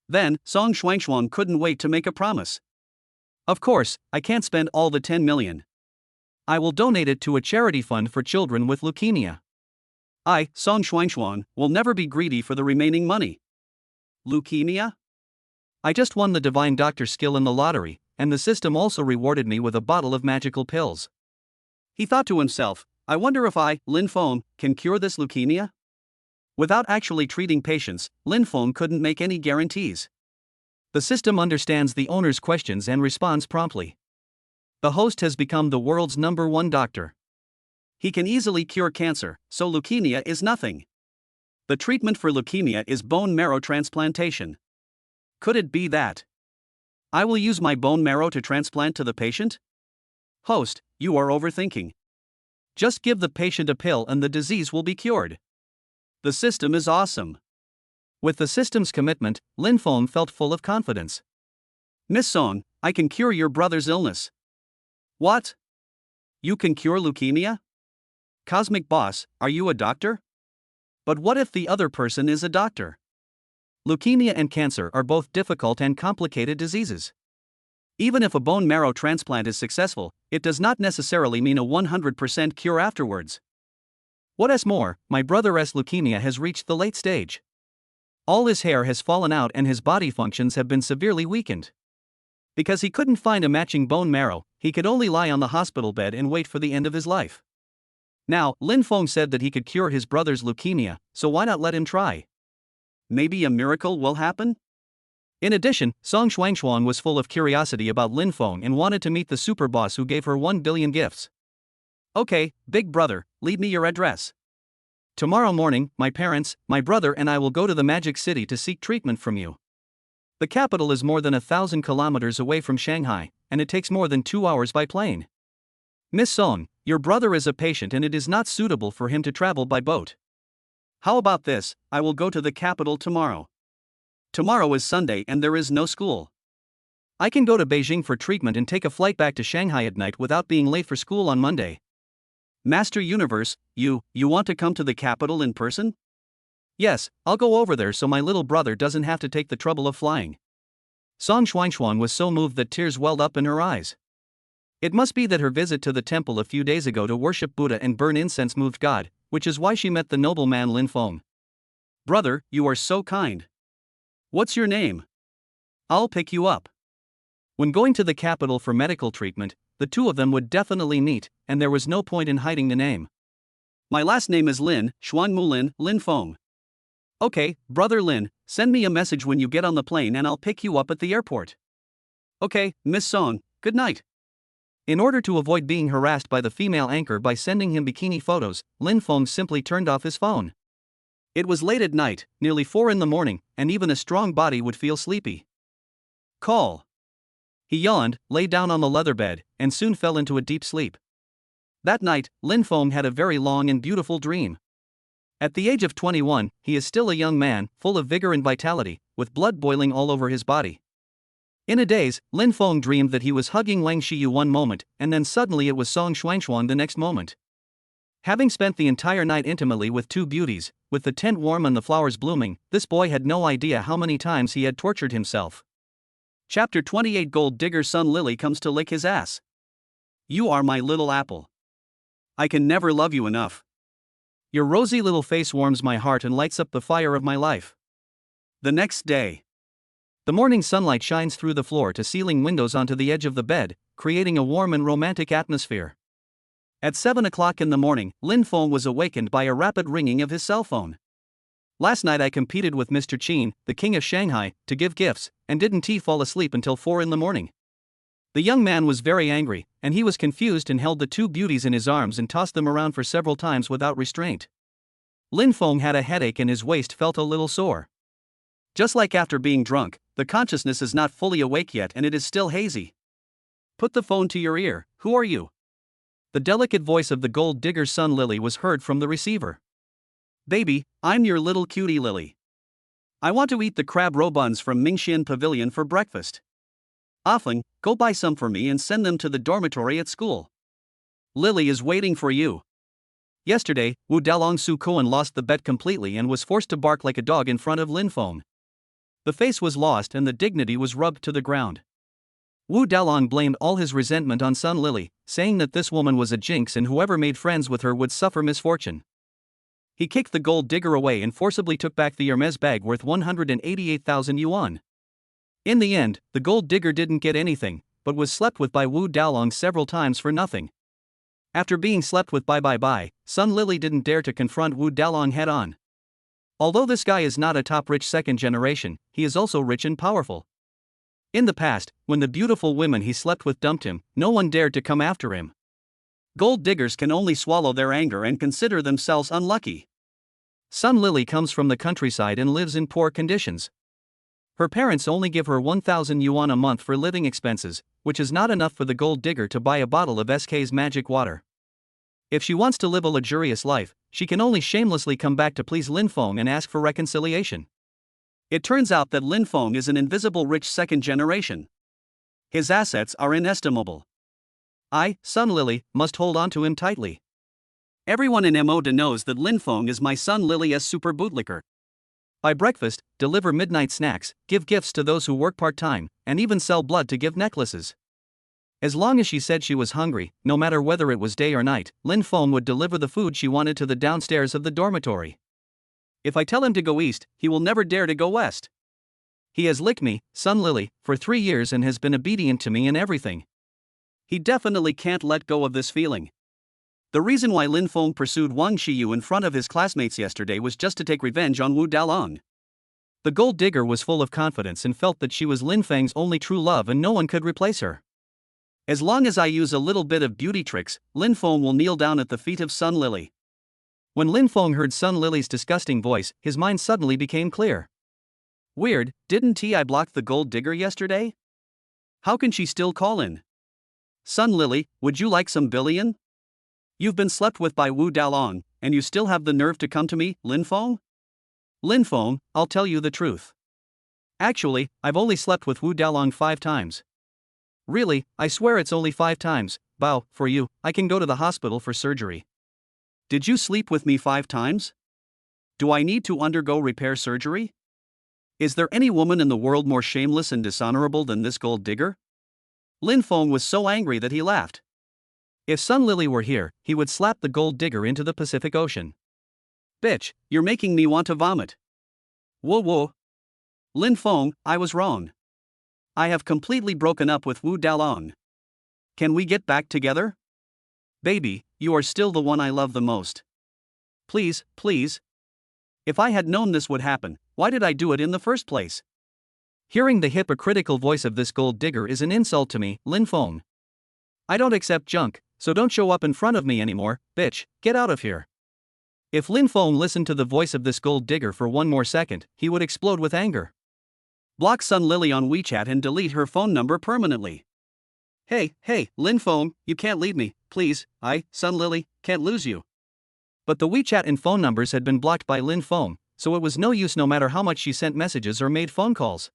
Then, Song Shuangshuang couldn't wait to make a promise. Of course, I can't spend all the 10 million. I will donate it to a charity fund for children with leukemia. I, Song Shuangshuang, will never be greedy for the remaining money. Leukemia? I just won the Divine Doctor skill in the lottery, and the system also rewarded me with a bottle of magical pills. He thought to himself, I wonder if I, Lin Feng, can cure this leukemia? Without actually treating patients, Lin Feng couldn't make any guarantees. The system understands the owner's questions and responds promptly. The host has become the world's #1 doctor. He can easily cure cancer, so leukemia is nothing. The treatment for leukemia is bone marrow transplantation. Could it be that I will use my bone marrow to transplant to the patient? Host, you are overthinking. Just give the patient a pill and the disease will be cured. The system is awesome. With the system's commitment, Lin Feng felt full of confidence. Miss Song, I can cure your brother's illness. What? You can cure leukemia? Cosmic Boss, are you a doctor? But what if the other person is a doctor? Leukemia and cancer are both difficult and complicated diseases. Even if a bone marrow transplant is successful, it does not necessarily mean a 100% cure afterwards. What's more, my brother's leukemia has reached the late stage. All his hair has fallen out and his body functions have been severely weakened. Because he couldn't find a matching bone marrow, he could only lie on the hospital bed and wait for the end of his life. Now, Lin Feng said that he could cure his brother's leukemia, so why not let him try? Maybe a miracle will happen? In addition, Song Xuangshuan was full of curiosity about Lin Feng and wanted to meet the super boss who gave her 1 billion gifts. Okay, big brother, leave me your address. Tomorrow morning, my parents, my brother and I will go to the Magic City to seek treatment from you. The capital is more than 1,000 kilometers away from Shanghai, and it takes more than 2 hours by plane. Miss Song, your brother is a patient and it is not suitable for him to travel by boat. How about this, I will go to the capital tomorrow. Tomorrow is Sunday and there is no school. I can go to Beijing for treatment and take a flight back to Shanghai at night without being late for school on Monday. Master Universe, you want to come to the capital in person? Yes, I'll go over there so my little brother doesn't have to take the trouble of flying. Song Xuangshuan was so moved that tears welled up in her eyes. It must be that her visit to the temple a few days ago to worship Buddha and burn incense moved God, which is why she met the nobleman Lin Feng. Brother, you are so kind. What's your name? I'll pick you up. When going to the capital for medical treatment, the two of them would definitely meet, and there was no point in hiding the name. My last name is Lin, Xuanmu Lin Feng. Okay, brother Lin, send me a message when you get on the plane and I'll pick you up at the airport. Okay, Miss Song, good night. In order to avoid being harassed by the female anchor by sending him bikini photos, Lin Feng simply turned off his phone. It was late at night, nearly 4 in the morning, and even a strong body would feel sleepy. Call. He yawned, lay down on the leather bed, and soon fell into a deep sleep. That night, Lin Feng had a very long and beautiful dream. At the age of 21, he is still a young man, full of vigor and vitality, with blood boiling all over his body. In a daze, Lin Feng dreamed that he was hugging Wang Xiyu one moment, and then suddenly it was Song Xuangshuan the next moment. Having spent the entire night intimately with two beauties, with the tent warm and the flowers blooming, this boy had no idea how many times he had tortured himself. Chapter 28 Gold Digger Sun Lily comes to lick his ass. You are my little apple. I can never love you enough. Your rosy little face warms my heart and lights up the fire of my life. The next day. The morning sunlight shines through the floor-to-ceiling windows onto the edge of the bed, creating a warm and romantic atmosphere. At 7 o'clock in the morning, Lin Feng was awakened by a rapid ringing of his cell phone. Last night I competed with Mr. Qin, the king of Shanghai, to give gifts, and didn't he fall asleep until 4 in the morning. The young man was very angry, and he was confused and held the two beauties in his arms and tossed them around for several times without restraint. Lin Feng had a headache and his waist felt a little sore. Just like after being drunk, the consciousness is not fully awake yet and it is still hazy. Put the phone to your ear, who are you? The delicate voice of the gold digger Sun Lily was heard from the receiver. Baby, I'm your little cutie Lily. I want to eat the crab roe buns from Mingxian Pavilion for breakfast. Offling, go buy some for me and send them to the dormitory at school. Lily is waiting for you. Yesterday, Wu Dalong Su Kuan lost the bet completely and was forced to bark like a dog in front of Lin Feng. The face was lost and the dignity was rubbed to the ground. Wu Dalong blamed all his resentment on Sun Lily, saying that this woman was a jinx and whoever made friends with her would suffer misfortune. He kicked the gold digger away and forcibly took back the Hermes bag worth 188,000 yuan. In the end, the gold digger didn't get anything, but was slept with by Wu Dalong several times for nothing. After being slept with by, Sun Lily didn't dare to confront Wu Dalong head on. Although this guy is not a top rich second generation, he is also rich and powerful. In the past, when the beautiful women he slept with dumped him, no one dared to come after him. Gold diggers can only swallow their anger and consider themselves unlucky. Sun Lily comes from the countryside and lives in poor conditions. Her parents only give her 1,000 yuan a month for living expenses, which is not enough for the gold digger to buy a bottle of SK's magic water. If she wants to live a luxurious life, she can only shamelessly come back to please Lin Feng and ask for reconciliation. It turns out that Lin Feng is an invisible rich second generation. His assets are inestimable. I, Sun Lily, must hold on to him tightly. Everyone in Moda knows that Lin Feng is my son Lily's super bootlicker. By breakfast, deliver midnight snacks, give gifts to those who work part-time, and even sell blood to give necklaces. As long as she said she was hungry, no matter whether it was day or night, Lin Feng would deliver the food she wanted to the downstairs of the dormitory. If I tell him to go east, he will never dare to go west. He has licked me, Sun Lily, for 3 years and has been obedient to me in everything. He definitely can't let go of this feeling. The reason why Lin Feng pursued Wang Xiyu in front of his classmates yesterday was just to take revenge on Wu Dalong. The gold digger was full of confidence and felt that she was Lin Feng's only true love and no one could replace her. As long as I use a little bit of beauty tricks, Lin Feng will kneel down at the feet of Sun Lily. When Lin Feng heard Sun Lily's disgusting voice, his mind suddenly became clear. Weird, didn't I block the gold digger yesterday? How can she still call in? Sun Lily, would you like some billion? You've been slept with by Wu Dalong, and you still have the nerve to come to me, Lin Feng? Lin Feng, I'll tell you the truth. Actually, I've only slept with Wu Dalong 5 times. Really, I swear it's only 5 times. Bao, for you, I can go to the hospital for surgery. Did you sleep with me 5 times? Do I need to undergo repair surgery? Is there any woman in the world more shameless and dishonorable than this gold digger? Lin Feng was so angry that he laughed. If Sun Lily were here, he would slap the gold digger into the Pacific Ocean. Bitch, you're making me want to vomit. Whoa whoa. Lin Feng, I was wrong. I have completely broken up with Wu Dalong. Can we get back together? Baby, you are still the one I love the most. Please, please. If I had known this would happen, why did I do it in the first place? Hearing the hypocritical voice of this gold digger is an insult to me, Lin Feng. I don't accept junk, so don't show up in front of me anymore, bitch, get out of here. If Lin Feng listened to the voice of this gold digger for one more second, he would explode with anger. Block Sun Lily on WeChat and delete her phone number permanently. Hey, Lin Feng, you can't leave me, please, Sun Lily, can't lose you. But the WeChat and phone numbers had been blocked by Lin Feng, so it was no use no matter how much she sent messages or made phone calls.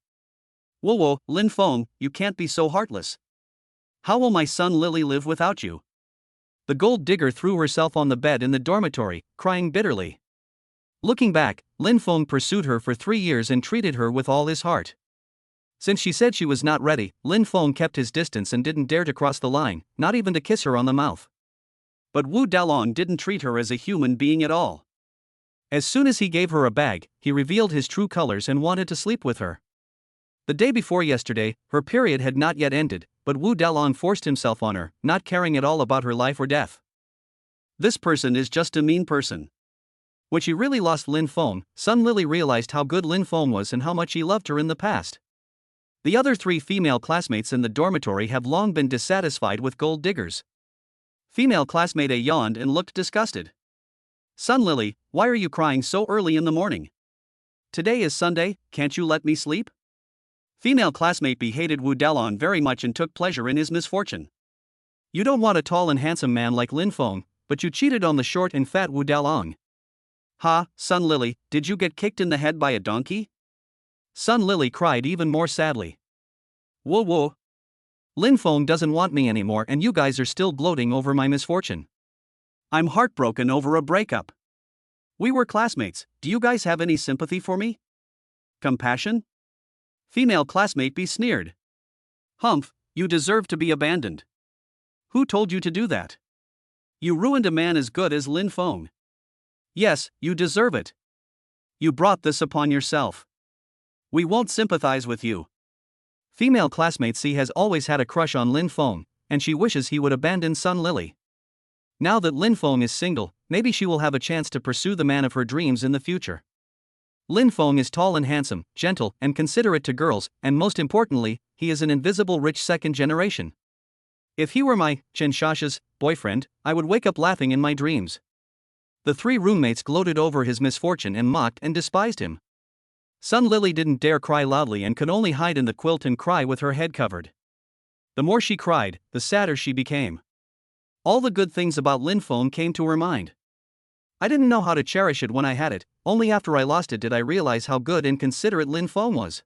Whoa, Lin Feng, you can't be so heartless. How will my son Lily live without you? The gold digger threw herself on the bed in the dormitory, crying bitterly. Looking back, Lin Feng pursued her for 3 years and treated her with all his heart. Since she said she was not ready, Lin Feng kept his distance and didn't dare to cross the line, not even to kiss her on the mouth. But Wu Dalong didn't treat her as a human being at all. As soon as he gave her a bag, he revealed his true colors and wanted to sleep with her. The day before yesterday, her period had not yet ended, but Wu Dalong forced himself on her, not caring at all about her life or death. This person is just a mean person. When she really lost Lin Feng, Sun Lily realized how good Lin Feng was and how much he loved her in the past. The other 3 female classmates in the dormitory have long been dissatisfied with gold diggers. Female classmate A yawned and looked disgusted. Sun Lily, why are you crying so early in the morning? Today is Sunday, can't you let me sleep? Female classmate B hated Wu Dalong very much and took pleasure in his misfortune. You don't want a tall and handsome man like Lin Feng, but you cheated on the short and fat Wu Dalong. Ha, Sun Lily, did you get kicked in the head by a donkey? Sun Lily cried even more sadly. Whoa. Lin Feng doesn't want me anymore and you guys are still gloating over my misfortune. I'm heartbroken over a breakup. We were classmates, do you guys have any sympathy for me? Compassion? Female classmate B sneered. Humph, you deserve to be abandoned. Who told you to do that? You ruined a man as good as Lin Feng. Yes, you deserve it. You brought this upon yourself. We won't sympathize with you. Female classmate C has always had a crush on Lin Feng, and she wishes he would abandon Sun Lily. Now that Lin Feng is single, maybe she will have a chance to pursue the man of her dreams in the future. Lin Feng is tall and handsome, gentle and considerate to girls, and most importantly, he is an invisible rich second generation. If he were my Chen Shasha's boyfriend, I would wake up laughing in my dreams. The 3 roommates gloated over his misfortune and mocked and despised him. Sun Lily didn't dare cry loudly and could only hide in the quilt and cry with her head covered. The more she cried, the sadder she became. All the good things about Lin Feng came to her mind. I didn't know how to cherish it when I had it, only after I lost it did I realize how good and considerate Lin Feng was.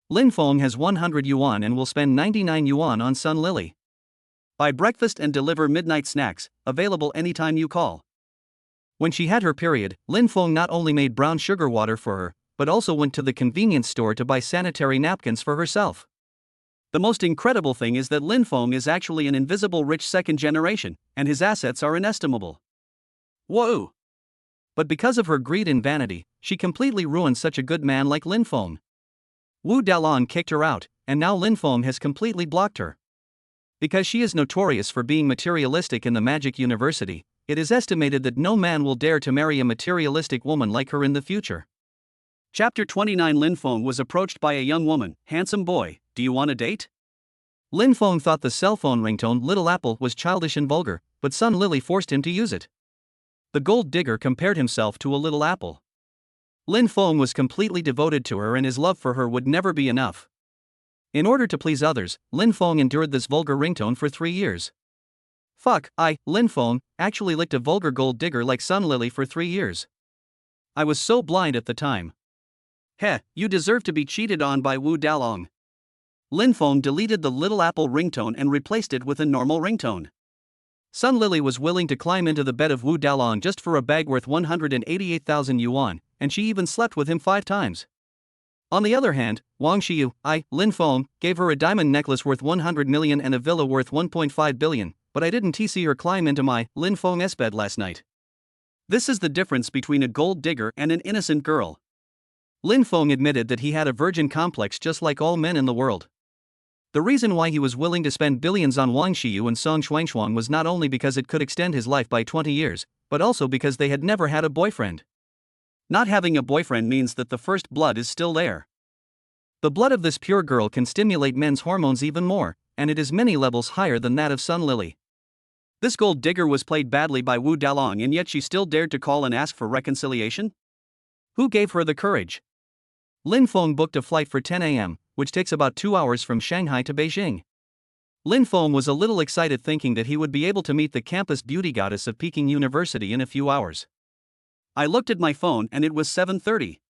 Lin Feng has 100 yuan and will spend 99 yuan on Sun Lily. Buy breakfast and deliver midnight snacks, available anytime you call. When she had her period, Lin Feng not only made brown sugar water for her, but also went to the convenience store to buy sanitary napkins for herself. The most incredible thing is that Lin Feng is actually an invisible rich second generation, and his assets are inestimable. Whoa! But because of her greed and vanity, she completely ruined such a good man like Lin Feng. Wu Dalong kicked her out, and now Lin Feng has completely blocked her. Because she is notorious for being materialistic in the Magic University, it is estimated that no man will dare to marry a materialistic woman like her in the future. Chapter 29. Lin Feng was approached by a young woman. Handsome boy, do you want a date? Lin Feng thought the cell phone ringtone Little Apple was childish and vulgar, but Sun Lily forced him to use it. The gold digger compared himself to a little apple. Lin Feng was completely devoted to her and his love for her would never be enough. In order to please others, Lin Feng endured this vulgar ringtone for 3 years. Lin Feng, actually licked a vulgar gold digger like Sun Lily for 3 years. I was so blind at the time. Heh, you deserve to be cheated on by Wu Dalong. Lin Feng deleted the Little Apple ringtone and replaced it with a normal ringtone. Sun Lily was willing to climb into the bed of Wu Dalong just for a bag worth 188,000 yuan, and she even slept with him 5 times. On the other hand, Wang Xiyu, Lin Feng, gave her a diamond necklace worth 100 million and a villa worth 1.5 billion, but I didn't see her climb into my Lin Feng's bed last night. This is the difference between a gold digger and an innocent girl. Lin Feng admitted that he had a virgin complex just like all men in the world. The reason why he was willing to spend billions on Wang Xiyu and Song Xuanshuang was not only because it could extend his life by 20 years, but also because they had never had a boyfriend. Not having a boyfriend means that the first blood is still there. The blood of this pure girl can stimulate men's hormones even more, and it is many levels higher than that of Sun Lily. This gold digger was played badly by Wu Dalong and yet she still dared to call and ask for reconciliation? Who gave her the courage? Lin Feng booked a flight for 10 a.m., which takes about 2 hours from Shanghai to Beijing. Lin Feng was a little excited thinking that he would be able to meet the campus beauty goddess of Peking University in a few hours. I looked at my phone and it was 7:30.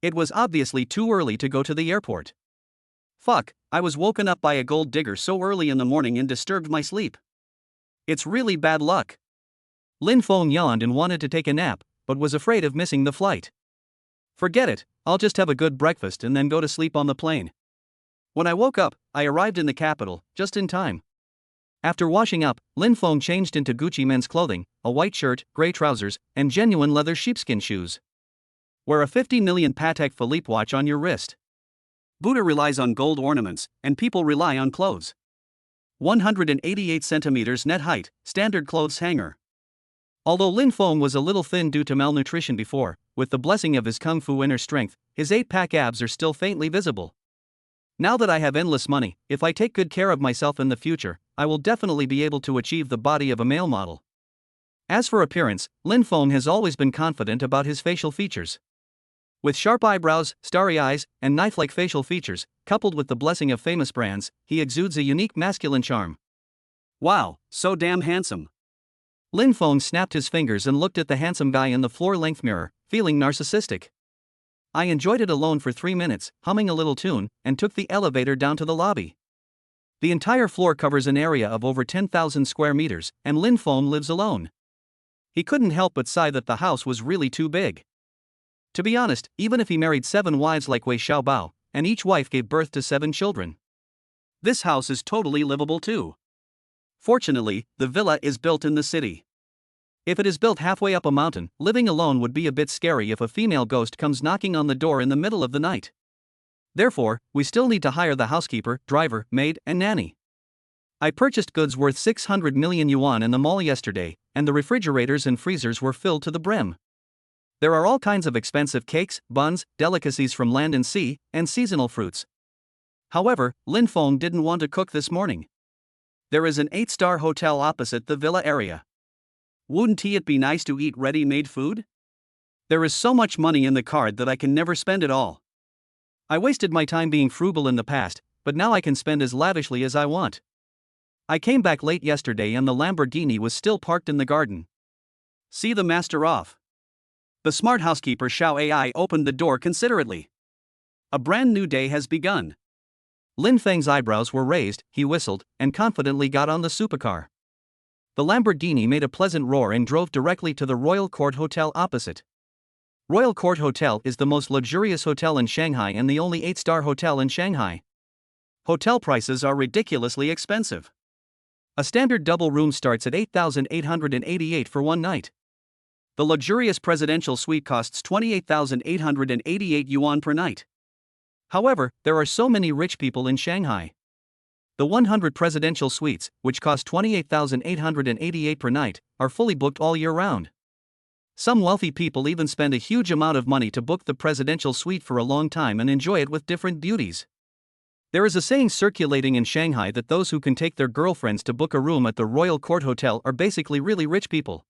It was obviously too early to go to the airport. I was woken up by a gold digger so early in the morning and disturbed my sleep. It's really bad luck. Lin Feng yawned and wanted to take a nap, but was afraid of missing the flight. Forget it, I'll just have a good breakfast and then go to sleep on the plane. When I woke up, I arrived in the capital, just in time. After washing up, Lin Feng changed into Gucci men's clothing, a white shirt, grey trousers, and genuine leather sheepskin shoes. Wear a 50 million Patek Philippe watch on your wrist. Buddha relies on gold ornaments, and people rely on clothes. 188 centimeters net height, standard clothes hanger. Although Lin Feng was a little thin due to malnutrition before, with the blessing of his kung fu inner strength, his 8-pack abs are still faintly visible. Now that I have endless money, if I take good care of myself in the future, I will definitely be able to achieve the body of a male model. As for appearance, Lin Feng has always been confident about his facial features. With sharp eyebrows, starry eyes, and knife-like facial features, coupled with the blessing of famous brands, he exudes a unique masculine charm. Wow, so damn handsome. Lin Feng snapped his fingers and looked at the handsome guy in the floor-length mirror, feeling narcissistic. I enjoyed it alone for 3 minutes, humming a little tune, and took the elevator down to the lobby. The entire floor covers an area of over 10,000 square meters, and Lin Feng lives alone. He couldn't help but sigh that the house was really too big. To be honest, even if he married 7 wives like Wei Xiaobao, and each wife gave birth to 7 children, this house is totally livable too. Fortunately, the villa is built in the city. If it is built halfway up a mountain, living alone would be a bit scary if a female ghost comes knocking on the door in the middle of the night. Therefore, we still need to hire the housekeeper, driver, maid, and nanny. I purchased goods worth 600 million yuan in the mall yesterday, and the refrigerators and freezers were filled to the brim. There are all kinds of expensive cakes, buns, delicacies from land and sea, and seasonal fruits. However, Lin Feng didn't want to cook this morning. There is an 8-star hotel opposite the villa area. Wouldn't it be nice to eat ready-made food? There is so much money in the card that I can never spend it all. I wasted my time being frugal in the past, but now I can spend as lavishly as I want. I came back late yesterday and the Lamborghini was still parked in the garden. See the master off. The smart housekeeper Xiao AI opened the door considerately. A brand new day has begun. Lin Feng's eyebrows were raised, he whistled, and confidently got on the supercar. The Lamborghini made a pleasant roar and drove directly to the Royal Court Hotel opposite. Royal Court Hotel is the most luxurious hotel in Shanghai and the only 8-star hotel in Shanghai. Hotel prices are ridiculously expensive. A standard double room starts at 8,888 for one night. The luxurious presidential suite costs 28,888 yuan per night. However, there are so many rich people in Shanghai. The 100 presidential suites, which cost 28,888 per night, are fully booked all year round. Some wealthy people even spend a huge amount of money to book the presidential suite for a long time and enjoy it with different beauties. There is a saying circulating in Shanghai that those who can take their girlfriends to book a room at the Royal Court Hotel are basically really rich people.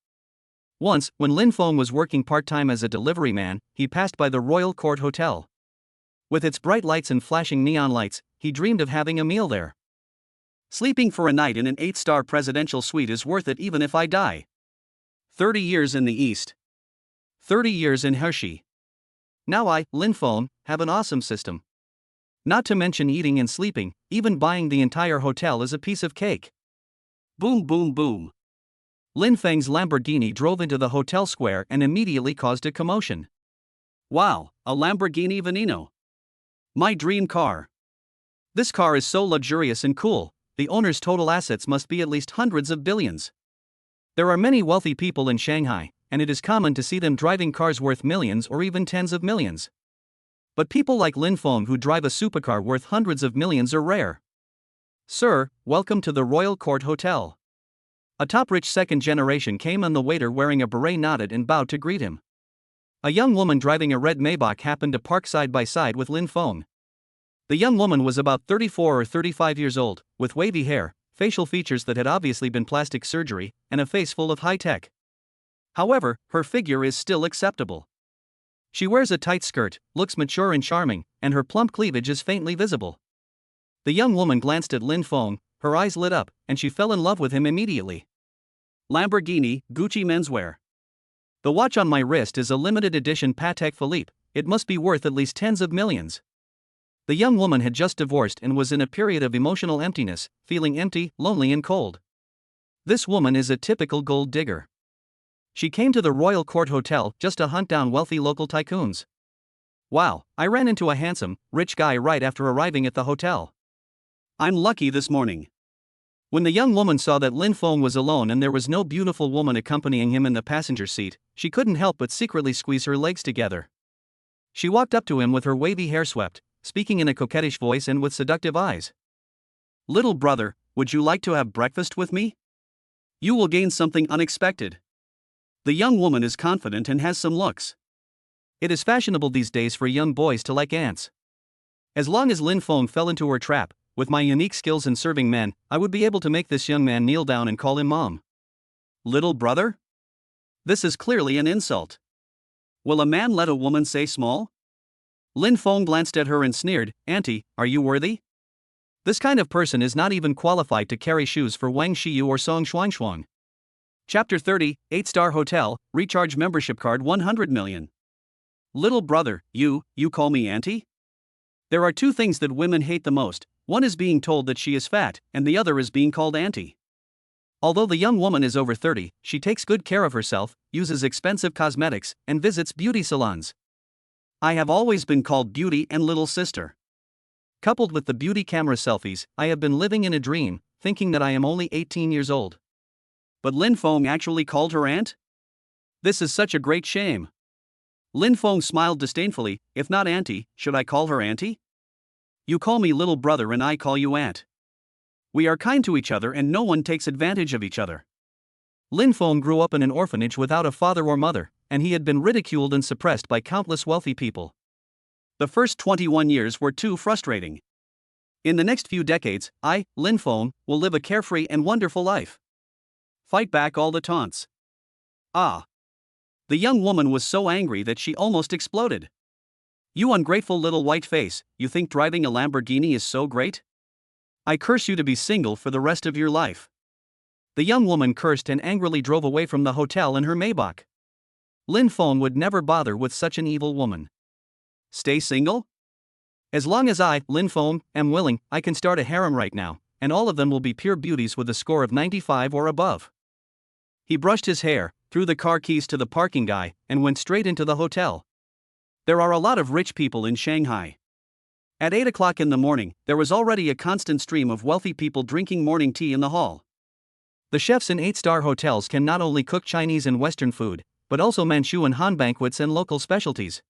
Once, when Lin Feng was working part-time as a delivery man, he passed by the Royal Court Hotel. With its bright lights and flashing neon lights, he dreamed of having a meal there. Sleeping for a night in an 8-star presidential suite is worth it even if I die. 30 years in the East. 30 years in Hershey. Now I, Lin Feng, have an awesome system. Not to mention eating and sleeping, even buying the entire hotel is a piece of cake. Boom boom boom. Lin Feng's Lamborghini drove into the hotel square and immediately caused a commotion. Wow, a Lamborghini Veneno. My dream car. This car is so luxurious and cool, the owner's total assets must be at least hundreds of billions. There are many wealthy people in Shanghai, and it is common to see them driving cars worth millions or even tens of millions. But people like Lin Feng who drive a supercar worth hundreds of millions are rare. Sir, welcome to the Royal Court Hotel. A top-rich second generation came and the waiter wearing a beret nodded and bowed to greet him. A young woman driving a red Maybach happened to park side by side with Lin Feng. The young woman was about 34 or 35 years old, with wavy hair, facial features that had obviously been plastic surgery, and a face full of high-tech. However, her figure is still acceptable. She wears a tight skirt, looks mature and charming, and her plump cleavage is faintly visible. The young woman glanced at Lin Feng, her eyes lit up, and she fell in love with him immediately. Lamborghini, Gucci menswear. The watch on my wrist is a limited edition Patek Philippe, it must be worth at least tens of millions. The young woman had just divorced and was in a period of emotional emptiness, feeling empty, lonely and cold. This woman is a typical gold digger. She came to the Royal Court Hotel just to hunt down wealthy local tycoons. Wow, I ran into a handsome, rich guy right after arriving at the hotel. I'm lucky this morning. When the young woman saw that Lin Feng was alone and there was no beautiful woman accompanying him in the passenger seat, she couldn't help but secretly squeeze her legs together. She walked up to him with her wavy hair swept, speaking in a coquettish voice and with seductive eyes. Little brother, would you like to have breakfast with me? You will gain something unexpected. The young woman is confident and has some looks. It is fashionable these days for young boys to like ants. As long as Lin Feng fell into her trap, with my unique skills in serving men, I would be able to make this young man kneel down and call him mom. Little brother? This is clearly an insult. Will a man let a woman say small? Lin Feng glanced at her and sneered, Auntie, are you worthy? This kind of person is not even qualified to carry shoes for Wang Xiyu or Song Shuangshuang. Chapter 30, 8-star hotel, recharge membership card 100 million. Little brother, you call me auntie? There are two things that women hate the most. One is being told that she is fat, and the other is being called auntie. Although the young woman is over 30, she takes good care of herself, uses expensive cosmetics, and visits beauty salons. I have always been called beauty and little sister. Coupled with the beauty camera selfies, I have been living in a dream, thinking that I am only 18 years old. But Lin Feng actually called her aunt? This is such a great shame. Lin Feng smiled disdainfully, if not auntie, should I call her auntie? You call me little brother and I call you aunt. We are kind to each other and no one takes advantage of each other. Lin Feng grew up in an orphanage without a father or mother, and he had been ridiculed and suppressed by countless wealthy people. The first 21 years were too frustrating. In the next few decades, I, Lin Feng, will live a carefree and wonderful life. Fight back all the taunts. Ah. The young woman was so angry that she almost exploded. You ungrateful little white face, you think driving a Lamborghini is so great? I curse you to be single for the rest of your life. The young woman cursed and angrily drove away from the hotel in her Maybach. Lin Feng would never bother with such an evil woman. Stay single? As long as I, Lin Feng, am willing, I can start a harem right now, and all of them will be pure beauties with a score of 95 or above. He brushed his hair, threw the car keys to the parking guy, and went straight into the hotel. There are a lot of rich people in Shanghai. At 8 o'clock in the morning, there was already a constant stream of wealthy people drinking morning tea in the hall. The chefs in 8-star hotels can not only cook Chinese and Western food, but also Manchu and Han banquets and local specialties.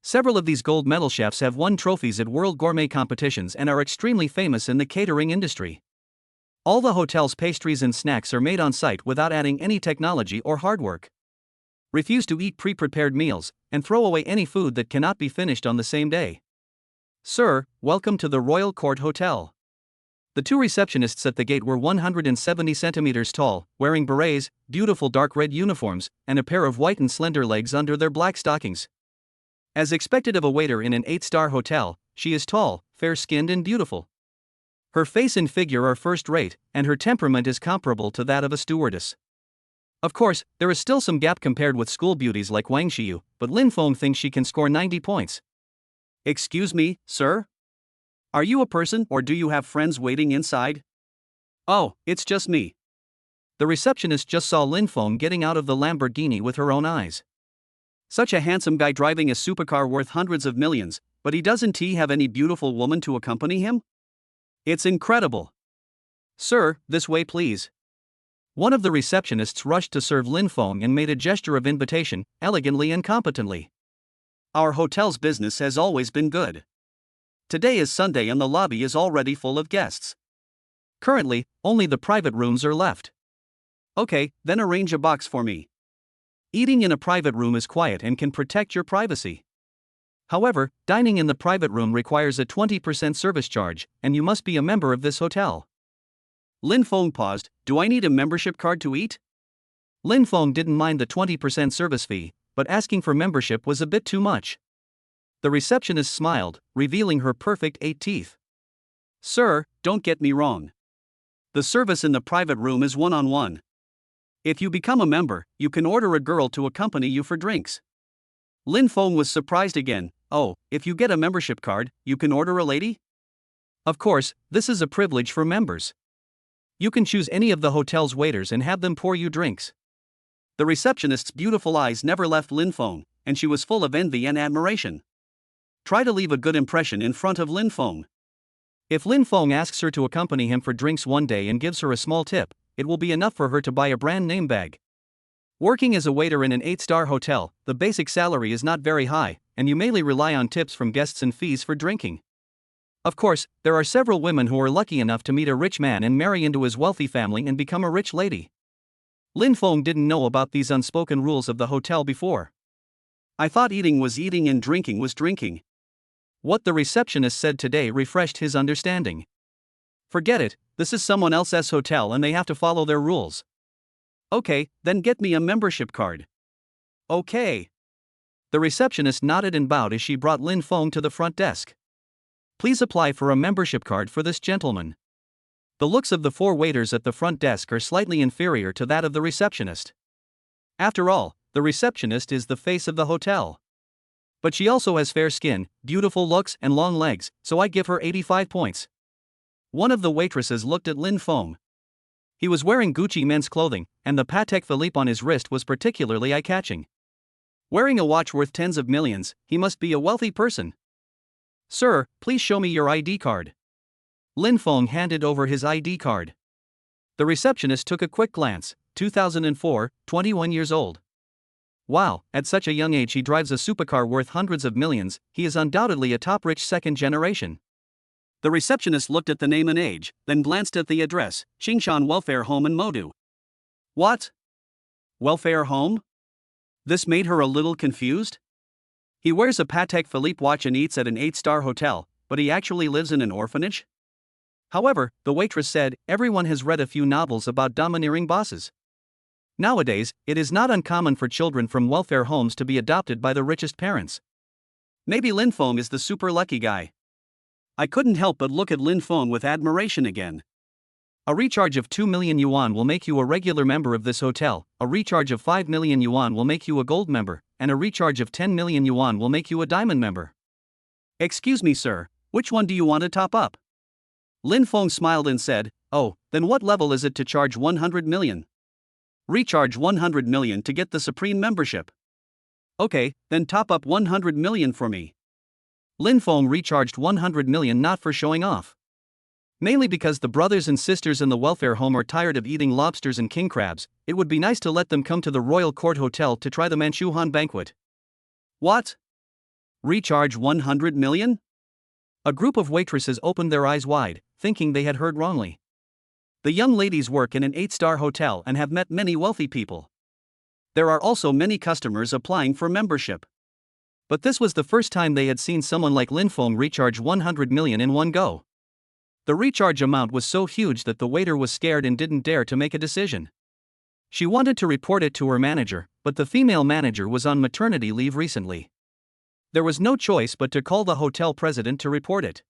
Several of these gold medal chefs have won trophies at world gourmet competitions and are extremely famous in the catering industry. All the hotel's pastries and snacks are made on site without adding any technology or hard work. Refuse to eat pre-prepared meals, and throw away any food that cannot be finished on the same day. Sir, welcome to the Royal Court Hotel. The two receptionists at the gate were 170 centimeters tall, wearing berets, beautiful dark red uniforms, and a pair of white and slender legs under their black stockings. As expected of a waiter in an 8-star hotel, she is tall, fair-skinned and beautiful. Her face and figure are first-rate, and her temperament is comparable to that of a stewardess. Of course, there is still some gap compared with school beauties like Wang Xiyu, but Lin Feng thinks she can score 90 points. Excuse me, sir? Are you a person or do you have friends waiting inside? Oh, it's just me. The receptionist just saw Lin Feng getting out of the Lamborghini with her own eyes. Such a handsome guy driving a supercar worth hundreds of millions, but doesn't he have any beautiful woman to accompany him? It's incredible. Sir, this way please. One of the receptionists rushed to serve Lin Feng and made a gesture of invitation, elegantly and competently. Our hotel's business has always been good. Today is Sunday and the lobby is already full of guests. Currently, only the private rooms are left. Okay, then arrange a box for me. Eating in a private room is quiet and can protect your privacy. However, dining in the private room requires a 20% service charge, and you must be a member of this hotel. Lin Feng paused. Do I need a membership card to eat? Lin Feng didn't mind the 20% service fee, but asking for membership was a bit too much. The receptionist smiled, revealing her perfect 8 teeth. Sir, don't get me wrong. The service in the private room is one-on-one. If you become a member, you can order a girl to accompany you for drinks. Lin Feng was surprised again. Oh, if you get a membership card, you can order a lady? Of course, this is a privilege for members. You can choose any of the hotel's waiters and have them pour you drinks. The receptionist's beautiful eyes never left Lin Feng, and she was full of envy and admiration. Try to leave a good impression in front of Lin Feng. If Lin Feng asks her to accompany him for drinks one day and gives her a small tip, it will be enough for her to buy a brand name bag. Working as a waiter in an 8-star hotel, the basic salary is not very high, and you mainly rely on tips from guests and fees for drinking. Of course, there are several women who are lucky enough to meet a rich man and marry into his wealthy family and become a rich lady. Lin Feng didn't know about these unspoken rules of the hotel before. I thought eating was eating and drinking was drinking. What the receptionist said today refreshed his understanding. Forget it, this is someone else's hotel and they have to follow their rules. Okay, then get me a membership card. Okay. The receptionist nodded and bowed as she brought Lin Feng to the front desk. Please apply for a membership card for this gentleman. The looks of the 4 waiters at the front desk are slightly inferior to that of the receptionist. After all, the receptionist is the face of the hotel. But she also has fair skin, beautiful looks and long legs, so I give her 85 points. One of the waitresses looked at Lin Feng. He was wearing Gucci men's clothing, and the Patek Philippe on his wrist was particularly eye-catching. Wearing a watch worth tens of millions, he must be a wealthy person. Sir, please show me your ID card. Lin Feng handed over his ID card. The receptionist took a quick glance. 2004, 21 years old. Wow, at such a young age he drives a supercar worth hundreds of millions. He is undoubtedly a top rich second generation. The receptionist looked at the name and age, then glanced at the address, Qingshan Welfare Home in Modu. What? Welfare home? This made her a little confused. He wears a Patek Philippe watch and eats at an 8-star hotel, but he actually lives in an orphanage? However, the waitress said, everyone has read a few novels about domineering bosses. Nowadays, it is not uncommon for children from welfare homes to be adopted by the richest parents. Maybe Lin Feng is the super lucky guy. I couldn't help but look at Lin Feng with admiration again. A recharge of 2 million yuan will make you a regular member of this hotel, a recharge of 5 million yuan will make you a gold member, and a recharge of 10 million yuan will make you a diamond member. Excuse me, sir, which one do you want to top up? Lin Feng smiled and said, "Oh, then what level is it to charge 100 million? Recharge 100 million to get the Supreme membership." "Okay, then top up 100 million for me." Lin Feng recharged 100 million not for showing off. Mainly because the brothers and sisters in the welfare home are tired of eating lobsters and king crabs, it would be nice to let them come to the Royal Court Hotel to try the Manchuhan banquet. What? Recharge 100 million? A group of waitresses opened their eyes wide, thinking they had heard wrongly. The young ladies work in an 8-star hotel and have met many wealthy people. There are also many customers applying for membership. But this was the first time they had seen someone like Lin Feng recharge 100 million in one go. The recharge amount was so huge that the waiter was scared and didn't dare to make a decision. She wanted to report it to her manager, but the female manager was on maternity leave recently. There was no choice but to call the hotel president to report it.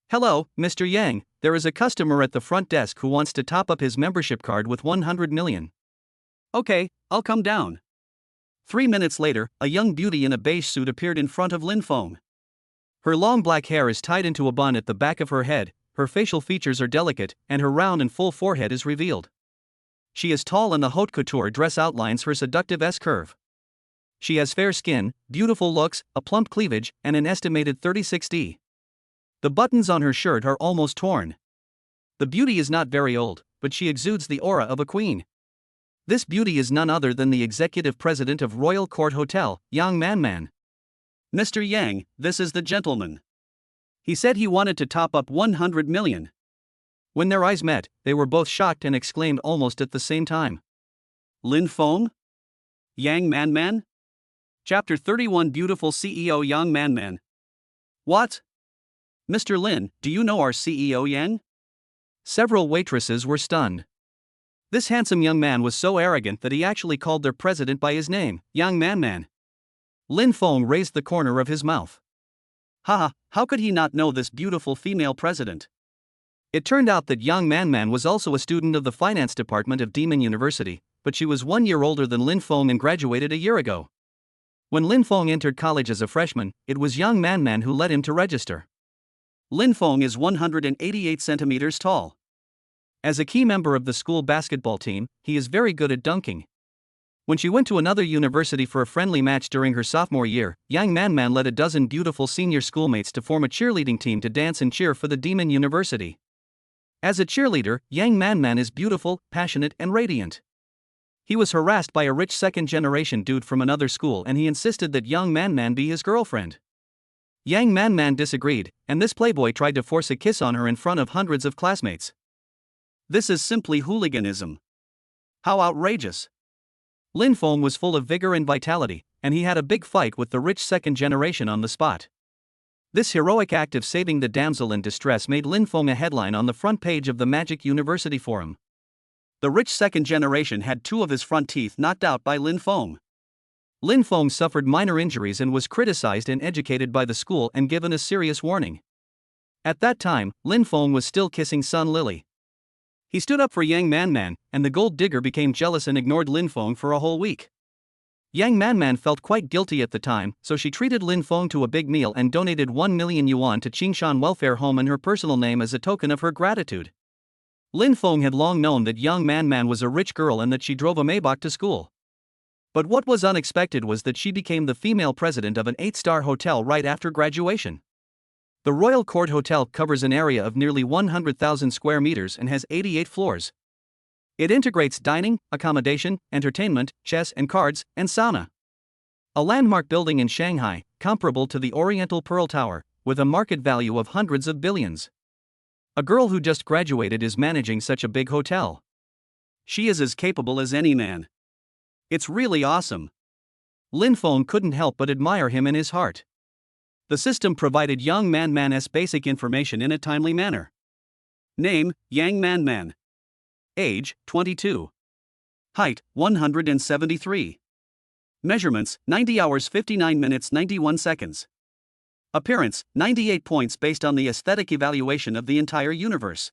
"Hello, Mr. Yang, there is a customer at the front desk who wants to top up his membership card with 100 million. Okay, I'll come down." 3 minutes later, a young beauty in a beige suit appeared in front of Lin Feng. Her long black hair is tied into a bun at the back of her head, her facial features are delicate, and her round and full forehead is revealed. She is tall and the haute couture dress outlines her seductive S-curve. She has fair skin, beautiful looks, a plump cleavage, and an estimated 36D. The buttons on her shirt are almost torn. The beauty is not very old, but she exudes the aura of a queen. This beauty is none other than the executive president of Royal Court Hotel, Yang Manman. "Mr. Yang, this is the gentleman. He said he wanted to top up 100 million. When their eyes met, they were both shocked and exclaimed almost at the same time. "Lin Feng? Yang Manman?" Chapter 31 Beautiful CEO Yang Manman. "What? Mr. Lin, do you know our CEO Yang?" Several waitresses were stunned. This handsome young man was so arrogant that he actually called their president by his name, Yang Manman. Lin Feng raised the corner of his mouth. Haha, how could he not know this beautiful female president? It turned out that Yang Manman was also a student of the finance department of Demon University, but she was 1 year older than Lin Feng and graduated a year ago. When Lin Feng entered college as a freshman, it was Yang Manman who led him to register. Lin Feng is 188 centimeters tall. As a key member of the school basketball team, he is very good at dunking. When she went to another university for a friendly match during her sophomore year, Yang Manman led a dozen beautiful senior schoolmates to form a cheerleading team to dance and cheer for the Demon University. As a cheerleader, Yang Manman is beautiful, passionate, and radiant. He was harassed by a rich second-generation dude from another school and he insisted that Yang Manman be his girlfriend. Yang Manman disagreed, and this playboy tried to force a kiss on her in front of hundreds of classmates. This is simply hooliganism. How outrageous. Lin Feng was full of vigor and vitality, and he had a big fight with the rich second generation on the spot. This heroic act of saving the damsel in distress made Lin Feng a headline on the front page of the Magic University Forum. The rich second generation had 2 of his front teeth knocked out by Lin Feng. Lin Feng suffered minor injuries and was criticized and educated by the school and given a serious warning. At that time, Lin Feng was still kissing Sun Lily. He stood up for Yang Manman, and the gold digger became jealous and ignored Lin Feng for a whole week. Yang Manman felt quite guilty at the time, so she treated Lin Feng to a big meal and donated 1 million yuan to Qingshan Welfare Home in her personal name as a token of her gratitude. Lin Feng had long known that Yang Manman was a rich girl and that she drove a Maybach to school. But what was unexpected was that she became the female president of an 8-star hotel right after graduation. The Royal Court Hotel covers an area of nearly 100,000 square meters and has 88 floors. It integrates dining, accommodation, entertainment, chess and cards, and sauna. A landmark building in Shanghai, comparable to the Oriental Pearl Tower, with a market value of hundreds of billions. A girl who just graduated is managing such a big hotel. She is as capable as any man. It's really awesome. Lin Feng couldn't help but admire him in his heart. The system provided Yang Manman's basic information in a timely manner. Name, Yang Manman. Age, 22. Height, 173. Measurements, 90 hours 59 minutes 91 seconds. Appearance, 98 points based on the aesthetic evaluation of the entire universe.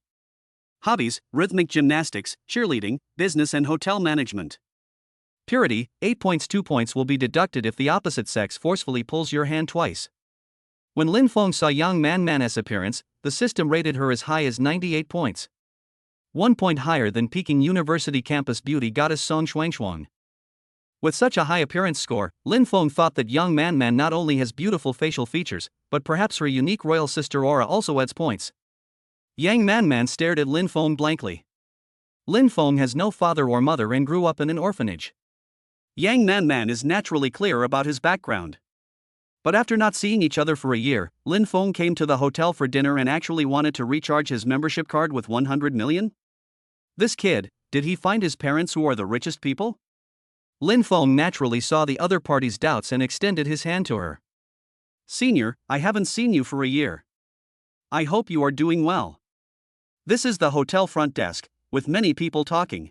Hobbies, rhythmic gymnastics, cheerleading, business and hotel management. Purity, 8 points. 2 points will be deducted if the opposite sex forcefully pulls your hand twice. When Lin Feng saw Yang Manman's appearance, the system rated her as high as 98 points. 1 point higher than Peking University campus beauty goddess Song Shuangshuang. With such a high appearance score, Lin Feng thought that Yang Manman not only has beautiful facial features, but perhaps her unique royal sister aura also adds points. Yang Manman stared at Lin Feng blankly. Lin Feng has no father or mother and grew up in an orphanage. Yang Manman is naturally clear about his background. But after not seeing each other for a year, Lin Feng came to the hotel for dinner and actually wanted to recharge his membership card with 100 million? This kid, did he find his parents who are the richest people? Lin Feng naturally saw the other party's doubts and extended his hand to her. Senior, I haven't seen you for a year. I hope you are doing well. This is the hotel front desk, with many people talking.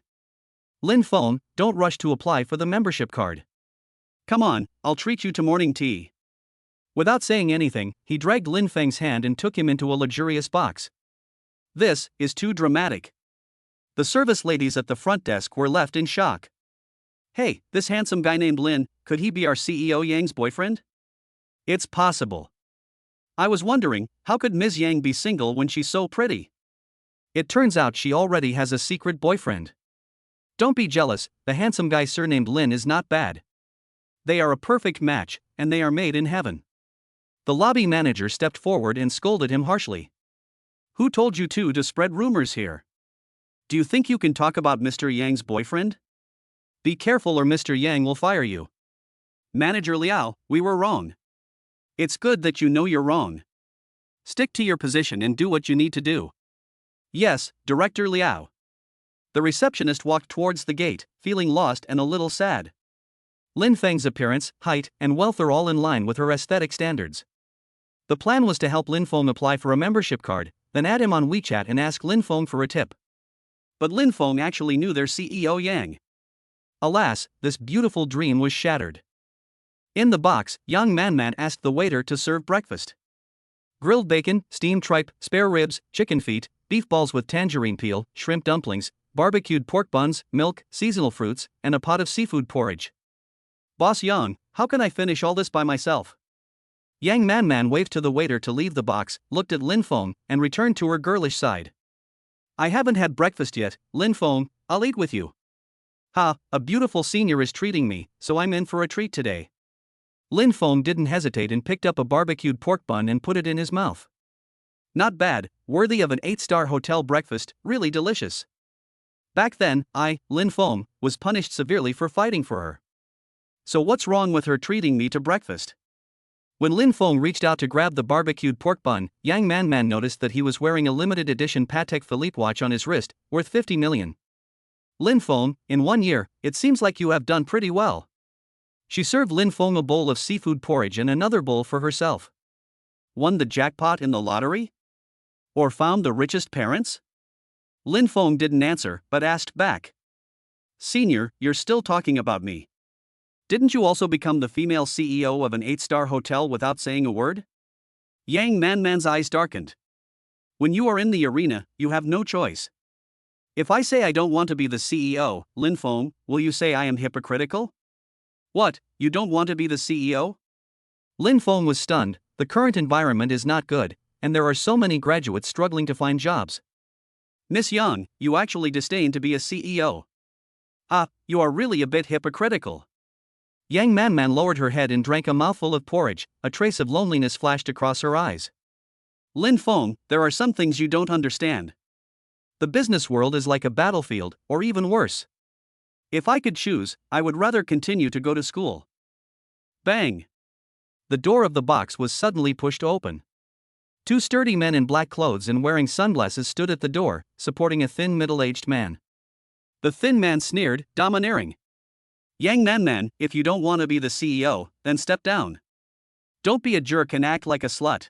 Lin Feng, don't rush to apply for the membership card. Come on, I'll treat you to morning tea. Without saying anything, he dragged Lin Feng's hand and took him into a luxurious box. This is too dramatic. The service ladies at the front desk were left in shock. Hey, this handsome guy named Lin, could he be our CEO Yang's boyfriend? It's possible. I was wondering, how could Ms. Yang be single when she's so pretty? It turns out she already has a secret boyfriend. Don't be jealous, the handsome guy surnamed Lin is not bad. They are a perfect match, and they are made in heaven. The lobby manager stepped forward and scolded him harshly. Who told you to spread rumors here? Do you think you can talk about Mr. Yang's boyfriend? Be careful or Mr. Yang will fire you. Manager Liao, we were wrong. It's good that you know you're wrong. Stick to your position and do what you need to do. Yes, Director Liao. The receptionist walked towards the gate, feeling lost and a little sad. Lin Feng's appearance, height, and wealth are all in line with her aesthetic standards. The plan was to help Lin Feng apply for a membership card, then add him on WeChat and ask Lin Feng for a tip. But Lin Feng actually knew their CEO Yang. Alas, this beautiful dream was shattered. In the box, Yang Manman asked the waiter to serve breakfast. Grilled bacon, steamed tripe, spare ribs, chicken feet, beef balls with tangerine peel, shrimp dumplings, barbecued pork buns, milk, seasonal fruits, and a pot of seafood porridge. Boss Yang, how can I finish all this by myself? Yang Manman waved to the waiter to leave the box, looked at Lin Feng, and returned to her girlish side. I haven't had breakfast yet, Lin Feng, I'll eat with you. Ha, a beautiful senior is treating me, so I'm in for a treat today. Lin Feng didn't hesitate and picked up a barbecued pork bun and put it in his mouth. Not bad, worthy of an 8-star hotel breakfast, really delicious. Back then, I, Lin Feng, was punished severely for fighting for her. So what's wrong with her treating me to breakfast? When Lin Feng reached out to grab the barbecued pork bun, Yang Manman noticed that he was wearing a limited edition Patek Philippe watch on his wrist, worth 50 million. Lin Feng, in 1 year, it seems like you have done pretty well. She served Lin Feng a bowl of seafood porridge and another bowl for herself. Won the jackpot in the lottery? Or found the richest parents? Lin Feng didn't answer, but asked back. Senior, you're still talking about me. Didn't you also become the female CEO of an 8-star hotel without saying a word? Yang Manman's eyes darkened. When you are in the arena, you have no choice. If I say I don't want to be the CEO, Lin Feng, will you say I am hypocritical? What, you don't want to be the CEO? Lin Feng was stunned. The current environment is not good, and there are so many graduates struggling to find jobs. Miss Yang, you actually disdain to be a CEO. Ah, you are really a bit hypocritical. Yang Manman lowered her head and drank a mouthful of porridge. A trace of loneliness flashed across her eyes. Lin Feng, there are some things you don't understand. The business world is like a battlefield, or even worse. If I could choose, I would rather continue to go to school. Bang! The door of the box was suddenly pushed open. 2 sturdy men in black clothes and wearing sunglasses stood at the door, supporting a thin middle-aged man. The thin man sneered, domineering. Yang Manman, if you don't want to be the CEO, then step down. Don't be a jerk and act like a slut.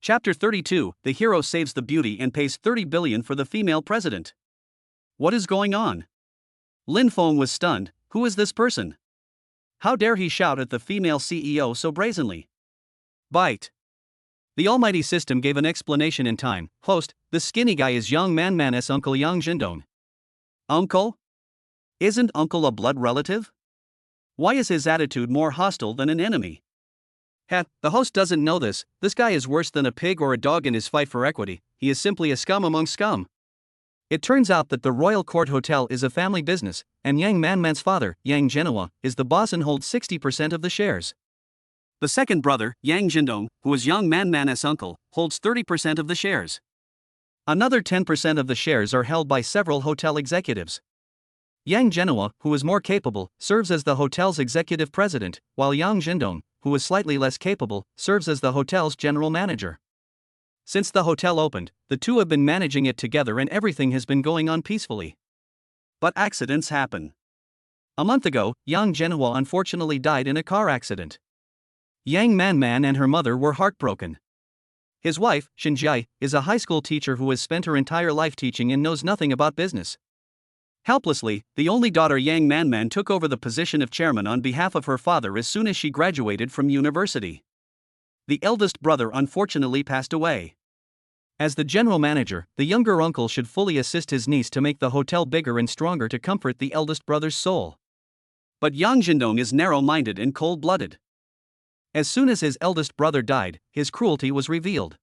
Chapter 32, the hero saves the beauty and pays 30 billion for the female president. What is going on? Lin Feng was stunned. Who is this person? How dare he shout at the female CEO so brazenly? Bite. The almighty system gave an explanation in time. Host, the skinny guy is Yang Manman's uncle Yang Jindong. Uncle? Isn't uncle a blood relative? Why is his attitude more hostile than an enemy? The host doesn't know this. This guy is worse than a pig or a dog in his fight for equity. He is simply a scum among scum. It turns out that the Royal Court Hotel is a family business, and Yang Manman's father, Yang Genoa, is the boss and holds 60% of the shares. The second brother, Yang Jindong, who is Yang Manman's uncle, holds 30% of the shares. Another 10% of the shares are held by several hotel executives. Yang Genoa, who is more capable, serves as the hotel's executive president, while Yang Jindong, who is slightly less capable, serves as the hotel's general manager. Since the hotel opened, the two have been managing it together and everything has been going on peacefully. But accidents happen. A month ago, Yang Genoa unfortunately died in a car accident. Yang Manman and her mother were heartbroken. His wife, Shinjai, is a high school teacher who has spent her entire life teaching and knows nothing about business. Helplessly, the only daughter Yang Manman took over the position of chairman on behalf of her father as soon as she graduated from university. The eldest brother unfortunately passed away. As the general manager, the younger uncle should fully assist his niece to make the hotel bigger and stronger to comfort the eldest brother's soul. But Yang Jindong is narrow-minded and cold-blooded. As soon as his eldest brother died, his cruelty was revealed.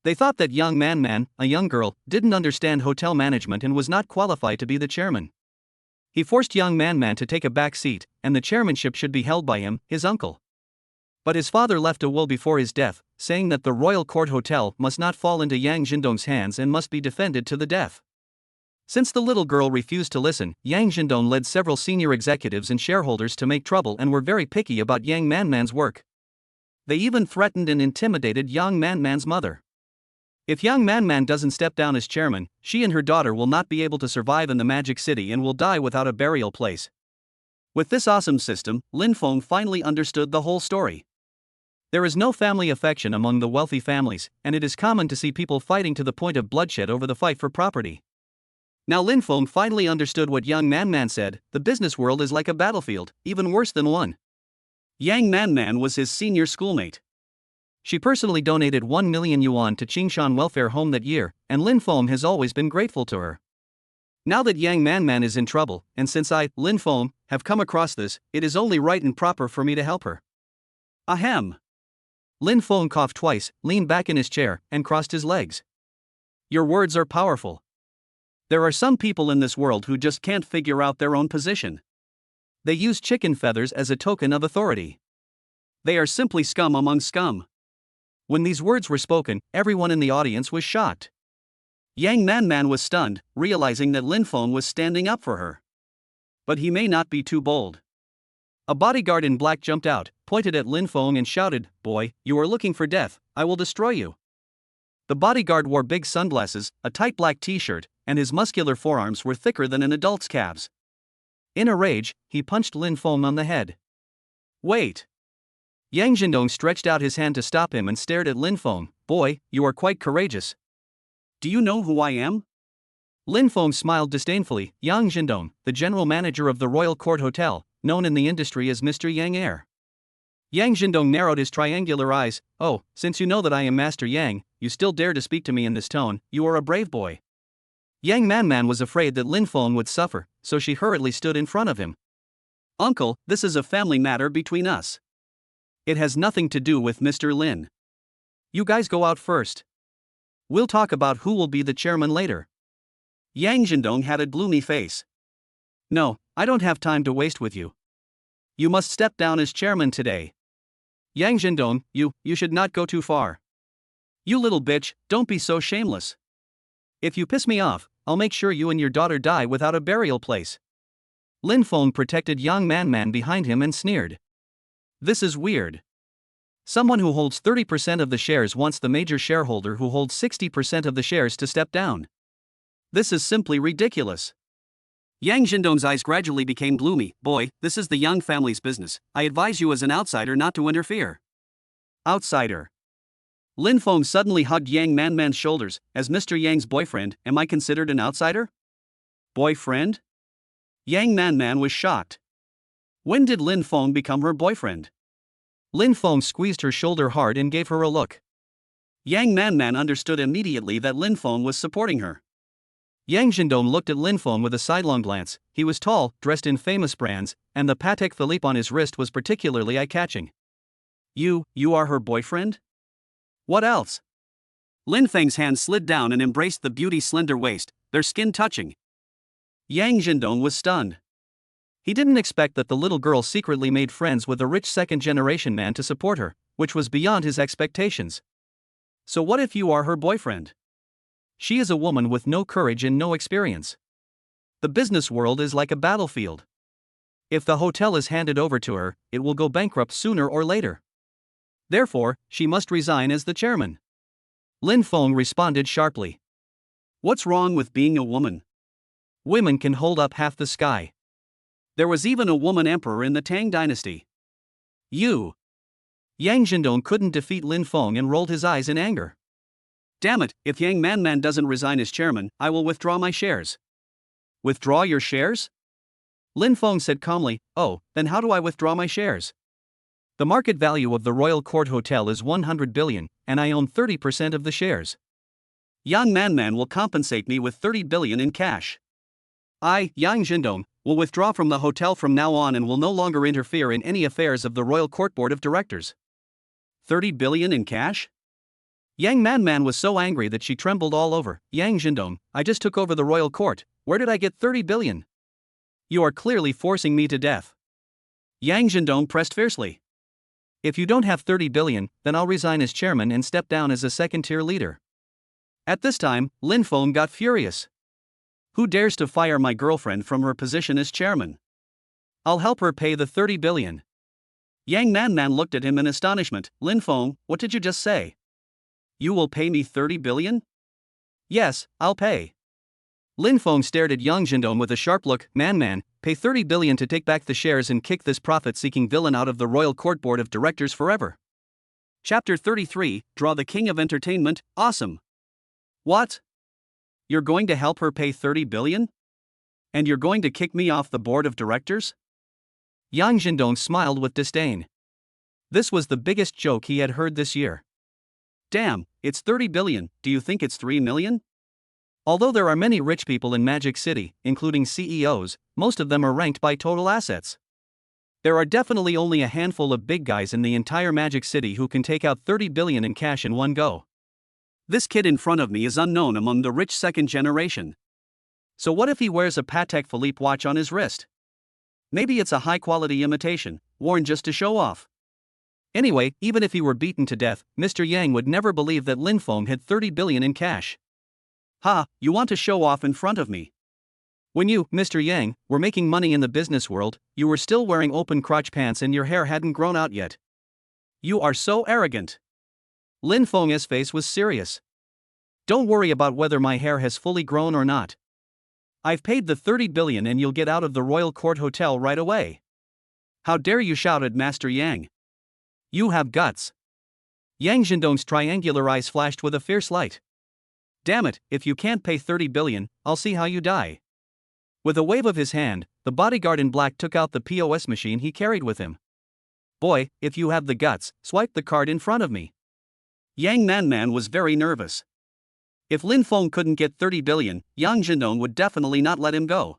They thought that Yang Manman, a young girl, didn't understand hotel management and was not qualified to be the chairman. He forced Yang Manman to take a back seat, and the chairmanship should be held by him, his uncle. But his father left a will before his death, saying that the Royal Court Hotel must not fall into Yang Jindong's hands and must be defended to the death. Since the little girl refused to listen, Yang Jindong led several senior executives and shareholders to make trouble and were very picky about Yang Manman's work. They even threatened and intimidated Yang Manman's mother. If Yang Manman doesn't step down as chairman, she and her daughter will not be able to survive in the Magic City and will die without a burial place. With this awesome system, Lin Feng finally understood the whole story. There is no family affection among the wealthy families, and it is common to see people fighting to the point of bloodshed over the fight for property. Now Lin Feng finally understood what Yang Manman said: the business world is like a battlefield, even worse than one. Yang Manman was his senior schoolmate. She personally donated 1 million yuan to Qingshan Welfare Home that year, and Lin Feng has always been grateful to her. Now that Yang Manman is in trouble, and since I, Lin Feng, have come across this, it is only right and proper for me to help her. Ahem. Lin Feng coughed twice, leaned back in his chair, and crossed his legs. Your words are powerful. There are some people in this world who just can't figure out their own position. They use chicken feathers as a token of authority. They are simply scum among scum. When these words were spoken, everyone in the audience was shocked. Yang Manman was stunned, realizing that Lin Feng was standing up for her. But he may not be too bold. A bodyguard in black jumped out, pointed at Lin Feng and shouted, "Boy, you are looking for death, I will destroy you." The bodyguard wore big sunglasses, a tight black t-shirt, and his muscular forearms were thicker than an adult's calves. In a rage, he punched Lin Feng on the head. Wait. Yang Jindong stretched out his hand to stop him and stared at Lin Feng. "Boy, you are quite courageous. Do you know who I am?" Lin Feng smiled disdainfully. Yang Jindong, the general manager of the Royal Court Hotel, known in the industry as Mr. Yang Air. Yang Jindong narrowed his triangular eyes. "Oh, since you know that I am Master Yang, you still dare to speak to me in this tone. You are a brave boy." Yang Manman was afraid that Lin Feng would suffer, so she hurriedly stood in front of him. "Uncle, this is a family matter between us. It has nothing to do with Mr. Lin. You guys go out first. We'll talk about who will be the chairman later." Yang Jindong had a gloomy face. "No, I don't have time to waste with you. You must step down as chairman today." "Yang Jindong, you should not go too far. You little bitch, don't be so shameless. If you piss me off, I'll make sure you and your daughter die without a burial place." Lin Feng protected Yang Manman behind him and sneered. "This is weird. Someone who holds 30% of the shares wants the major shareholder who holds 60% of the shares to step down. This is simply ridiculous." Yang Jindong's eyes gradually became gloomy. "Boy, this is the Yang family's business. I advise you as an outsider not to interfere." "Outsider." Lin Feng suddenly hugged Yang Manman's shoulders. "As Mr. Yang's boyfriend, am I considered an outsider?" "Boyfriend? Yang Manman was shocked. When did Lin Feng become her boyfriend? Lin Feng squeezed her shoulder hard and gave her a look. Yang Manman understood immediately that Lin Feng was supporting her. Yang Zhendong looked at Lin Feng with a sidelong glance. He was tall, dressed in famous brands, and the Patek Philippe on his wrist was particularly eye-catching. You are her boyfriend? What else? Lin Feng's hand slid down and embraced the beauty's slender waist, their skin touching. Yang Zhendong was stunned. He didn't expect that the little girl secretly made friends with a rich second-generation man to support her, which was beyond his expectations. So what if you are her boyfriend? She is a woman with no courage and no experience. The business world is like a battlefield. If the hotel is handed over to her, it will go bankrupt sooner or later. Therefore, she must resign as the chairman. Lin Feng responded sharply. What's wrong with being a woman? Women can hold up half the sky. There was even a woman emperor in the Tang dynasty. You. Yang Zhendong couldn't defeat Lin Feng and rolled his eyes in anger. Damn it, if Yang Manman doesn't resign as chairman, I will withdraw my shares. Withdraw your shares? Lin Feng said calmly. Oh, then how do I withdraw my shares? The market value of the Royal Court Hotel is 100 billion, and I own 30% of the shares. Yang Manman will compensate me with 30 billion in cash. I, Yang Zhendong, will withdraw from the hotel from now on and will no longer interfere in any affairs of the Royal Court Board of Directors. 30 billion in cash? Yang Manman was so angry that she trembled all over. Yang Zhendong, I just took over the royal court. Where did I get 30 billion? You are clearly forcing me to death. Yang Zhendong pressed fiercely. If you don't have 30 billion, then I'll resign as chairman and step down as a second-tier leader. At this time, Lin Feng got furious. Who dares to fire my girlfriend from her position as chairman? I'll help her pay the 30 billion. Yang Manman looked at him in astonishment. Lin Feng, what did you just say? You will pay me 30 billion? Yes, I'll pay. Lin Feng stared at Yang Zhendong with a sharp look. Man, pay 30 billion to take back the shares and kick this profit-seeking villain out of the Royal Court Board of Directors forever. Chapter 33, Draw the King of Entertainment, awesome. What? You're going to help her pay 30 billion? And you're going to kick me off the board of directors? Yang Zhendong smiled with disdain. This was the biggest joke he had heard this year. Damn, it's 30 billion, do you think it's 3 million? Although there are many rich people in Magic City, including CEOs, most of them are ranked by total assets. There are definitely only a handful of big guys in the entire Magic City who can take out 30 billion in cash in one go. This kid in front of me is unknown among the rich second generation. So what if he wears a Patek Philippe watch on his wrist? Maybe it's a high-quality imitation, worn just to show off. Anyway, even if he were beaten to death, Mr. Yang would never believe that Lin Feng had 30 billion in cash. Ha, you want to show off in front of me? When you, Mr. Yang, were making money in the business world, you were still wearing open crotch pants and your hair hadn't grown out yet. You are so arrogant. Lin Feng's face was serious. Don't worry about whether my hair has fully grown or not. I've paid the 30 billion and you'll get out of the Royal Court Hotel right away. How dare you, shouted Master Yang. You have guts. Yang Zhendong's triangular eyes flashed with a fierce light. Damn it, if you can't pay 30 billion, I'll see how you die. With a wave of his hand, the bodyguard in black took out the POS machine he carried with him. Boy, if you have the guts, swipe the card in front of me. Yang Manman was very nervous. If Lin Feng couldn't get 30 billion, Yang Zhendong would definitely not let him go.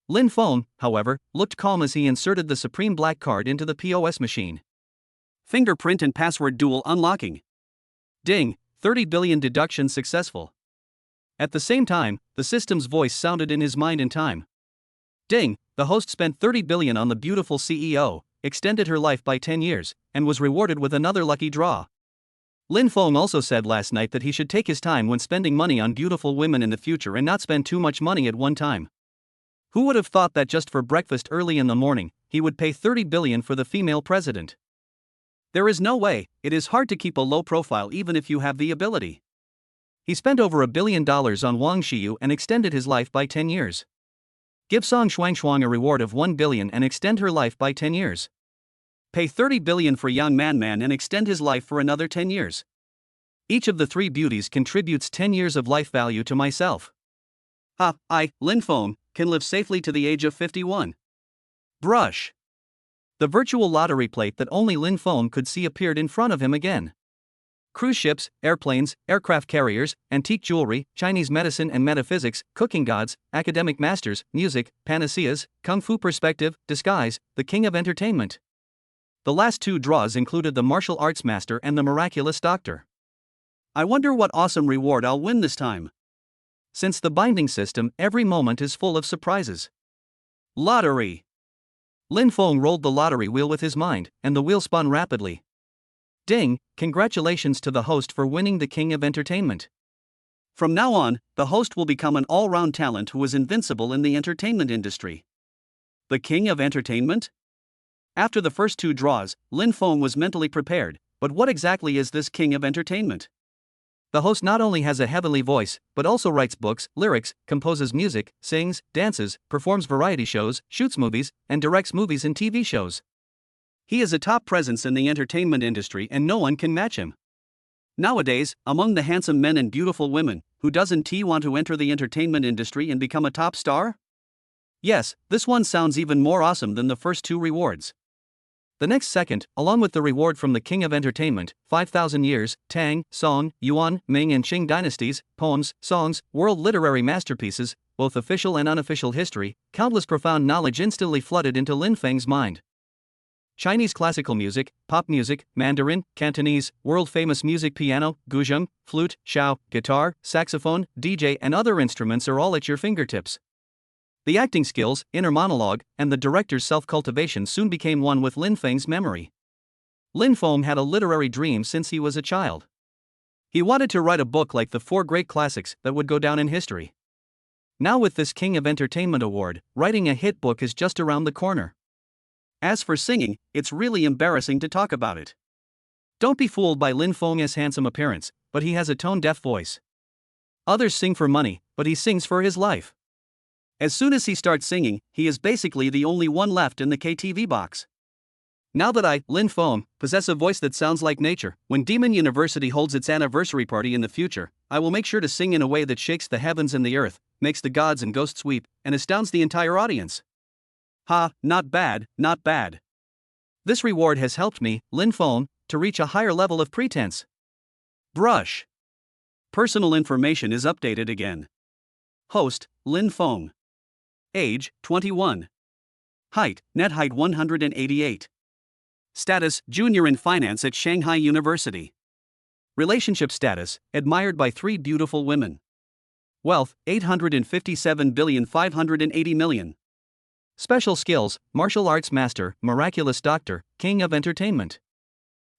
Lin Feng, however, looked calm as he inserted the supreme black card into the POS machine. Fingerprint and password dual unlocking. Ding, 30 billion deduction successful. At the same time, the system's voice sounded in his mind in time. Ding, the host spent 30 billion on the beautiful CEO, extended her life by 10 years, and was rewarded with another lucky draw. Lin Feng also said last night that he should take his time when spending money on beautiful women in the future and not spend too much money at one time. Who would have thought that just for breakfast early in the morning, he would pay 30 billion for the female president? There is no way, it is hard to keep a low profile even if you have the ability. He spent over $1 billion on Wang Xiyu and extended his life by 10 years. Give Song Shuangshuang a reward of 1 billion and extend her life by 10 years. Pay 30 billion for Yang Manman and extend his life for another 10 years. Each of the three beauties contributes 10 years of life value to myself. Lin Feng, can live safely to the age of 51. Brush. The virtual lottery plate that only Lin Feng could see appeared in front of him again. Cruise ships, airplanes, aircraft carriers, antique jewelry, Chinese medicine and metaphysics, cooking gods, academic masters, music, panaceas, kung fu perspective, disguise, the king of entertainment. The last two draws included the martial arts master and the miraculous doctor. I wonder what awesome reward I'll win this time. Since the binding system, every moment is full of surprises. Lottery. Lin Feng rolled the lottery wheel with his mind, and the wheel spun rapidly. Ding, congratulations to the host for winning the king of entertainment. From now on, the host will become an all-round talent who is invincible in the entertainment industry. The king of entertainment? After the first two draws, Lin Feng was mentally prepared, but what exactly is this king of entertainment? The host not only has a heavenly voice, but also writes books, lyrics, composes music, sings, dances, performs variety shows, shoots movies, and directs movies and TV shows. He is a top presence in the entertainment industry and no one can match him. Nowadays, among the handsome men and beautiful women, who doesn't want to enter the entertainment industry and become a top star? Yes, this one sounds even more awesome than the first two rewards. The next second, along with the reward from the king of entertainment, 5,000 years, Tang, Song, Yuan, Ming and Qing dynasties, poems, songs, world literary masterpieces, both official and unofficial history, countless profound knowledge instantly flooded into Lin Feng's mind. Chinese classical music, pop music, Mandarin, Cantonese, world-famous music, piano, guzheng, flute, xiao, guitar, saxophone, DJ and other instruments are all at your fingertips. The acting skills, inner monologue, and the director's self-cultivation soon became one with Lin Feng's memory. Lin Feng had a literary dream since he was a child. He wanted to write a book like the four great classics that would go down in history. Now with this King of Entertainment award, writing a hit book is just around the corner. As for singing, it's really embarrassing to talk about it. Don't be fooled by Lin Feng's handsome appearance, but he has a tone-deaf voice. Others sing for money, but he sings for his life. As soon as he starts singing, he is basically the only one left in the KTV box. Now that I, Lin Feng, possess a voice that sounds like nature, when Demon University holds its anniversary party in the future, I will make sure to sing in a way that shakes the heavens and the earth, makes the gods and ghosts weep, and astounds the entire audience. Ha, not bad, not bad. This reward has helped me, Lin Feng, to reach a higher level of pretense. Brush. Personal information is updated again. Host, Lin Feng. Age, 21. Height, net height 188. Status, junior in finance at Shanghai University. Relationship status, admired by 3 beautiful women. Wealth, 857,580,000,000. Special skills, martial arts master, miraculous doctor, king of entertainment.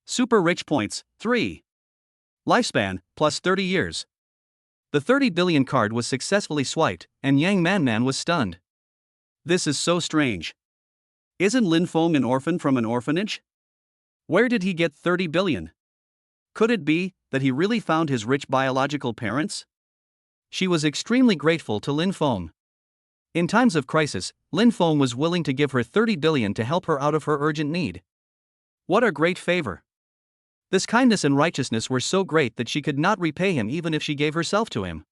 Super rich points, 3. Lifespan, plus 30 years. The 30 billion card was successfully swiped, and Yang Manman was stunned. This is so strange. Isn't Lin Feng an orphan from an orphanage? Where did he get 30 billion? Could it be that he really found his rich biological parents? She was extremely grateful to Lin Feng. In times of crisis, Lin Feng was willing to give her 30 billion to help her out of her urgent need. What a great favor. This kindness and righteousness were so great that she could not repay him even if she gave herself to him.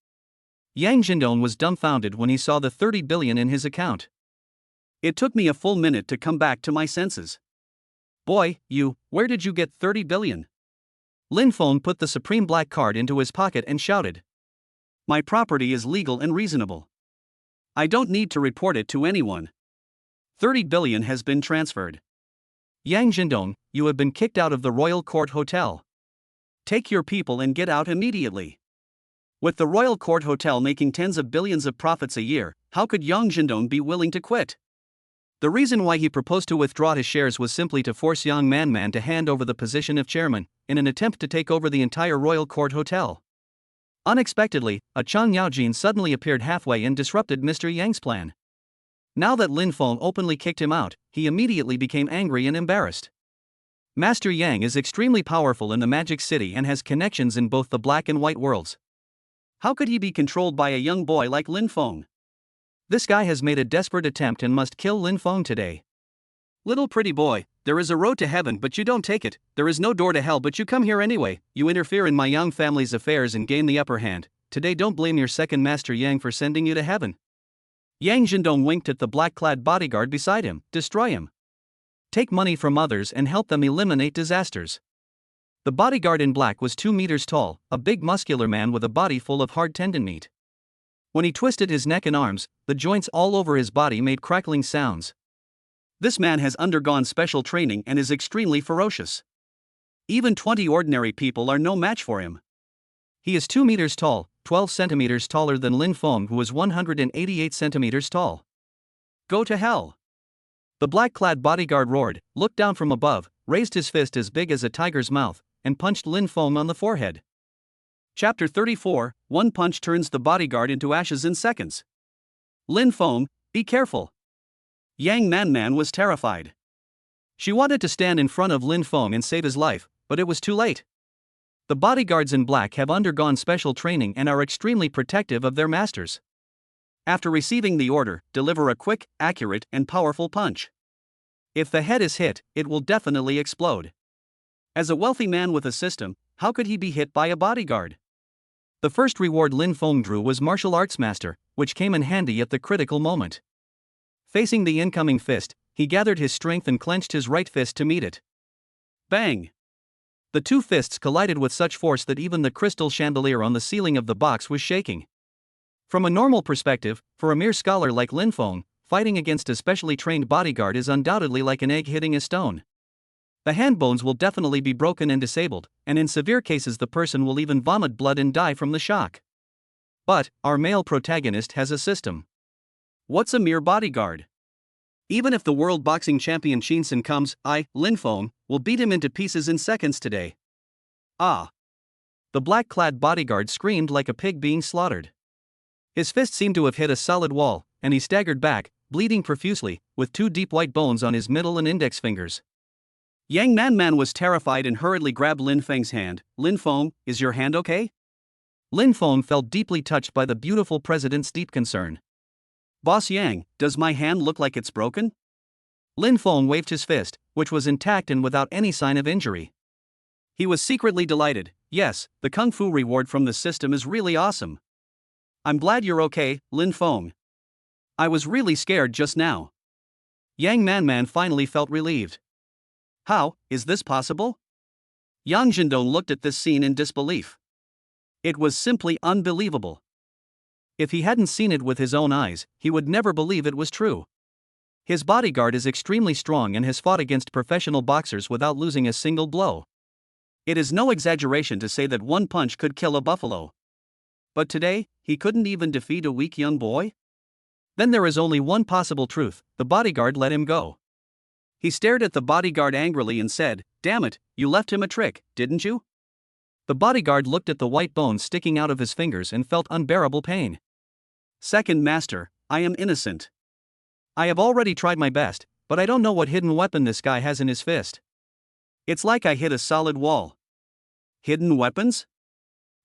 Yang Jindong was dumbfounded when he saw the 30 billion in his account. It took me a full minute to come back to my senses. Boy, where did you get 30 billion? Lin Feng put the supreme black card into his pocket and shouted. My property is legal and reasonable. I don't need to report it to anyone. 30 billion has been transferred. Yang Jindong, you have been kicked out of the Royal Court Hotel. Take your people and get out immediately. With the Royal Court Hotel making tens of billions of profits a year, how could Yang Jindong be willing to quit? The reason why he proposed to withdraw his shares was simply to force Yang Manman to hand over the position of chairman, in an attempt to take over the entire Royal Court Hotel. Unexpectedly, a Chang Yaojin suddenly appeared halfway and disrupted Mr. Yang's plan. Now that Lin Feng openly kicked him out, he immediately became angry and embarrassed. Master Yang is extremely powerful in the Magic City and has connections in both the black and white worlds. How could he be controlled by a young boy like Lin Feng? This guy has made a desperate attempt and must kill Lin Feng today. Little pretty boy, there is a road to heaven but you don't take it, there is no door to hell but you come here anyway, you interfere in my Yang family's affairs and gain the upper hand, today don't blame your second Master Yang for sending you to heaven. Yang Zhendong winked at the black-clad bodyguard beside him. Destroy him. Take money from others and help them eliminate disasters. The bodyguard in black was 2 meters tall, a big muscular man with a body full of hard tendon meat. When he twisted his neck and arms, the joints all over his body made crackling sounds. This man has undergone special training and is extremely ferocious. Even 20 ordinary people are no match for him. He is 2 meters tall, 12 centimeters taller than Lin Feng, who is 188 centimeters tall. Go to hell. The black-clad bodyguard roared, looked down from above, raised his fist as big as a tiger's mouth, and punched Lin Feng on the forehead. Chapter 34, One punch turns the bodyguard into ashes in seconds. Lin Feng, be careful. Yang Manman was terrified. She wanted to stand in front of Lin Feng and save his life, but it was too late. The bodyguards in black have undergone special training and are extremely protective of their masters. After receiving the order, deliver a quick, accurate, and powerful punch. If the head is hit, it will definitely explode. As a wealthy man with a system, how could he be hit by a bodyguard? The first reward Lin Feng drew was Martial Arts Master, which came in handy at the critical moment. Facing the incoming fist, he gathered his strength and clenched his right fist to meet it. Bang! The two fists collided with such force that even the crystal chandelier on the ceiling of the box was shaking. From a normal perspective, for a mere scholar like Lin Feng, fighting against a specially trained bodyguard is undoubtedly like an egg hitting a stone. The hand bones will definitely be broken and disabled, and in severe cases the person will even vomit blood and die from the shock. But our male protagonist has a system. What's a mere bodyguard? Even if the world boxing champion Shinsen comes, I, Lin Feng, will beat him into pieces in seconds today. Ah! The black-clad bodyguard screamed like a pig being slaughtered. His fist seemed to have hit a solid wall, and he staggered back, bleeding profusely, with 2 deep white bones on his middle and index fingers. Yang Manman was terrified and hurriedly grabbed Lin Feng's hand. Lin Feng, is your hand okay? Lin Feng felt deeply touched by the beautiful president's deep concern. Boss Yang, does my hand look like it's broken? Lin Feng waved his fist, which was intact and without any sign of injury. He was secretly delighted. Yes, the Kung Fu reward from the system is really awesome. I'm glad you're okay, Lin Feng. I was really scared just now. Yang Manman finally felt relieved. How is this possible? Yang Zhendong looked at this scene in disbelief. It was simply unbelievable. If he hadn't seen it with his own eyes, he would never believe it was true. His bodyguard is extremely strong and has fought against professional boxers without losing a single blow. It is no exaggeration to say that one punch could kill a buffalo. But today, he couldn't even defeat a weak young boy? Then there is only one possible truth: the bodyguard let him go. He stared at the bodyguard angrily and said, "Damn it, you left him a trick, didn't you?" The bodyguard looked at the white bones sticking out of his fingers and felt unbearable pain. Second master, I am innocent. I have already tried my best, but I don't know what hidden weapon this guy has in his fist. It's like I hit a solid wall. Hidden weapons?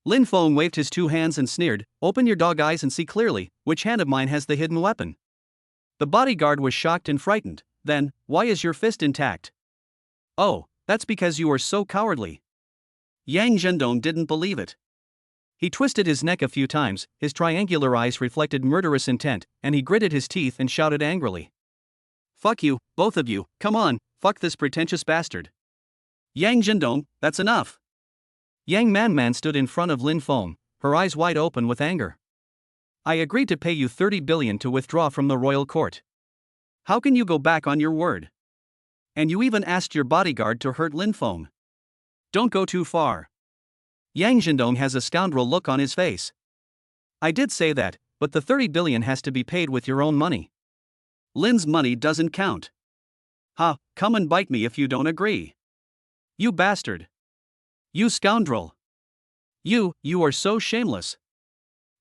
Lin Feng waved his 2 hands and sneered, "Open your dog eyes and see clearly, which hand of mine has the hidden weapon?" The bodyguard was shocked and frightened. Then, why is your fist intact? Oh, that's because you are so cowardly. Yang Zhendong didn't believe it. He twisted his neck a few times, his triangular eyes reflected murderous intent, and he gritted his teeth and shouted angrily. Fuck you, both of you, come on, fuck this pretentious bastard. Yang Zhendong, that's enough. Yang Manman stood in front of Lin Feng, her eyes wide open with anger. I agreed to pay you 30 billion to withdraw from the royal court. How can you go back on your word? And you even asked your bodyguard to hurt Lin Feng. Don't go too far. Yang Zhendong has a scoundrel look on his face. I did say that, but the 30 billion has to be paid with your own money. Lin's money doesn't count. Ha, come and bite me if you don't agree. You bastard. You scoundrel. You are so shameless.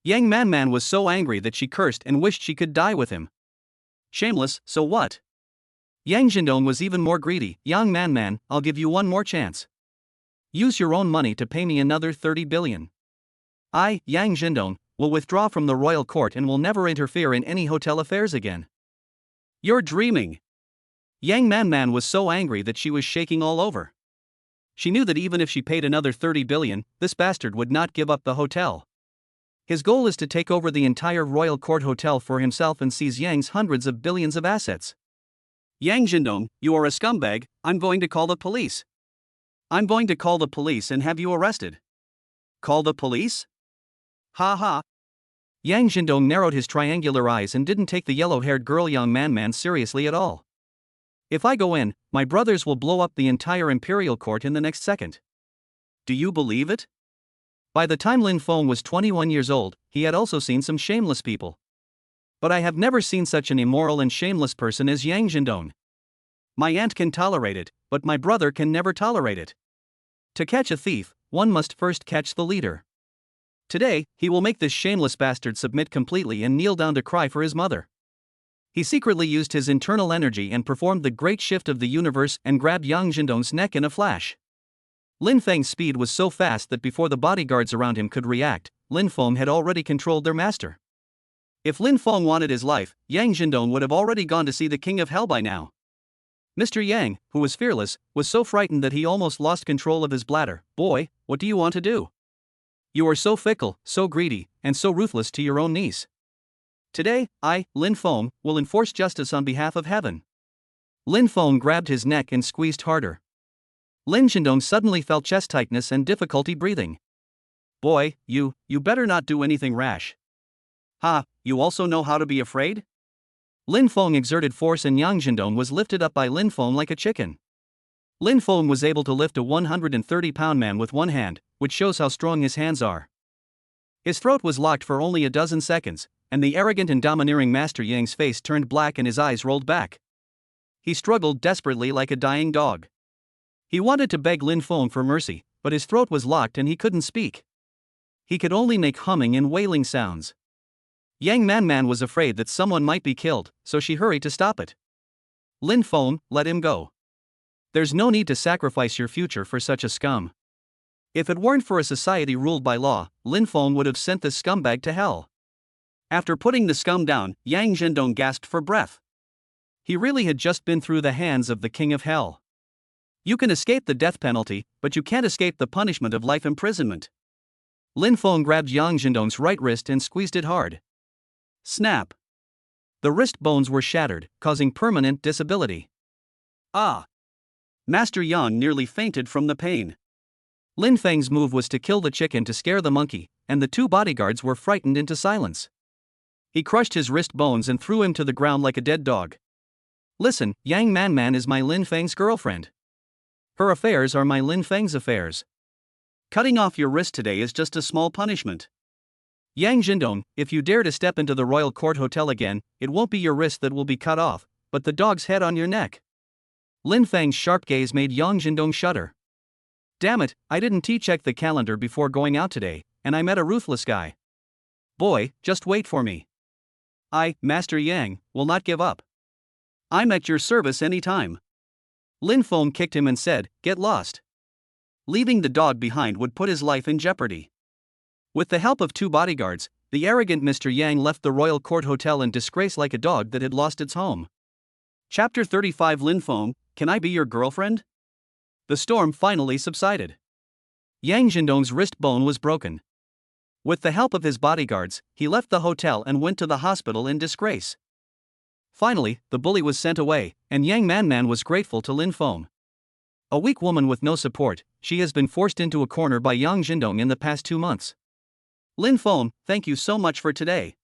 Yang Manman was so angry that she cursed and wished she could die with him. Shameless, so what? Yang Zhendong was even more greedy. Yang Manman, I'll give you one more chance. Use your own money to pay me another 30 billion. I, Yang Zhendong, will withdraw from the royal court and will never interfere in any hotel affairs again. You're dreaming. Yang Manman was so angry that she was shaking all over. She knew that even if she paid another 30 billion, this bastard would not give up the hotel. His goal is to take over the entire Royal Court Hotel for himself and seize Yang's hundreds of billions of assets. Yang Jindong, you are a scumbag. I'm going to call the police. I'm going to call the police and have you arrested. Call the police? Ha ha. Yang Jindong narrowed his triangular eyes and didn't take the yellow-haired girl Yang Man seriously at all. If I go in, my brothers will blow up the entire imperial court in the next second. Do you believe it? By the time Lin Feng was 21 years old, he had also seen some shameless people. But I have never seen such an immoral and shameless person as Yang Jindong. My aunt can tolerate it, but my brother can never tolerate it. To catch a thief, one must first catch the leader. Today, he will make this shameless bastard submit completely and kneel down to cry for his mother. He secretly used his internal energy and performed the great shift of the universe and grabbed Yang Jindong's neck in a flash. Lin Feng's speed was so fast that before the bodyguards around him could react, Lin Feng had already controlled their master. If Lin Feng wanted his life, Yang Jindong would have already gone to see the king of hell by now. Mr. Yang, who was fearless, was so frightened that he almost lost control of his bladder. Boy, what do you want to do? You are so fickle, so greedy, and so ruthless to your own niece. Today, I, Lin Feng, will enforce justice on behalf of heaven. Lin Feng grabbed his neck and squeezed harder. Lin Jindong suddenly felt chest tightness and difficulty breathing. Boy, you better not do anything rash. Ha, you also know how to be afraid? Lin Feng exerted force and Yang Jindong was lifted up by Lin Feng like a chicken. Lin Feng was able to lift a 130-pound man with one hand, which shows how strong his hands are. His throat was locked for only a dozen seconds, and the arrogant and domineering Master Yang's face turned black and his eyes rolled back. He struggled desperately like a dying dog. He wanted to beg Lin Feng for mercy, but his throat was locked and he couldn't speak. He could only make humming and wailing sounds. Yang Man was afraid that someone might be killed, so she hurried to stop it. Lin Feng, let him go. There's no need to sacrifice your future for such a scum. If it weren't for a society ruled by law, Lin Feng would have sent this scumbag to hell. After putting the scum down, Yang Jindong gasped for breath. He really had just been through the hands of the king of hell. You can escape the death penalty, but you can't escape the punishment of life imprisonment. Lin Feng grabbed Yang Jindong's right wrist and squeezed it hard. Snap. The wrist bones were shattered, causing permanent disability. Ah! Master Yang nearly fainted from the pain. Lin Feng's move was to kill the chicken to scare the monkey, and the two bodyguards were frightened into silence. He crushed his wrist bones and threw him to the ground like a dead dog. Listen, Yang Man is my Lin Feng's girlfriend. Her affairs are my Lin Feng's affairs. Cutting off your wrist today is just a small punishment. Yang Jindong, if you dare to step into the Royal Court Hotel again, it won't be your wrist that will be cut off, but the dog's head on your neck. Lin Feng's sharp gaze made Yang Jindong shudder. Damn it, I didn't check the calendar before going out today, and I met a ruthless guy. Boy, just wait for me. I, Master Yang, will not give up. I'm at your service anytime. Lin Feng kicked him and said, get lost. Leaving the dog behind would put his life in jeopardy. With the help of two bodyguards, the arrogant Mr. Yang left the Royal Court Hotel in disgrace like a dog that had lost its home. Chapter 35 Lin Feng, can I be your girlfriend? The storm finally subsided. Yang Jindong's wrist bone was broken. With the help of his bodyguards, he left the hotel and went to the hospital in disgrace. Finally, the bully was sent away, and Yang Man was grateful to Lin Feng. A weak woman with no support, she has been forced into a corner by Yang Jindong in the past 2 months. Lin Feng, thank you so much for today.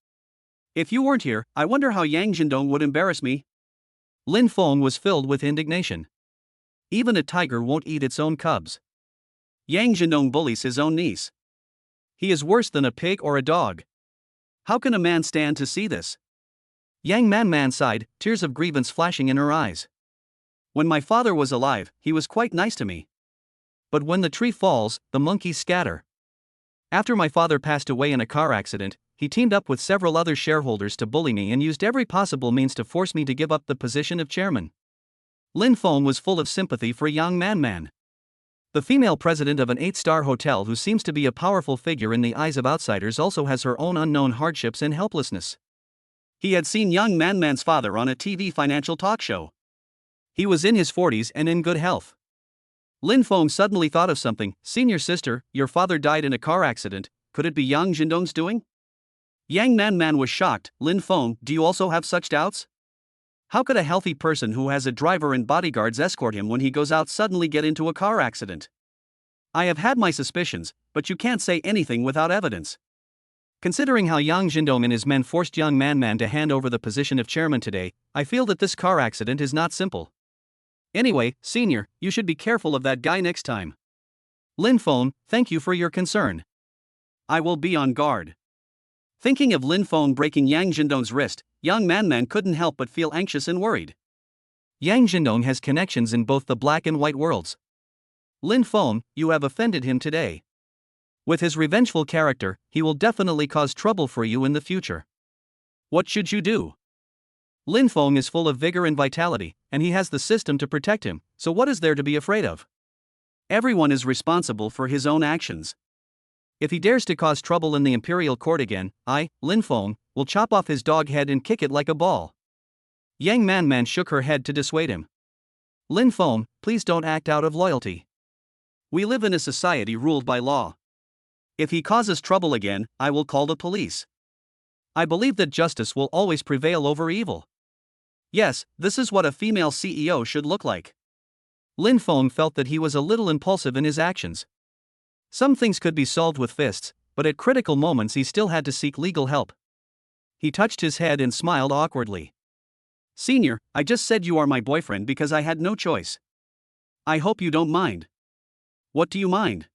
If you weren't here, I wonder how Yang Jindong would embarrass me. Lin Feng was filled with indignation. Even a tiger won't eat its own cubs. Yang Jindong bullies his own niece. He is worse than a pig or a dog. How can a man stand to see this? Yang Man sighed, tears of grievance flashing in her eyes. When my father was alive, he was quite nice to me. But when the tree falls, the monkeys scatter. After my father passed away in a car accident, he teamed up with several other shareholders to bully me and used every possible means to force me to give up the position of chairman. Lin Feng was full of sympathy for Yang Man. The female president of an 8-star hotel who seems to be a powerful figure in the eyes of outsiders also has her own unknown hardships and helplessness. He had seen Yang Man's father on a TV financial talk show. He was in his 40s and in good health. Lin Feng suddenly thought of something. Senior sister, your father died in a car accident, could it be Yang Jindong's doing? Yang Man was shocked. Lin Feng, do you also have such doubts? How could a healthy person who has a driver and bodyguards escort him when he goes out suddenly get into a car accident? I have had my suspicions, but you can't say anything without evidence. Considering how Yang Jindong and his men forced Yang Man to hand over the position of chairman today, I feel that this car accident is not simple. Anyway, senior, you should be careful of that guy next time. Lin Feng, thank you for your concern. I will be on guard. Thinking of Lin Feng breaking Yang Jindong's wrist, Yang Man couldn't help but feel anxious and worried. Yang Jindong has connections in both the black and white worlds. Lin Feng, you have offended him today. With his revengeful character, he will definitely cause trouble for you in the future. What should you do? Lin Feng is full of vigor and vitality, and he has the system to protect him, so what is there to be afraid of? Everyone is responsible for his own actions. If he dares to cause trouble in the imperial court again, I, Lin Feng, will chop off his dog head and kick it like a ball. Yang Man shook her head to dissuade him. Lin Feng, please don't act out of loyalty. We live in a society ruled by law. If he causes trouble again, I will call the police. I believe that justice will always prevail over evil. Yes, this is what a female CEO should look like. Lin Feng felt that he was a little impulsive in his actions. Some things could be solved with fists, but at critical moments he still had to seek legal help. He touched his head and smiled awkwardly. Senior, I just said you are my boyfriend because I had no choice. I hope you don't mind. What do you mind?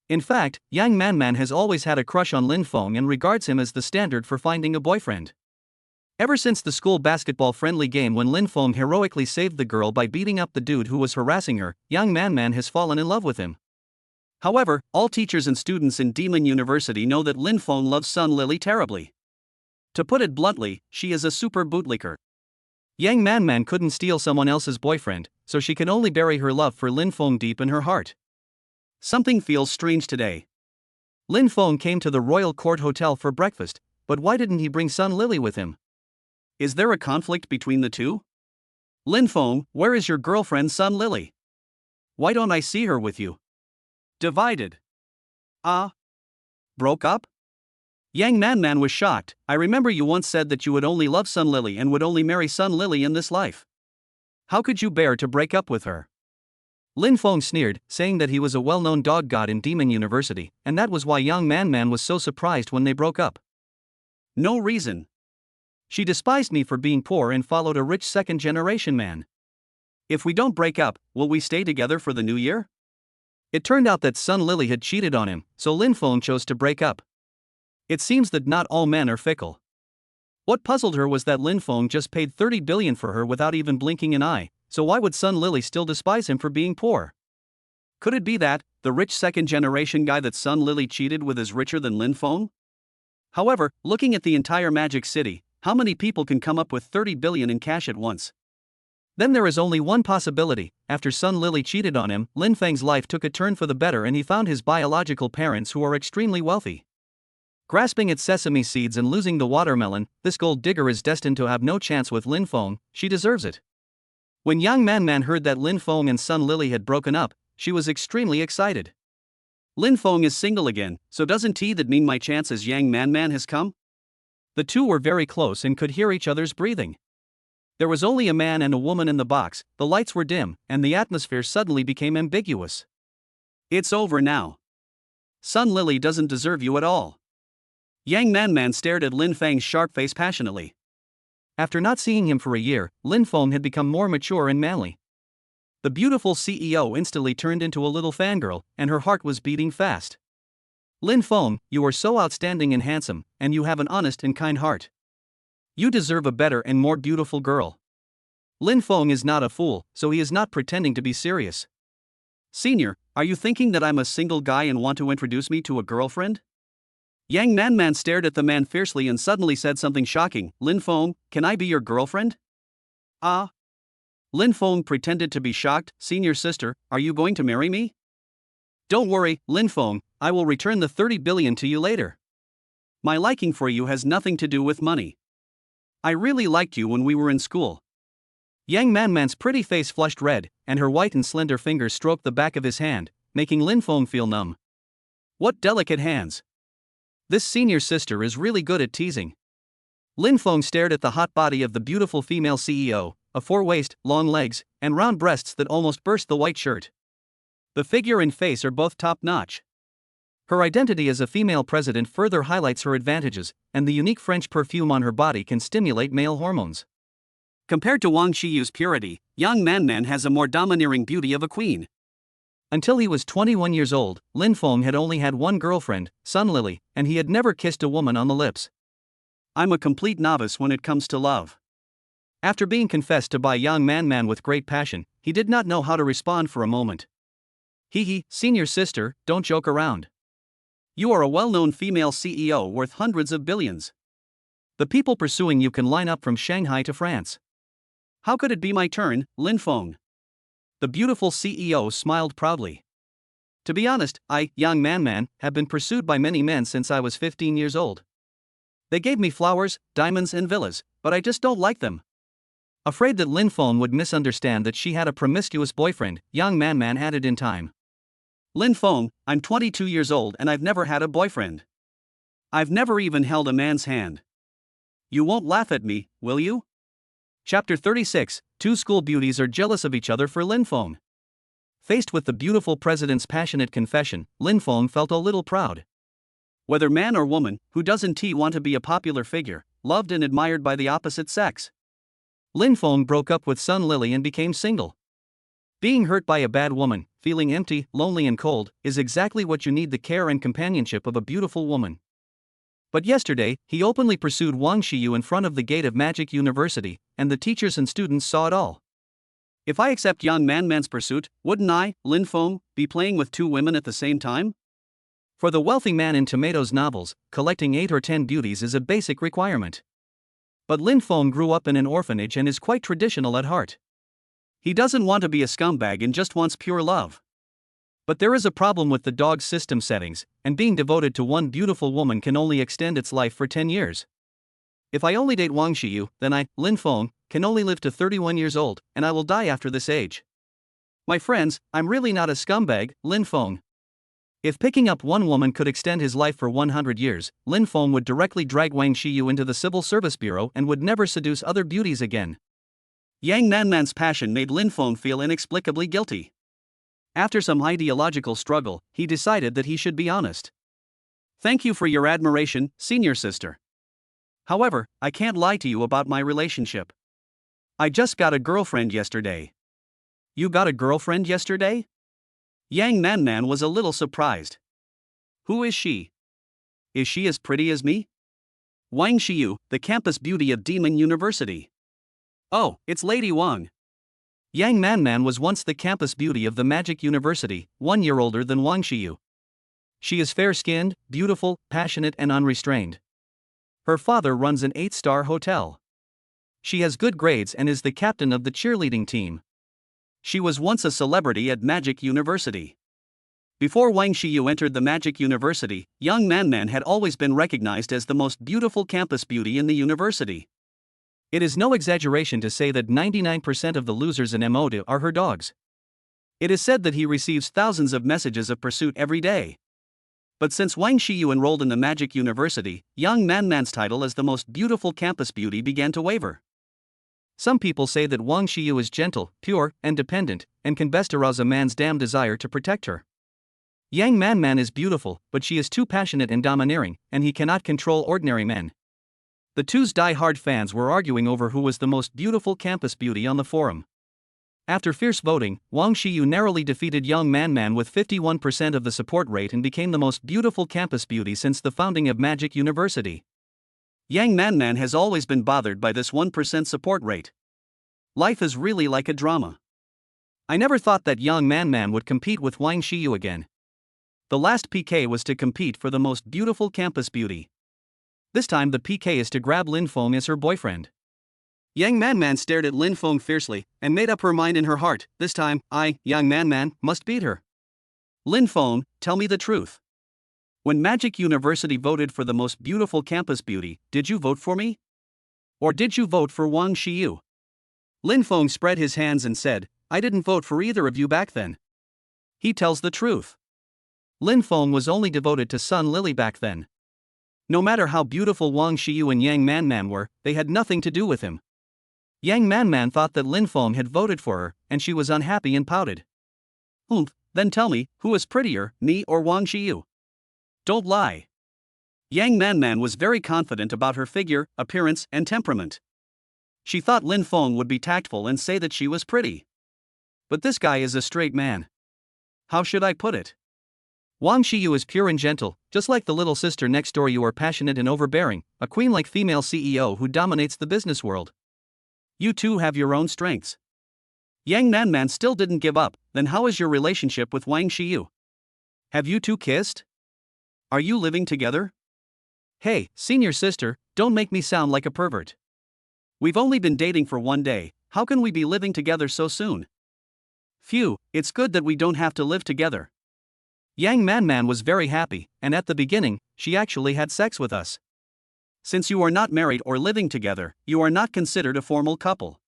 In fact, Yang Man has always had a crush on Lin Feng and regards him as the standard for finding a boyfriend. Ever since the school basketball-friendly game when Lin Feng heroically saved the girl by beating up the dude who was harassing her, Yang Man has fallen in love with him. However, all teachers and students in Demon University know that Lin Feng loves Sun Lily terribly. To put it bluntly, she is a super bootlicker. Yang Man couldn't steal someone else's boyfriend, so she can only bury her love for Lin Feng deep in her heart. Something feels strange today. Lin Feng came to the Royal Court Hotel for breakfast, but why didn't he bring Sun Lily with him? Is there a conflict between the two? Lin Feng, where is your girlfriend Sun Lily? Why don't I see her with you? Divided. Broke up? Yang Man was shocked. I remember you once said that you would only love Sun Lily and would only marry Sun Lily in this life. How could you bear to break up with her? Lin Feng sneered, saying that he was a well-known dog god in Demon University, and that was why Yang Man was so surprised when they broke up. No reason. She despised me for being poor and followed a rich second-generation man. If we don't break up, will we stay together for the new year? It turned out that Sun Lily had cheated on him, so Lin Feng chose to break up. It seems that not all men are fickle. What puzzled her was that Lin Feng just paid 30 billion for her without even blinking an eye, so why would Sun Lily still despise him for being poor? Could it be that, the rich second-generation guy that Sun Lily cheated with is richer than Lin Feng? However, looking at the entire Magic City, how many people can come up with 30 billion in cash at once? Then there is only one possibility. After Sun Lily cheated on him, Lin Feng's life took a turn for the better and he found his biological parents who are extremely wealthy. Grasping at sesame seeds and losing the watermelon, this gold digger is destined to have no chance with Lin Feng. She deserves it. When Yang Man heard that Lin Feng and Sun Lily had broken up, she was extremely excited. Lin Feng is single again, so doesn't that mean my chance as Yang Man has come? The two were very close and could hear each other's breathing. There was only a man and a woman in the box, the lights were dim, and the atmosphere suddenly became ambiguous. It's over now. Sun Lily doesn't deserve you at all. Yang Man stared at Lin Feng's sharp face passionately. After not seeing him for a year, Lin Feng had become more mature and manly. The beautiful CEO instantly turned into a little fangirl, and her heart was beating fast. Lin Feng, you are so outstanding and handsome, and you have an honest and kind heart. You deserve a better and more beautiful girl. Lin Feng is not a fool, so he is not pretending to be serious. Senior, are you thinking that I'm a single guy and want to introduce me to a girlfriend? Yang Man stared at the man fiercely and suddenly said something shocking. Lin Feng, can I be your girlfriend? Lin Feng pretended to be shocked. Senior sister, are you going to marry me? Don't worry, Lin Feng, I will return the 30 billion to you later. My liking for you has nothing to do with money. I really liked you when we were in school. Yang Man's pretty face flushed red, and her white and slender fingers stroked the back of his hand, making Lin Feng feel numb. What delicate hands. This senior sister is really good at teasing. Lin Feng stared at the hot body of the beautiful female CEO, a 4-waist, long legs, and round breasts that almost burst the white shirt. The figure and face are both top-notch. Her identity as a female president further highlights her advantages, and the unique French perfume on her body can stimulate male hormones. Compared to Wang Xiyu's purity, young Man has a more domineering beauty of a queen. Until he was 21 years old, Lin Feng had only had one girlfriend, Sun Lily, and he had never kissed a woman on the lips. I'm a complete novice when it comes to love. After being confessed to by young Man with great passion, he did not know how to respond for a moment. Hee, senior sister, don't joke around. You are a well-known female CEO worth hundreds of billions. The people pursuing you can line up from Shanghai to France. How could it be my turn, Lin Feng? The beautiful CEO smiled proudly. To be honest, I, young Man, have been pursued by many men since I was 15 years old. They gave me flowers, diamonds and villas, but I just don't like them. Afraid that Lin Feng would misunderstand that she had a promiscuous boyfriend, young Man added in time. Lin Feng, I'm 22 years old and I've never had a boyfriend. I've never even held a man's hand. You won't laugh at me, will you? Chapter 36, Two school beauties are jealous of each other for Lin Feng. Faced with the beautiful president's passionate confession, Lin Feng felt a little proud. Whether man or woman, who doesn't want to be a popular figure, loved and admired by the opposite sex? Lin Feng broke up with Sun Lily and became single. Being hurt by a bad woman, feeling empty, lonely and cold, is exactly what you need: the care and companionship of a beautiful woman. But yesterday, he openly pursued Wang Xiyu in front of the gate of Magic University, and the teachers and students saw it all. If I accept young Man's pursuit, wouldn't I, Lin Feng, be playing with two women at the same time? For the wealthy man in Tomatoes novels, collecting 8 or 10 beauties is a basic requirement. But Lin Feng grew up in an orphanage and is quite traditional at heart. He doesn't want to be a scumbag and just wants pure love. But there is a problem with the dog's system settings, and being devoted to one beautiful woman can only extend its life for 10 years. If I only date Wang Xiyu, then I, Lin Feng, can only live to 31 years old, and I will die after this age. My friends, I'm really not a scumbag, Lin Feng. If picking up one woman could extend his life for 100 years, Lin Feng would directly drag Wang Xiyu into the Civil Service Bureau and would never seduce other beauties again. Yang Man's passion made Lin Feng feel inexplicably guilty. After some ideological struggle, he decided that he should be honest. Thank you for your admiration, senior sister. However, I can't lie to you about my relationship. I just got a girlfriend yesterday. You got a girlfriend yesterday? Yang Man was a little surprised. Who is she? Is she as pretty as me? Wang Xiyu, the campus beauty of Demon University. Oh, it's Lady Wang. Yang Man was once the campus beauty of the Magic University, 1 year older than Wang Xiyu. She is fair-skinned, beautiful, passionate and unrestrained. Her father runs an 8-star hotel. She has good grades and is the captain of the cheerleading team. She was once a celebrity at Magic University. Before Wang Xiyu entered the Magic University, young Man had always been recognized as the most beautiful campus beauty in the university. It is no exaggeration to say that 99% of the losers in MOD are her dogs. It is said that he receives thousands of messages of pursuit every day. But since Wang Xiyu enrolled in the Magic University, young Man's title as the most beautiful campus beauty began to waver. Some people say that Wang Xiyu is gentle, pure, and dependent, and can best arouse a man's damn desire to protect her. Yang Man is beautiful, but she is too passionate and domineering, and he cannot control ordinary men. The two's die-hard fans were arguing over who was the most beautiful campus beauty on the forum. After fierce voting, Wang Xiyu narrowly defeated young Man with 51% of the support rate and became the most beautiful campus beauty since the founding of Magic University. Yang Man has always been bothered by this 1% support rate. Life is really like a drama. I never thought that young Man would compete with Wang Xiyu again. The last PK was to compete for the most beautiful campus beauty. This time the PK is to grab Lin Feng as her boyfriend. Yang Man stared at Lin Feng fiercely, and made up her mind in her heart: this time, I, young Man, must beat her. Lin Feng, tell me the truth. When Magic University voted for the most beautiful campus beauty, did you vote for me? Or did you vote for Wang Xiyu? Lin Feng spread his hands and said, I didn't vote for either of you back then. He tells the truth. Lin Feng was only devoted to Sun Lily back then. No matter how beautiful Wang Xiyu and Yang Manman were, they had nothing to do with him. Yang Manman thought that Lin Feng had voted for her, and she was unhappy and pouted. Then tell me, who is prettier, me or Wang Xiyu? Don't lie. Yang Manman was very confident about her figure, appearance, and temperament. She thought Lin Feng would be tactful and say that she was pretty. But this guy is a straight man. How should I put it? Wang Xiyu is pure and gentle, just like the little sister next door. You are passionate and overbearing, a queen-like female CEO who dominates the business world. You two have your own strengths. Yang Manman still didn't give up. Then how is your relationship with Wang Xiyu? Have you two kissed? Are you living together? Hey, senior sister, don't make me sound like a pervert. We've only been dating for 1 day, how can we be living together so soon? Phew, it's good that we don't have to live together. Yang Manman was very happy, and at the beginning, she actually had sex with us. Since you are not married or living together, you are not considered a formal couple.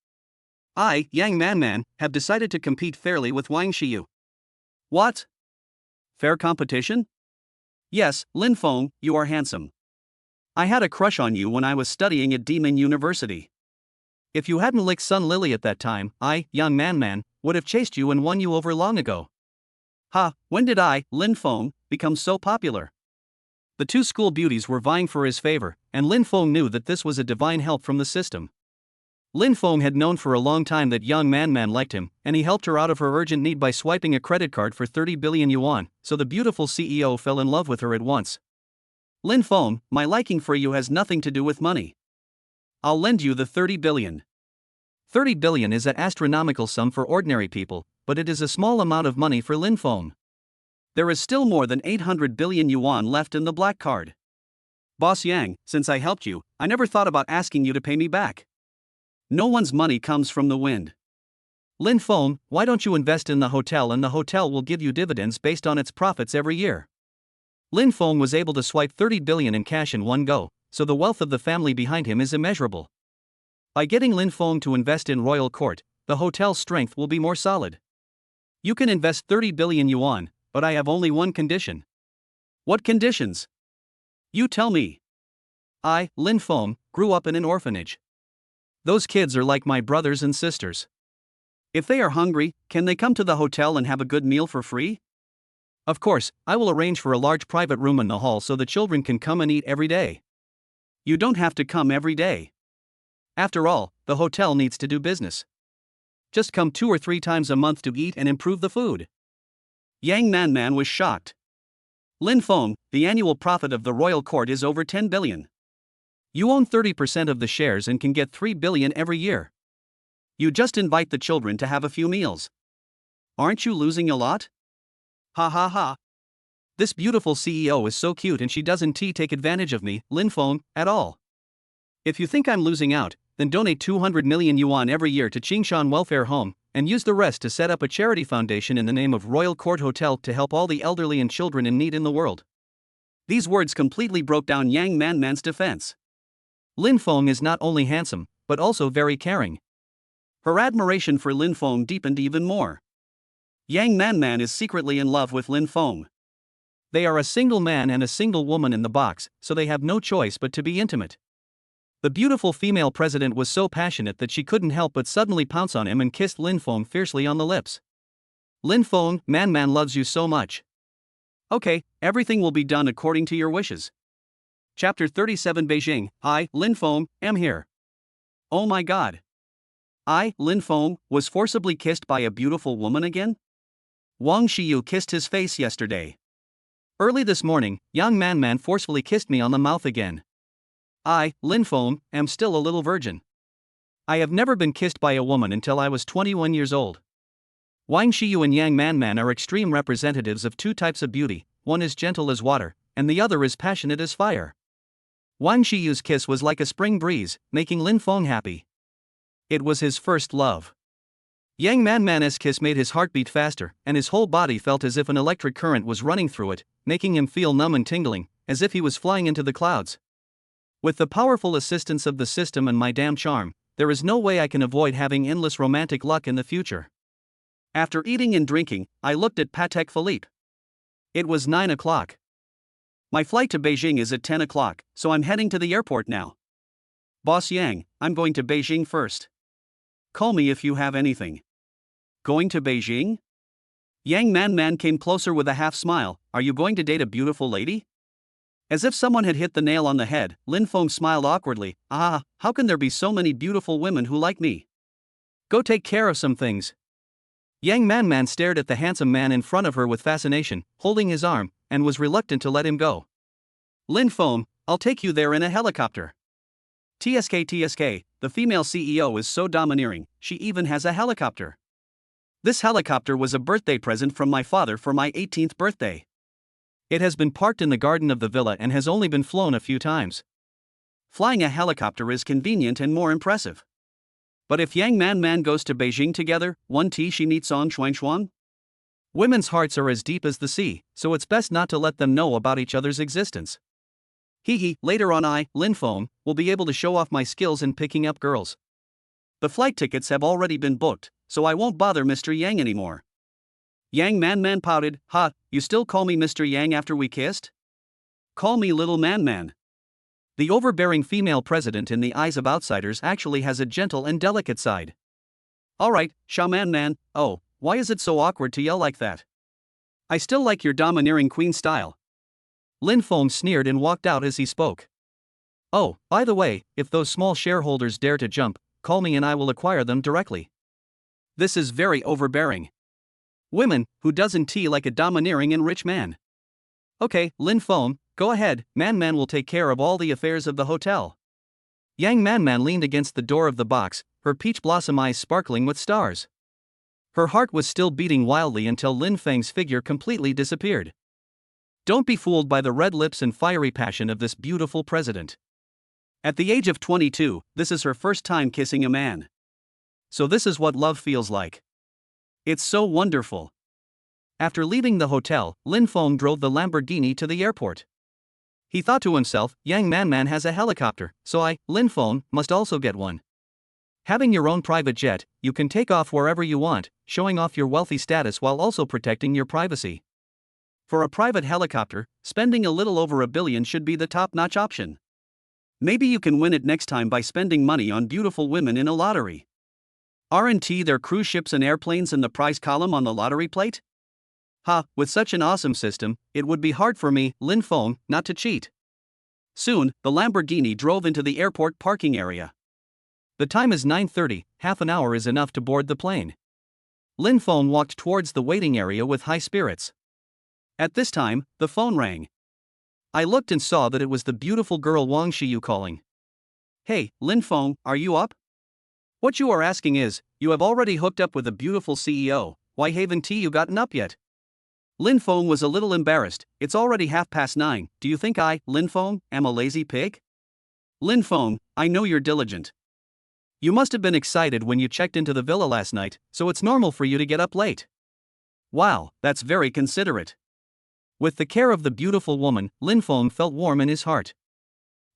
I, Yang Manman, have decided to compete fairly with Wang Xiyu. What? Fair competition? Yes, Lin Feng, you are handsome. I had a crush on you when I was studying at Demon University. If you hadn't licked Sun Lily at that time, I, Yang Manman, would have chased you and won you over long ago. Ha, when did I, Lin Feng, become so popular? The two school beauties were vying for his favor, and Lin Feng knew that this was a divine help from the system. Lin Feng had known for a long time that Yang Manman liked him, and he helped her out of her urgent need by swiping a credit card for 30 billion yuan, so the beautiful CEO fell in love with her at once. Lin Feng, my liking for you has nothing to do with money. I'll lend you the 30 billion. 30 billion is an astronomical sum for ordinary people, but it is a small amount of money for Lin Feng. There is still more than 800 billion yuan left in the black card. Boss Yang, since I helped you, I never thought about asking you to pay me back. No one's money comes from the wind. Lin Feng, why don't you invest in the hotel and the hotel will give you dividends based on its profits every year? Lin Feng was able to swipe 30 billion in cash in one go, so the wealth of the family behind him is immeasurable. By getting Lin Feng to invest in royal court, the hotel's strength will be more solid. You can invest 30 billion yuan, but I have only one condition. What conditions? You tell me. I, Lin Feng, grew up in an orphanage. Those kids are like my brothers and sisters. If they are hungry, can they come to the hotel and have a good meal for free? Of course, I will arrange for a large private room in the hall so the children can come and eat every day. You don't have to come every day. After all, the hotel needs to do business. Just come 2 or 3 times a month to eat and improve the food. Yang Manman was shocked. Lin Feng, the annual profit of the royal court is over 10 billion. You own 30% of the shares and can get 3 billion every year. You just invite the children to have a few meals. Aren't you losing a lot? Ha ha ha. This beautiful CEO is so cute and she doesn't take advantage of me, Lin Feng, at all. If you think I'm losing out, then donate 200 million yuan every year to Qingshan Welfare Home, and use the rest to set up a charity foundation in the name of Royal Court Hotel to help all the elderly and children in need in the world. These words completely broke down Yang Manman's defense. Lin Feng is not only handsome, but also very caring. Her admiration for Lin Feng deepened even more. Yang Manman is secretly in love with Lin Feng. They are a single man and a single woman in the box, so they have no choice but to be intimate. The beautiful female president was so passionate that she couldn't help but suddenly pounce on him and kissed Lin Feng fiercely on the lips. Lin Feng, Man loves you so much. Okay, everything will be done according to your wishes. Chapter 37 Beijing, I, Lin Feng, am here. Oh my god. I, Lin Feng, was forcibly kissed by a beautiful woman again? Wang Xiyu kissed his face yesterday. Early this morning, Yang Manman forcefully kissed me on the mouth again. I, Lin Feng, am still a little virgin. I have never been kissed by a woman until I was 21 years old. Wang Xiyu and Yang Manman are extreme representatives of 2 types of beauty, one is gentle as water, and the other is passionate as fire. Wang Xiyu's kiss was like a spring breeze, making Lin Feng happy. It was his first love. Yang Manman's kiss made his heart beat faster, and his whole body felt as if an electric current was running through it, making him feel numb and tingling, as if he was flying into the clouds. With the powerful assistance of the system and my damn charm, there is no way I can avoid having endless romantic luck in the future. After eating and drinking, I looked at Patek Philippe. It was 9 o'clock. My flight to Beijing is at 10 o'clock, so I'm heading to the airport now. Boss Yang, I'm going to Beijing first. Call me if you have anything. Going to Beijing? Yang Man came closer with a half smile. Are you going to date a beautiful lady? As if someone had hit the nail on the head, Lin Feng smiled awkwardly. Ah, how can there be so many beautiful women who like me? Go take care of some things. Yang Man stared at the handsome man in front of her with fascination, holding his arm, and was reluctant to let him go. Lin Feng, I'll take you there in a helicopter. TSK, the female CEO is so domineering, she even has a helicopter. This helicopter was a birthday present from my father for my 18th birthday. It has been parked in the garden of the villa and has only been flown a few times. Flying a helicopter is convenient and more impressive. But if Yang Man goes to Beijing together, one tea she meets on Shuang? Women's hearts are as deep as the sea, so it's best not to let them know about each other's existence. Later on Lin Feng, will be able to show off my skills in picking up girls. The flight tickets have already been booked, so I won't bother Mr. Yang anymore. Yang Man pouted. You still call me Mr. Yang after we kissed? Call me little Man. The overbearing female president in the eyes of outsiders actually has a gentle and delicate side. Alright, Xiao Man. Oh, why is it so awkward to yell like that? I still like your domineering queen style. Lin Feng sneered and walked out as he spoke. Oh, by the way, if those small shareholders dare to jump, call me and I will acquire them directly. This is very overbearing. Women, who doesn't tea like a domineering and rich man? Okay, Lin Feng, go ahead, Man will take care of all the affairs of the hotel. Yang Man leaned against the door of the box, her peach blossom eyes sparkling with stars. Her heart was still beating wildly until Lin Feng's figure completely disappeared. Don't be fooled by the red lips and fiery passion of this beautiful president. At the age of 22, this is her first time kissing a man. So this is what love feels like. It's so wonderful. After leaving the hotel, Lin Feng drove the Lamborghini to the airport. He thought to himself, Yang Man has a helicopter, so I, Lin Feng, must also get one. Having your own private jet, you can take off wherever you want, showing off your wealthy status while also protecting your privacy. For a private helicopter, spending a little over $1 billion should be the top-notch option. Maybe you can win it next time by spending money on beautiful women in a lottery. Aren't there cruise ships and airplanes in the prize column on the lottery plate? With such an awesome system, it would be hard for me, Lin Feng, not to cheat. Soon, the Lamborghini drove into the airport parking area. The time is 9:30, half an hour is enough to board the plane. Lin Feng walked towards the waiting area with high spirits. At this time, the phone rang. I looked and saw that it was the beautiful girl Wang Shiyu calling. Hey, Lin Feng, are you up? What you are asking is, you have already hooked up with a beautiful CEO, why haven't you gotten up yet? Lin Feng was a little embarrassed. It's already 9:30, do you think I, Lin Feng, am a lazy pig? Lin Feng, I know you're diligent. You must have been excited when you checked into the villa last night, so it's normal for you to get up late. Wow, that's very considerate. With the care of the beautiful woman, Lin Feng felt warm in his heart.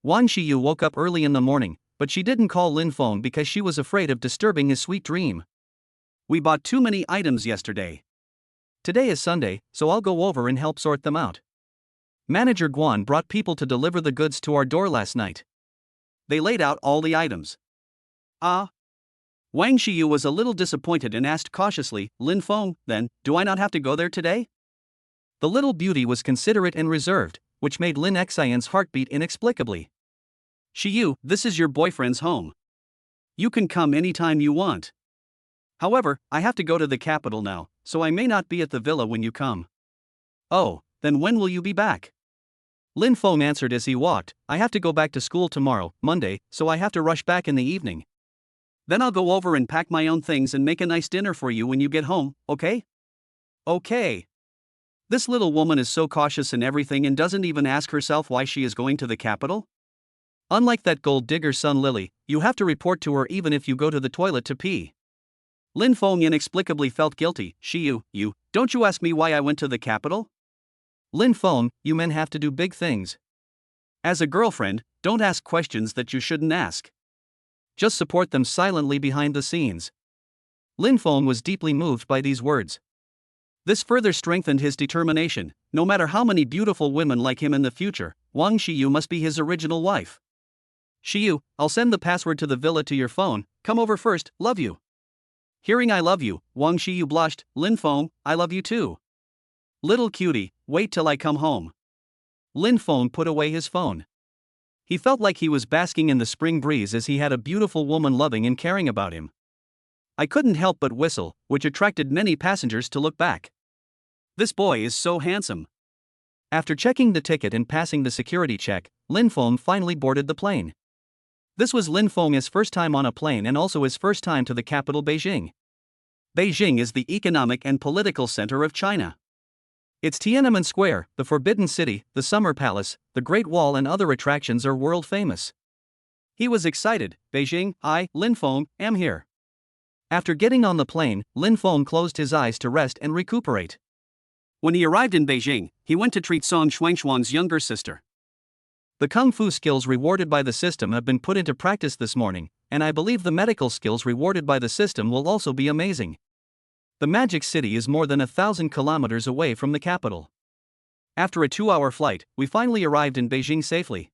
Wang Shiyu woke up early in the morning, but she didn't call Lin Feng because she was afraid of disturbing his sweet dream. We bought too many items yesterday. Today is Sunday, so I'll go over and help sort them out. Manager Guan brought people to deliver the goods to our door last night. They laid out all the items. Wang Shiyu was a little disappointed and asked cautiously, Lin Feng, then, do I not have to go there today? The little beauty was considerate and reserved, which made Lin Xian's heart beat inexplicably. Shiyu, this is your boyfriend's home. You can come anytime you want. However, I have to go to the capital now, so I may not be at the villa when you come. Oh, then when will you be back? Lin Feng answered as he walked, I have to go back to school tomorrow, Monday, so I have to rush back in the evening. Then I'll go over and pack my own things and make a nice dinner for you when you get home, okay? Okay. This little woman is so cautious in everything and doesn't even ask herself why she is going to the capital? Unlike that gold digger's son Lily, you have to report to her even if you go to the toilet to pee. Lin Feng inexplicably felt guilty. Shiyu, don't you ask me why I went to the capital? Lin Feng, you men have to do big things. As a girlfriend, don't ask questions that you shouldn't ask. Just support them silently behind the scenes. Lin Feng was deeply moved by these words. This further strengthened his determination. No matter how many beautiful women like him in the future, Wang Shiyu must be his original wife. Shiyu, I'll send the password to the villa to your phone, come over first, love you. Hearing I love you, Wang Shiyu blushed. Lin Feng, I love you too. Little cutie, wait till I come home. Lin Feng put away his phone. He felt like he was basking in the spring breeze as he had a beautiful woman loving and caring about him. I couldn't help but whistle, which attracted many passengers to look back. This boy is so handsome. After checking the ticket and passing the security check, Lin Feng finally boarded the plane. This was Lin Feng's first time on a plane and also his first time to the capital Beijing. Beijing is the economic and political center of China. Its Tiananmen Square, the Forbidden City, the Summer Palace, the Great Wall and other attractions are world famous. He was excited. Beijing, I, Lin Feng, am here. After getting on the plane, Lin Feng closed his eyes to rest and recuperate. When he arrived in Beijing, he went to treat Song Xuanxuan's younger sister. The kung fu skills rewarded by the system have been put into practice this morning, and I believe the medical skills rewarded by the system will also be amazing. The Magic City is more than 1,000 kilometers away from the capital. After a 2-hour flight, we finally arrived in Beijing safely.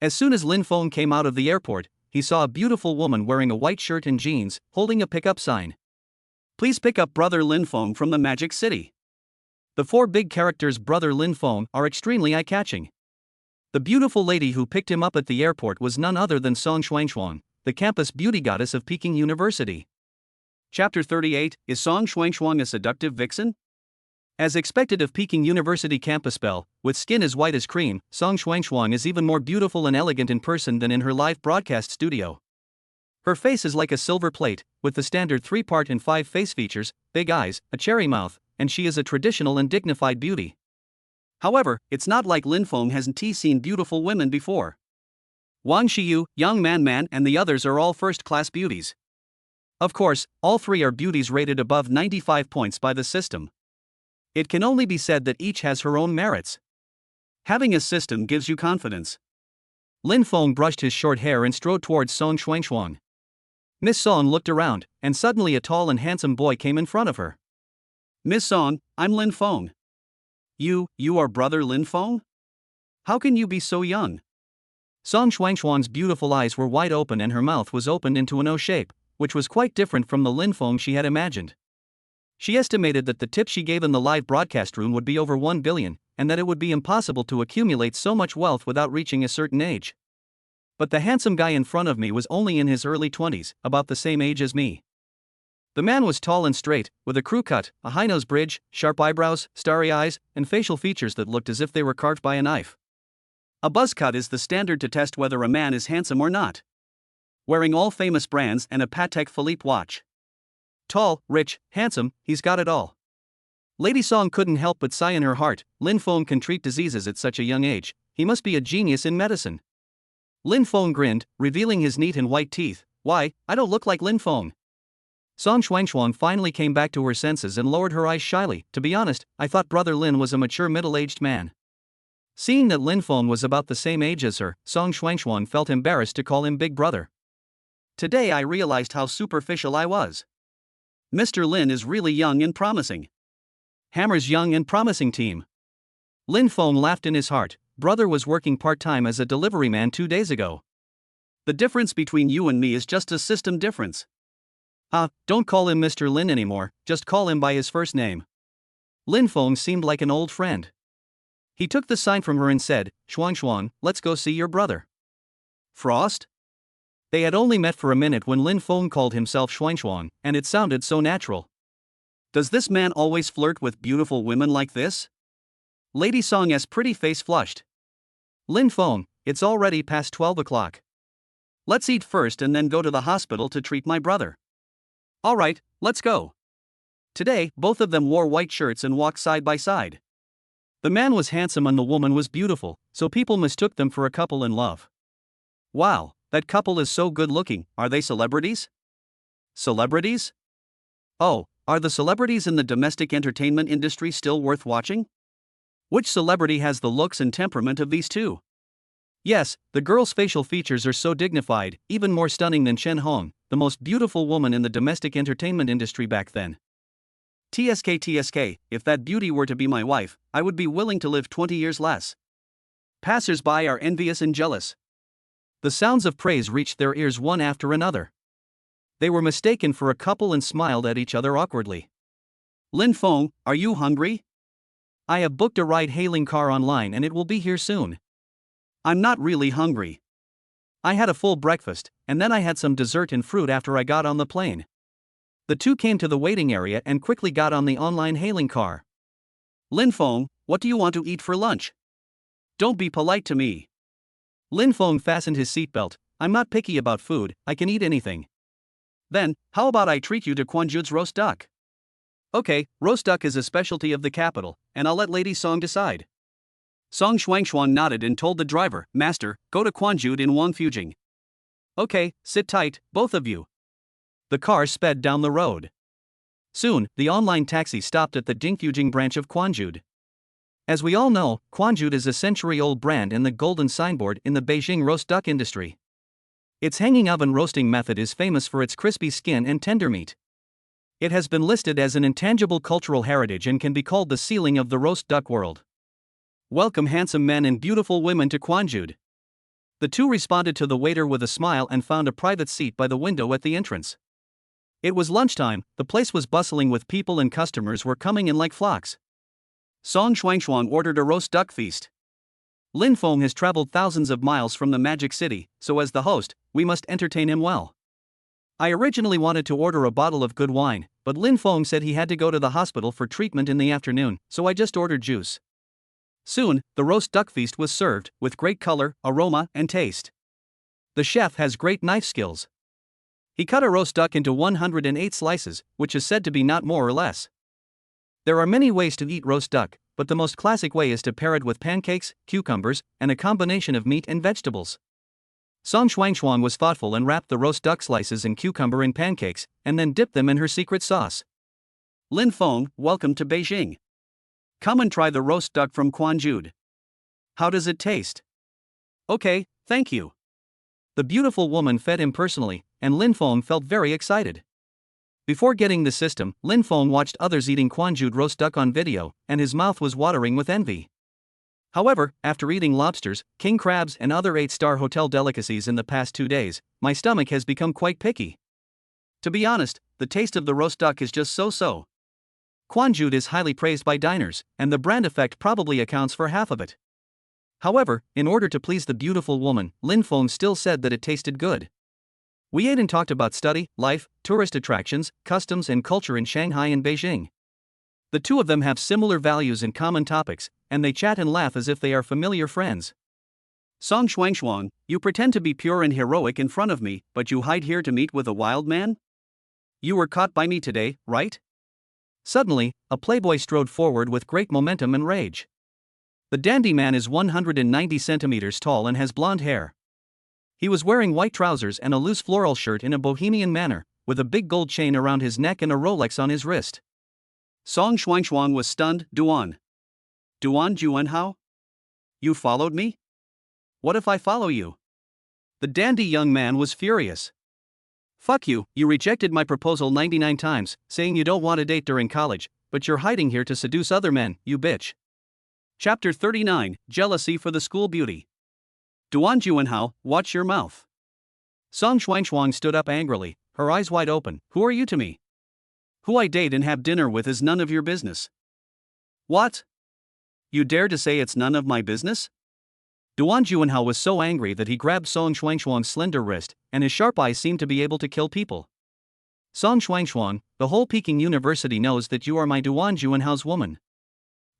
As soon as Lin Feng came out of the airport, he saw a beautiful woman wearing a white shirt and jeans, holding a pickup sign. Please pick up Brother Lin Feng from the Magic City. The 4 big characters Brother Lin Feng are extremely eye-catching. The beautiful lady who picked him up at the airport was none other than Song Xuanxuan, the campus beauty goddess of Peking University. Chapter 38, Is Song Xuanxuan a seductive vixen? As expected of Peking University campus belle, with skin as white as cream, Song Xuanxuan is even more beautiful and elegant in person than in her live broadcast studio. Her face is like a silver plate, with the standard 3-part and 5 face features, big eyes, a cherry mouth, and she is a traditional and dignified beauty. However, it's not like Lin Feng hasn't seen beautiful women before. Wang Shiyu, Yang Man, and the others are all first-class beauties. Of course, all 3 are beauties rated above 95 points by the system. It can only be said that each has her own merits. Having a system gives you confidence. Lin Feng brushed his short hair and strode towards Song Xuanxuan. Miss Song looked around, and suddenly a tall and handsome boy came in front of her. Miss Song, I'm Lin Feng. You are Brother Lin Feng? How can you be so young? Song Xuanxuan's beautiful eyes were wide open and her mouth was opened into an O shape, which was quite different from the Lin Feng she had imagined. She estimated that the tip she gave in the live broadcast room would be over 1 billion, and that it would be impossible to accumulate so much wealth without reaching a certain age. But the handsome guy in front of me was only in his early 20s, about the same age as me. The man was tall and straight, with a crew cut, a high nose bridge, sharp eyebrows, starry eyes, and facial features that looked as if they were carved by a knife. A buzz cut is the standard to test whether a man is handsome or not. Wearing all famous brands and a Patek Philippe watch. Tall, rich, handsome, he's got it all. Lady Song couldn't help but sigh in her heart. Lin Feng can treat diseases at such a young age, he must be a genius in medicine. Lin Feng grinned, revealing his neat and white teeth. Why, I don't look like Lin Feng. Song Xuanxuan finally came back to her senses and lowered her eyes shyly. To be honest, I thought Brother Lin was a mature middle-aged man. Seeing that Lin Feng was about the same age as her, Song Xuanxuan felt embarrassed to call him Big Brother. Today I realized how superficial I was. Mr. Lin is really young and promising. Hammer's young and promising team. Lin Feng laughed in his heart. Brother was working part-time as a delivery man 2 days ago. The difference between you and me is just a system difference. Don't call him Mr. Lin anymore, just call him by his first name. Lin Feng seemed like an old friend. He took the sign from her and said, Xuanxuan, let's go see your brother. Frost? They had only met for a minute when Lin Feng called himself Xuanxuan, and it sounded so natural. Does this man always flirt with beautiful women like this? Lady Song's pretty face flushed. Lin Feng, it's already past 12 o'clock. Let's eat first and then go to the hospital to treat my brother. Alright, let's go. Today, both of them wore white shirts and walked side by side. The man was handsome and the woman was beautiful, so people mistook them for a couple in love. Wow, that couple is so good looking. Are they celebrities? Celebrities? Oh, are the celebrities in the domestic entertainment industry still worth watching? Which celebrity has the looks and temperament of these two? Yes, the girl's facial features are so dignified, even more stunning than Chen Hong, the most beautiful woman in the domestic entertainment industry back then. TSK, if that beauty were to be my wife, I would be willing to live 20 years less. Passers-by are envious and jealous. The sounds of praise reached their ears one after another. They were mistaken for a couple and smiled at each other awkwardly. Lin Feng, are you hungry? I have booked a ride-hailing car online and it will be here soon. I'm not really hungry. I had a full breakfast, and then I had some dessert and fruit after I got on the plane. The two came to the waiting area and quickly got on the online hailing car. Lin Feng, what do you want to eat for lunch? Don't be polite to me. Lin Feng fastened his seatbelt. I'm not picky about food, I can eat anything. Then, how about I treat you to Quanjude's roast duck? Okay, roast duck is a specialty of the capital, and I'll let Lady Song decide. Song Shuangshuan nodded and told the driver, Master, go to Quanjude in Wangfujing. Okay, sit tight, both of you. The car sped down the road. Soon, the online taxi stopped at the Dingfujing branch of Quanjude. As we all know, Quanjude is a century-old brand and the golden signboard in the Beijing roast duck industry. Its hanging oven roasting method is famous for its crispy skin and tender meat. It has been listed as an intangible cultural heritage and can be called the ceiling of the roast duck world. Welcome handsome men and beautiful women to Quanjude. The two responded to the waiter with a smile and found a private seat by the window at the entrance. It was lunchtime, the place was bustling with people and customers were coming in like flocks. Song Shuangshuang ordered a roast duck feast. Lin Feng has traveled thousands of miles from the Magic City, so as the host, we must entertain him well. I originally wanted to order a bottle of good wine, but Lin Feng said he had to go to the hospital for treatment in the afternoon, so I just ordered juice. Soon, the roast duck feast was served, with great color, aroma, and taste. The chef has great knife skills. He cut a roast duck into 108 slices, which is said to be not more or less. There are many ways to eat roast duck, but the most classic way is to pair it with pancakes, cucumbers, and a combination of meat and vegetables. Song Shuangshuan was thoughtful and wrapped the roast duck slices in cucumber in pancakes, and then dipped them in her secret sauce. Lin Feng, welcome to Beijing. Come and try the roast duck from Quanjude. How does it taste? Okay, thank you. The beautiful woman fed him personally, and Lin Feng felt very excited. Before getting the system, Lin Feng watched others eating Quanjude roast duck on video, and his mouth was watering with envy. However, after eating lobsters, king crabs, and other 8-star hotel delicacies in the past 2 days, my stomach has become quite picky. To be honest, the taste of the roast duck is just so-so. Quanjude is highly praised by diners, and the brand effect probably accounts for half of it. However, in order to please the beautiful woman, Lin Feng still said that it tasted good. We ate and talked about study, life, tourist attractions, customs and culture in Shanghai and Beijing. The two of them have similar values and common topics, and they chat and laugh as if they are familiar friends. Song Shuangshuang, you pretend to be pure and heroic in front of me, but you hide here to meet with a wild man? You were caught by me today, right? Suddenly, a playboy strode forward with great momentum and rage. The dandy man is 190 centimeters tall and has blonde hair. He was wearing white trousers and a loose floral shirt in a bohemian manner, with a big gold chain around his neck and a Rolex on his wrist. Song Shuangshuang was stunned. Duan Juanhao? You followed me? What if I follow you? The dandy young man was furious. Fuck you, you rejected my proposal 99 times, saying you don't want to date during college, but you're hiding here to seduce other men, you bitch. Chapter 39, Jealousy for the School Beauty. Duan Juanhao, watch your mouth. Song Shuangshuang stood up angrily, her eyes wide open. Who are you to me? Who I date and have dinner with is none of your business. What? You dare to say it's none of my business? Duan Juanhao was so angry that he grabbed Song Shuangshuang's slender wrist, and his sharp eyes seemed to be able to kill people. Song Shuangshuang, the whole Peking University knows that you are my Duan Juanhao's woman.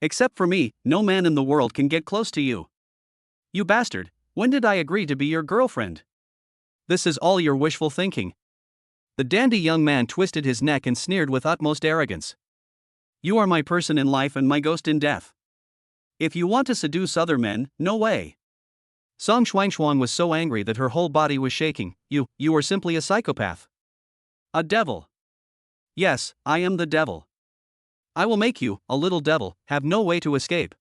Except for me, no man in the world can get close to you. You bastard, when did I agree to be your girlfriend? This is all your wishful thinking. The dandy young man twisted his neck and sneered with utmost arrogance. You are my person in life and my ghost in death. If you want to seduce other men, no way. Song Shuangshuang was so angry that her whole body was shaking. You are simply a psychopath. A devil. Yes, I am the devil. I will make you, a little devil, have no way to escape.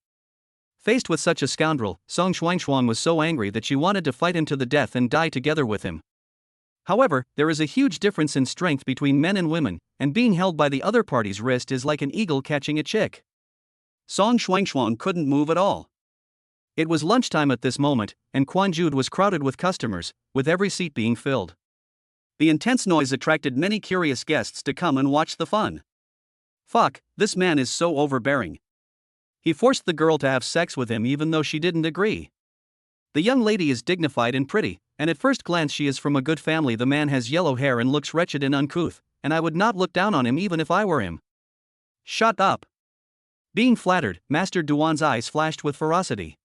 Faced with such a scoundrel, Song Shuangshuang was so angry that she wanted to fight him to the death and die together with him. However, there is a huge difference in strength between men and women, and being held by the other party's wrist is like an eagle catching a chick. Song Shuangshuang couldn't move at all. It was lunchtime at this moment, and Quanjude was crowded with customers, with every seat being filled. The intense noise attracted many curious guests to come and watch the fun. Fuck, this man is so overbearing. He forced the girl to have sex with him even though she didn't agree. The young lady is dignified and pretty, and at first glance she is from a good family. The man has yellow hair and looks wretched and uncouth, and I would not look down on him even if I were him. Shut up. Being flattered, Master Duan's eyes flashed with ferocity.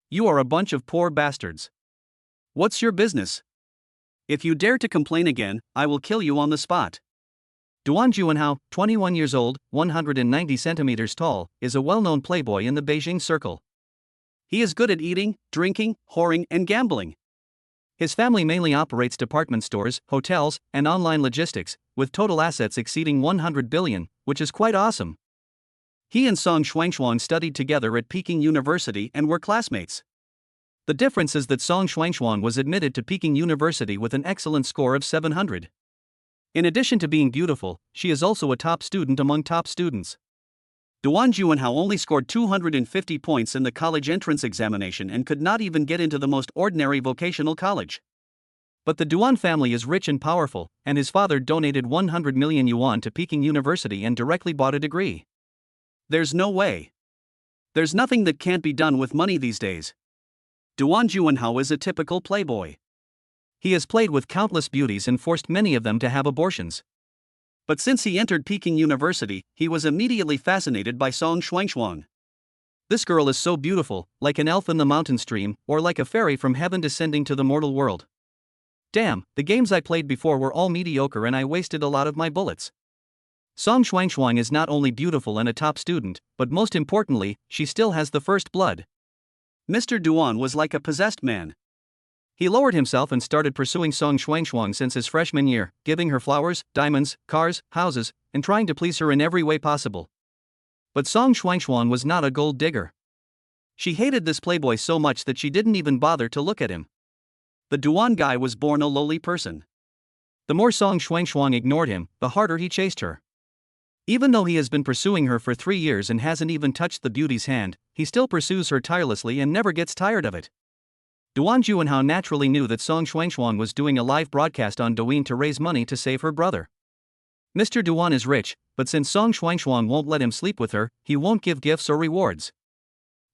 You are a bunch of poor bastards. What's your business? If you dare to complain again, I will kill you on the spot. Duan Juanhao, 21 years old, 190 centimeters tall, is a well-known playboy in the Beijing circle. He is good at eating, drinking, whoring, and gambling. His family mainly operates department stores, hotels, and online logistics, with total assets exceeding 100 billion, which is quite awesome. He and Song Shuangshuang studied together at Peking University and were classmates. The difference is that Song Shuangshuang was admitted to Peking University with an excellent score of 700. In addition to being beautiful, she is also a top student among top students. Duan Juanhao only scored 250 points in the college entrance examination and could not even get into the most ordinary vocational college. But the Duan family is rich and powerful, and his father donated 100 million yuan to Peking University and directly bought a degree. There's no way. There's nothing that can't be done with money these days. Duan Juanhao is a typical playboy. He has played with countless beauties and forced many of them to have abortions. But since he entered Peking University, he was immediately fascinated by Song Shuangshuang. This girl is so beautiful, like an elf in the mountain stream, or like a fairy from heaven descending to the mortal world. Damn, the games I played before were all mediocre and I wasted a lot of my bullets. Song Shuangshuang is not only beautiful and a top student, but most importantly, she still has the first blood. Mr. Duan was like a possessed man. He lowered himself and started pursuing Song Shuangshuang since his freshman year, giving her flowers, diamonds, cars, houses, and trying to please her in every way possible. But Song Shuangshuang was not a gold digger. She hated this playboy so much that she didn't even bother to look at him. The Duan guy was born a lowly person. The more Song Shuangshuang ignored him, the harder he chased her. Even though he has been pursuing her for 3 years and hasn't even touched the beauty's hand, he still pursues her tirelessly and never gets tired of it. Duan Juanhao naturally knew that Song Shuangshuang was doing a live broadcast on Douyin to raise money to save her brother. Mr. Duan is rich, but since Song Shuangshuang won't let him sleep with her, he won't give gifts or rewards.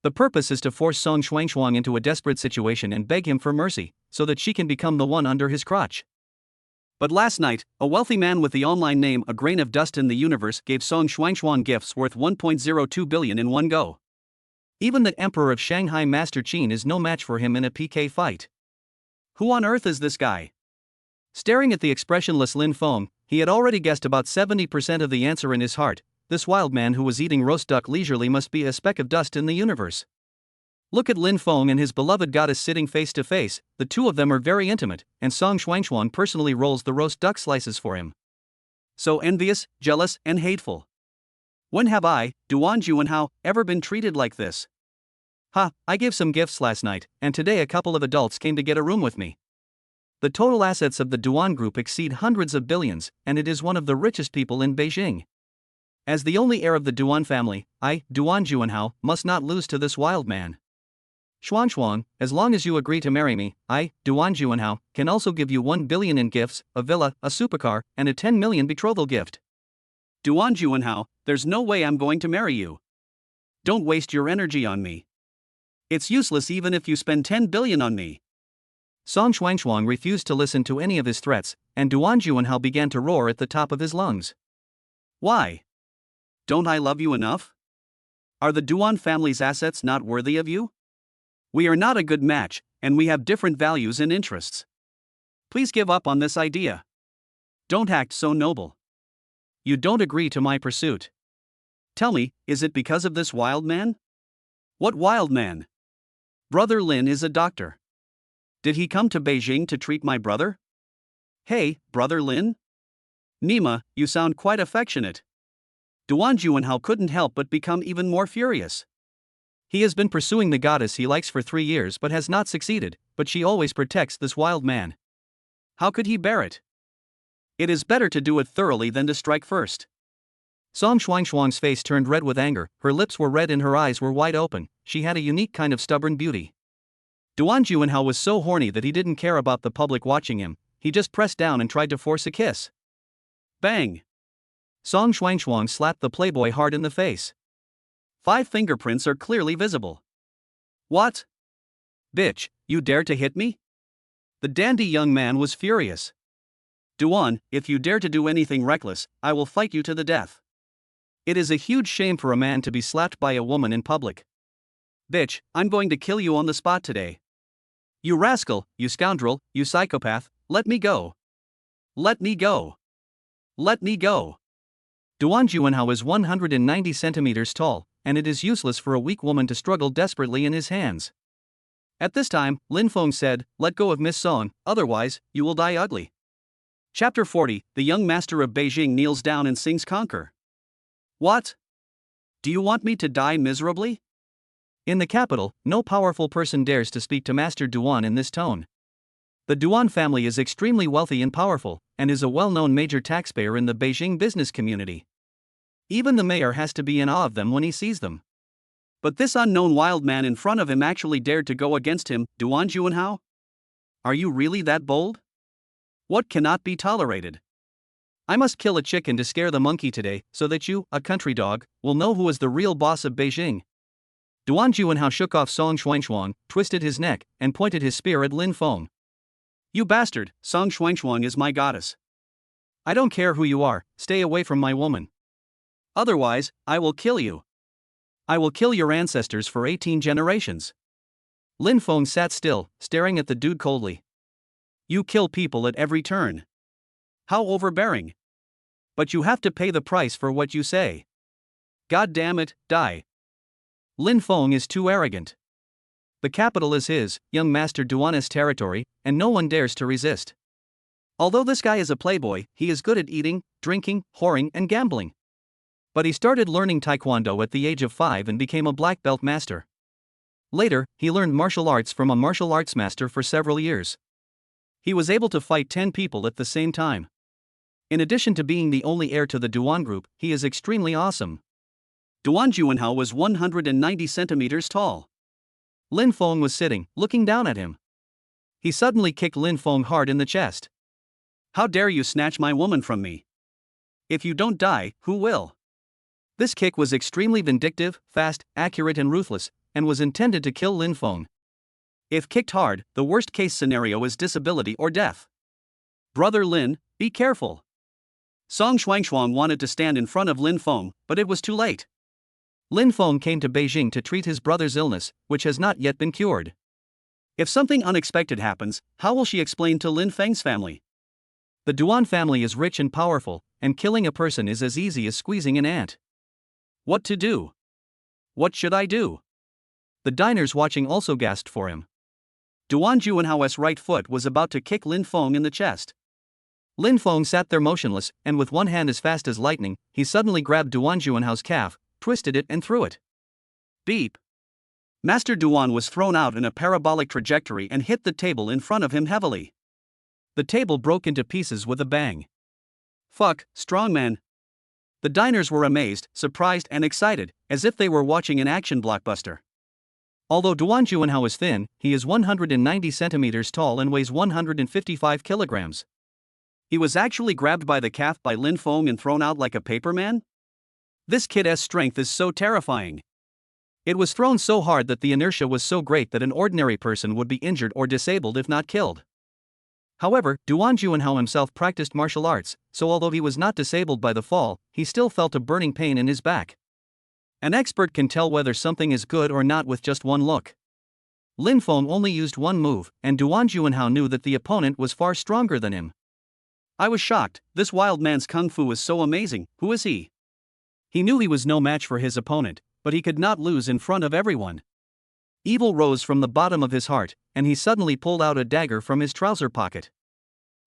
The purpose is to force Song Shuangshuang into a desperate situation and beg him for mercy, so that she can become the one under his crotch. But last night, a wealthy man with the online name A Grain of Dust in the Universe gave Song Shuangshuang gifts worth 1.02 billion in one go. Even the Emperor of Shanghai Master Qin is no match for him in a PK fight. Who on earth is this guy? Staring at the expressionless Lin Feng, he had already guessed about 70% of the answer in his heart. This wild man who was eating roast duck leisurely must be a speck of dust in the universe. Look at Lin Feng and his beloved goddess sitting face to face. The two of them are very intimate, and Song Shuangshuang personally rolls the roast duck slices for him. So envious, jealous, and hateful. When have I, Duan Juanhao, ever been treated like this? Ha, I gave some gifts last night, and today a couple of adults came to get a room with me. The total assets of the Duan Group exceed hundreds of billions, and it is one of the richest people in Beijing. As the only heir of the Duan family, I, Duan Juanhao, must not lose to this wild man. Shuangshuang, as long as you agree to marry me, I, Duan Juanhao, can also give you 1 billion in gifts, a villa, a supercar, and a 10 million betrothal gift. Duan Juanhao, there's no way I'm going to marry you. Don't waste your energy on me. It's useless even if you spend 10 billion on me. Song Shuangshuang refused to listen to any of his threats, and Duan Juanhao began to roar at the top of his lungs. Why? Don't I love you enough? Are the Duan family's assets not worthy of you? We are not a good match, and we have different values and interests. Please give up on this idea. Don't act so noble. You don't agree to my pursuit. Tell me, is it because of this wild man? What wild man? Brother Lin is a doctor. Did he come to Beijing to treat my brother? Hey, Brother Lin? Nima, you sound quite affectionate. Duan Juanhao couldn't help but become even more furious. He has been pursuing the goddess he likes for 3 years but has not succeeded, but she always protects this wild man. How could he bear it? It is better to do it thoroughly than to strike first. Song Shuangshuang's face turned red with anger, her lips were red and her eyes were wide open. She had a unique kind of stubborn beauty. Duan Juanhao was so horny that he didn't care about the public watching him, he just pressed down and tried to force a kiss. Bang! Song Shuangshuang slapped the playboy hard in the face. 5 fingerprints are clearly visible. What? Bitch, you dare to hit me? The dandy young man was furious. Duan, if you dare to do anything reckless, I will fight you to the death. It is a huge shame for a man to be slapped by a woman in public. Bitch, I'm going to kill you on the spot today. You rascal, you scoundrel, you psychopath, let me go. Let me go. Let me go. Duan Juanhao is 190 centimeters tall, and it is useless for a weak woman to struggle desperately in his hands. At this time, Lin Feng said, "Let go of Miss Song, otherwise, you will die ugly." Chapter 40, the young master of Beijing kneels down and sings Conquer. What? Do you want me to die miserably? In the capital, no powerful person dares to speak to Master Duan in this tone. The Duan family is extremely wealthy and powerful, and is a well-known major taxpayer in the Beijing business community. Even the mayor has to be in awe of them when he sees them. But this unknown wild man in front of him actually dared to go against him, Duan Juanhao? Are you really that bold? What cannot be tolerated? I must kill a chicken to scare the monkey today, so that you, a country dog, will know who is the real boss of Beijing. Duan Juanhao shook off Song Shuangshuang, twisted his neck, and pointed his spear at Lin Feng. You bastard, Song Shuangshuang is my goddess. I don't care who you are, stay away from my woman. Otherwise, I will kill you. I will kill your ancestors for 18 generations. Lin Feng sat still, staring at the dude coldly. You kill people at every turn. How overbearing. But you have to pay the price for what you say. God damn it, die. Lin Feng is too arrogant. The capital is his, young master Duan's territory, and no one dares to resist. Although this guy is a playboy, he is good at eating, drinking, whoring, and gambling. But he started learning taekwondo at the age of 5 and became a black belt master. Later, he learned martial arts from a martial arts master for several years. He was able to fight 10 people at the same time. In addition to being the only heir to the Duan group, he is extremely awesome. Duan Juanhao was 190 centimeters tall. Lin Feng was sitting, looking down at him. He suddenly kicked Lin Feng hard in the chest. How dare you snatch my woman from me? If you don't die, who will? This kick was extremely vindictive, fast, accurate and ruthless, and was intended to kill Lin Feng. If kicked hard, the worst case scenario is disability or death. Brother Lin, be careful. Song Shuangshuang wanted to stand in front of Lin Feng, but it was too late. Lin Feng came to Beijing to treat his brother's illness, which has not yet been cured. If something unexpected happens, how will she explain to Lin Feng's family? The Duan family is rich and powerful, and killing a person is as easy as squeezing an ant. What to do? What should I do? The diners watching also gasped for him. Duan Juanhao's right foot was about to kick Lin Feng in the chest. Lin Feng sat there motionless, and with one hand as fast as lightning, he suddenly grabbed Duan Juanhao's calf, twisted it and threw it. Beep. Master Duan was thrown out in a parabolic trajectory and hit the table in front of him heavily. The table broke into pieces with a bang. Fuck, strongman. The diners were amazed, surprised and excited, as if they were watching an action blockbuster. Although Duan Juanhao is thin, he is 190 centimeters tall and weighs 155 kilograms. He was actually grabbed by the calf by Lin Feng and thrown out like a paperman? This kid's strength is so terrifying. It was thrown so hard that the inertia was so great that an ordinary person would be injured or disabled if not killed. However, Duan Juanhao himself practiced martial arts, so although he was not disabled by the fall, he still felt a burning pain in his back. An expert can tell whether something is good or not with just one look. Lin Feng only used one move, and Duan Juanhao knew that the opponent was far stronger than him. I was shocked, this wild man's kung fu is so amazing, who is he? He knew he was no match for his opponent, but he could not lose in front of everyone. Evil rose from the bottom of his heart, and he suddenly pulled out a dagger from his trouser pocket.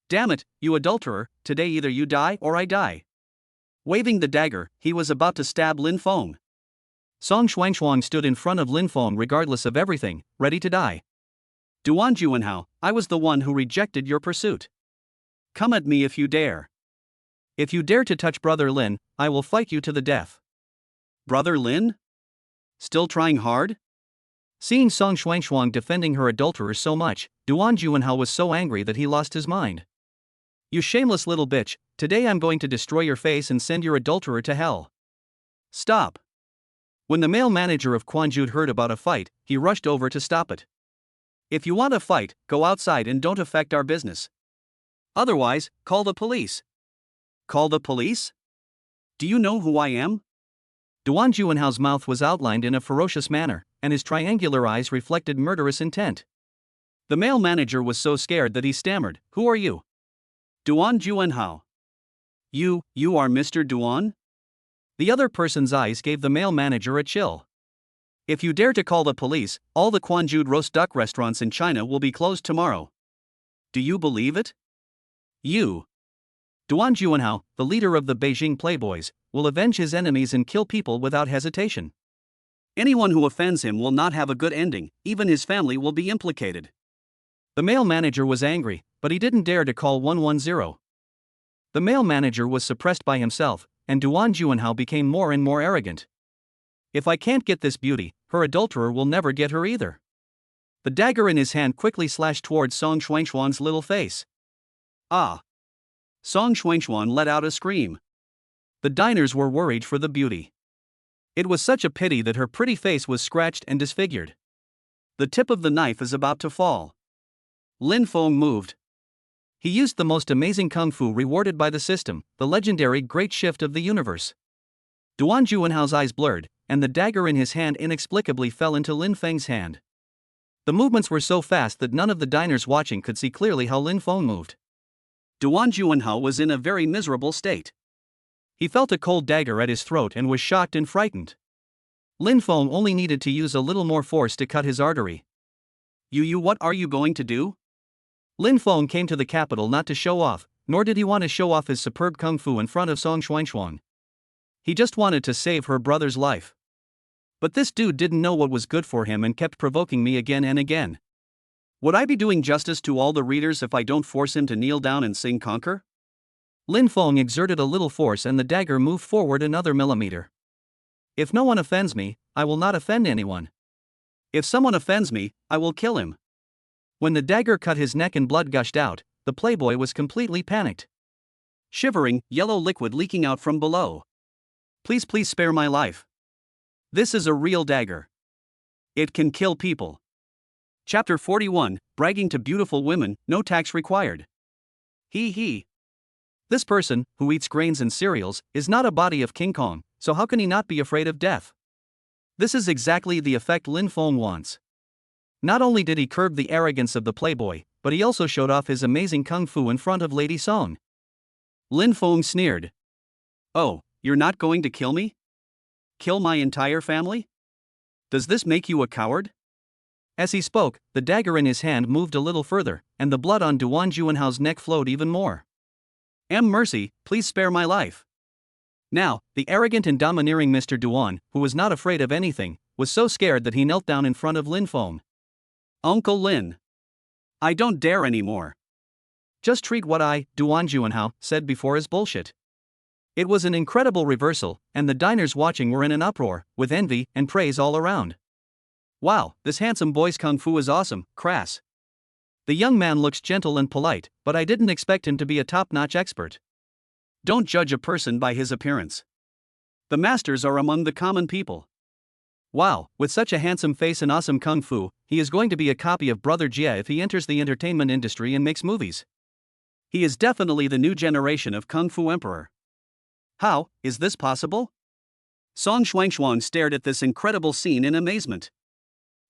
Damn it, you adulterer, today either you die or I die. Waving the dagger, he was about to stab Lin Feng. Song Shuangshuang stood in front of Lin Feng regardless of everything, ready to die. Duan Juanhao, I was the one who rejected your pursuit. Come at me if you dare. If you dare to touch Brother Lin, I will fight you to the death. Brother Lin? Still trying hard? Seeing Song Xuanxuang defending her adulterer so much, Duan Juanhao was so angry that he lost his mind. You shameless little bitch, today I'm going to destroy your face and send your adulterer to hell. Stop. When the male manager of Quanjude heard about a fight, he rushed over to stop it. If you want a fight, go outside and don't affect our business. Otherwise, call the police. Call the police? Do you know who I am? Duan Juanhao's mouth was outlined in a ferocious manner, and his triangular eyes reflected murderous intent. The male manager was so scared that he stammered, "Who are you?" "Duan Juanhao." You are Mr. Duan?" The other person's eyes gave the male manager a chill. "If you dare to call the police, all the Quanjude roast duck restaurants in China will be closed tomorrow. Do you believe it? You." Duan Juanhao, the leader of the Beijing Playboys, will avenge his enemies and kill people without hesitation. Anyone who offends him will not have a good ending, even his family will be implicated. The male manager was angry, but he didn't dare to call 110. The male manager was suppressed by himself, and Duan Juanhao became more and more arrogant. If I can't get this beauty, her adulterer will never get her either. The dagger in his hand quickly slashed towards Song Xuanxuan's little face. Ah! Song Xuanxuan let out a scream. The diners were worried for the beauty. It was such a pity that her pretty face was scratched and disfigured. The tip of the knife is about to fall. Lin Feng moved. He used the most amazing kung fu rewarded by the system, the legendary Great Shift of the Universe. Duan Juanhao's eyes blurred, and the dagger in his hand inexplicably fell into Lin Feng's hand. The movements were so fast that none of the diners watching could see clearly how Lin Feng moved. Duan Juanhao was in a very miserable state. He felt a cold dagger at his throat and was shocked and frightened. Lin Feng only needed to use a little more force to cut his artery. What are you going to do? Lin Feng came to the capital not to show off, nor did he want to show off his superb kung fu in front of Song Xuanxuang. He just wanted to save her brother's life. But this dude didn't know what was good for him and kept provoking me again and again. Would I be doing justice to all the readers if I don't force him to kneel down and sing conquer? Lin Feng exerted a little force and the dagger moved forward another millimeter. If no one offends me, I will not offend anyone. If someone offends me, I will kill him. When the dagger cut his neck and blood gushed out, the playboy was completely panicked. Shivering, yellow liquid leaking out from below. Please spare my life. This is a real dagger. It can kill people. Chapter 41, Bragging to Beautiful Women, No Tax Required. He. This person, who eats grains and cereals, is not a body of King Kong, so how can he not be afraid of death? This is exactly the effect Lin Feng wants. Not only did he curb the arrogance of the playboy, but he also showed off his amazing kung fu in front of Lady Song. Lin Feng sneered. "Oh, you're not going to kill me? Kill my entire family? Does this make you a coward?" As he spoke, the dagger in his hand moved a little further, and the blood on Duan Juanhao's neck flowed even more. Mercy, please spare my life. Now, the arrogant and domineering Mr. Duan, who was not afraid of anything, was so scared that he knelt down in front of Lin Feng. "Uncle Lin. I don't dare anymore." Just treat what Duan Juanhao, said before as bullshit. It was an incredible reversal, and the diners watching were in an uproar, with envy and praise all around. "Wow, this handsome boy's kung fu is awesome, crass. The young man looks gentle and polite, but I didn't expect him to be a top-notch expert." Don't judge a person by his appearance. The masters are among the common people. Wow, with such a handsome face and awesome kung fu, he is going to be a copy of Brother Jia if he enters the entertainment industry and makes movies. He is definitely the new generation of Kung Fu Emperor. How is this possible? Song Xuanxuang stared at this incredible scene in amazement.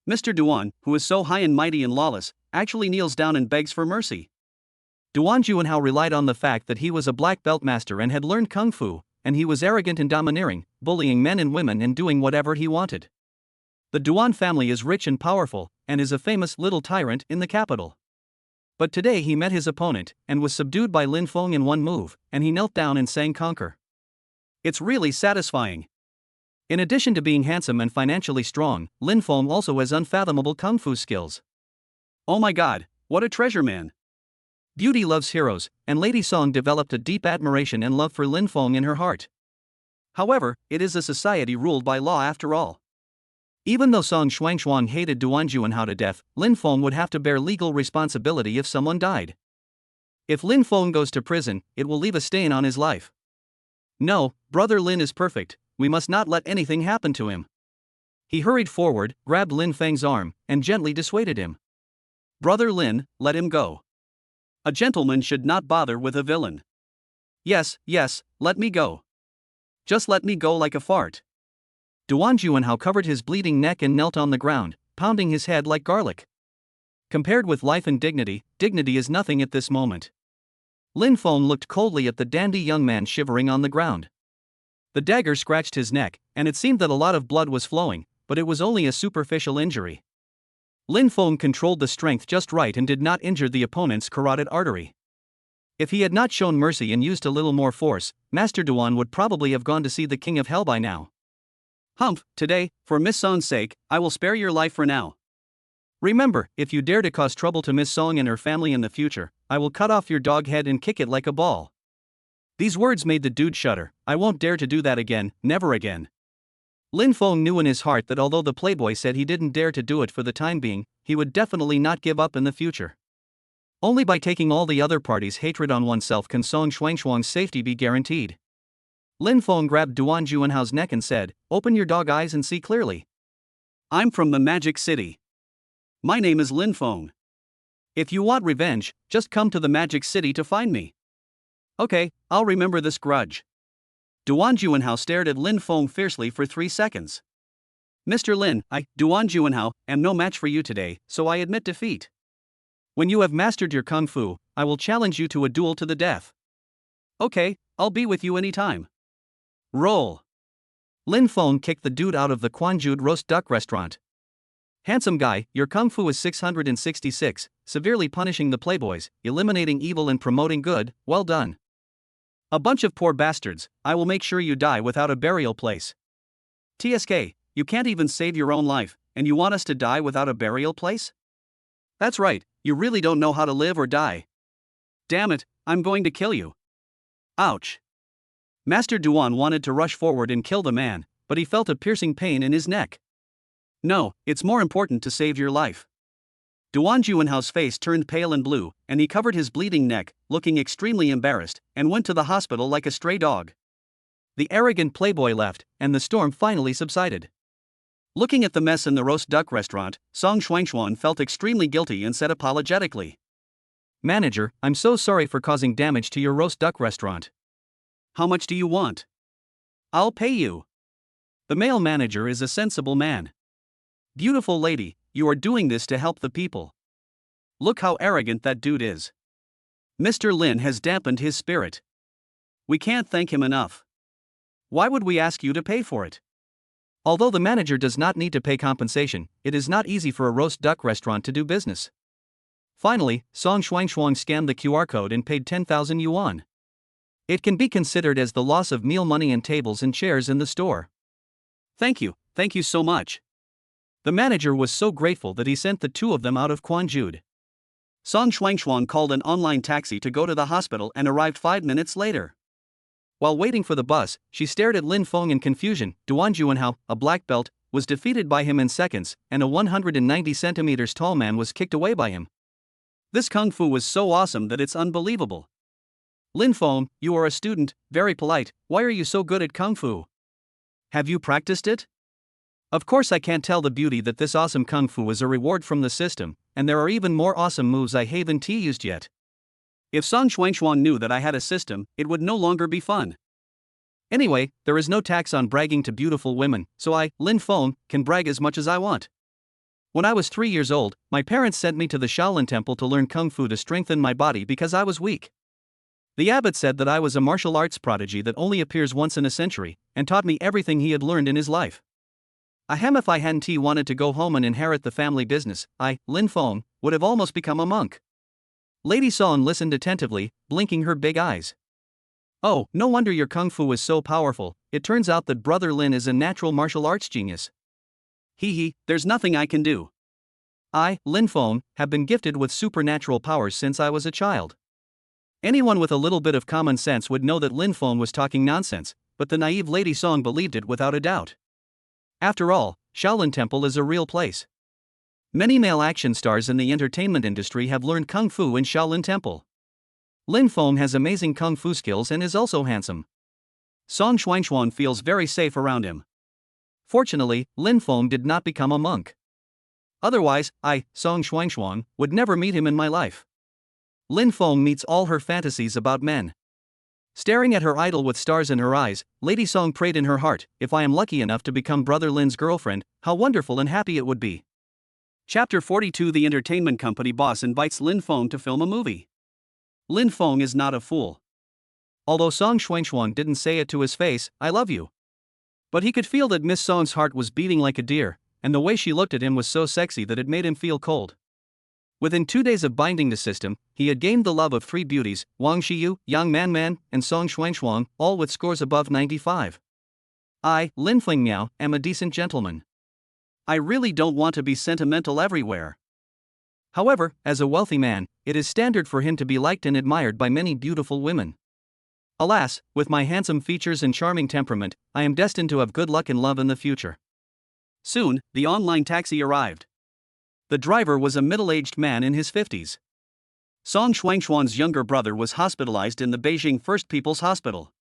Mr. Duan, who is so high and mighty and lawless, actually kneels down and begs for mercy. Duan Juanhao relied on the fact that he was a black belt master and had learned kung fu, and he was arrogant and domineering, bullying men and women and doing whatever he wanted. The Duan family is rich and powerful, and is a famous little tyrant in the capital. But today he met his opponent, and was subdued by Lin Feng in one move, and he knelt down and sang conquer. It's really satisfying. In addition to being handsome and financially strong, Lin Feng also has unfathomable kung fu skills. Oh my god, what a treasure man. Beauty loves heroes, and Lady Song developed a deep admiration and love for Lin Feng in her heart. However, it is a society ruled by law after all. Even though Song Xuangshuang hated Duan Juanhao to death, Lin Feng would have to bear legal responsibility if someone died. If Lin Feng goes to prison, it will leave a stain on his life. No, brother Lin is perfect, we must not let anything happen to him. He hurried forward, grabbed Lin Feng's arm, and gently dissuaded him. Brother Lin, let him go. A gentleman should not bother with a villain. Yes, let me go. Just let me go like a fart. Duan Juanhao covered his bleeding neck and knelt on the ground, pounding his head like garlic. Compared with life and dignity, dignity is nothing at this moment. Lin Feng looked coldly at the dandy young man shivering on the ground. The dagger scratched his neck, and it seemed that a lot of blood was flowing, but it was only a superficial injury. Lin Feng controlled the strength just right and did not injure the opponent's carotid artery. If he had not shown mercy and used a little more force, Master Duan would probably have gone to see the King of Hell by now. Humph, today, for Miss Song's sake, I will spare your life for now. Remember, if you dare to cause trouble to Miss Song and her family in the future, I will cut off your dog head and kick it like a ball. These words made the dude shudder. I won't dare to do that again, never again. Lin Feng knew in his heart that although the playboy said he didn't dare to do it for the time being, he would definitely not give up in the future. Only by taking all the other parties' hatred on oneself can Song Xuangshuang's safety be guaranteed. Lin Feng grabbed Duan Juanhao's neck and said, "Open your dog eyes and see clearly. I'm from the Magic City. My name is Lin Feng. If you want revenge, just come to the Magic City to find me. Okay, I'll remember this grudge." Duan Juanhao stared at Lin Feng fiercely for 3 seconds. "Mr. Lin, Duan Juanhao, am no match for you today, so I admit defeat. When you have mastered your kung fu, I will challenge you to a duel to the death." "Okay, I'll be with you anytime. Roll." Lin Feng kicked the dude out of the Quanjude roast duck restaurant. "Handsome guy, your kung fu is 666, severely punishing the playboys, eliminating evil and promoting good, well done. A bunch of poor bastards, I will make sure you die without a burial place." "TSK, you can't even save your own life, and you want us to die without a burial place? That's right, you really don't know how to live or die. Damn it, I'm going to kill you." Ouch. Master Duan wanted to rush forward and kill the man, but he felt a piercing pain in his neck. No, it's more important to save your life. Duan Juanhao's face turned pale and blue, and he covered his bleeding neck, looking extremely embarrassed, and went to the hospital like a stray dog. The arrogant playboy left, and the storm finally subsided. Looking at the mess in the roast duck restaurant, Song Xuangshuang felt extremely guilty and said apologetically, "Manager, I'm so sorry for causing damage to your roast duck restaurant. How much do you want? I'll pay you." The male manager is a sensible man. "Beautiful lady, you are doing this to help the people. Look how arrogant that dude is. Mr. Lin has dampened his spirit. We can't thank him enough. Why would we ask you to pay for it?" Although the manager does not need to pay compensation, it is not easy for a roast duck restaurant to do business. Finally, Song Xuangshuang scanned the QR code and paid 10,000 yuan. It can be considered as the loss of meal money and tables and chairs in the store. Thank you so much." The manager was so grateful that he sent the two of them out of Quanjude. Song Xuangshuang called an online taxi to go to the hospital and arrived 5 minutes later. While waiting for the bus, she stared at Lin Feng in confusion. Duan Juanhao, a black belt, was defeated by him in seconds, and a 190 centimeters tall man was kicked away by him. This kung fu was so awesome that it's unbelievable. "Lin Feng, you are a student, very polite, why are you so good at kung fu? Have you practiced it?" Of course I can't tell the beauty that this awesome kung fu is a reward from the system, and there are even more awesome moves I haven't used yet. If Song Xuangshuang knew that I had a system, it would no longer be fun. Anyway, there is no tax on bragging to beautiful women, so I, Lin Feng, can brag as much as I want. When I was 3 years old, my parents sent me to the Shaolin Temple to learn kung fu to strengthen my body because I was weak. The abbot said that I was a martial arts prodigy that only appears once in a century, and taught me everything he had learned in his life. If I hadn't wanted to go home and inherit the family business, I, Lin Feng, would have almost become a monk. Lady Song listened attentively, blinking her big eyes. "Oh, no wonder your kung fu is so powerful, it turns out that brother Lin is a natural martial arts genius." There's nothing I can do. I, Lin Feng, have been gifted with supernatural powers since I was a child. Anyone with a little bit of common sense would know that Lin Feng was talking nonsense, but the naive Lady Song believed it without a doubt. After all, Shaolin Temple is a real place. Many male action stars in the entertainment industry have learned Kung Fu in Shaolin Temple. Lin Feng has amazing Kung Fu skills and is also handsome. Song Xuanxuan feels very safe around him. Fortunately, Lin Feng did not become a monk. Otherwise, Song Xuanxuan, would never meet him in my life. Lin Feng meets all her fantasies about men. Staring at her idol with stars in her eyes, Lady Song prayed in her heart, if I am lucky enough to become Brother Lin's girlfriend, how wonderful and happy it would be. Chapter 42. The entertainment company boss invites Lin Feng to film a movie. Lin Feng is not a fool. Although Song Xuanxuan didn't say it to his face, I love you. But he could feel that Miss Song's heart was beating like a deer, and the way she looked at him was so sexy that it made him feel cold. Within 2 days of binding the system, he had gained the love of 3 beauties, Wang Xiyu, Yang Manman, and Song Xuanxuan, all with scores above 95. I, Lin Feng Miao, am a decent gentleman. I really don't want to be sentimental everywhere. However, as a wealthy man, it is standard for him to be liked and admired by many beautiful women. Alas, with my handsome features and charming temperament, I am destined to have good luck and love in the future. Soon, the online taxi arrived. The driver was a middle-aged man in his 50s. Song Xuanxuan's younger brother was hospitalized in the Beijing First People's Hospital.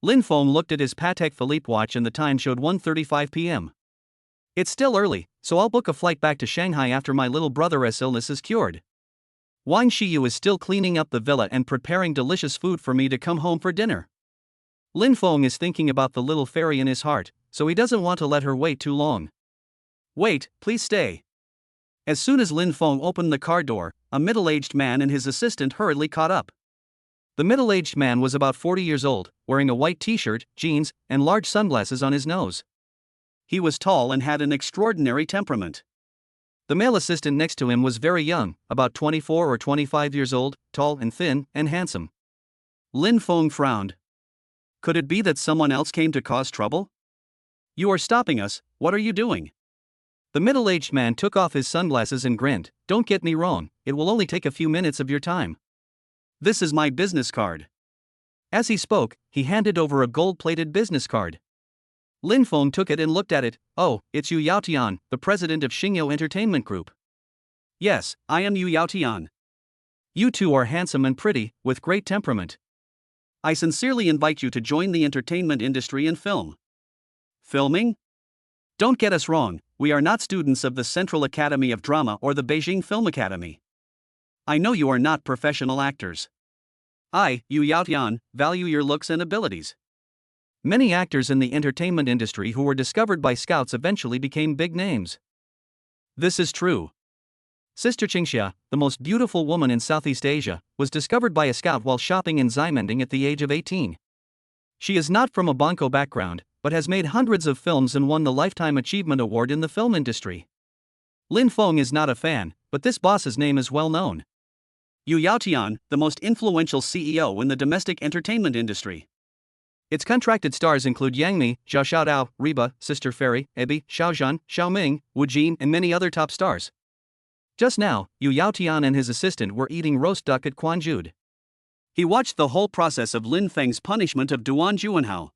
Lin Feng looked at his Patek Philippe watch and the time showed 1:35 p.m. It's still early, so I'll book a flight back to Shanghai after my little brother's illness is cured. Wang Xiyu is still cleaning up the villa and preparing delicious food for me to come home for dinner. Lin Feng is thinking about the little fairy in his heart, so he doesn't want to let her wait too long. Wait, please stay. As soon as Lin Feng opened the car door, a middle-aged man and his assistant hurriedly caught up. The middle-aged man was about 40 years old, wearing a white t-shirt, jeans, and large sunglasses on his nose. He was tall and had an extraordinary temperament. The male assistant next to him was very young, about 24 or 25 years old, tall and thin, and handsome. Lin Feng frowned. Could it be that someone else came to cause trouble? You are stopping us, what are you doing? The middle-aged man took off his sunglasses and grinned. Don't get me wrong, it will only take a few minutes of your time. This is my business card. As he spoke, he handed over a gold-plated business card. Lin Feng took it and looked at it. Oh, it's Yu Yaotian, the president of Xingyou Entertainment Group. Yes, I am Yu Yaotian. You two are handsome and pretty, with great temperament. I sincerely invite you to join the entertainment industry in film. Filming? Don't get us wrong, we are not students of the Central Academy of Drama or the Beijing Film Academy. I know you are not professional actors. I, Yu Yaotian, value your looks and abilities. Many actors in the entertainment industry who were discovered by scouts eventually became big names. This is true. Sister Qingxia, the most beautiful woman in Southeast Asia, was discovered by a scout while shopping in Ximending at the age of 18. She is not from a Banco background, but has made hundreds of films and won the Lifetime Achievement Award in the film industry. Lin Feng is not a fan, but this boss's name is well known. Yu Yaotian, the most influential CEO in the domestic entertainment industry. Its contracted stars include Yang Mi, Zhao Xiaodao, Reba, Sister Fairy, Ebi, Xiaozhan, Xiaoming, Wu Jin, and many other top stars. Just now, Yu Yaotian and his assistant were eating roast duck at Quanjude. He watched the whole process of Lin Feng's punishment of Duan Juanhao.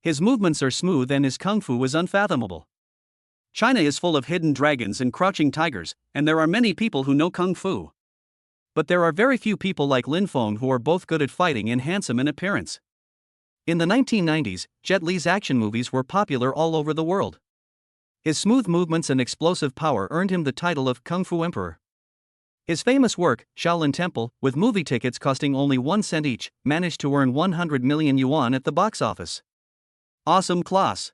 His movements are smooth and his kung fu is unfathomable. China is full of hidden dragons and crouching tigers, and there are many people who know kung fu. But there are very few people like Lin Feng who are both good at fighting and handsome in appearance. In the 1990s, Jet Li's action movies were popular all over the world. His smooth movements and explosive power earned him the title of Kung Fu Emperor. His famous work, Shaolin Temple, with movie tickets costing only 1 cent each, managed to earn 100 million yuan at the box office. Awesome class.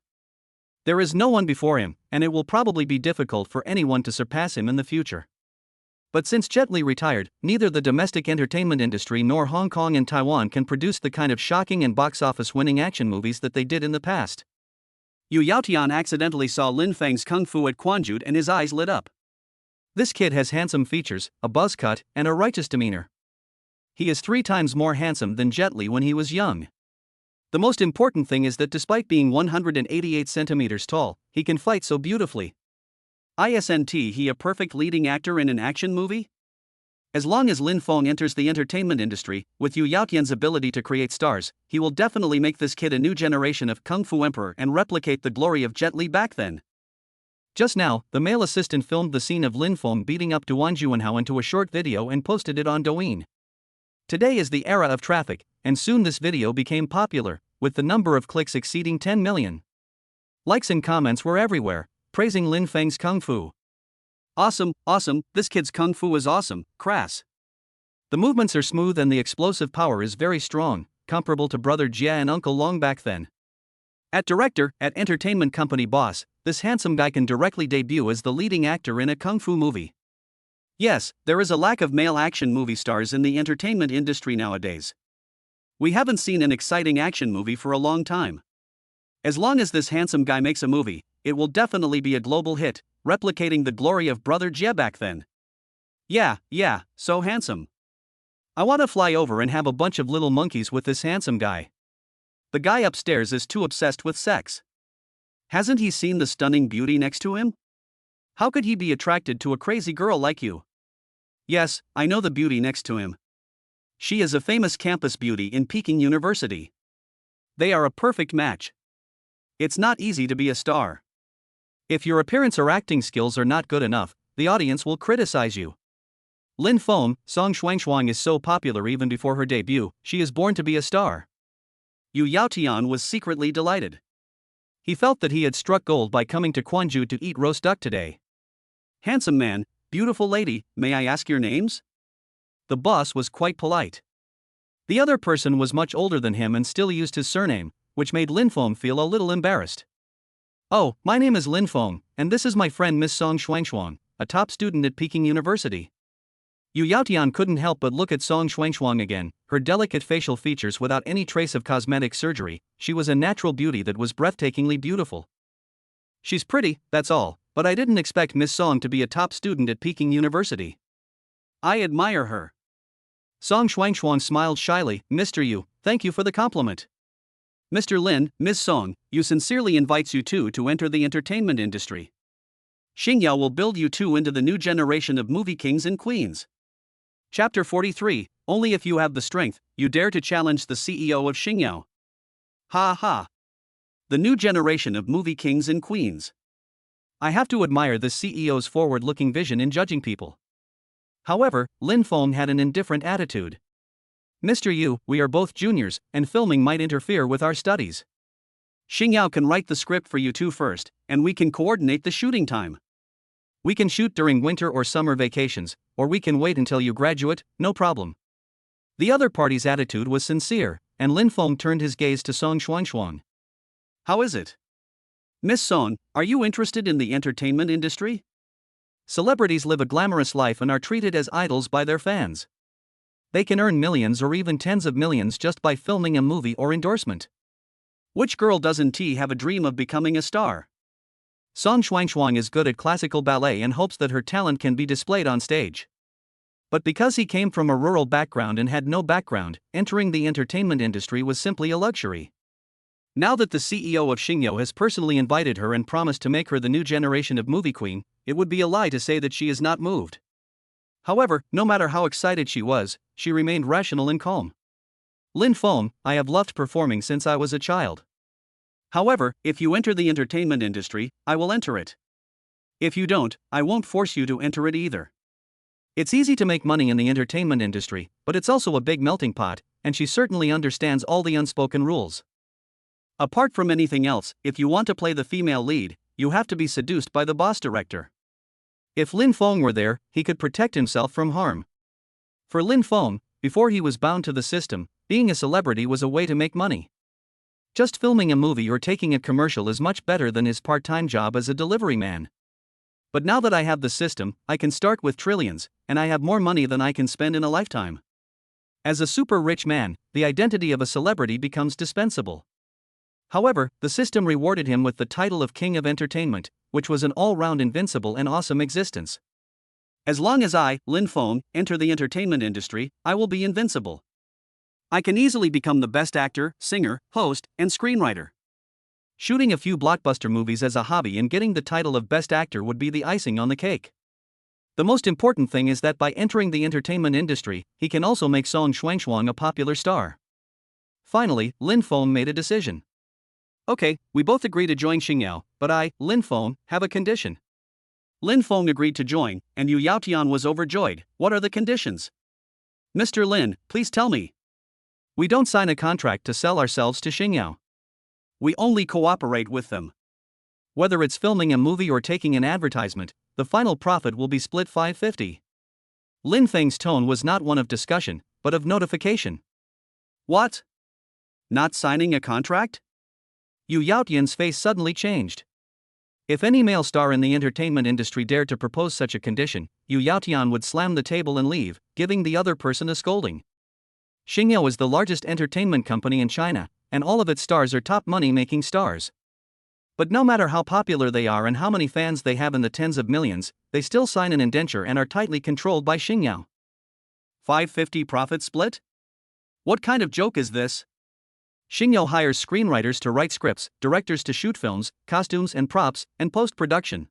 There is no one before him, and it will probably be difficult for anyone to surpass him in the future. But since Jet Li retired, neither the domestic entertainment industry nor Hong Kong and Taiwan can produce the kind of shocking and box office winning action movies that they did in the past. Yu Yaotian accidentally saw Lin Feng's kung fu at Quanjude and his eyes lit up. This kid has handsome features, a buzz cut, and a righteous demeanor. He is 3 times more handsome than Jet Li when he was young. The most important thing is that despite being 188 centimeters tall, he can fight so beautifully. Isn't he a perfect leading actor in an action movie? As long as Lin Feng enters the entertainment industry, with Yu Yaotian's ability to create stars, he will definitely make this kid a new generation of Kung Fu Emperor and replicate the glory of Jet Li back then. Just now, the male assistant filmed the scene of Lin Feng beating up Duan Juanhao into a short video and posted it on Douyin. Today is the era of traffic, and soon this video became popular, with the number of clicks exceeding 10 million. Likes and comments were everywhere, praising Lin Feng's Kung Fu. Awesome, awesome, this kid's Kung Fu is awesome, crass. The movements are smooth and the explosive power is very strong, comparable to Brother Jia and Uncle Long back then. At director, at entertainment company boss, this handsome guy can directly debut as the leading actor in a Kung Fu movie. Yes, there is a lack of male action movie stars in the entertainment industry nowadays. We haven't seen an exciting action movie for a long time. As long as this handsome guy makes a movie, it will definitely be a global hit, replicating the glory of Brother Jia back then. Yeah, so handsome. I want to fly over and have a bunch of little monkeys with this handsome guy. The guy upstairs is too obsessed with sex. Hasn't he seen the stunning beauty next to him? How could he be attracted to a crazy girl like you? Yes, I know the beauty next to him. She is a famous campus beauty in Peking University. They are a perfect match. It's not easy to be a star. If your appearance or acting skills are not good enough, the audience will criticize you. Lin Feng, Song Shuangshuang is so popular even before her debut, she is born to be a star. Yu Yaotian was secretly delighted. He felt that he had struck gold by coming to Quanzhou to eat roast duck today. Handsome man, beautiful lady, may I ask your names? The boss was quite polite. The other person was much older than him and still used his surname, which made Lin Feng feel a little embarrassed. Oh, my name is Lin Feng, and this is my friend Miss Song Shuangshuang, a top student at Peking University. Yu Yaotian couldn't help but look at Song Shuangshuang again, her delicate facial features without any trace of cosmetic surgery. She was a natural beauty that was breathtakingly beautiful. She's pretty, that's all, but I didn't expect Miss Song to be a top student at Peking University. I admire her. Song Shuangshuang smiled shyly. Mr. Yu, thank you for the compliment. Mr. Lin, Miss Song, Yu sincerely invites you two to enter the entertainment industry. Xingyao will build you two into the new generation of movie kings and queens. Chapter 43, Only if you have the strength, you dare to challenge the CEO of Xingyao. Ha ha. The new generation of movie kings and queens. I have to admire the CEO's forward-looking vision in judging people. However, Lin Feng had an indifferent attitude. Mr. Yu, we are both juniors, and filming might interfere with our studies. Xingyao can write the script for you two first, and we can coordinate the shooting time. We can shoot during winter or summer vacations, or we can wait until you graduate, no problem. The other party's attitude was sincere, and Lin Feng turned his gaze to Song Shuangshuang. How is it? Miss Song, are you interested in the entertainment industry? Celebrities live a glamorous life and are treated as idols by their fans. They can earn millions or even tens of millions just by filming a movie or endorsement. Which girl doesn't have a dream of becoming a star? Song Shuangshuang is good at classical ballet and hopes that her talent can be displayed on stage. But because he came from a rural background and had no background, entering the entertainment industry was simply a luxury. Now that the CEO of Xingyao has personally invited her and promised to make her the new generation of movie queen, it would be a lie to say that she is not moved. However, no matter how excited she was, she remained rational and calm. Lin Feng, I have loved performing since I was a child. However, if you enter the entertainment industry, I will enter it. If you don't, I won't force you to enter it either. It's easy to make money in the entertainment industry, but it's also a big melting pot, and she certainly understands all the unspoken rules. Apart from anything else, if you want to play the female lead, you have to be seduced by the boss director. If Lin Feng were there, he could protect himself from harm. For Lin Feng, before he was bound to the system, being a celebrity was a way to make money. Just filming a movie or taking a commercial is much better than his part-time job as a delivery man. But now that I have the system, I can start with trillions, and I have more money than I can spend in a lifetime. As a super rich man, the identity of a celebrity becomes dispensable. However, the system rewarded him with the title of King of Entertainment, which was an all-round invincible and awesome existence. As long as I, Lin Feng, enter the entertainment industry, I will be invincible. I can easily become the best actor, singer, host, and screenwriter. Shooting a few blockbuster movies as a hobby and getting the title of Best Actor would be the icing on the cake. The most important thing is that by entering the entertainment industry, he can also make Song Xuanxuang a popular star. Finally, Lin Feng made a decision. Okay, we both agree to join Xingyao, but I, Lin Feng, have a condition. Lin Feng agreed to join, and Yu Yaotian was overjoyed. What are the conditions? Mr. Lin, please tell me. We don't sign a contract to sell ourselves to Xingyao. We only cooperate with them. Whether it's filming a movie or taking an advertisement, the final profit will be split 50-50. Lin Feng's tone was not one of discussion, but of notification. What? Not signing a contract? Yu Yaotian's face suddenly changed. If any male star in the entertainment industry dared to propose such a condition, Yu Yaotian would slam the table and leave, giving the other person a scolding. Xingyao is the largest entertainment company in China, and all of its stars are top money-making stars. But no matter how popular they are and how many fans they have in the tens of millions, they still sign an indenture and are tightly controlled by Xingyao. 50-50 profit split? What kind of joke is this? Xingyao hires screenwriters to write scripts, directors to shoot films, costumes and props, and post-production.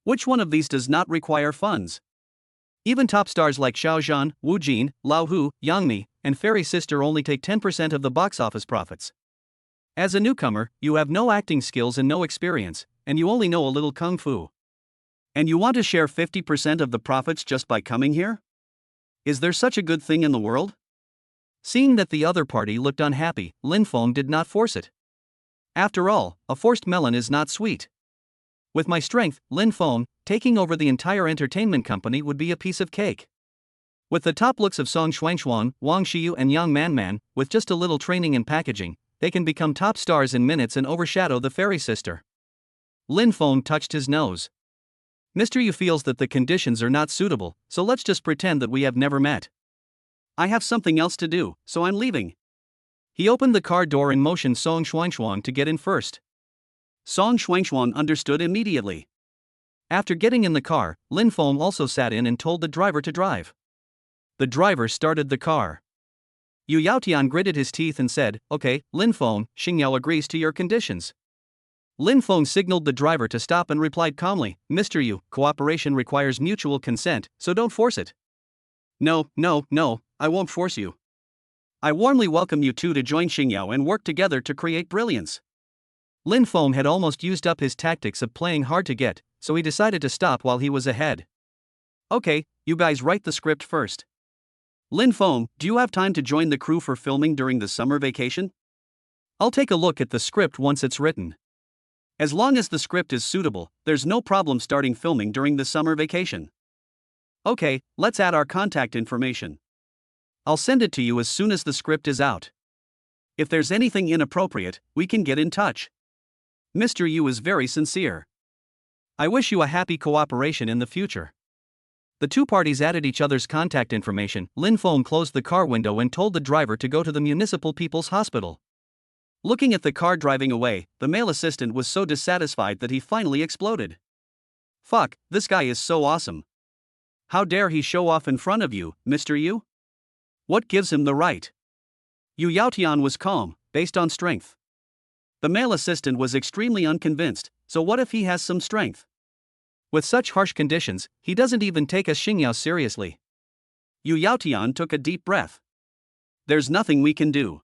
Which one of these does not require funds? Even top stars like Xiao Zhan, Wu Jin, Lao Hu, Yang Mi, and Fairy Sister only take 10% of the box office profits. As a newcomer, you have no acting skills and no experience, and you only know a little kung fu. And you want to share 50% of the profits just by coming here? Is there such a good thing in the world? Seeing that the other party looked unhappy, Lin Feng did not force it. After all, a forced melon is not sweet. With my strength, Lin Feng, taking over the entire entertainment company would be a piece of cake. With the top looks of Song Xuanxuang, Wang Xiyu and Yang Manman, with just a little training and packaging, they can become top stars in minutes and overshadow the Fairy Sister. Lin Feng touched his nose. Mr. Yu feels that the conditions are not suitable, so let's just pretend that we have never met. I have something else to do, so I'm leaving. He opened the car door and motioned Song Xuanxuang to get in first. Song Xuanxuang understood immediately. After getting in the car, Lin Feng also sat in and told the driver to drive. The driver started the car. Yu Yaotian gritted his teeth and said, "Okay, Lin Feng, Xingyao agrees to your conditions." Lin Feng signaled the driver to stop and replied calmly, "Mr. Yu, cooperation requires mutual consent, so don't force it." No, I won't force you. I warmly welcome you two to join Xingyao and work together to create brilliance. Lin Feng had almost used up his tactics of playing hard to get, so he decided to stop while he was ahead. Okay, you guys write the script first. Lin Feng, do you have time to join the crew for filming during the summer vacation? I'll take a look at the script once it's written. As long as the script is suitable, there's no problem starting filming during the summer vacation. Okay, let's add our contact information. I'll send it to you as soon as the script is out. If there's anything inappropriate, we can get in touch. Mr. Yu is very sincere. I wish you a happy cooperation in the future. The two parties added each other's contact information. Lin Feng closed the car window and told the driver to go to the Municipal People's Hospital. Looking at the car driving away, the male assistant was so dissatisfied that he finally exploded. Fuck, this guy is so awesome. How dare he show off in front of you, Mr. Yu? What gives him the right? Yu Yaotian was calm, based on strength. The male assistant was extremely unconvinced, so what if he has some strength? With such harsh conditions, he doesn't even take us Xingyao seriously. Yu Yaotian took a deep breath. There's nothing we can do.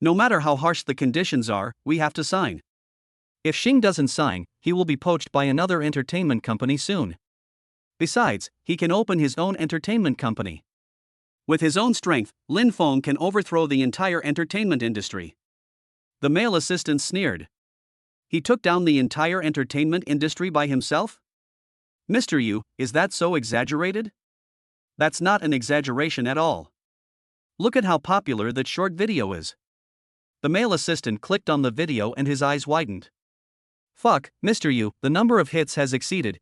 No matter how harsh the conditions are, we have to sign. If Xing doesn't sign, he will be poached by another entertainment company soon. Besides, he can open his own entertainment company. With his own strength, Lin Feng can overthrow the entire entertainment industry. The male assistant sneered. He took down the entire entertainment industry by himself? Mr. Yu, is that so exaggerated? That's not an exaggeration at all. Look at how popular that short video is. The male assistant clicked on the video and his eyes widened. Fuck, Mr. Yu, the number of hits has exceeded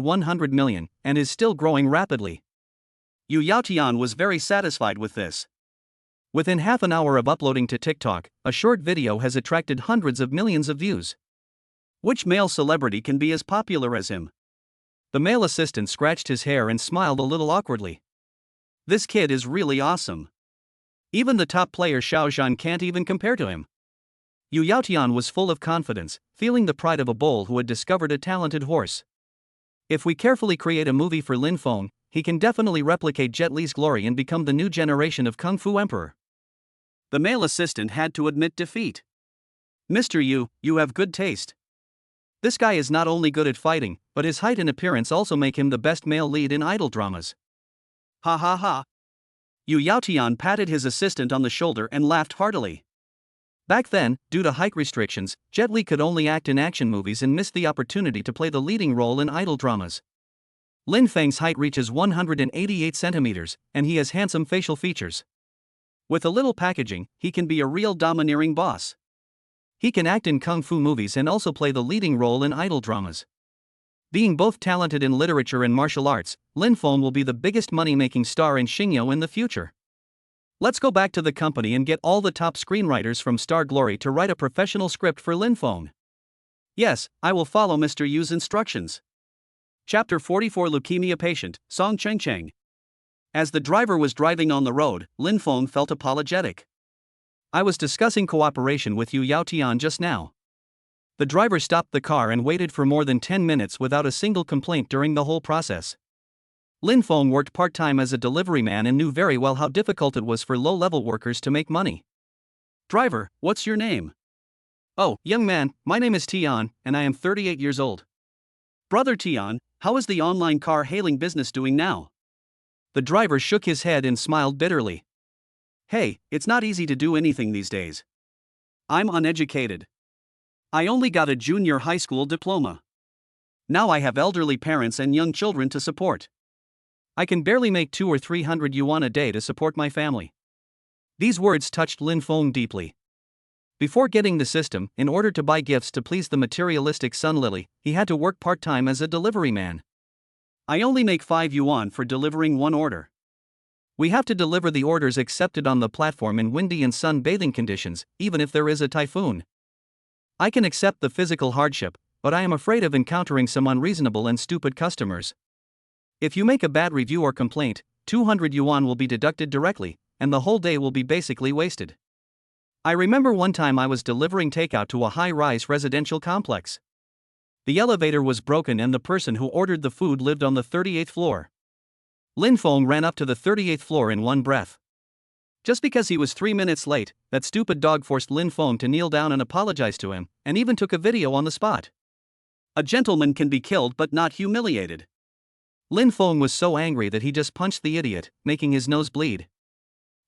100 million, and is still growing rapidly. Yu Yaotian was very satisfied with this. Within half an hour of uploading to TikTok, a short video has attracted hundreds of millions of views. Which male celebrity can be as popular as him? The male assistant scratched his hair and smiled a little awkwardly. This kid is really awesome. Even the top player Xiao Zhan can't even compare to him. Yu Yaotian was full of confidence, feeling the pride of a bull who had discovered a talented horse. If we carefully create a movie for Lin Feng, he can definitely replicate Jet Li's glory and become the new generation of Kung Fu Emperor. The male assistant had to admit defeat. Mr. Yu, you have good taste. This guy is not only good at fighting, but his height and appearance also make him the best male lead in idol dramas. Ha ha ha. Yu Yaotian patted his assistant on the shoulder and laughed heartily. Back then, due to height restrictions, Jet Li could only act in action movies and missed the opportunity to play the leading role in idol dramas. Lin Feng's height reaches 188 centimeters, and he has handsome facial features. With a little packaging, he can be a real domineering boss. He can act in kung fu movies and also play the leading role in idol dramas. Being both talented in literature and martial arts, Lin Feng will be the biggest money-making star in Xingyo in the future. Let's go back to the company and get all the top screenwriters from Star Glory to write a professional script for Lin Feng. Yes, I will follow Mr. Yu's instructions. Chapter 44 Leukemia Patient, Song Chengcheng. As the driver was driving on the road, Lin Feng felt apologetic. I was discussing cooperation with Yu Yaotian just now. The driver stopped the car and waited for more than 10 minutes without a single complaint during the whole process. Lin Feng worked part-time as a delivery man and knew very well how difficult it was for low-level workers to make money. Driver, what's your name? Oh, young man, my name is Tian, and I am 38 years old. Brother Tian, how is the online car hailing business doing now? The driver shook his head and smiled bitterly. Hey, it's not easy to do anything these days. I'm uneducated. I only got a junior high school diploma. Now I have elderly parents and young children to support. I can barely make 200 or 300 yuan a day to support my family. These words touched Lin Feng deeply. Before getting the system, in order to buy gifts to please the materialistic Sun Lily, he had to work part-time as a delivery man. I only make 5 yuan for delivering one order. We have to deliver the orders accepted on the platform in windy and sun-bathing conditions, even if there is a typhoon. I can accept the physical hardship, but I am afraid of encountering some unreasonable and stupid customers. If you make a bad review or complaint, 200 yuan will be deducted directly, and the whole day will be basically wasted. I remember one time I was delivering takeout to a high-rise residential complex. The elevator was broken and the person who ordered the food lived on the 38th floor. Lin Feng ran up to the 38th floor in one breath. Just because he was 3 minutes late, that stupid dog forced Lin Feng to kneel down and apologize to him, and even took a video on the spot. A gentleman can be killed but not humiliated. Lin Feng was so angry that he just punched the idiot, making his nose bleed.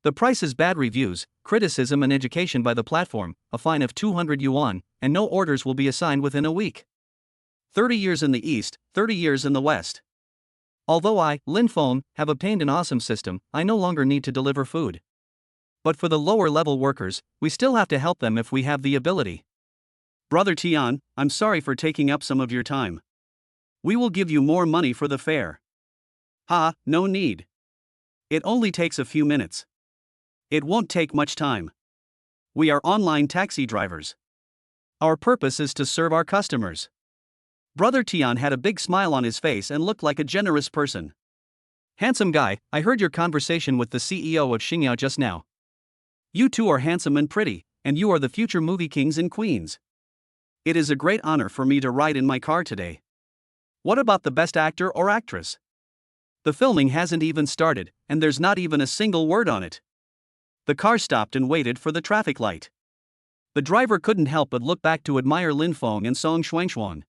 The price is bad reviews, criticism and education by the platform, a fine of 200 yuan, and no orders will be assigned within a week. 30 years in the East, 30 years in the West. Although I, Lin Feng, have obtained an awesome system, I no longer need to deliver food. But for the lower-level workers, we still have to help them if we have the ability. Brother Tian, I'm sorry for taking up some of your time. We will give you more money for the fare. Ha, no need. It only takes a few minutes. It won't take much time. We are online taxi drivers. Our purpose is to serve our customers. Brother Tian had a big smile on his face and looked like a generous person. Handsome guy, I heard your conversation with the CEO of Xingyo just now. You two are handsome and pretty, and you are the future movie kings and queens. It is a great honor for me to ride in my car today. What about the best actor or actress? The filming hasn't even started, and there's not even a single word on it. The car stopped and waited for the traffic light. The driver couldn't help but look back to admire Lin Feng and Song Xuanxuan.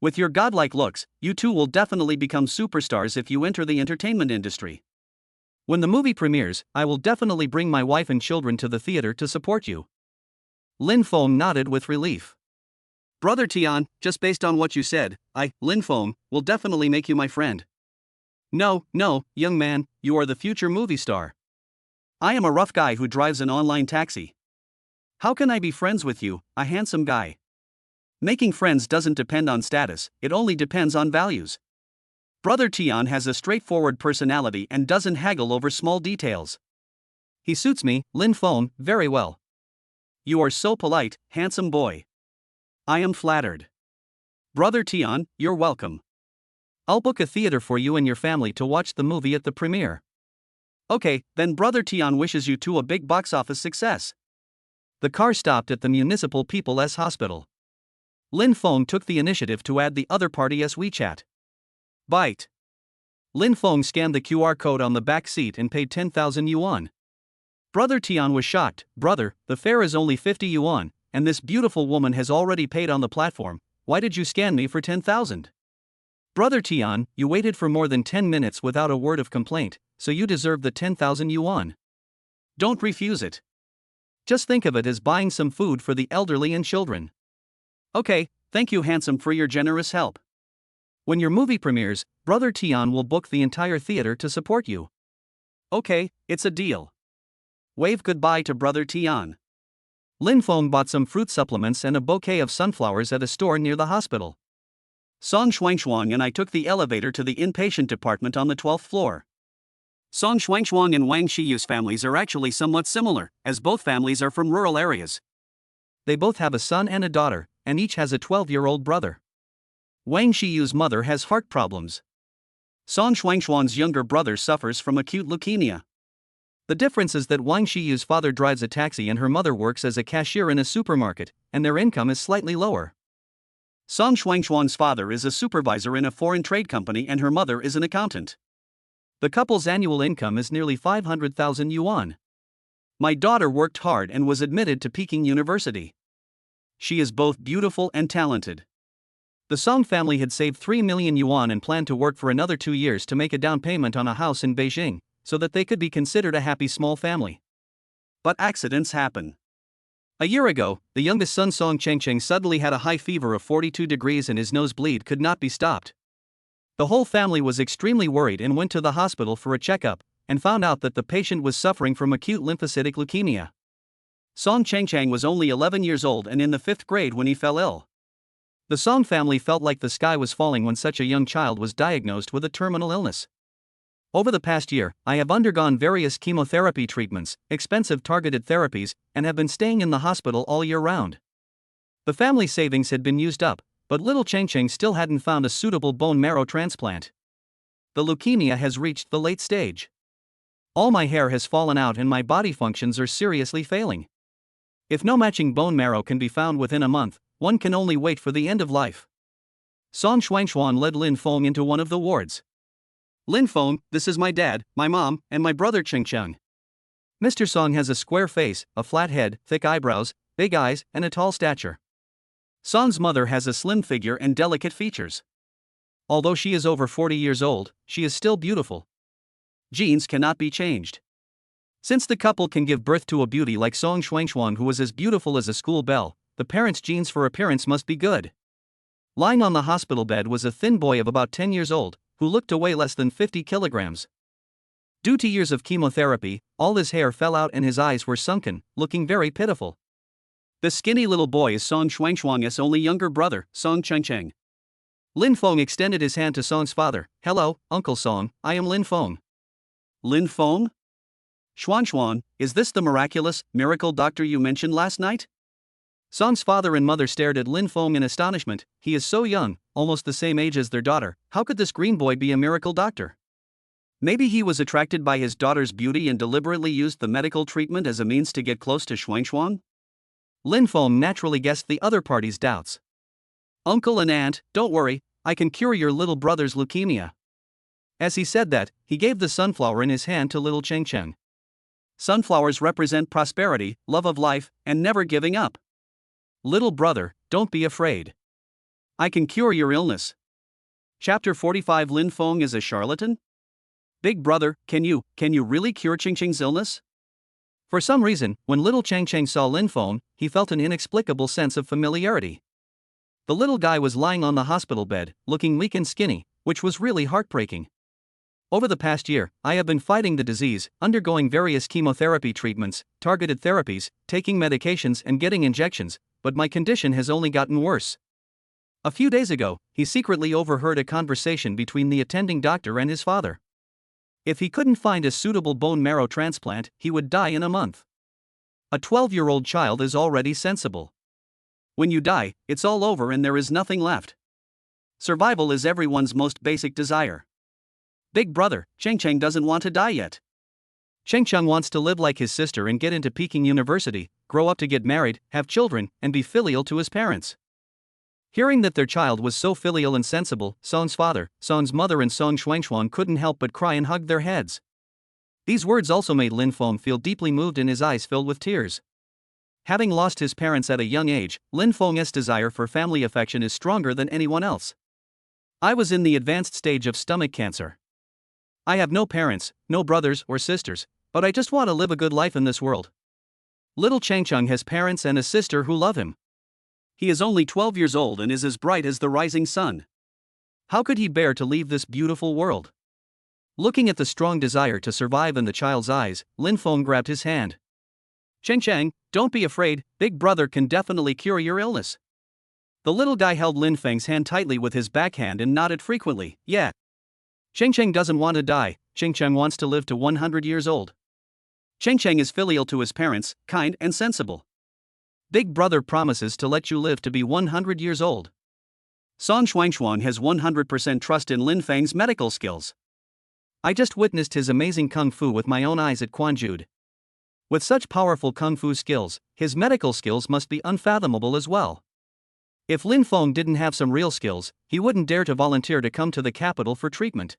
With your godlike looks, you two will definitely become superstars if you enter the entertainment industry. When the movie premieres, I will definitely bring my wife and children to the theater to support you. Lin Feng nodded with relief. Brother Tian, just based on what you said, I, Lin Feng, will definitely make you my friend. No, young man, you are the future movie star. I am a rough guy who drives an online taxi. How can I be friends with you, a handsome guy? Making friends doesn't depend on status, it only depends on values. Brother Tian has a straightforward personality and doesn't haggle over small details. He suits me, Lin Feng, very well. You are so polite, handsome boy. I am flattered. Brother Tian, you're welcome. I'll book a theater for you and your family to watch the movie at the premiere. Okay, then Brother Tian wishes you two a big box office success. The car stopped at the Municipal People's Hospital. Lin Feng took the initiative to add the other party as WeChat. Bite. Lin Feng scanned the QR code on the back seat and paid 10,000 yuan. Brother Tian was shocked. Brother, the fare is only 50 yuan, and this beautiful woman has already paid on the platform. Why did you scan me for 10,000? Brother Tian, you waited for more than 10 minutes without a word of complaint, so you deserve the 10,000 yuan. Don't refuse it. Just think of it as buying some food for the elderly and children. Okay, thank you, handsome, for your generous help. When your movie premieres, Brother Tian will book the entire theater to support you. Okay, it's a deal. Wave goodbye to Brother Tian. Lin Feng bought some fruit supplements and a bouquet of sunflowers at a store near the hospital. Song Shuangshuang and I took the elevator to the inpatient department on the 12th floor. Song Shuangshuang and Wang Shiyu's families are actually somewhat similar, as both families are from rural areas. They both have a son and a daughter, and each has a 12-year-old brother. Wang Shiyu's mother has heart problems. Song Shuangshuang's younger brother suffers from acute leukemia. The difference is that Wang Shiyu's father drives a taxi and her mother works as a cashier in a supermarket, and their income is slightly lower. Song Shuangshuang's father is a supervisor in a foreign trade company and her mother is an accountant. The couple's annual income is nearly 500,000 yuan. My daughter worked hard and was admitted to Peking University. She is both beautiful and talented. The Song family had saved 3 million yuan and planned to work for another 2 years to make a down payment on a house in Beijing, so that they could be considered a happy small family. But accidents happen. A year ago, the youngest son Song Chengcheng suddenly had a high fever of 42 degrees and his nosebleed could not be stopped. The whole family was extremely worried and went to the hospital for a checkup, and found out that the patient was suffering from acute lymphocytic leukemia. Song Chengcheng was only 11 years old and in the 5th grade when he fell ill. The Song family felt like the sky was falling when such a young child was diagnosed with a terminal illness. Over the past year, I have undergone various chemotherapy treatments, expensive targeted therapies, and have been staying in the hospital all year round. The family savings had been used up, but little Chengcheng still hadn't found a suitable bone marrow transplant. The leukemia has reached the late stage. All my hair has fallen out and my body functions are seriously failing. If no matching bone marrow can be found within a month, one can only wait for the end of life. Song Shuangshuang led Lin Feng into one of the wards. Lin Feng, this is my dad, my mom, and my brother Chengcheng. Mr. Song has a square face, a flat head, thick eyebrows, big eyes, and a tall stature. Song's mother has a slim figure and delicate features. Although she is over 40 years old, she is still beautiful. Genes cannot be changed. Since the couple can give birth to a beauty like Song Shuangshuang who is as beautiful as a school belle, the parents' genes for appearance must be good. Lying on the hospital bed was a thin boy of about 10 years old, who looked to weigh less than 50 kilograms. Due to years of chemotherapy, all his hair fell out and his eyes were sunken, looking very pitiful. The skinny little boy is Song Shuangshuang's only younger brother, Song Chengcheng. Lin Feng extended his hand to Song's father. Hello, Uncle Song, I am Lin Feng. Lin Feng? Shuangshuang, is this the miraculous, miracle doctor you mentioned last night? Song's father and mother stared at Lin Feng in astonishment. He is so young, almost the same age as their daughter. How could this green boy be a miracle doctor? Maybe he was attracted by his daughter's beauty and deliberately used the medical treatment as a means to get close to Shuangshuang? Lin Feng naturally guessed the other party's doubts. Uncle and aunt, don't worry, I can cure your little brother's leukemia. As he said that, he gave the sunflower in his hand to little Chengcheng. Sunflowers represent prosperity, love of life, and never giving up. Little brother, don't be afraid. I can cure your illness. Chapter 45 Lin Feng is a charlatan? Big brother, can you really cure Chengcheng's illness? For some reason, when little Chengcheng saw Lin Feng, he felt an inexplicable sense of familiarity. The little guy was lying on the hospital bed, looking weak and skinny, which was really heartbreaking. Over the past year, I have been fighting the disease, undergoing various chemotherapy treatments, targeted therapies, taking medications and getting injections, but my condition has only gotten worse. A few days ago, he secretly overheard a conversation between the attending doctor and his father. If he couldn't find a suitable bone marrow transplant, he would die in a month. A 12-year-old child is already sensible. When you die, it's all over and there is nothing left. Survival is everyone's most basic desire. Big brother, Chengcheng doesn't want to die yet. Chengcheng wants to live like his sister and get into Peking University, grow up to get married, have children, and be filial to his parents. Hearing that their child was so filial and sensible, Song's father, Song's mother and Song Shuangshuan couldn't help but cry and hug their heads. These words also made Lin Feng feel deeply moved and his eyes filled with tears. Having lost his parents at a young age, Lin Feng's desire for family affection is stronger than anyone else. I was in the advanced stage of stomach cancer. I have no parents, no brothers or sisters, but I just want to live a good life in this world. Little Changcheng has parents and a sister who love him. He is only 12 years old and is as bright as the rising sun. How could he bear to leave this beautiful world? Looking at the strong desire to survive in the child's eyes, Lin Feng grabbed his hand. Changcheng, don't be afraid, Big Brother can definitely cure your illness. The little guy held Lin Feng's hand tightly with his backhand and nodded frequently. Yeah. Changcheng doesn't want to die, Changcheng wants to live to 100 years old. Changcheng is filial to his parents, kind and sensible. Big Brother promises to let you live to be 100 years old. Song Shuangshuan has 100% trust in Lin Feng's medical skills. I just witnessed his amazing kung fu with my own eyes at Quanjude. With such powerful kung fu skills, his medical skills must be unfathomable as well. If Lin Feng didn't have some real skills, he wouldn't dare to volunteer to come to the capital for treatment.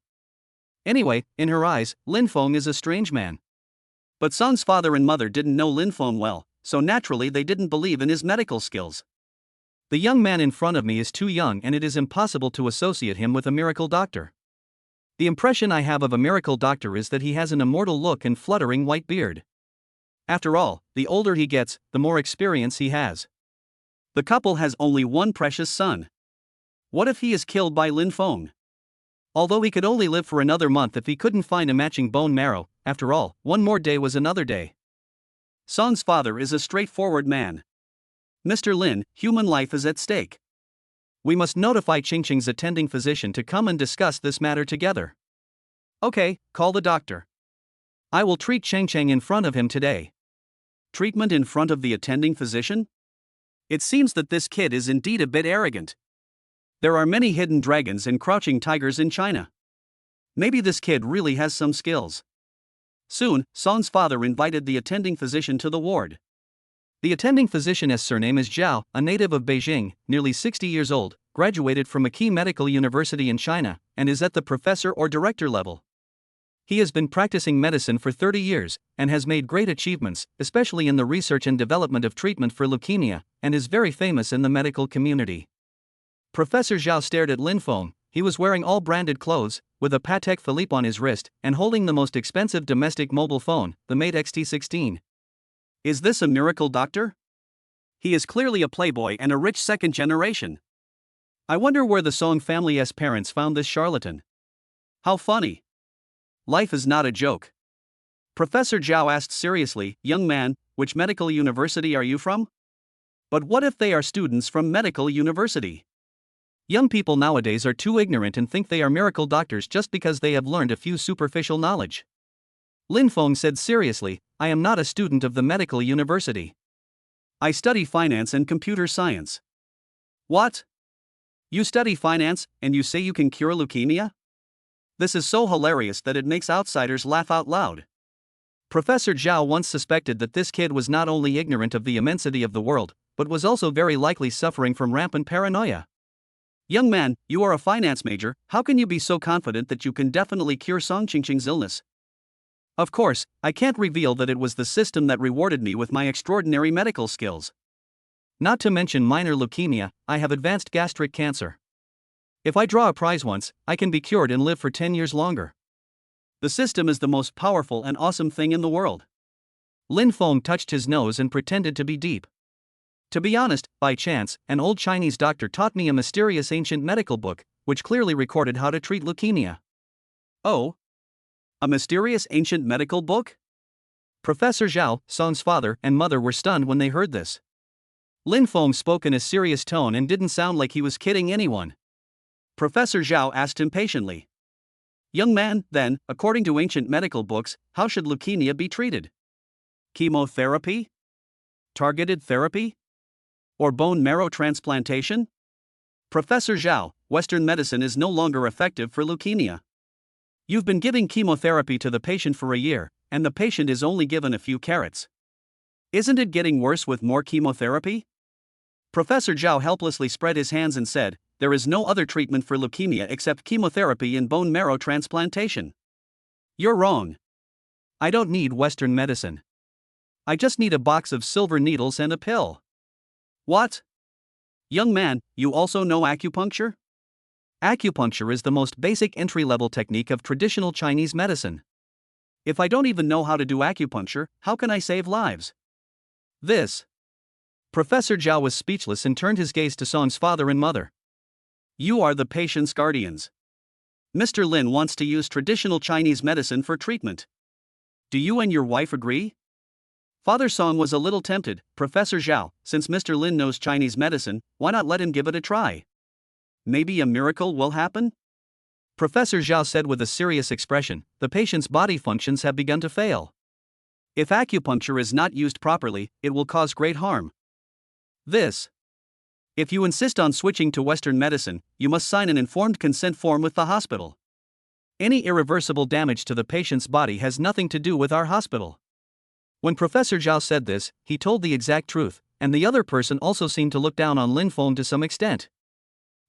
Anyway, in her eyes, Lin Feng is a strange man. But Song's father and mother didn't know Lin Feng well, so naturally they didn't believe in his medical skills. The young man in front of me is too young and it is impossible to associate him with a miracle doctor. The impression I have of a miracle doctor is that he has an immortal look and fluttering white beard. After all, the older he gets, the more experience he has. The couple has only one precious son. What if he is killed by Lin Feng? Although he could only live for another month if he couldn't find a matching bone marrow, after all, one more day was another day. Song's father is a straightforward man. Mr. Lin, human life is at stake. We must notify Chingching's attending physician to come and discuss this matter together. Okay, call the doctor. I will treat Chingching in front of him today. Treatment in front of the attending physician? It seems that this kid is indeed a bit arrogant. There are many hidden dragons and crouching tigers in China. Maybe this kid really has some skills. Soon, Song's father invited the attending physician to the ward. The attending physician's surname is Zhao, a native of Beijing, nearly 60 years old, graduated from a key medical university in China, and is at the professor or director level. He has been practicing medicine for 30 years, and has made great achievements, especially in the research and development of treatment for leukemia, and is very famous in the medical community. Professor Zhao stared at Lin Feng. He was wearing all branded clothes, with a Patek Philippe on his wrist, and holding the most expensive domestic mobile phone, the Mate XT16. Is this a miracle doctor? He is clearly a playboy and a rich second generation. I wonder where the Song family's parents found this charlatan. How funny. Life is not a joke. Professor Zhao asked seriously, young man, which medical university are you from? But what if they are students from medical university? Young people nowadays are too ignorant and think they are miracle doctors just because they have learned a few superficial knowledge. Lin Feng said seriously, I am not a student of the medical university. I study finance and computer science. What? You study finance, and you say you can cure leukemia? This is so hilarious that it makes outsiders laugh out loud. Professor Zhao once suspected that this kid was not only ignorant of the immensity of the world, but was also very likely suffering from rampant paranoia. Young man, you are a finance major, how can you be so confident that you can definitely cure Song Qingqing's illness? Of course, I can't reveal that it was the system that rewarded me with my extraordinary medical skills. Not to mention minor leukemia, I have advanced gastric cancer. If I draw a prize once, I can be cured and live for 10 years longer. The system is the most powerful and awesome thing in the world. Lin Feng touched his nose and pretended to be deep. To be honest, by chance, an old Chinese doctor taught me a mysterious ancient medical book, which clearly recorded how to treat leukemia. Oh? A mysterious ancient medical book? Professor Zhao, Song's father and mother were stunned when they heard this. Lin Feng spoke in a serious tone and didn't sound like he was kidding anyone. Professor Zhao asked impatiently. Young man, then, according to ancient medical books, how should leukemia be treated? Chemotherapy? Targeted therapy? Or bone marrow transplantation? Professor Zhao, Western medicine is no longer effective for leukemia. You've been giving chemotherapy to the patient for a year, and the patient is only given a few carrots. Isn't it getting worse with more chemotherapy? Professor Zhao helplessly spread his hands and said, "There is no other treatment for leukemia except chemotherapy and bone marrow transplantation." "You're wrong. I don't need Western medicine. I just need a box of silver needles and a pill." "What? Young man, you also know acupuncture?" Acupuncture is the most basic entry-level technique of traditional Chinese medicine. "If I don't even know how to do acupuncture, how can I save lives?" This. Professor Zhao was speechless and turned his gaze to Song's father and mother. "You are the patient's guardians. Mr. Lin wants to use traditional Chinese medicine for treatment. Do you and your wife agree?" Father Song was a little tempted. "Professor Zhao, since Mr. Lin knows Chinese medicine, why not let him give it a try? Maybe a miracle will happen?" Professor Zhao said with a serious expression, "The patient's body functions have begun to fail. If acupuncture is not used properly, it will cause great harm. This. If you insist on switching to Western medicine, you must sign an informed consent form with the hospital. Any irreversible damage to the patient's body has nothing to do with our hospital." When Professor Zhao said this, he told the exact truth, and the other person also seemed to look down on Lin Feng to some extent.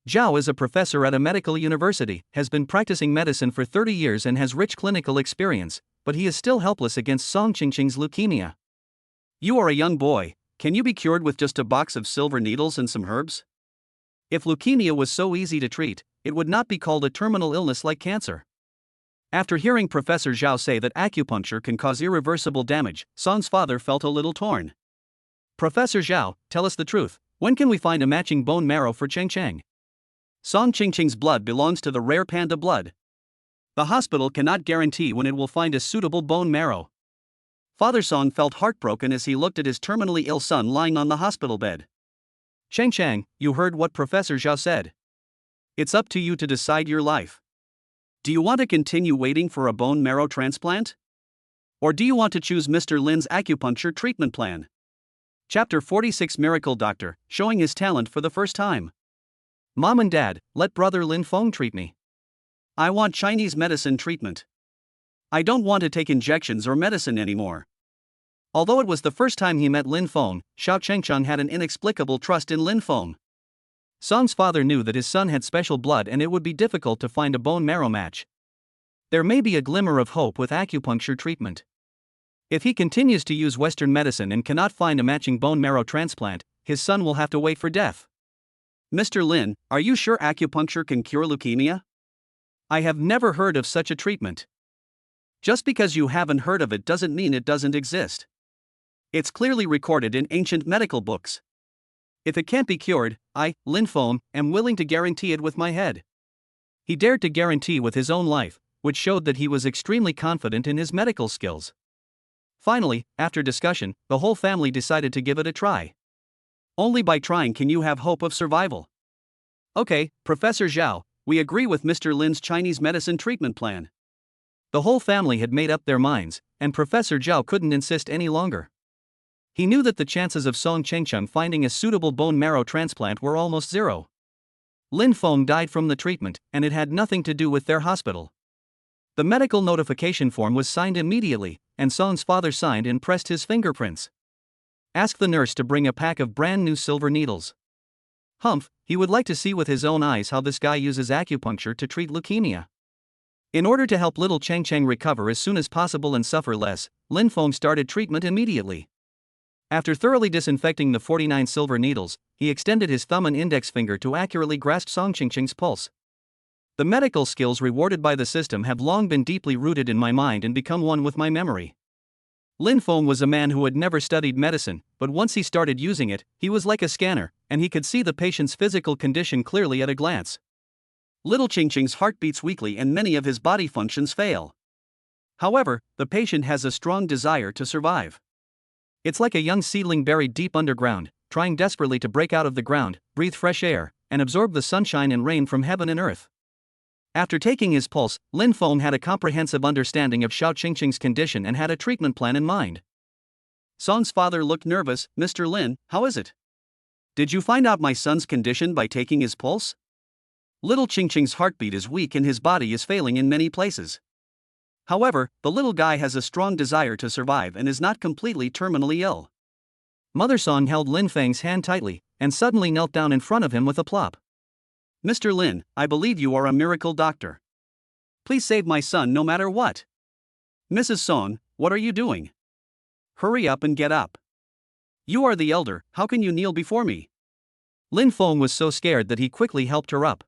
Zhao is a professor at a medical university, has been practicing medicine for 30 years and has rich clinical experience, but he is still helpless against Song Qingqing's leukemia. "You are a young boy. Can you be cured with just a box of silver needles and some herbs? If leukemia was so easy to treat, it would not be called a terminal illness like cancer." After hearing Professor Zhao say that acupuncture can cause irreversible damage, Song's father felt a little torn. "Professor Zhao, tell us the truth. When can we find a matching bone marrow for Cheng Cheng?" "Song Qingqing's blood belongs to the rare panda blood. The hospital cannot guarantee when it will find a suitable bone marrow." Father Song felt heartbroken as he looked at his terminally ill son lying on the hospital bed. "Cheng Cheng, you heard what Professor Zhao said. It's up to you to decide your life. Do you want to continue waiting for a bone marrow transplant? Or do you want to choose Mr. Lin's acupuncture treatment plan?" Chapter 46 Miracle Doctor, showing his talent for the first time. "Mom and Dad, let brother Lin Feng treat me. I want Chinese medicine treatment. I don't want to take injections or medicine anymore." Although it was the first time he met Lin Feng, Xiao Chengcheng had an inexplicable trust in Lin Feng. Song's father knew that his son had special blood and it would be difficult to find a bone marrow match. There may be a glimmer of hope with acupuncture treatment. If he continues to use Western medicine and cannot find a matching bone marrow transplant, his son will have to wait for death. "Mr. Lin, are you sure acupuncture can cure leukemia?" "I have never heard of such a treatment." "Just because you haven't heard of it doesn't mean it doesn't exist. It's clearly recorded in ancient medical books. If it can't be cured, I, Lin Feng, am willing to guarantee it with my head." He dared to guarantee with his own life, which showed that he was extremely confident in his medical skills. Finally, after discussion, the whole family decided to give it a try. "Only by trying can you have hope of survival." "Okay, Professor Zhao, we agree with Mr. Lin's Chinese medicine treatment plan." The whole family had made up their minds, and Professor Zhao couldn't insist any longer. He knew that the chances of Song Chengcheng finding a suitable bone marrow transplant were almost zero. Lin Feng died from the treatment, and it had nothing to do with their hospital. The medical notification form was signed immediately, and Song's father signed and pressed his fingerprints. "Ask the nurse to bring a pack of brand new silver needles." Humph, he would like to see with his own eyes how this guy uses acupuncture to treat leukemia. In order to help little Cheng Cheng recover as soon as possible and suffer less, Lin Feng started treatment immediately. After thoroughly disinfecting the 49 silver needles, he extended his thumb and index finger to accurately grasp Song Qingqing's pulse. The medical skills rewarded by the system have long been deeply rooted in my mind and become one with my memory. Lin Feng was a man who had never studied medicine, but once he started using it, he was like a scanner, and he could see the patient's physical condition clearly at a glance. Little Qingqing's heart beats weakly and many of his body functions fail. However, the patient has a strong desire to survive. It's like a young seedling buried deep underground, trying desperately to break out of the ground, breathe fresh air, and absorb the sunshine and rain from heaven and earth. After taking his pulse, Lin Feng had a comprehensive understanding of Xiao Qingqing's condition and had a treatment plan in mind. Song's father looked nervous. "Mr. Lin, how is it? Did you find out my son's condition by taking his pulse?" Little Qingqing's heartbeat is weak and his body is failing in many places. However, the little guy has a strong desire to survive and is not completely terminally ill. Mother Song held Lin Feng's hand tightly, and suddenly knelt down in front of him with a plop. Mr. Lin, I believe you are a miracle doctor. Please save my son no matter what. Mrs. Song, what are you doing? Hurry up and get up. You are the elder, how can you kneel before me? Lin Feng was so scared that he quickly helped her up.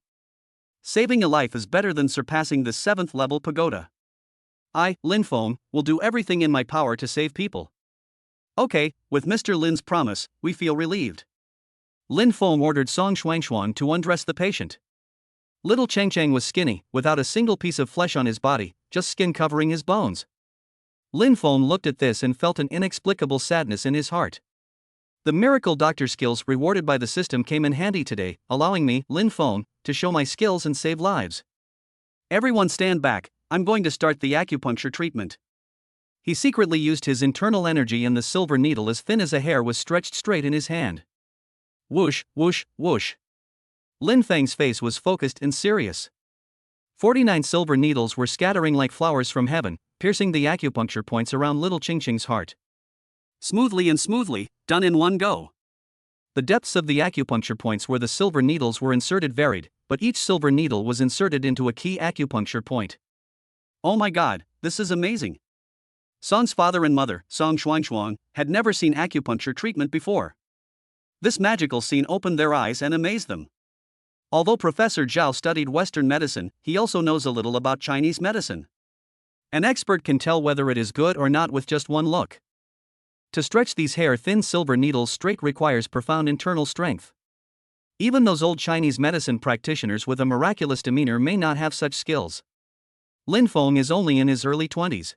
Saving a life is better than surpassing the 7th level pagoda. I, Lin Feng, will do everything in my power to save people. Okay, with Mr. Lin's promise, we feel relieved. Lin Feng ordered Song Shuangshuan to undress the patient. Little Cheng Cheng was skinny, without a single piece of flesh on his body, just skin covering his bones. Lin Feng looked at this and felt an inexplicable sadness in his heart. The miracle doctor skills rewarded by the system came in handy today, allowing me, Lin Feng, to show my skills and save lives. Everyone stand back, I'm going to start the acupuncture treatment. He secretly used his internal energy, and the silver needle as thin as a hair was stretched straight in his hand. Whoosh, whoosh, whoosh. Lin Feng's face was focused and serious. 49 silver needles were scattering like flowers from heaven, piercing the acupuncture points around little Ching Ching's heart. Smoothly, done in one go. The depths of the acupuncture points where the silver needles were inserted varied, but each silver needle was inserted into a key acupuncture point. Oh my god, this is amazing. Song's father and mother, Song Shuangshuang, had never seen acupuncture treatment before. This magical scene opened their eyes and amazed them. Although Professor Zhao studied Western medicine, he also knows a little about Chinese medicine. An expert can tell whether it is good or not with just one look. To stretch these hair-thin silver needles straight requires profound internal strength. Even those old Chinese medicine practitioners with a miraculous demeanor may not have such skills. Lin Feng is only in his early 20s.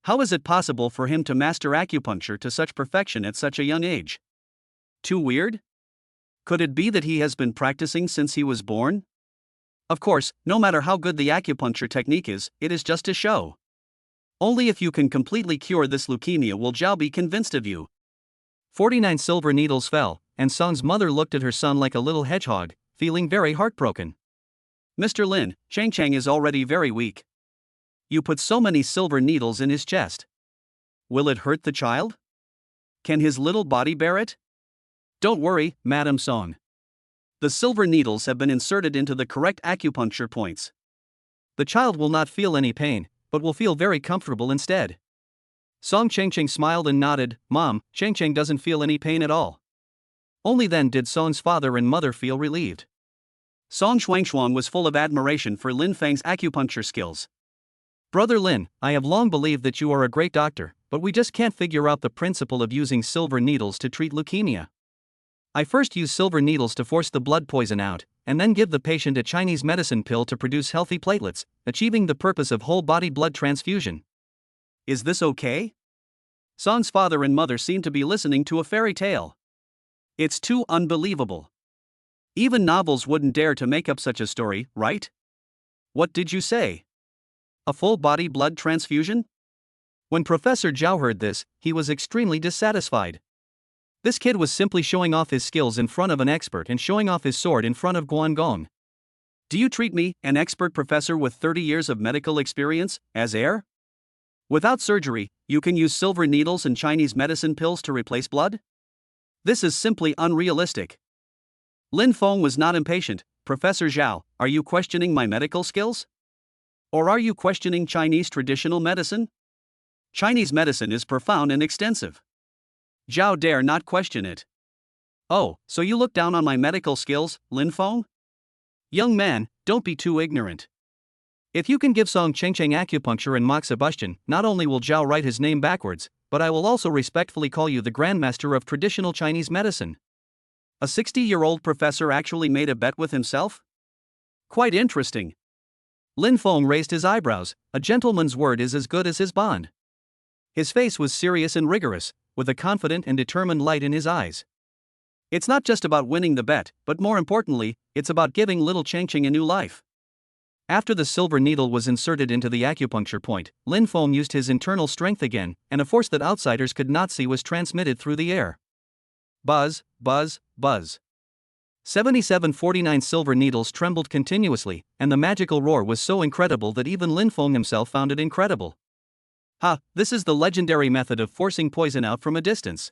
How is it possible for him to master acupuncture to such perfection at such a young age? Too weird? Could it be that he has been practicing since he was born? Of course, no matter how good the acupuncture technique is, it is just a show. Only if you can completely cure this leukemia will Zhao be convinced of you. 49 silver needles fell, and Song's mother looked at her son like a little hedgehog, feeling very heartbroken. Mr. Lin, Cheng Cheng is already very weak. You put so many silver needles in his chest. Will it hurt the child? Can his little body bear it? Don't worry, Madam Song. The silver needles have been inserted into the correct acupuncture points. The child will not feel any pain, but will feel very comfortable instead. Song Cheng Cheng smiled and nodded. Mom, Cheng Cheng doesn't feel any pain at all. Only then did Song's father and mother feel relieved. Song Shuangshuang was full of admiration for Lin Feng's acupuncture skills. Brother Lin, I have long believed that you are a great doctor, but we just can't figure out the principle of using silver needles to treat leukemia. I first use silver needles to force the blood poison out, and then give the patient a Chinese medicine pill to produce healthy platelets, achieving the purpose of whole-body blood transfusion. Is this okay? Song's father and mother seem to be listening to a fairy tale. It's too unbelievable. Even novels wouldn't dare to make up such a story, right? What did you say? A full-body blood transfusion? When Professor Zhao heard this, he was extremely dissatisfied. This kid was simply showing off his skills in front of an expert and showing off his sword in front of Guangong. Do you treat me, an expert professor with 30 years of medical experience, as heir? Without surgery, you can use silver needles and Chinese medicine pills to replace blood? This is simply unrealistic. Lin Feng was not impatient. Professor Zhao, are you questioning my medical skills? Or are you questioning Chinese traditional medicine? Chinese medicine is profound and extensive. Zhao dare not question it. Oh, so you look down on my medical skills, Lin Feng? Young man, don't be too ignorant. If you can give Song Cheng Cheng acupuncture and moxibustion, not only will Zhao write his name backwards, but I will also respectfully call you the Grandmaster of traditional Chinese medicine. A 60-year-old professor actually made a bet with himself? Quite interesting. Lin Feng raised his eyebrows. A gentleman's word is as good as his bond. His face was serious and rigorous, with a confident and determined light in his eyes. It's not just about winning the bet, but more importantly, it's about giving little Cheng Cheng a new life. After the silver needle was inserted into the acupuncture point, Lin Feng used his internal strength again, and a force that outsiders could not see was transmitted through the air. Buzz, buzz, buzz. 49 silver needles trembled continuously, and the magical roar was so incredible that even Lin Feng himself found it incredible. Ha, this is the legendary method of forcing poison out from a distance.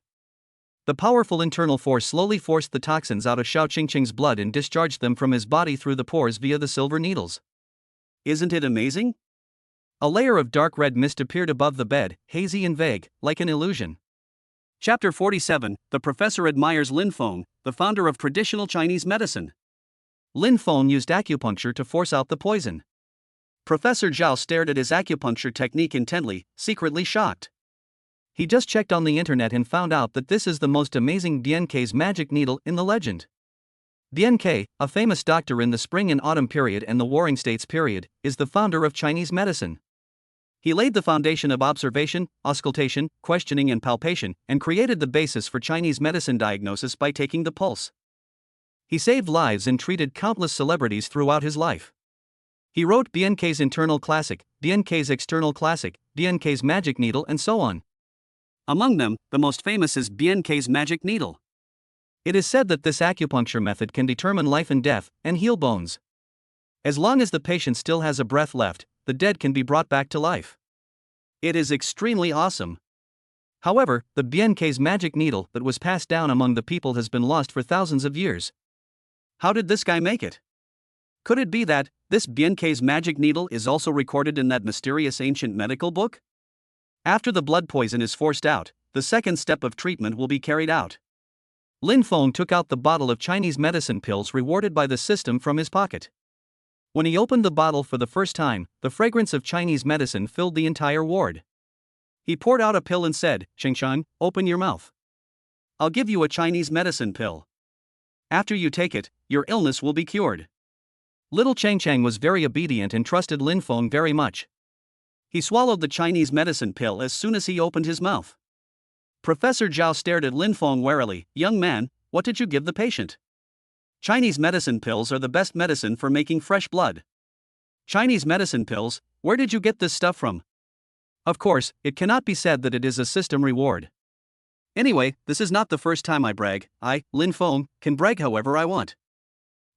The powerful internal force slowly forced the toxins out of Xiao Qingqing's blood and discharged them from his body through the pores via the silver needles. Isn't it amazing? A layer of dark red mist appeared above the bed, hazy and vague, like an illusion. Chapter 47, The Professor Admires Lin Feng, the founder of traditional Chinese medicine. Lin Feng used acupuncture to force out the poison. Professor Zhao stared at his acupuncture technique intently, secretly shocked. He just checked on the internet and found out that this is the most amazing Biankei's magic needle in the legend. Biankei, a famous doctor in the spring and autumn period and the Warring States period, is the founder of Chinese medicine. He laid the foundation of observation, auscultation, questioning and palpation, and created the basis for Chinese medicine diagnosis by taking the pulse. He saved lives and treated countless celebrities throughout his life. He wrote Biankei's internal classic, Biankei's external classic, Biankei's magic needle and so on. Among them, the most famous is Biankei's magic needle. It is said that this acupuncture method can determine life and death, and heal bones. As long as the patient still has a breath left, the dead can be brought back to life. It is extremely awesome. However, the Biankei's magic needle that was passed down among the people has been lost for thousands of years. How did this guy make it? Could it be that this Biankei's magic needle is also recorded in that mysterious ancient medical book? After the blood poison is forced out, the second step of treatment will be carried out. Lin Feng took out the bottle of Chinese medicine pills rewarded by the system from his pocket. When he opened the bottle for the first time, the fragrance of Chinese medicine filled the entire ward. He poured out a pill and said, "Shengshang, open your mouth. I'll give you a Chinese medicine pill. After you take it, your illness will be cured." Little Chang was very obedient and trusted Lin Feng very much. He swallowed the Chinese medicine pill as soon as he opened his mouth. Professor Zhao stared at Lin Feng warily. "Young man, what did you give the patient?" "Chinese medicine pills are the best medicine for making fresh blood." "Chinese medicine pills, where did you get this stuff from?" Of course, it cannot be said that it is a system reward. Anyway, this is not the first time I brag. I, Lin Feng, can brag however I want.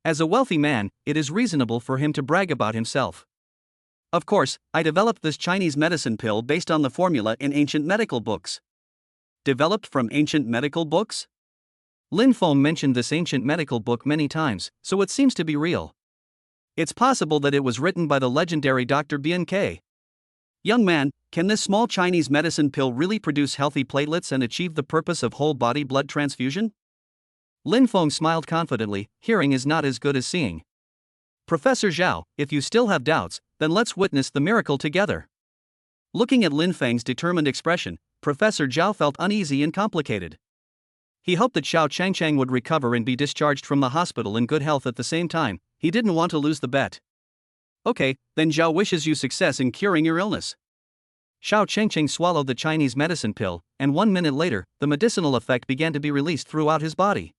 As a wealthy man, it is reasonable for him to brag about himself. Of course, I developed this Chinese medicine pill based on the formula in ancient medical books. Developed from ancient medical books? Lin Feng mentioned this ancient medical book many times, so it seems to be real. It's possible that it was written by the legendary Dr. Biankei. "Young man, can this small Chinese medicine pill really produce healthy platelets and achieve the purpose of whole-body blood transfusion?" Lin Feng smiled confidently. Hearing is not as good as seeing. "Professor Zhao, if you still have doubts, then let's witness the miracle together." Looking at Lin Feng's determined expression, Professor Zhao felt uneasy and complicated. He hoped that Xiao Changchang would recover and be discharged from the hospital in good health at the same time. He didn't want to lose the bet. "Okay, then Zhao wishes you success in curing your illness." Xiao Changchang swallowed the Chinese medicine pill, and 1 minute later, the medicinal effect began to be released throughout his body.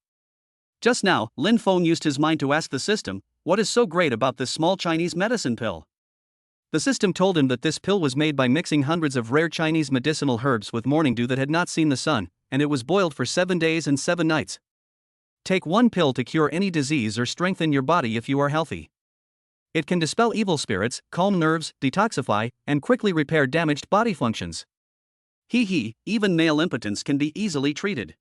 Just now, Lin Feng used his mind to ask the system, "What is so great about this small Chinese medicine pill?" The system told him that this pill was made by mixing hundreds of rare Chinese medicinal herbs with morning dew that had not seen the sun, and it was boiled for 7 days and 7 nights. Take one pill to cure any disease or strengthen your body if you are healthy. It can dispel evil spirits, calm nerves, detoxify, and quickly repair damaged body functions. Even male impotence can be easily treated.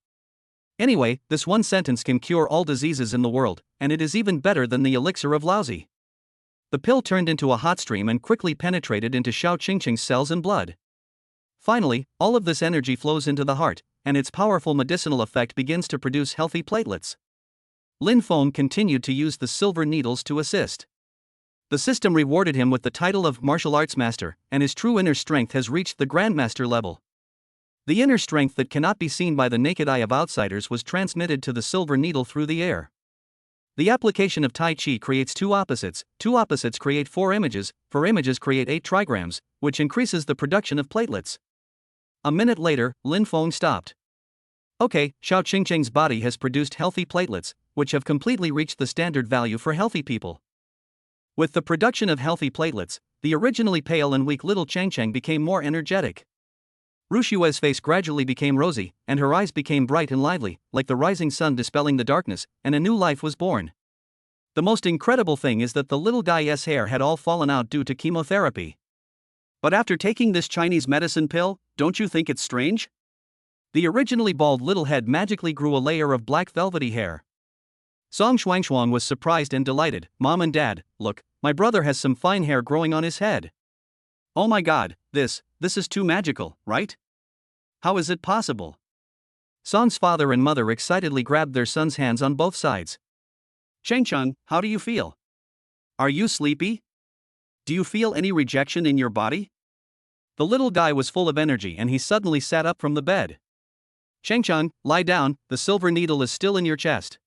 Anyway, this one sentence can cure all diseases in the world, and it is even better than the elixir of Laozi. The pill turned into a hot stream and quickly penetrated into Xiao Qingqing's cells and blood. Finally, all of this energy flows into the heart, and its powerful medicinal effect begins to produce healthy platelets. Lin Feng continued to use the silver needles to assist. The system rewarded him with the title of martial arts master, and his true inner strength has reached the grandmaster level. The inner strength that cannot be seen by the naked eye of outsiders was transmitted to the silver needle through the air. The application of Tai Chi creates two opposites create 4 images, 4 images create 8 trigrams, which increases the production of platelets. A minute later, Lin Feng stopped. Okay, Xiao Qingqing's body has produced healthy platelets, which have completely reached the standard value for healthy people. With the production of healthy platelets, the originally pale and weak little Changchang became more energetic. Rushue's face gradually became rosy, and her eyes became bright and lively, like the rising sun dispelling the darkness, and a new life was born. The most incredible thing is that the little guy's hair had all fallen out due to chemotherapy. But after taking this Chinese medicine pill, don't you think it's strange? The originally bald little head magically grew a layer of black velvety hair. Song Shuangshuang was surprised and delighted. Mom and Dad, look, my brother has some fine hair growing on his head. Oh my god, this is too magical, right? How is it possible? Song's father and mother excitedly grabbed their son's hands on both sides. Changchun, how do you feel? Are you sleepy? Do you feel any rejection in your body? The little guy was full of energy and he suddenly sat up from the bed. Changchun, lie down, the silver needle is still in your chest.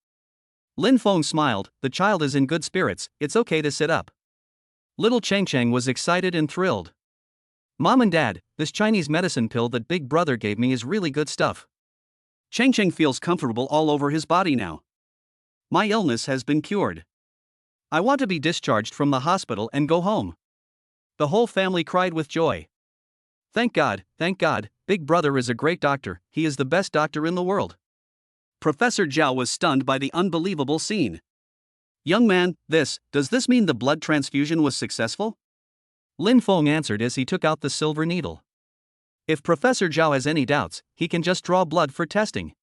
Lin Feng smiled, the child is in good spirits, it's okay to sit up. Little Changcheng was excited and thrilled. Mom and Dad, this Chinese medicine pill that Big Brother gave me is really good stuff. Changcheng feels comfortable all over his body now. My illness has been cured. I want to be discharged from the hospital and go home. The whole family cried with joy. Thank God, Big Brother is a great doctor, he is the best doctor in the world. Professor Zhao was stunned by the unbelievable scene. Young man, does this mean the blood transfusion was successful? Lin Feng answered as he took out the silver needle. If Professor Zhao has any doubts, he can just draw blood for testing.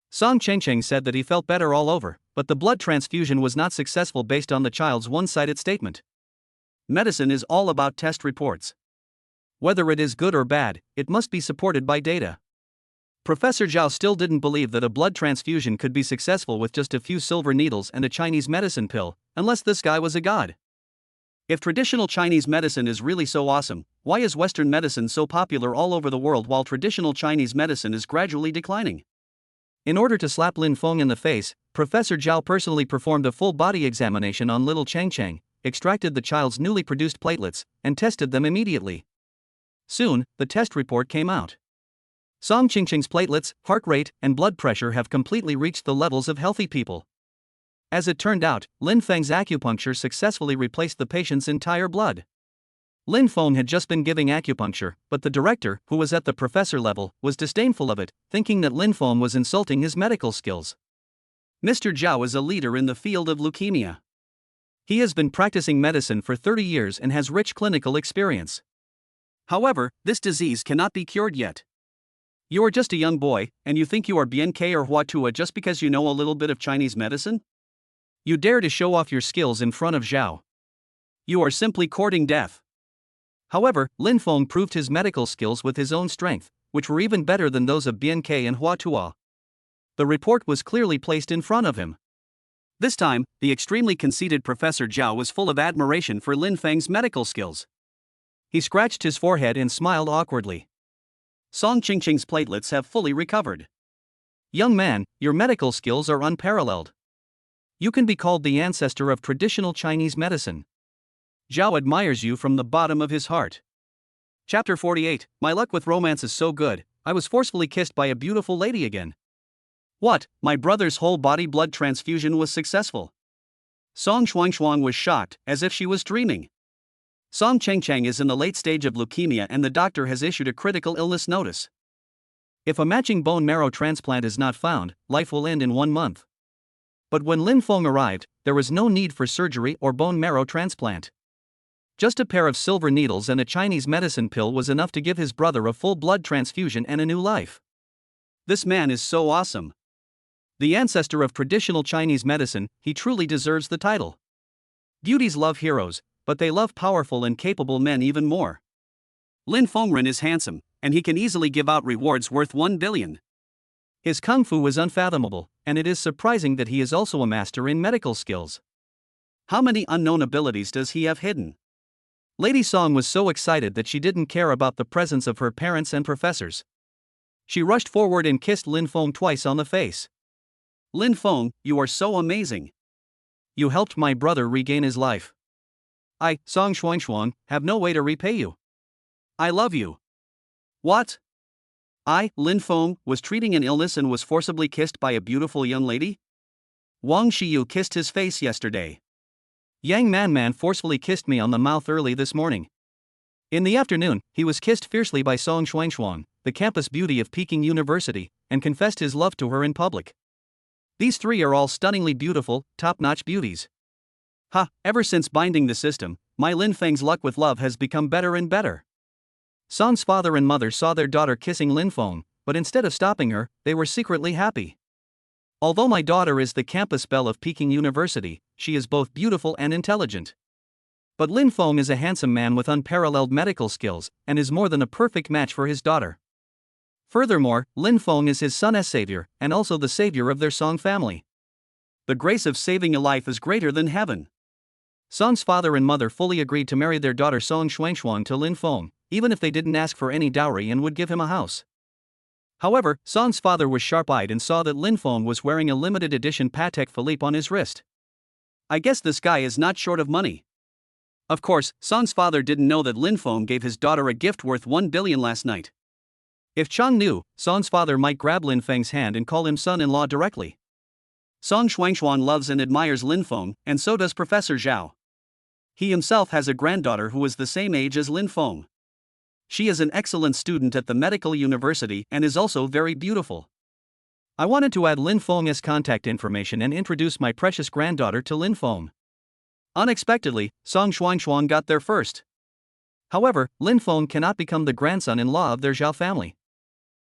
Song Chengcheng said that he felt better all over, but the blood transfusion was not successful based on the child's one-sided statement. Medicine is all about test reports. Whether it is good or bad, it must be supported by data. Professor Zhao still didn't believe that a blood transfusion could be successful with just a few silver needles and a Chinese medicine pill, unless this guy was a god. If traditional Chinese medicine is really so awesome, why is Western medicine so popular all over the world while traditional Chinese medicine is gradually declining? In order to slap Lin Feng in the face, Professor Zhao personally performed a full body examination on little Changcheng, extracted the child's newly produced platelets, and tested them immediately. Soon, the test report came out. Song Chingcheng's platelets, heart rate, and blood pressure have completely reached the levels of healthy people. As it turned out, Lin Feng's acupuncture successfully replaced the patient's entire blood. Lin Feng had just been giving acupuncture, but the director, who was at the professor level, was disdainful of it, thinking that Lin Feng was insulting his medical skills. Mr. Zhao is a leader in the field of leukemia. He has been practicing medicine for 30 years and has rich clinical experience. However, this disease cannot be cured yet. You are just a young boy, and you think you are BNK or Huatua just because you know a little bit of Chinese medicine? You dare to show off your skills in front of Zhao. You are simply courting death. However, Lin Feng proved his medical skills with his own strength, which were even better than those of BNK and Huatua. The report was clearly placed in front of him. This time, the extremely conceited Professor Zhao was full of admiration for Lin Feng's medical skills. He scratched his forehead and smiled awkwardly. Song Chingcheng's platelets have fully recovered. Young man, your medical skills are unparalleled. You can be called the ancestor of traditional Chinese medicine. Zhao admires you from the bottom of his heart. Chapter 48, My luck with romance is so good, I was forcefully kissed by a beautiful lady again. What, my brother's whole body blood transfusion was successful? Song Shuangshuang was shocked, as if she was dreaming. Song Chengcheng is in the late stage of leukemia and the doctor has issued a critical illness notice. If a matching bone marrow transplant is not found, life will end in 1 month. But when Lin Feng arrived, there was no need for surgery or bone marrow transplant. Just a pair of silver needles and a Chinese medicine pill was enough to give his brother a full blood transfusion and a new life. This man is so awesome. The ancestor of traditional Chinese medicine, he truly deserves the title. Beauties love heroes, but they love powerful and capable men even more. Lin Fengren is handsome, and he can easily give out rewards worth 1 billion. His kung fu is unfathomable, and it is surprising that he is also a master in medical skills. How many unknown abilities does he have hidden? Lady Song was so excited that she didn't care about the presence of her parents and professors. She rushed forward and kissed Lin Feng twice on the face. Lin Feng, you are so amazing. You helped my brother regain his life. I, Song Shuangshuang, have no way to repay you. I love you. What? I, Lin Feng, was treating an illness and was forcibly kissed by a beautiful young lady? Wang Shiyu kissed his face yesterday. Yang Man forcefully kissed me on the mouth early this morning. In the afternoon, he was kissed fiercely by Song Shuangshuang, the campus beauty of Peking University, and confessed his love to her in public. These three are all stunningly beautiful, top-notch beauties. Ha, ever since binding the system, my Lin Feng's luck with love has become better and better. Song's father and mother saw their daughter kissing Lin Feng, but instead of stopping her, they were secretly happy. Although my daughter is the campus belle of Peking University, she is both beautiful and intelligent. But Lin Feng is a handsome man with unparalleled medical skills, and is more than a perfect match for his daughter. Furthermore, Lin Feng is his son's savior, and also the savior of their Song family. The grace of saving a life is greater than heaven. Song's father and mother fully agreed to marry their daughter Song Xuanshuang to Lin Feng, even if they didn't ask for any dowry and would give him a house. However, Song's father was sharp-eyed and saw that Lin Feng was wearing a limited edition Patek Philippe on his wrist. I guess this guy is not short of money. Of course, Song's father didn't know that Lin Feng gave his daughter a gift worth 1 billion last night. If Chang knew, Song's father might grab Lin Feng's hand and call him son-in-law directly. Song Xuanshuan loves and admires Lin Feng, and so does Professor Zhao. He himself has a granddaughter who is the same age as Lin Feng. She is an excellent student at the medical university and is also very beautiful. I wanted to add Lin Feng's contact information and introduce my precious granddaughter to Lin Feng. Unexpectedly, Song Xuanshuan got there first. However, Lin Feng cannot become the grandson-in-law of their Zhao family.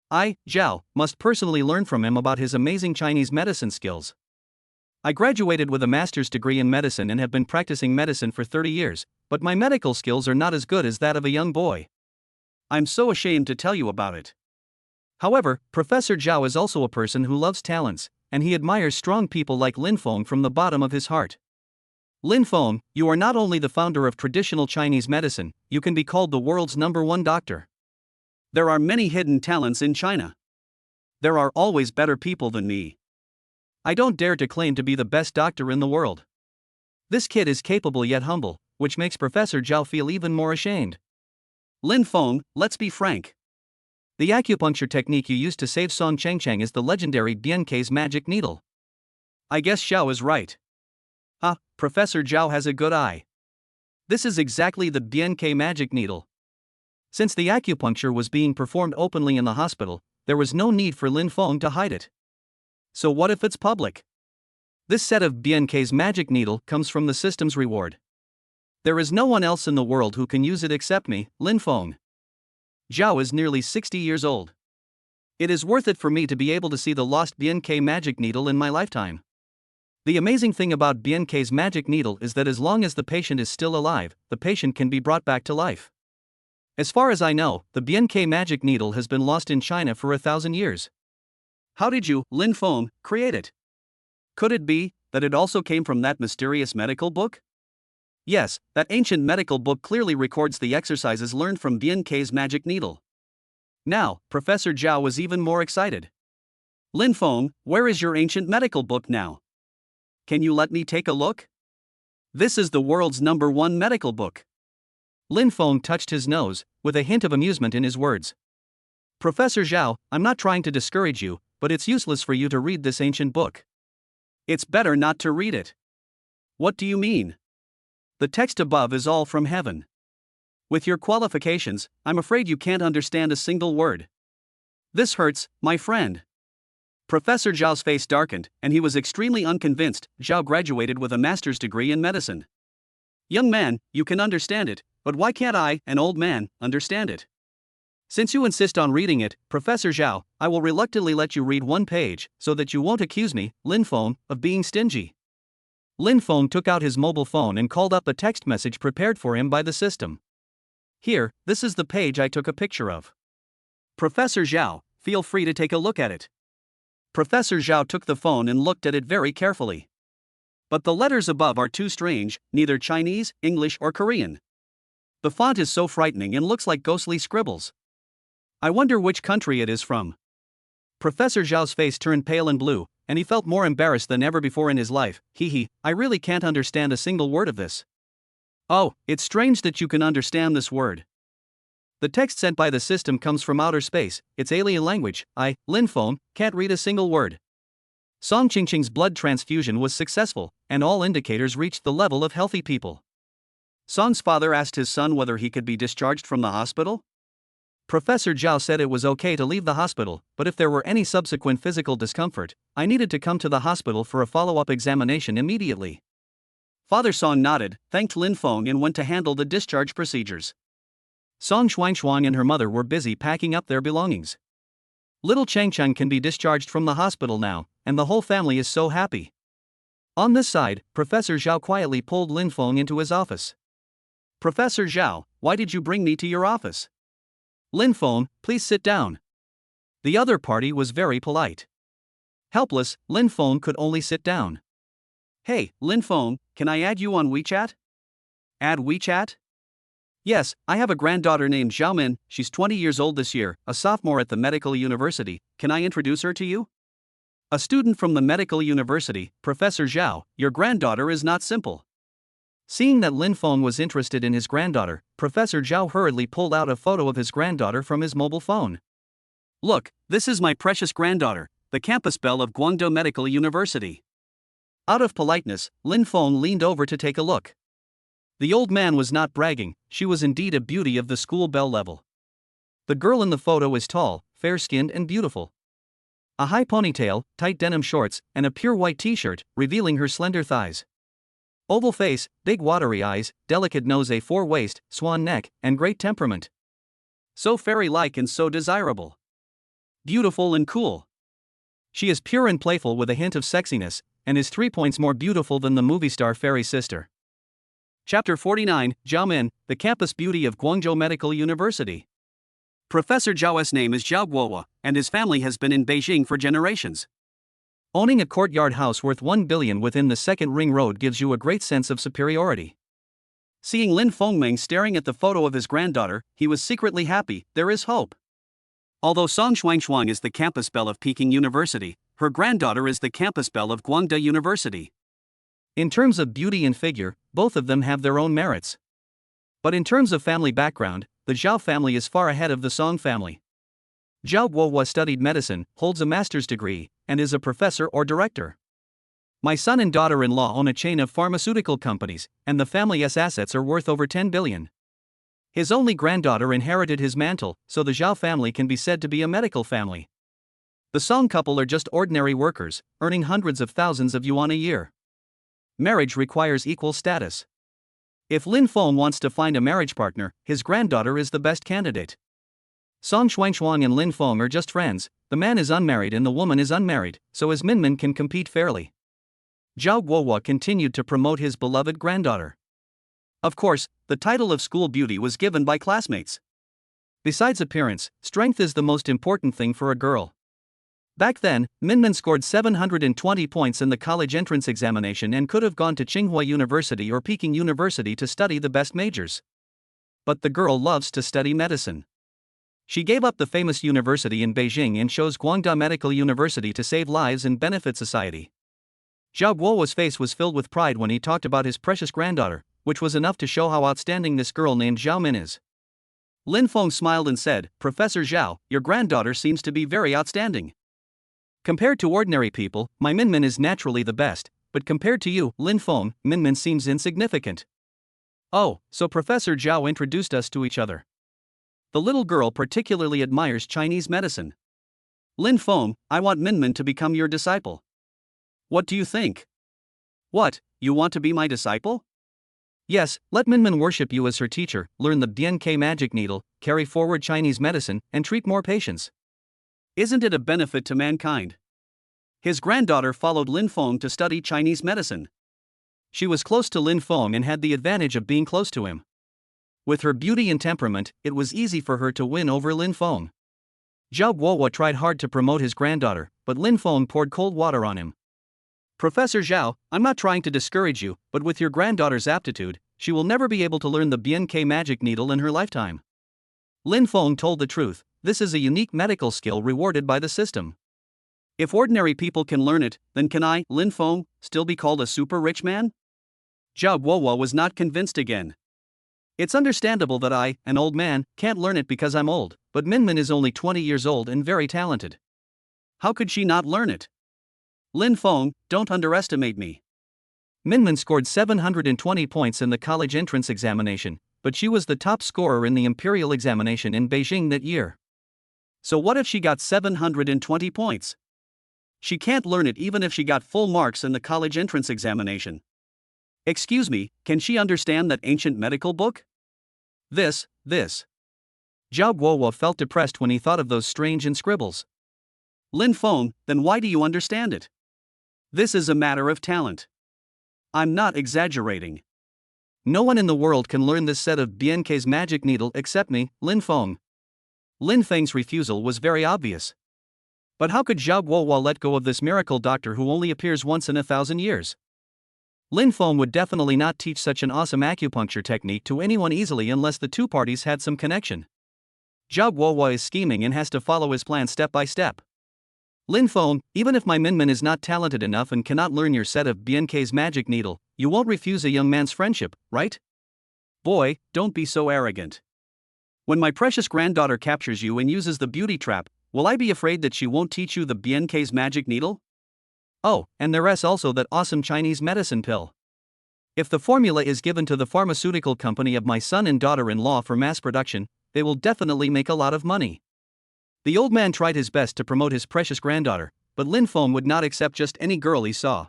I, Zhao, must personally learn from him about his amazing Chinese medicine skills. I graduated with a master's degree in medicine and have been practicing medicine for 30 years, but my medical skills are not as good as that of a young boy. I'm so ashamed to tell you about it. However, Professor Zhao is also a person who loves talents, and he admires strong people like Lin Feng from the bottom of his heart. Lin Feng, you are not only the founder of traditional Chinese medicine, you can be called the world's #1 doctor. There are many hidden talents in China. There are always better people than me. I don't dare to claim to be the best doctor in the world. This kid is capable yet humble, which makes Professor Zhao feel even more ashamed. Lin Feng, let's be frank. The acupuncture technique you used to save Song Chengcheng is the legendary Biankei's magic needle. I guess Xiao is right. Professor Zhao has a good eye. This is exactly the Biankei magic needle. Since the acupuncture was being performed openly in the hospital, there was no need for Lin Feng to hide it. So what if it's public? This set of Biankei's magic needle comes from the system's reward. There is no one else in the world who can use it except me, Lin Feng. Zhao is nearly 60 years old. It is worth it for me to be able to see the lost Biankei magic needle in my lifetime. The amazing thing about Biankei's magic needle is that as long as the patient is still alive, the patient can be brought back to life. As far as I know, the Biankei magic needle has been lost in China for 1,000 years. How did you, Lin Feng, create it? Could it be that it also came from that mysterious medical book? Yes, that ancient medical book clearly records the exercises learned from Biankei's magic needle. Now, Professor Zhao was even more excited. Lin Feng, where is your ancient medical book now? Can you let me take a look? This is the world's #1 medical book. Lin Feng touched his nose, with a hint of amusement in his words. Professor Zhao, I'm not trying to discourage you, but it's useless for you to read this ancient book. It's better not to read it. What do you mean? The text above is all from heaven. With your qualifications, I'm afraid you can't understand a single word. This hurts, my friend. Professor Zhao's face darkened, and he was extremely unconvinced. Zhao graduated with a master's degree in medicine. Young man, you can understand it, but why can't I, an old man, understand it? Since you insist on reading it, Professor Zhao, I will reluctantly let you read one page, so that you won't accuse me, Lin Feng, of being stingy. Lin Feng took out his mobile phone and called up a text message prepared for him by the system. Here, this is the page I took a picture of. Professor Zhao, feel free to take a look at it. Professor Zhao took the phone and looked at it very carefully. But the letters above are too strange, neither Chinese, English, or Korean. The font is so frightening and looks like ghostly scribbles. I wonder which country it is from. Professor Zhao's face turned pale and blue, and he felt more embarrassed than ever before in his life. I really can't understand a single word of this. Oh, it's strange that you can understand this word. The text sent by the system comes from outer space, it's alien language. I, Lin Feng, can't read a single word. Song Qingqing's blood transfusion was successful, and all indicators reached the level of healthy people. Song's father asked his son whether he could be discharged from the hospital. Professor Zhao said it was okay to leave the hospital, but if there were any subsequent physical discomfort, I needed to come to the hospital for a follow-up examination immediately. Father Song nodded, thanked Lin Feng and went to handle the discharge procedures. Song Xuanshuang and her mother were busy packing up their belongings. Little Changcheng can be discharged from the hospital now, and the whole family is so happy. On this side, Professor Zhao quietly pulled Lin Feng into his office. Professor Zhao, why did you bring me to your office? Lin Feng, please sit down. The other party was very polite. Helpless, Lin Feng could only sit down. Hey, Lin Feng, can I add you on WeChat? Add WeChat? Yes, I have a granddaughter named Xiaomin, she's 20 years old this year, a sophomore at the medical university, can I introduce her to you? A student from the medical university, Professor Zhao, your granddaughter is not simple. Seeing that Lin Feng was interested in his granddaughter, Professor Zhao hurriedly pulled out a photo of his granddaughter from his mobile phone. Look, this is my precious granddaughter, the campus belle of Guangdong Medical University. Out of politeness, Lin Feng leaned over to take a look. The old man was not bragging, she was indeed a beauty of the school belle level. The girl in the photo is tall, fair-skinned and beautiful. A high ponytail, tight denim shorts, and a pure white t-shirt, revealing her slender thighs. Oval face, big watery eyes, delicate nose, A4 waist, swan neck, and great temperament. So fairy-like and so desirable. Beautiful and cool. She is pure and playful with a hint of sexiness, and is 3 points more beautiful than the movie star fairy sister. Chapter 49, Zhao Min, the campus beauty of Guangzhou Medical University. Professor Zhao's name is Zhao Guohua, and his family has been in Beijing for generations. Owning a courtyard house worth 1 billion within the second ring road gives you a great sense of superiority. Seeing Lin Fengming staring at the photo of his granddaughter, he was secretly happy, there is hope. Although Song Shuangshuang is the campus belle of Peking University, her granddaughter is the campus belle of Guangdong University. In terms of beauty and figure, both of them have their own merits. But in terms of family background, the Zhao family is far ahead of the Song family. Zhao Guohua studied medicine, holds a master's degree, and is a professor or director. My son and daughter-in-law own a chain of pharmaceutical companies, and the family's assets are worth over 10 billion. His only granddaughter inherited his mantle, so the Zhao family can be said to be a medical family. The Song couple are just ordinary workers, earning hundreds of thousands of yuan a year. Marriage requires equal status. If Lin Feng wants to find a marriage partner, his granddaughter is the best candidate. Song Shuangshuang and Lin Feng are just friends, the man is unmarried and the woman is unmarried, so as Minmin can compete fairly. Zhao Guohua continued to promote his beloved granddaughter. Of course, the title of school beauty was given by classmates. Besides appearance, strength is the most important thing for a girl. Back then, Minmin scored 720 points in the college entrance examination and could have gone to Tsinghua University or Peking University to study the best majors. But the girl loves to study medicine. She gave up the famous university in Beijing and chose Guangdong Medical University to save lives and benefit society. Zhao Guohua's face was filled with pride when he talked about his precious granddaughter, which was enough to show how outstanding this girl named Zhao Min is. Lin Feng smiled and said, Professor Zhao, your granddaughter seems to be very outstanding. Compared to ordinary people, my Minmin is naturally the best, but compared to you, Lin Feng, Minmin seems insignificant. Oh, so Professor Zhao introduced us to each other. The little girl particularly admires Chinese medicine. Lin Feng, I want Minmin to become your disciple. What do you think? What, you want to be my disciple? Yes, let Minmin worship you as her teacher, learn the BNK magic needle, carry forward Chinese medicine, and treat more patients. Isn't it a benefit to mankind? His granddaughter followed Lin Feng to study Chinese medicine. She was close to Lin Feng and had the advantage of being close to him. With her beauty and temperament, it was easy for her to win over Lin Feng. Zhao Guohua tried hard to promote his granddaughter, but Lin Feng poured cold water on him. Professor Zhao, I'm not trying to discourage you, but with your granddaughter's aptitude, she will never be able to learn the BNK magic needle in her lifetime. Lin Feng told the truth. This is a unique medical skill rewarded by the system. If ordinary people can learn it, then can I, Lin Feng, still be called a super rich man? Zhao Guohua was not convinced again. It's understandable that I, an old man, can't learn it because I'm old, but Minmin is only 20 years old and very talented. How could she not learn it? Lin Feng, don't underestimate me. Minmin scored 720 points in the college entrance examination, but she was the top scorer in the imperial examination in Beijing that year. So what if she got 720 points? She can't learn it even if she got full marks in the college entrance examination. Excuse me, can she understand that ancient medical book? Zhao Guohua felt depressed when he thought of those strange inscriptions. Lin Feng, then why do you understand it? This is a matter of talent. I'm not exaggerating. No one in the world can learn this set of BNK's magic needle except me, Lin Feng. Lin Feng's refusal was very obvious. But how could Zhao Guohua let go of this miracle doctor who only appears once in 1,000 years? Lin Feng would definitely not teach such an awesome acupuncture technique to anyone easily unless the two parties had some connection. Zhao Guohua is scheming and has to follow his plan step by step. Lin Feng, even if my Minmin is not talented enough and cannot learn your set of BNK's magic needle, you won't refuse a young man's friendship, right? Boy, don't be so arrogant. When my precious granddaughter captures you and uses the beauty trap, will I be afraid that she won't teach you the BNK's magic needle? Oh, and there's also that awesome Chinese medicine pill. If the formula is given to the pharmaceutical company of my son and daughter-in-law for mass production, they will definitely make a lot of money. The old man tried his best to promote his precious granddaughter, but Lin Feng would not accept just any girl he saw.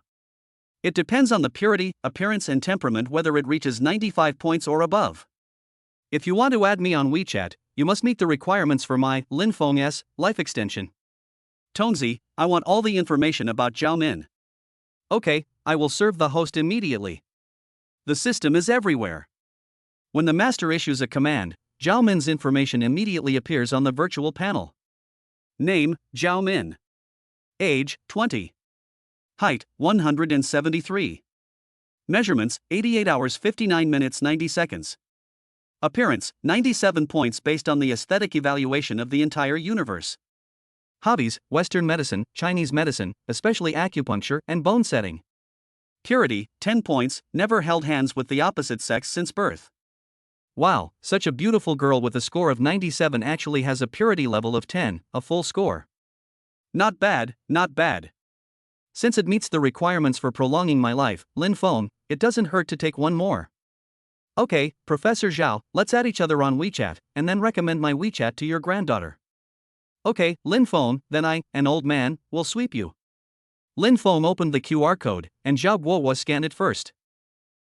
It depends on the purity, appearance and temperament whether it reaches 95 points or above. If you want to add me on WeChat, you must meet the requirements for my Lin Feng's life extension. Tonzi, I want all the information about Zhao Min. Okay, I will serve the host immediately. The system is everywhere. When the master issues a command, Zhao Min's information immediately appears on the virtual panel. Name, Zhao Min. Age, 20. Height, 173. Measurements, 88 hours 59 minutes 90 seconds. Appearance, 97 points based on the aesthetic evaluation of the entire universe. Hobbies, Western medicine, Chinese medicine, especially acupuncture and bone setting. Purity, 10 points, never held hands with the opposite sex since birth. Wow, such a beautiful girl with a score of 97 actually has a purity level of 10, a full score. Not bad, not bad. Since it meets the requirements for prolonging my life, Lin Feng, it doesn't hurt to take one more. Okay, Professor Zhao, let's add each other on WeChat, and then recommend my WeChat to your granddaughter. Okay, Lin Feng, then I, an old man, will sweep you. Lin Feng opened the QR code, and Zhao Guohua scanned it first.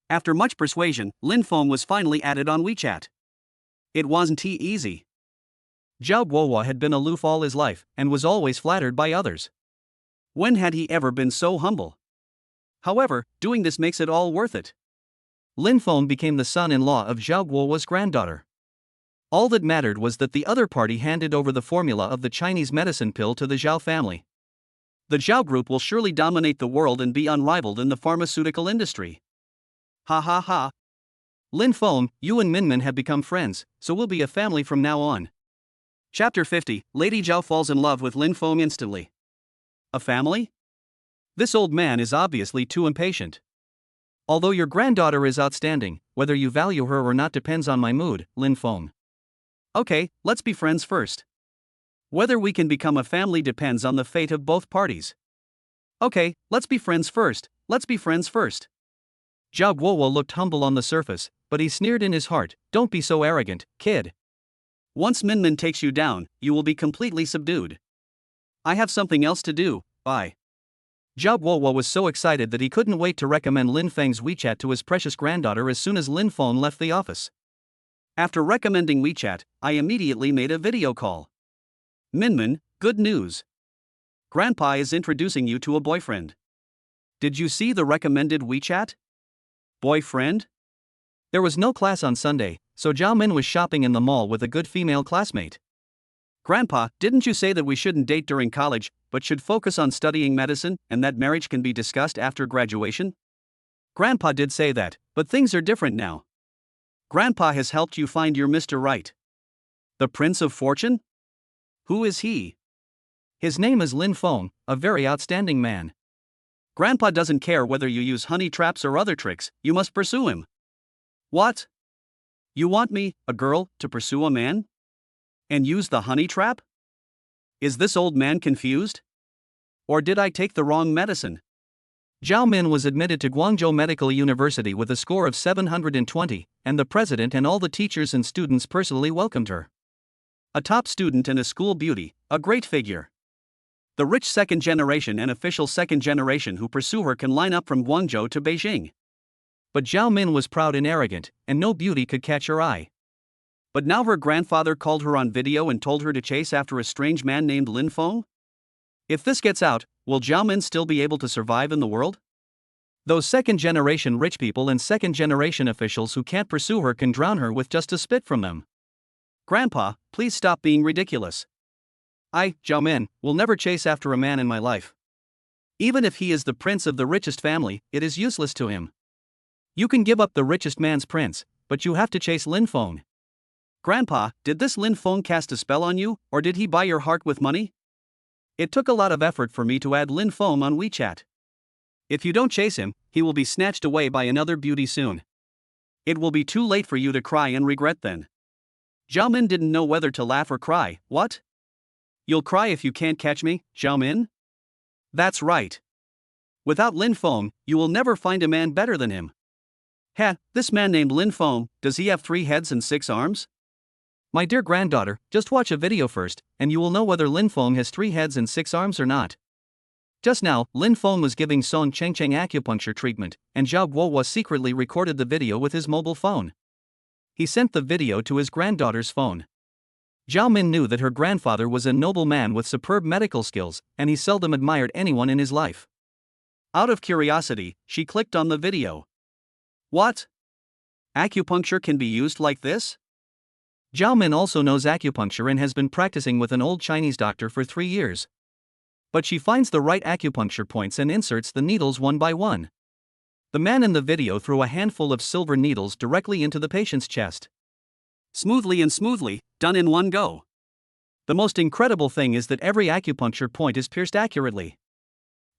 After much persuasion, Lin Feng was finally added on WeChat. It wasn't easy. Zhao Guohua had been aloof all his life, and was always flattered by others. When had he ever been so humble? However, doing this makes it all worth it. Lin Feng became the son-in-law of Zhao Guohua's granddaughter. All that mattered was that the other party handed over the formula of the Chinese medicine pill to the Zhao family. The Zhao group will surely dominate the world and be unrivaled in the pharmaceutical industry. Ha ha ha. Lin Feng, you and Minmin have become friends, so we'll be a family from now on. Chapter 50, Lady Zhao falls in love with Lin Feng instantly. A family? This old man is obviously too impatient. Although your granddaughter is outstanding, whether you value her or not depends on my mood, Lin Feng. Okay, let's be friends first. Whether we can become a family depends on the fate of both parties. Okay, let's be friends first, let's be friends first. Zhao Guohua looked humble on the surface, but he sneered in his heart, don't be so arrogant, kid. Once Minmin takes you down, you will be completely subdued. I have something else to do, bye. Zhao Guohua was so excited that he couldn't wait to recommend Lin Feng's WeChat to his precious granddaughter as soon as Lin Feng left the office. After recommending WeChat, I immediately made a video call. Minmin, good news. Grandpa is introducing you to a boyfriend. Did you see the recommended WeChat? Boyfriend? There was no class on Sunday, so Zhao Min was shopping in the mall with a good female classmate. Grandpa, didn't you say that we shouldn't date during college, but should focus on studying medicine, and that marriage can be discussed after graduation? Grandpa did say that, but things are different now. Grandpa has helped you find your Mr. Right. The Prince of Fortune? Who is he? His name is Lin Feng, a very outstanding man. Grandpa doesn't care whether you use honey traps or other tricks, you must pursue him. What? You want me, a girl, to pursue a man? And use the honey trap? Is this old man confused? Or did I take the wrong medicine? Zhao Min was admitted to Guangzhou Medical University with a score of 720, and the president and all the teachers and students personally welcomed her. A top student and a school beauty, a great figure. The rich second generation and official second generation who pursue her can line up from Guangzhou to Beijing. But Zhao Min was proud and arrogant, and no beauty could catch her eye. But now her grandfather called her on video and told her to chase after a strange man named Lin Feng? If this gets out, will Zhao Min still be able to survive in the world? Those second-generation rich people and second-generation officials who can't pursue her can drown her with just a spit from them. Grandpa, please stop being ridiculous. I, Zhao Min, will never chase after a man in my life. Even if he is the prince of the richest family, it is useless to him. You can give up the richest man's prince, but you have to chase Lin Feng. Grandpa, did this Lin Feng cast a spell on you, or did he buy your heart with money? It took a lot of effort for me to add Lin Feng on WeChat. If you don't chase him, he will be snatched away by another beauty soon. It will be too late for you to cry and regret then. Zhao Min didn't know whether to laugh or cry. What? You'll cry if you can't catch me, Zhao Min? That's right. Without Lin Feng, you will never find a man better than him. This man named Lin Feng, does he have 3 heads and 6 arms? My dear granddaughter, just watch a video first, and you will know whether Lin Feng has 3 heads and 6 arms or not. Just now, Lin Feng was giving Song Chengcheng acupuncture treatment, and Zhao Guohua secretly recorded the video with his mobile phone. He sent the video to his granddaughter's phone. Zhao Min knew that her grandfather was a noble man with superb medical skills, and he seldom admired anyone in his life. Out of curiosity, she clicked on the video. What? Acupuncture can be used like this? Zhao Min also knows acupuncture and has been practicing with an old Chinese doctor for 3 years. But she finds the right acupuncture points and inserts the needles one by one. The man in the video threw a handful of silver needles directly into the patient's chest. Smoothly, done in one go. The most incredible thing is that every acupuncture point is pierced accurately.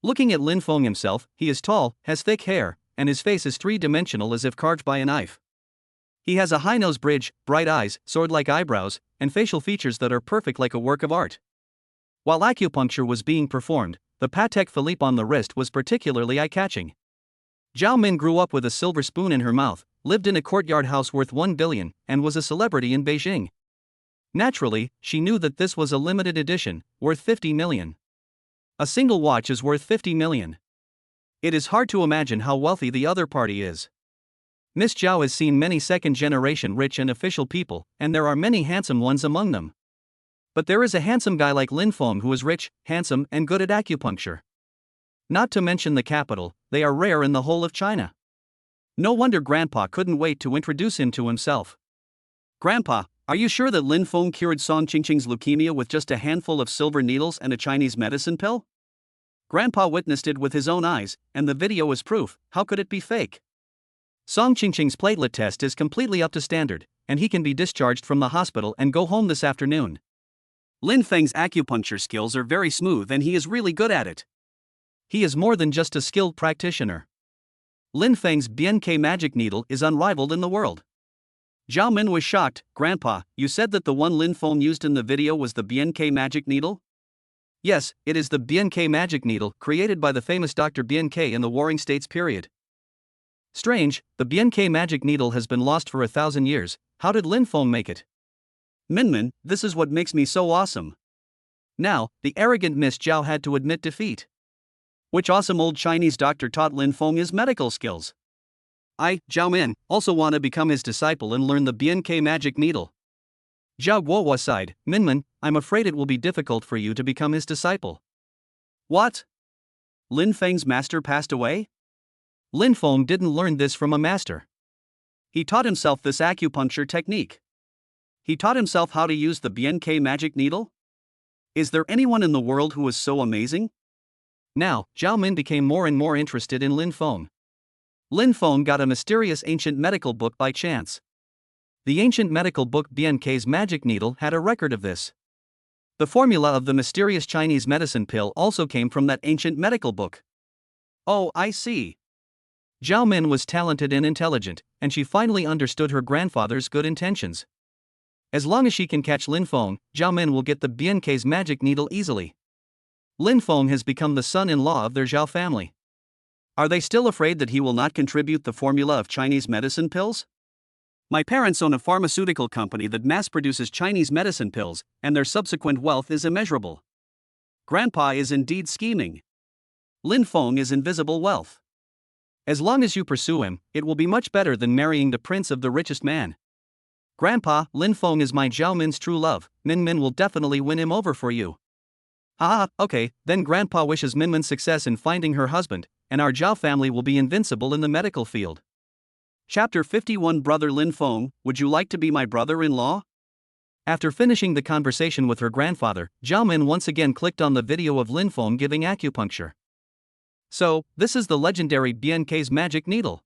Looking at Lin Feng himself, he is tall, has thick hair, and his face is 3-dimensional as if carved by a knife. He has a high nose bridge, bright eyes, sword-like eyebrows, and facial features that are perfect like a work of art. While acupuncture was being performed, the Patek Philippe on the wrist was particularly eye-catching. Zhao Min grew up with a silver spoon in her mouth, lived in a courtyard house worth 1 billion, and was a celebrity in Beijing. Naturally, she knew that this was a limited edition, worth 50 million. A single watch is worth 50 million. It is hard to imagine how wealthy the other party is. Miss Zhao has seen many second-generation rich and official people, and there are many handsome ones among them. But there is a handsome guy like Lin Feng who is rich, handsome, and good at acupuncture. Not to mention the capital, they are rare in the whole of China. No wonder Grandpa couldn't wait to introduce him to himself. Grandpa, are you sure that Lin Feng cured Song Qingqing's leukemia with just a handful of silver needles and a Chinese medicine pill? Grandpa witnessed it with his own eyes, and the video is proof. How could it be fake? Song Qingqing's platelet test is completely up to standard, and he can be discharged from the hospital and go home this afternoon. Lin Feng's acupuncture skills are very smooth and he is really good at it. He is more than just a skilled practitioner. Lin Feng's BNK magic needle is unrivaled in the world. Zhao Min was shocked. Grandpa, you said that the one Lin Feng used in the video was the BNK magic needle? Yes, it is the BNK magic needle created by the famous Dr. BNK in the Warring States period. Strange, the BNK magic needle has been lost for 1,000 years. How did Lin Feng make it? Minmin, this is what makes me so awesome. Now, the arrogant Miss Zhao had to admit defeat. Which awesome old Chinese doctor taught Lin Feng his medical skills? I, Zhao Min, also want to become his disciple and learn the BNK magic needle. Zhao Guohua sighed. Minmin, I'm afraid it will be difficult for you to become his disciple. What? Lin Feng's master passed away? Lin Feng didn't learn this from a master. He taught himself this acupuncture technique. He taught himself how to use the BNK magic needle? Is there anyone in the world who is so amazing? Now, Zhao Min became more and more interested in Lin Feng. Lin Feng got a mysterious ancient medical book by chance. The ancient medical book BNK's magic needle had a record of this. The formula of the mysterious Chinese medicine pill also came from that ancient medical book. Oh, I see. Zhao Min was talented and intelligent, and she finally understood her grandfather's good intentions. As long as she can catch Lin Feng, Zhao Min will get the BNK's magic needle easily. Lin Feng has become the son-in-law of their Zhao family. Are they still afraid that he will not contribute the formula of Chinese medicine pills? My parents own a pharmaceutical company that mass-produces Chinese medicine pills, and their subsequent wealth is immeasurable. Grandpa is indeed scheming. Lin Feng is invisible wealth. As long as you pursue him, it will be much better than marrying the prince of the richest man. Grandpa, Lin Feng is my Zhao Min's true love. Min will definitely win him over for you. Okay, then Grandpa wishes Minmin success in finding her husband, and our Zhao family will be invincible in the medical field. Chapter 51 Brother Lin Feng, would you like to be my brother-in-law? After finishing the conversation with her grandfather, Zhao Min once again clicked on the video of Lin Feng giving acupuncture. So, this is the legendary BNK's magic needle.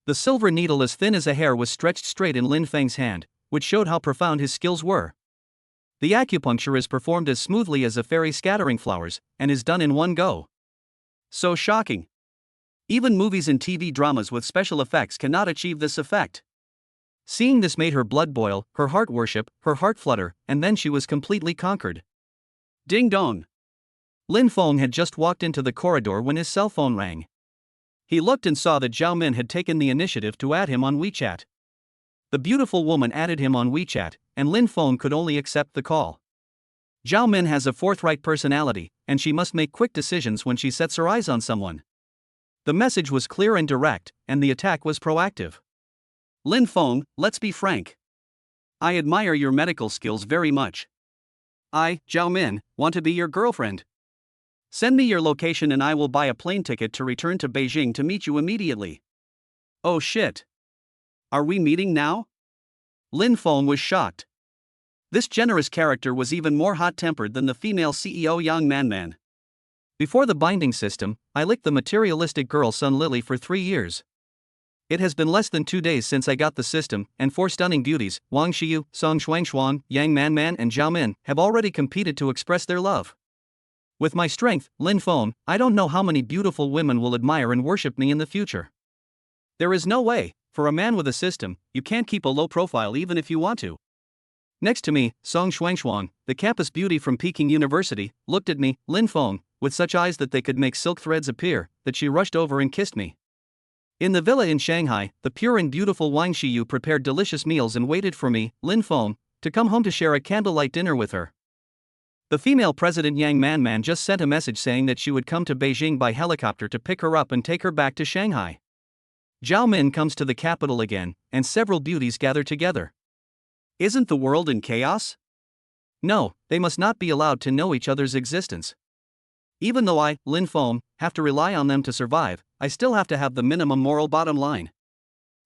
The silver needle as thin as a hair was stretched straight in Lin Feng's hand, which showed how profound his skills were. The acupuncture is performed as smoothly as a fairy scattering flowers, and is done in one go. So shocking. Even movies and TV dramas with special effects cannot achieve this effect. Seeing this made her blood boil, her heart worship, her heart flutter, and then she was completely conquered. Ding dong. Lin Feng had just walked into the corridor when his cell phone rang. He looked and saw that Zhao Min had taken the initiative to add him on WeChat. The beautiful woman added him on WeChat, and Lin Feng could only accept the call. Zhao Min has a forthright personality, and she must make quick decisions when she sets her eyes on someone. The message was clear and direct, and the attack was proactive. Lin Feng, let's be frank. I admire your medical skills very much. I, Zhao Min, want to be your girlfriend. Send me your location and I will buy a plane ticket to return to Beijing to meet you immediately. Oh shit. Are we meeting now? Lin Feng was shocked. This generous character was even more hot-tempered than the female CEO Yang Manman. Before the binding system, I licked the materialistic girl Sun Lily for 3 years. It has been less than 2 days since I got the system, and 4 stunning beauties, Wang Xiyu, Song Shuangshuan, Yang Manman and Zhao Min, have already competed to express their love. With my strength, Lin Feng, I don't know how many beautiful women will admire and worship me in the future. There is no way, for a man with a system, you can't keep a low profile even if you want to. Next to me, Song Shuangshuan, the campus beauty from Peking University, looked at me, Lin Feng, with such eyes that they could make silk threads appear, that she rushed over and kissed me. In the villa in Shanghai, the pure and beautiful Wang Xiyu prepared delicious meals and waited for me, Lin Feng, to come home to share a candlelight dinner with her. The female president Yang Manman just sent a message saying that she would come to Beijing by helicopter to pick her up and take her back to Shanghai. Zhao Min comes to the capital again, and several beauties gather together. Isn't the world in chaos? No, they must not be allowed to know each other's existence. Even though I, Lin Feng, have to rely on them to survive, I still have to have the minimum moral bottom line.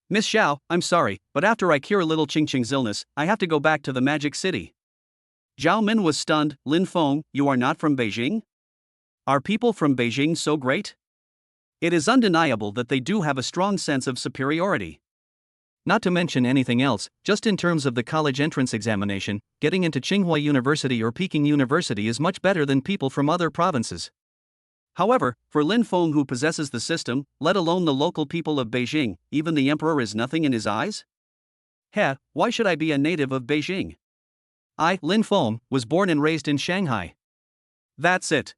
Miss Xiao, I'm sorry, but after I cure little Ching Ching's illness, I have to go back to the Magic City. Zhao Min was stunned. Lin Feng, you are not from Beijing? Are people from Beijing so great? It is undeniable that they do have a strong sense of superiority. Not to mention anything else, just in terms of the college entrance examination, getting into Tsinghua University or Peking University is much better than people from other provinces. However, for Lin Feng who possesses the system, let alone the local people of Beijing, even the emperor is nothing in his eyes? Heh, why should I be a native of Beijing? I, Lin Feng, was born and raised in Shanghai. That's it.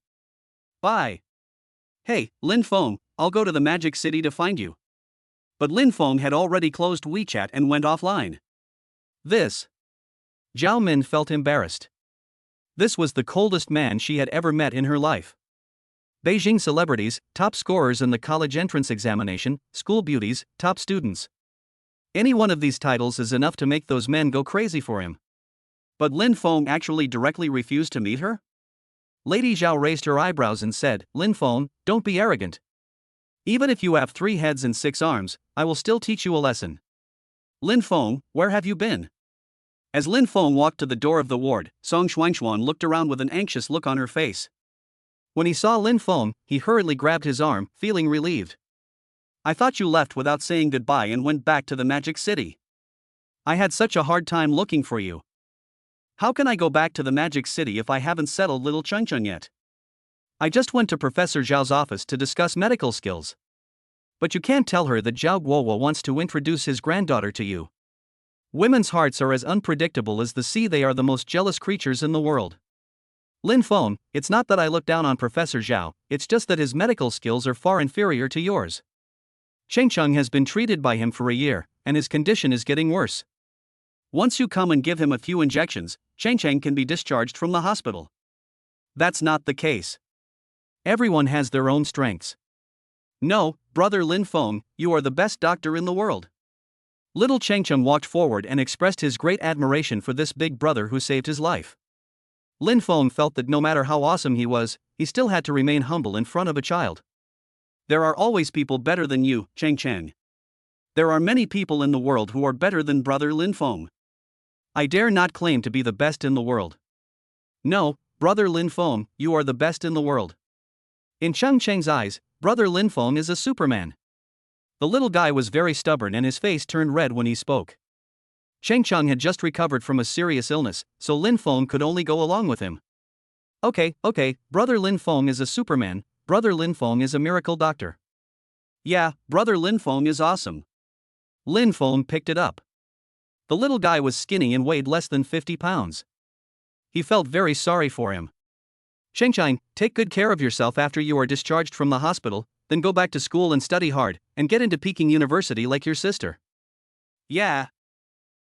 Bye. Hey, Lin Feng, I'll go to the Magic City to find you. But Lin Feng had already closed WeChat and went offline. Zhao Min felt embarrassed. This was the coldest man she had ever met in her life. Beijing celebrities, top scorers in the college entrance examination, school beauties, top students. Any one of these titles is enough to make those men go crazy for him. But Lin Feng actually directly refused to meet her? Lady Zhao raised her eyebrows and said, Lin Feng, don't be arrogant. Even if you have 3 heads and 6 arms, I will still teach you a lesson. Lin Feng, where have you been? As Lin Feng walked to the door of the ward, Song Shuangshuan looked around with an anxious look on her face. When he saw Lin Feng, he hurriedly grabbed his arm, feeling relieved. I thought you left without saying goodbye and went back to the Magic City. I had such a hard time looking for you. How can I go back to the Magic City if I haven't settled little Cheng Cheng yet? I just went to Professor Zhao's office to discuss medical skills. But you can't tell her that Zhao Guowo wants to introduce his granddaughter to you. Women's hearts are as unpredictable as the sea. They are the most jealous creatures in the world. Lin Feng, it's not that I look down on Professor Zhao, it's just that his medical skills are far inferior to yours. Cheng Cheng has been treated by him for a year, and his condition is getting worse. Once you come and give him a few injections, Cheng Cheng can be discharged from the hospital. That's not the case. Everyone has their own strengths. No, brother Lin Feng, you are the best doctor in the world. Little Cheng Cheng walked forward and expressed his great admiration for this big brother who saved his life. Lin Feng felt that no matter how awesome he was, he still had to remain humble in front of a child. There are always people better than you, Cheng Cheng. There are many people in the world who are better than Brother Lin Feng. I dare not claim to be the best in the world. No, Brother Lin Feng, you are the best in the world. In Cheng Cheng's eyes, Brother Lin Feng is a Superman. The little guy was very stubborn and his face turned red when he spoke. Cheng Cheng had just recovered from a serious illness, so Lin Feng could only go along with him. Okay, Brother Lin Feng is a Superman, Brother Lin Feng is a miracle doctor. Yeah, Brother Lin Feng is awesome. Lin Feng picked it up. The little guy was skinny and weighed less than 50 pounds. He felt very sorry for him. Cheng Cheng, take good care of yourself after you are discharged from the hospital, then go back to school and study hard, and get into Peking University like your sister. Yeah.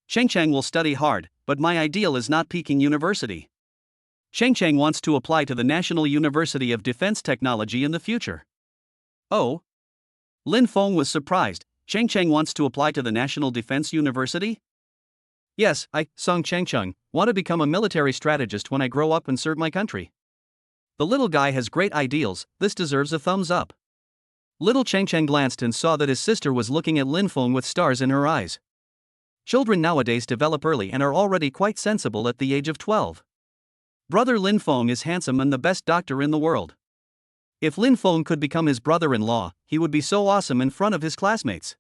Cheng Cheng will study hard, but my ideal is not Peking University. Cheng Cheng wants to apply to the National University of Defense Technology in the future. Oh? Lin Feng was surprised. Cheng Cheng wants to apply to the National Defense University? Yes, Song Cheng Cheng, want to become a military strategist when I grow up and serve my country. The little guy has great ideals, this deserves a thumbs up. Little Cheng Cheng glanced and saw that his sister was looking at Lin Feng with stars in her eyes. Children nowadays develop early and are already quite sensible at the age of 12. Brother Lin Feng is handsome and the best doctor in the world. If Lin Feng could become his brother-in-law, he would be so awesome in front of his classmates.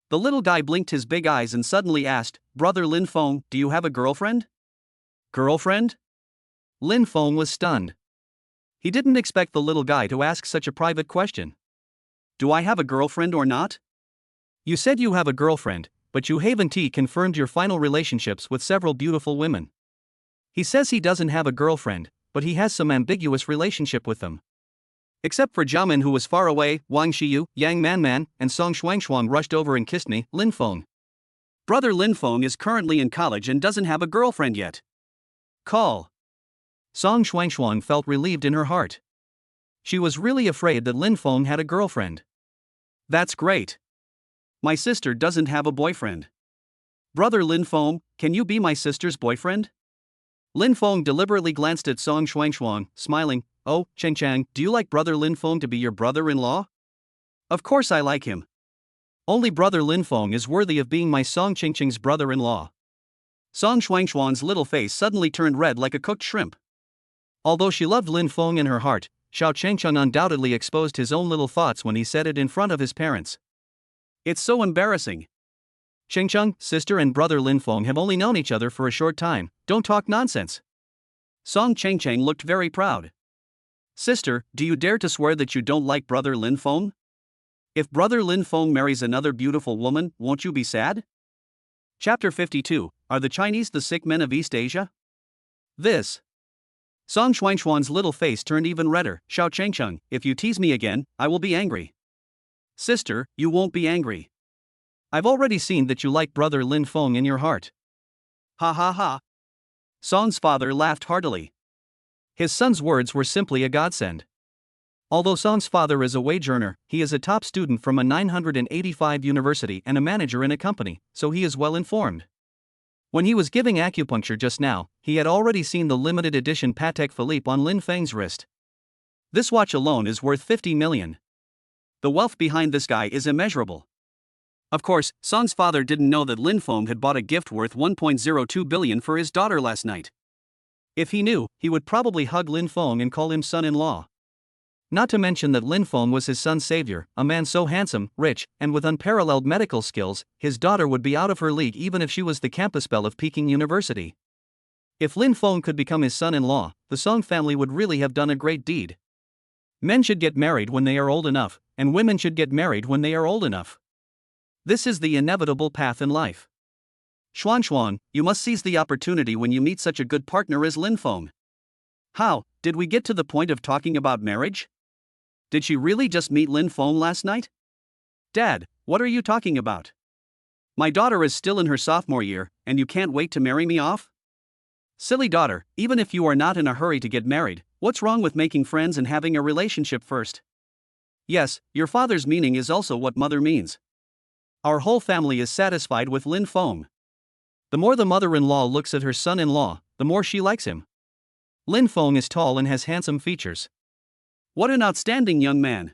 The little guy blinked his big eyes and suddenly asked, Brother Lin Feng, do you have a girlfriend? Girlfriend? Lin Feng was stunned. He didn't expect the little guy to ask such a private question. Do I have a girlfriend or not? You said you have a girlfriend, but you haven't confirmed your final relationships with several beautiful women. He says he doesn't have a girlfriend, but he has some ambiguous relationship with them. Except for Jiamin, who was far away, Wang Xiyu, Yang Manman, and Song Shuangshuang rushed over and kissed me, Lin Feng. Brother Lin Feng is currently in college and doesn't have a girlfriend yet. Call. Song Shuangshuang felt relieved in her heart. She was really afraid that Lin Feng had a girlfriend. That's great. My sister doesn't have a boyfriend. Brother Lin Feng, can you be my sister's boyfriend? Lin Feng deliberately glanced at Song Shuangshuang, smiling. Oh, Cheng Cheng, do you like Brother Lin Feng to be your brother-in-law? Of course I like him. Only Brother Lin Feng is worthy of being my Song Cheng Cheng's brother-in-law. Song Shuangshuang's little face suddenly turned red like a cooked shrimp. Although she loved Lin Feng in her heart, Xiao Chengcheng undoubtedly exposed his own little thoughts when he said it in front of his parents. It's so embarrassing. Chengcheng, sister and brother Lin Feng have only known each other for a short time, don't talk nonsense. Song Chengcheng looked very proud. Sister, do you dare to swear that you don't like Brother Lin Feng? If Brother Lin Feng marries another beautiful woman, won't you be sad? Chapter 52, Are the Chinese the sick men of East Asia? This. Song Shuangshuang's little face turned even redder. Xiao Chengcheng, if you tease me again, I will be angry. Sister, you won't be angry. I've already seen that you like Brother Lin Feng in your heart. Ha ha ha. Song's father laughed heartily. His son's words were simply a godsend. Although Song's father is a wage earner, he is a top student from a 985 university and a manager in a company, so he is well informed. When he was giving acupuncture just now, he had already seen the limited edition Patek Philippe on Lin Feng's wrist. This watch alone is worth 50 million. The wealth behind this guy is immeasurable. Of course, Song's father didn't know that Lin Feng had bought a gift worth 1.02 billion for his daughter last night. If he knew, he would probably hug Lin Feng and call him son-in-law. Not to mention that Lin Feng was his son's savior, a man so handsome, rich, and with unparalleled medical skills, his daughter would be out of her league even if she was the campus belle of Peking University. If Lin Feng could become his son-in-law, the Song family would really have done a great deed. Men should get married when they are old enough, and women should get married when they are old enough. This is the inevitable path in life. Xuan, you must seize the opportunity when you meet such a good partner as Lin Feng. How, did we get to the point of talking about marriage? Did she really just meet Lin Feng last night? Dad, what are you talking about? My daughter is still in her sophomore year, and you can't wait to marry me off? Silly daughter, even if you are not in a hurry to get married, what's wrong with making friends and having a relationship first? Yes, your father's meaning is also what mother means. Our whole family is satisfied with Lin Feng. The more the mother-in-law looks at her son-in-law, the more she likes him. Lin Feng is tall and has handsome features. What an outstanding young man.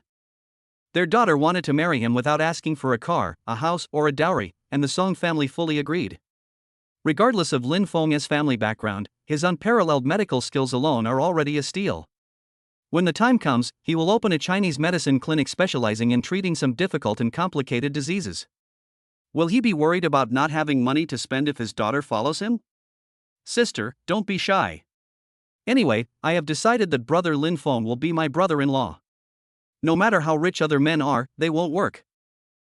Their daughter wanted to marry him without asking for a car, a house, or a dowry, and the Song family fully agreed. Regardless of Lin Feng's family background, his unparalleled medical skills alone are already a steal. When the time comes, he will open a Chinese medicine clinic specializing in treating some difficult and complicated diseases. Will he be worried about not having money to spend if his daughter follows him? Sister, don't be shy. Anyway, I have decided that brother Lin Feng will be my brother-in-law. No matter how rich other men are, they won't work.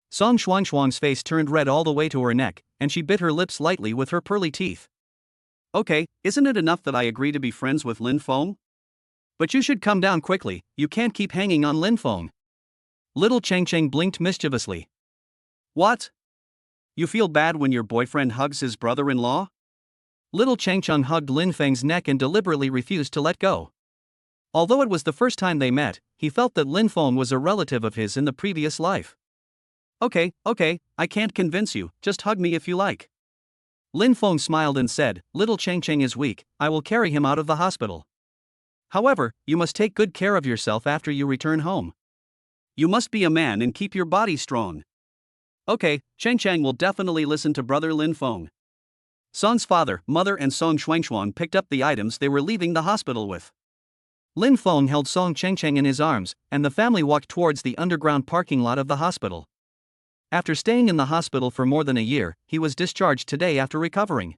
Song Xuangshuang's face turned red all the way to her neck, and she bit her lips lightly with her pearly teeth. Okay, isn't it enough that I agree to be friends with Lin Feng? But you should come down quickly, you can't keep hanging on Lin Feng. Little Cheng Cheng blinked mischievously. What? You feel bad when your boyfriend hugs his brother-in-law? Little Cheng Cheng hugged Lin Feng's neck and deliberately refused to let go. Although it was the first time they met, he felt that Lin Feng was a relative of his in the previous life. Okay, I can't convince you, just hug me if you like. Lin Feng smiled and said, Little Cheng Cheng is weak, I will carry him out of the hospital. However, you must take good care of yourself after you return home. You must be a man and keep your body strong. Okay, Cheng Cheng will definitely listen to brother Lin Feng. Song's father, mother and Song Xuangshuang picked up the items they were leaving the hospital with. Lin Feng held Song Cheng Cheng in his arms, and the family walked towards the underground parking lot of the hospital. After staying in the hospital for more than a year, he was discharged today after recovering.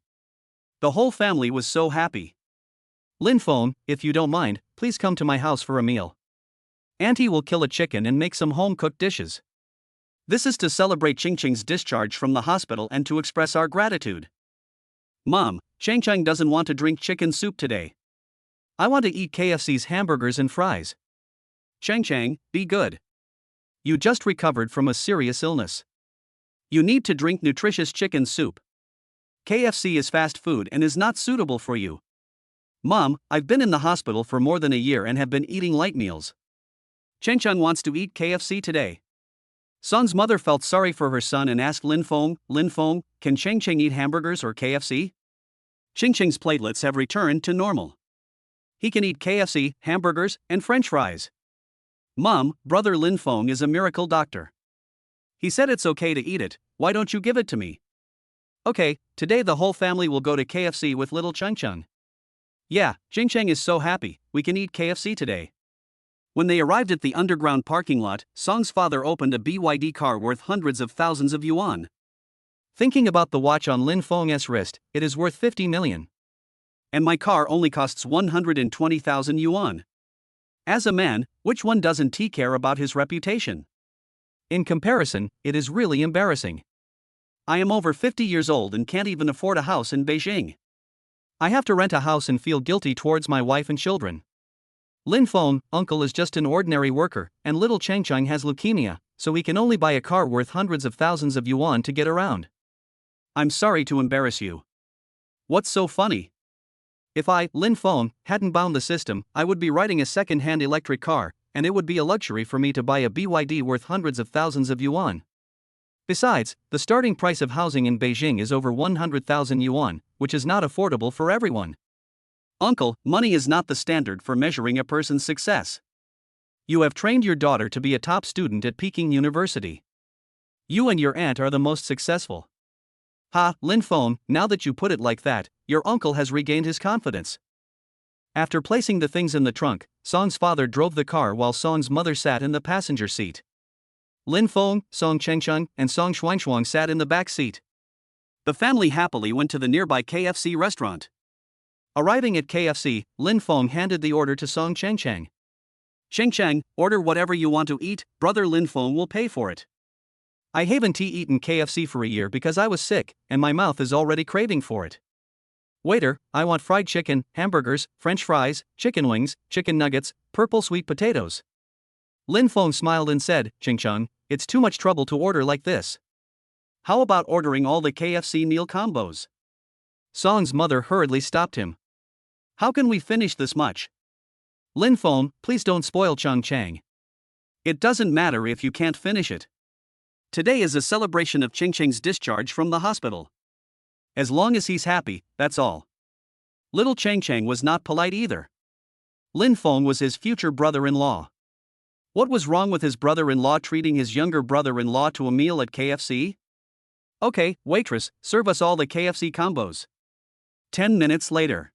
The whole family was so happy. Lin Feng, if you don't mind, please come to my house for a meal. Auntie will kill a chicken and make some home-cooked dishes. This is to celebrate Cheng Cheng's discharge from the hospital and to express our gratitude. Mom, Cheng Cheng doesn't want to drink chicken soup today. I want to eat KFC's hamburgers and fries. Cheng Cheng, be good. You just recovered from a serious illness. You need to drink nutritious chicken soup. KFC is fast food and is not suitable for you. Mom, I've been in the hospital for more than a year and have been eating light meals. Cheng Cheng wants to eat KFC today. Song's mother felt sorry for her son and asked Lin Feng, can Cheng Cheng eat hamburgers or KFC? Cheng Cheng's platelets have returned to normal. He can eat KFC, hamburgers, and French fries. Mom, brother Lin Feng is a miracle doctor. He said it's okay to eat it, why don't you give it to me? Okay, today the whole family will go to KFC with little Cheng Cheng. Yeah, Cheng Cheng is so happy, we can eat KFC today. When they arrived at the underground parking lot, Song's father opened a BYD car worth hundreds of thousands of yuan. Thinking about the watch on Lin Feng's wrist, it is worth 50 million. And my car only costs 120,000 yuan. As a man, which one doesn't he care about his reputation? In comparison, it is really embarrassing. I am over 50 years old and can't even afford a house in Beijing. I have to rent a house and feel guilty towards my wife and children. Lin Feng, uncle is just an ordinary worker, and little Cheng Cheng has leukemia, so he can only buy a car worth hundreds of thousands of yuan to get around. I'm sorry to embarrass you. What's so funny? If I, Lin Feng, hadn't bound the system, I would be riding a second-hand electric car, and it would be a luxury for me to buy a BYD worth hundreds of thousands of yuan. Besides, the starting price of housing in Beijing is over 100,000 yuan, which is not affordable for everyone. Uncle, money is not the standard for measuring a person's success. You have trained your daughter to be a top student at Peking University. You and your aunt are the most successful. Ha, Lin Feng, now that you put it like that, your uncle has regained his confidence. After placing the things in the trunk, Song's father drove the car while Song's mother sat in the passenger seat. Lin Feng, Song Cheng Cheng, and Song Xuangshuang sat in the back seat. The family happily went to the nearby KFC restaurant. Arriving at KFC, Lin Feng handed the order to Song Cheng Cheng. Cheng Cheng, order whatever you want to eat, brother Lin Feng will pay for it. I haven't eaten KFC for a year because I was sick, and my mouth is already craving for it. Waiter, I want fried chicken, hamburgers, French fries, chicken wings, chicken nuggets, purple sweet potatoes. Lin Feng smiled and said, Cheng Cheng, it's too much trouble to order like this. How about ordering all the KFC meal combos? Song's mother hurriedly stopped him. How can we finish this much? Lin Feng, please don't spoil Cheng Cheng. It doesn't matter if you can't finish it. Today is a celebration of Cheng Cheng's discharge from the hospital. As long as he's happy, that's all. Little Chang Chang was not polite either. Lin Feng was his future brother-in-law. What was wrong with his brother-in-law treating his younger brother-in-law to a meal at KFC? Okay, waitress, serve us all the KFC combos. 10 minutes later.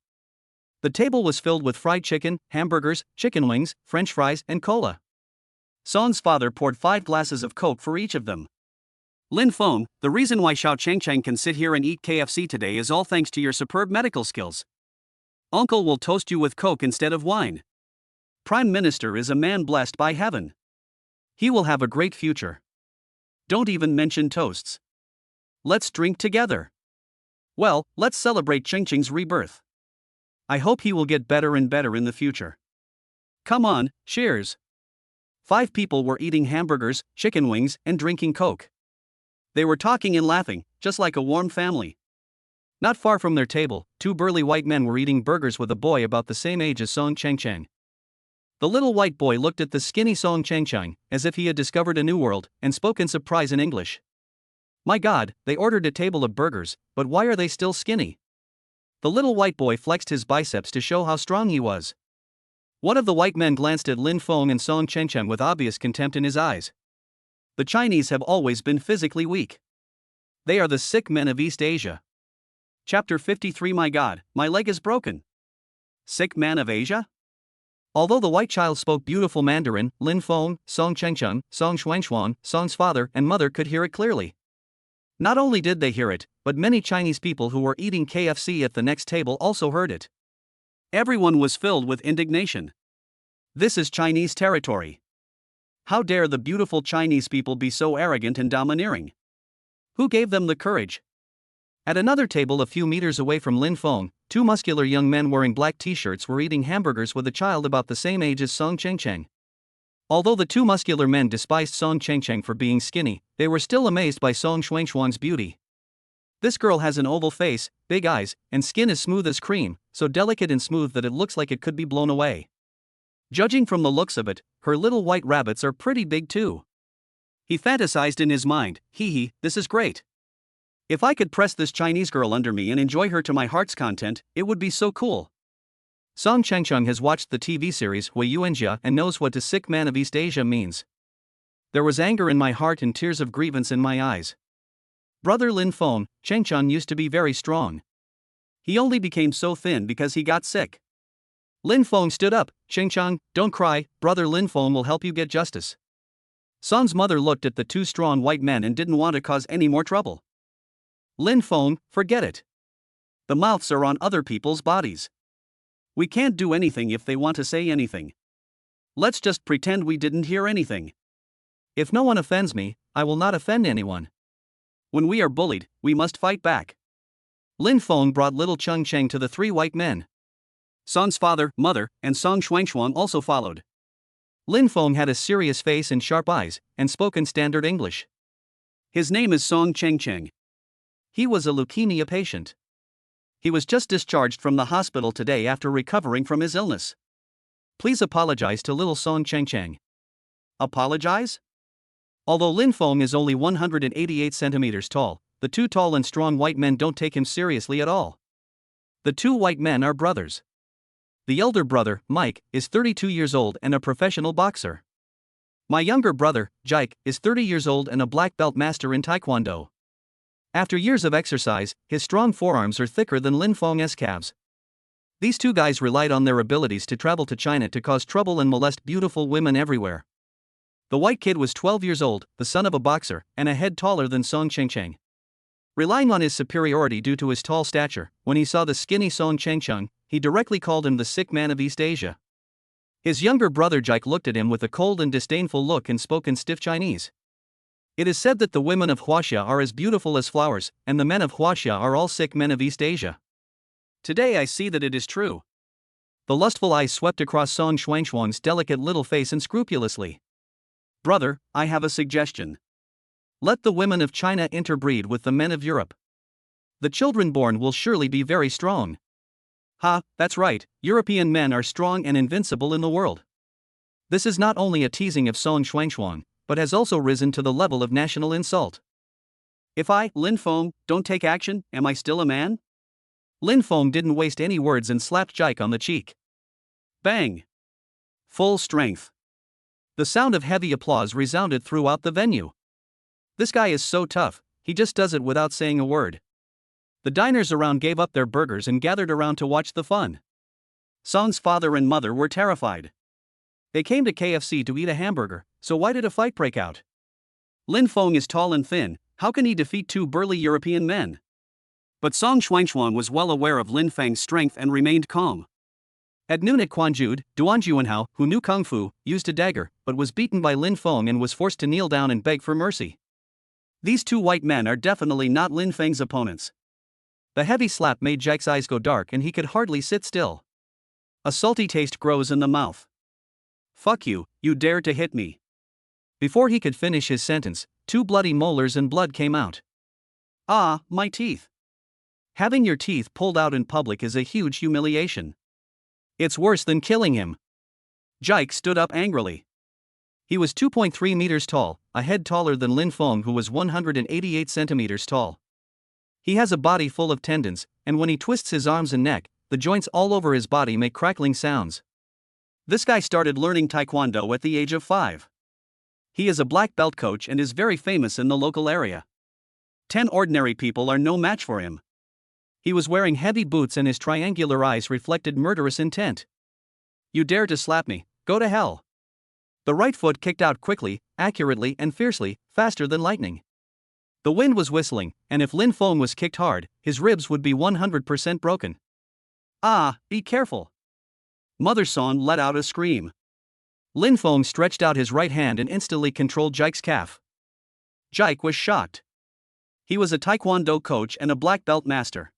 The table was filled with fried chicken, hamburgers, chicken wings, French fries, and cola. Song's father poured 5 glasses of Coke for each of them. Lin Feng, the reason why Xiao Changchang can sit here and eat KFC today is all thanks to your superb medical skills. Uncle will toast you with Coke instead of wine. Prime Minister is a man blessed by heaven. He will have a great future. Don't even mention toasts. Let's drink together. Well, let's celebrate Chingching's rebirth. I hope he will get better and better in the future. Come on, cheers. 5 people were eating hamburgers, chicken wings, and drinking Coke. They were talking and laughing, just like a warm family. Not far from their table, 2 burly white men were eating burgers with a boy about the same age as Song Changchang. The little white boy looked at the skinny Song Changchang, as if he had discovered a new world, and spoke in surprise in English. My God, they ordered a table of burgers, but why are they still skinny? The little white boy flexed his biceps to show how strong he was. One of the white men glanced at Lin Feng and Song Changchang with obvious contempt in his eyes. The Chinese have always been physically weak. They are the sick men of East Asia. Chapter 53. My God, my leg is broken. Sick man of Asia? Although the white child spoke beautiful Mandarin, Lin Feng, Song Changcheng, Song Xuanxuan, Song's father and mother could hear it clearly. Not only did they hear it, but many Chinese people who were eating KFC at the next table also heard it. Everyone was filled with indignation. This is Chinese territory. How dare the beautiful Chinese people be so arrogant and domineering? Who gave them the courage? At another table a few meters away from Lin Feng, 2 muscular young men wearing black t-shirts were eating hamburgers with a child about the same age as Song Changcheng. Although the 2 muscular men despised Song Changcheng for being skinny, they were still amazed by Song Xuanxuan's beauty. This girl has an oval face, big eyes, and skin as smooth as cream, so delicate and smooth that it looks like it could be blown away. Judging from the looks of it, her little white rabbits are pretty big too. He fantasized in his mind, hee, this is great. If I could press this Chinese girl under me and enjoy her to my heart's content, it would be so cool. Song Changcheng has watched the TV series Hui Yuanjia and knows what a sick man of East Asia means. There was anger in my heart and tears of grievance in my eyes. Brother Lin Feng, Changcheng used to be very strong. He only became so thin because he got sick. Lin Feng stood up. Changcheng, don't cry, brother Lin Feng will help you get justice. Song's mother looked at the 2 strong white men and didn't want to cause any more trouble. Lin Feng, forget it. The mouths are on other people's bodies. We can't do anything if they want to say anything. Let's just pretend we didn't hear anything. If no one offends me, I will not offend anyone. When we are bullied, we must fight back. Lin Feng brought little Cheng Cheng to the 3 white men. Song's father, mother, and Song Xuanxuan also followed. Lin Feng had a serious face and sharp eyes, and spoke in standard English. His name is Song Changcheng. He was a leukemia patient. He was just discharged from the hospital today after recovering from his illness. Please apologize to little Song Changcheng. Apologize? Although Lin Feng is only 188 centimeters tall, the 2 tall and strong white men don't take him seriously at all. The 2 white men are brothers. The elder brother, Mike, is 32 years old and a professional boxer. My younger brother, Jike, is 30 years old and a black belt master in Taekwondo. After years of exercise, his strong forearms are thicker than Lin Feng's calves. These 2 guys relied on their abilities to travel to China to cause trouble and molest beautiful women everywhere. The white kid was 12 years old, the son of a boxer, and a head taller than Song Changcheng. Relying on his superiority due to his tall stature, when he saw the skinny Song Changcheng, he directly called him the sick man of East Asia. His younger brother Jike looked at him with a cold and disdainful look and spoke in stiff Chinese. It is said that the women of Huaxia are as beautiful as flowers, and the men of Huaxia are all sick men of East Asia. Today I see that it is true. The lustful eyes swept across Song Xuanxuan's delicate little face and scrupulously. Brother, I have a suggestion. Let the women of China interbreed with the men of Europe. The children born will surely be very strong. Ha, that's right, European men are strong and invincible in the world. This is not only a teasing of Song Xuanxuan, but has also risen to the level of national insult. If I, Lin Feng, don't take action, am I still a man? Lin Feng didn't waste any words and slapped Jike on the cheek. Bang! Full strength. The sound of heavy applause resounded throughout the venue. This guy is so tough, he just does it without saying a word. The diners around gave up their burgers and gathered around to watch the fun. Song's father and mother were terrified. They came to KFC to eat a hamburger, so why did a fight break out? Lin Feng is tall and thin, how can he defeat two burly European men? But Song Xuanxuan was well aware of Lin Feng's strength and remained calm. At noon at Quanjude, Duan Juanhao, who knew Kung Fu, used a dagger, but was beaten by Lin Feng and was forced to kneel down and beg for mercy. These two white men are definitely not Lin Feng's opponents. The heavy slap made Jike's eyes go dark and he could hardly sit still. A salty taste grows in the mouth. Fuck you, you dared to hit me. Before he could finish his sentence, two bloody molars and blood came out. Ah, my teeth. Having your teeth pulled out in public is a huge humiliation. It's worse than killing him. Jike stood up angrily. He was 2.3 meters tall, a head taller than Lin Feng, who was 188 centimeters tall. He has a body full of tendons, and when he twists his arms and neck, the joints all over his body make crackling sounds. This guy started learning Taekwondo at the age of 5. He is a black belt coach and is very famous in the local area. 10 ordinary people are no match for him. He was wearing heavy boots and his triangular eyes reflected murderous intent. You dare to slap me, go to hell. The right foot kicked out quickly, accurately and fiercely, faster than lightning. The wind was whistling, and if Lin Feng was kicked hard, his ribs would be 100% broken. Ah, be careful. Mother Song let out a scream. Lin Feng stretched out his right hand and instantly controlled Jike's calf. Jike was shocked. He was a Taekwondo coach and a black belt master.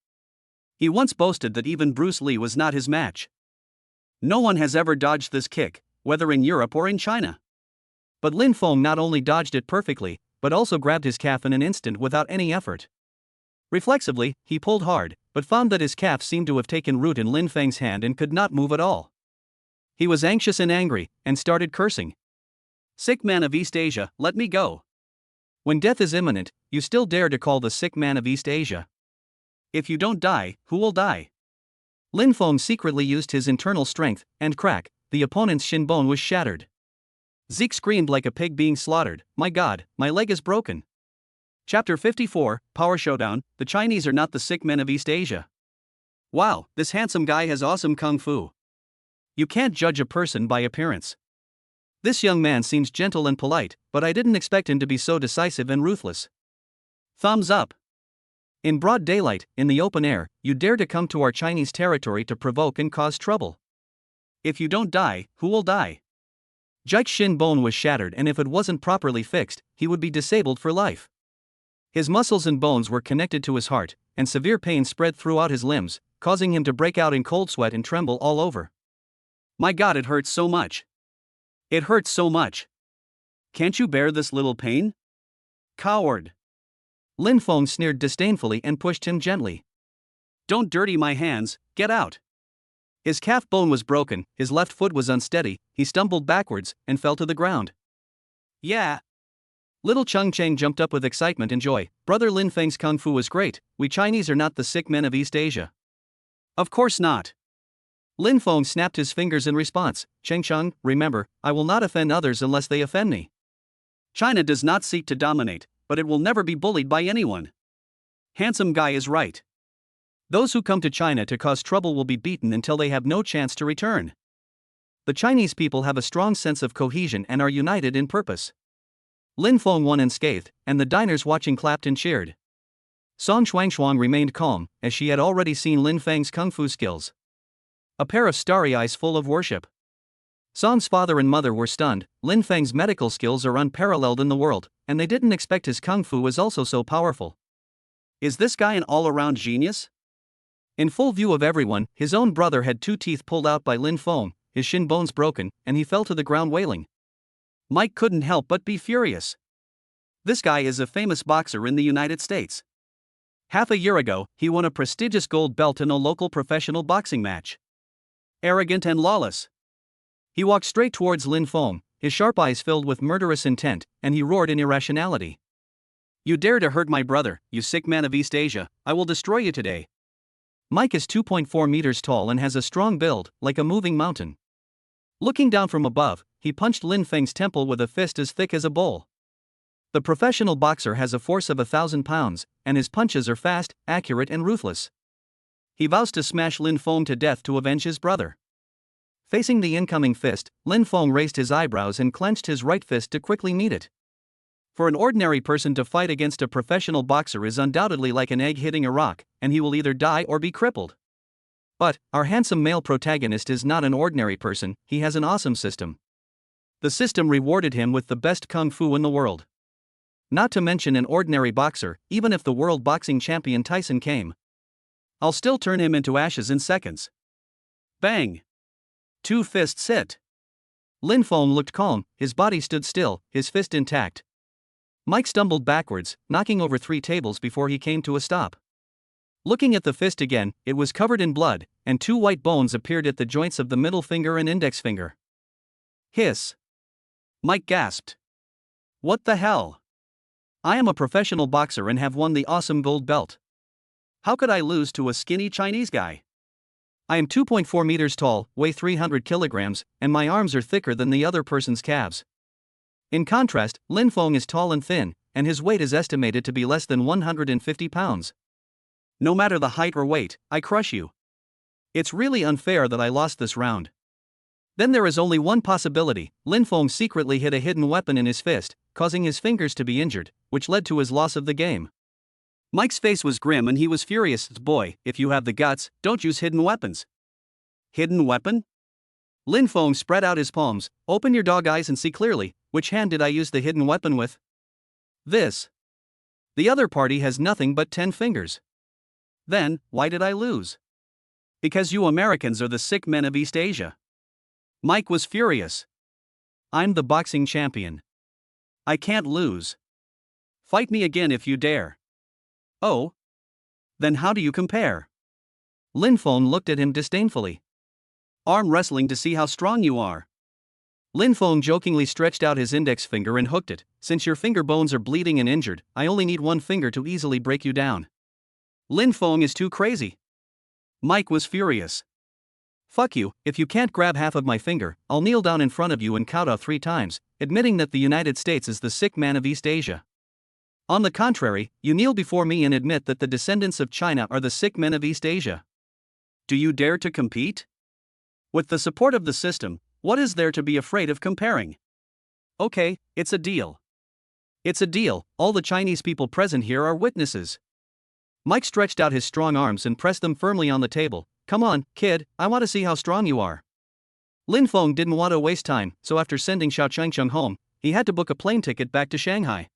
He once boasted that even Bruce Lee was not his match. No one has ever dodged this kick, whether in Europe or in China. But Lin Feng not only dodged it perfectly, but also grabbed his calf in an instant without any effort. Reflexively, he pulled hard, but found that his calf seemed to have taken root in Lin Feng's hand and could not move at all. He was anxious and angry, and started cursing. Sick man of East Asia, let me go. When death is imminent, you still dare to call the sick man of East Asia. If you don't die, who will die? Lin Feng secretly used his internal strength, and crack, the opponent's shin bone was shattered. Zeke screamed like a pig being slaughtered, my god, my leg is broken. Chapter 54, Power Showdown, the Chinese are not the sick men of East Asia. Wow, this handsome guy has awesome kung fu. You can't judge a person by appearance. This young man seems gentle and polite, but I didn't expect him to be so decisive and ruthless. Thumbs up. In broad daylight, in the open air, you dare to come to our Chinese territory to provoke and cause trouble. If you don't die, who will die? Jike's shin bone was shattered, and if it wasn't properly fixed, he would be disabled for life. His muscles and bones were connected to his heart, and severe pain spread throughout his limbs, causing him to break out in cold sweat and tremble all over. My god, it hurts so much. It hurts so much. Can't you bear this little pain? Coward. Lin Feng sneered disdainfully and pushed him gently. Don't dirty my hands, get out. His calf bone was broken, his left foot was unsteady, he stumbled backwards, and fell to the ground. Yeah. Little Chung Cheng jumped up with excitement and joy. Brother Lin Feng's kung fu was great, we Chinese are not the sick men of East Asia. Of course not. Lin Feng snapped his fingers in response. Cheng Chung, remember, I will not offend others unless they offend me. China does not seek to dominate, but it will never be bullied by anyone. Handsome guy is right. Those who come to China to cause trouble will be beaten until they have no chance to return. The Chinese people have a strong sense of cohesion and are united in purpose. Lin Feng won unscathed, and the diners watching clapped and cheered. Song Xuanxuan remained calm, as she had already seen Lin Feng's kung fu skills. A pair of starry eyes full of worship. Song's father and mother were stunned. Lin Feng's medical skills are unparalleled in the world, and they didn't expect his kung fu was also so powerful. Is this guy an all-around genius? In full view of everyone, his own brother had 2 teeth pulled out by Lin Feng, his shin bones broken, and he fell to the ground wailing. Mike couldn't help but be furious. This guy is a famous boxer in the United States. Half a year ago, he won a prestigious gold belt in a local professional boxing match. Arrogant and lawless. He walked straight towards Lin Feng, his sharp eyes filled with murderous intent, and he roared in irrationality. You dare to hurt my brother, you sick man of East Asia, I will destroy you today. Mike is 2.4 meters tall and has a strong build, like a moving mountain. Looking down from above, he punched Lin Feng's temple with a fist as thick as a bowl. The professional boxer has a force of 1,000 pounds, and his punches are fast, accurate and ruthless. He vows to smash Lin Feng to death to avenge his brother. Facing the incoming fist, Lin Feng raised his eyebrows and clenched his right fist to quickly meet it. For an ordinary person to fight against a professional boxer is undoubtedly like an egg hitting a rock, and he will either die or be crippled. But our handsome male protagonist is not an ordinary person, he has an awesome system. The system rewarded him with the best kung fu in the world. Not to mention an ordinary boxer, even if the world boxing champion Tyson came. I'll still turn him into ashes in seconds. Bang! 2 fists hit. Lin Feng looked calm, his body stood still, his fist intact. Mike stumbled backwards, knocking over 3 tables before he came to a stop. Looking at the fist again, it was covered in blood, and 2 white bones appeared at the joints of the middle finger and index finger. Hiss! Mike gasped. What the hell? I am a professional boxer and have won the awesome gold belt. How could I lose to a skinny Chinese guy? I am 2.4 meters tall, weigh 300 kilograms, and my arms are thicker than the other person's calves. In contrast, Lin Feng is tall and thin, and his weight is estimated to be less than 150 pounds. No matter the height or weight, I crush you. It's really unfair that I lost this round. Then there is only one possibility: Lin Feng secretly hid a hidden weapon in his fist, causing his fingers to be injured, which led to his loss of the game. Mike's face was grim and he was furious. Boy, if you have the guts, don't use hidden weapons. Hidden weapon? Lin Feng spread out his palms. Open your dog eyes and see clearly. Which hand did I use the hidden weapon with? This. The other party has nothing but 10 fingers. Then, why did I lose? Because you Americans are the sick men of East Asia. Mike was furious. I'm the boxing champion. I can't lose. Fight me again if you dare. Oh? Then how do you compare? Lin Feng looked at him disdainfully. Arm wrestling to see how strong you are. Lin Feng jokingly stretched out his index finger and hooked it. Since your finger bones are bleeding and injured, I only need 1 finger to easily break you down. Lin Feng is too crazy. Mike was furious. Fuck you, if you can't grab half of my finger, I'll kneel down in front of you and count out 3 times, admitting that the United States is the sick man of East Asia. On the contrary, you kneel before me and admit that the descendants of China are the sick men of East Asia. Do you dare to compete? With the support of the system, what is there to be afraid of comparing? Okay, it's a deal. It's a deal, all the Chinese people present here are witnesses. Mike stretched out his strong arms and pressed them firmly on the table. Come on, kid, I want to see how strong you are. Lin Feng didn't want to waste time, so after sending Xiao Changcheng home, he had to book a plane ticket back to Shanghai.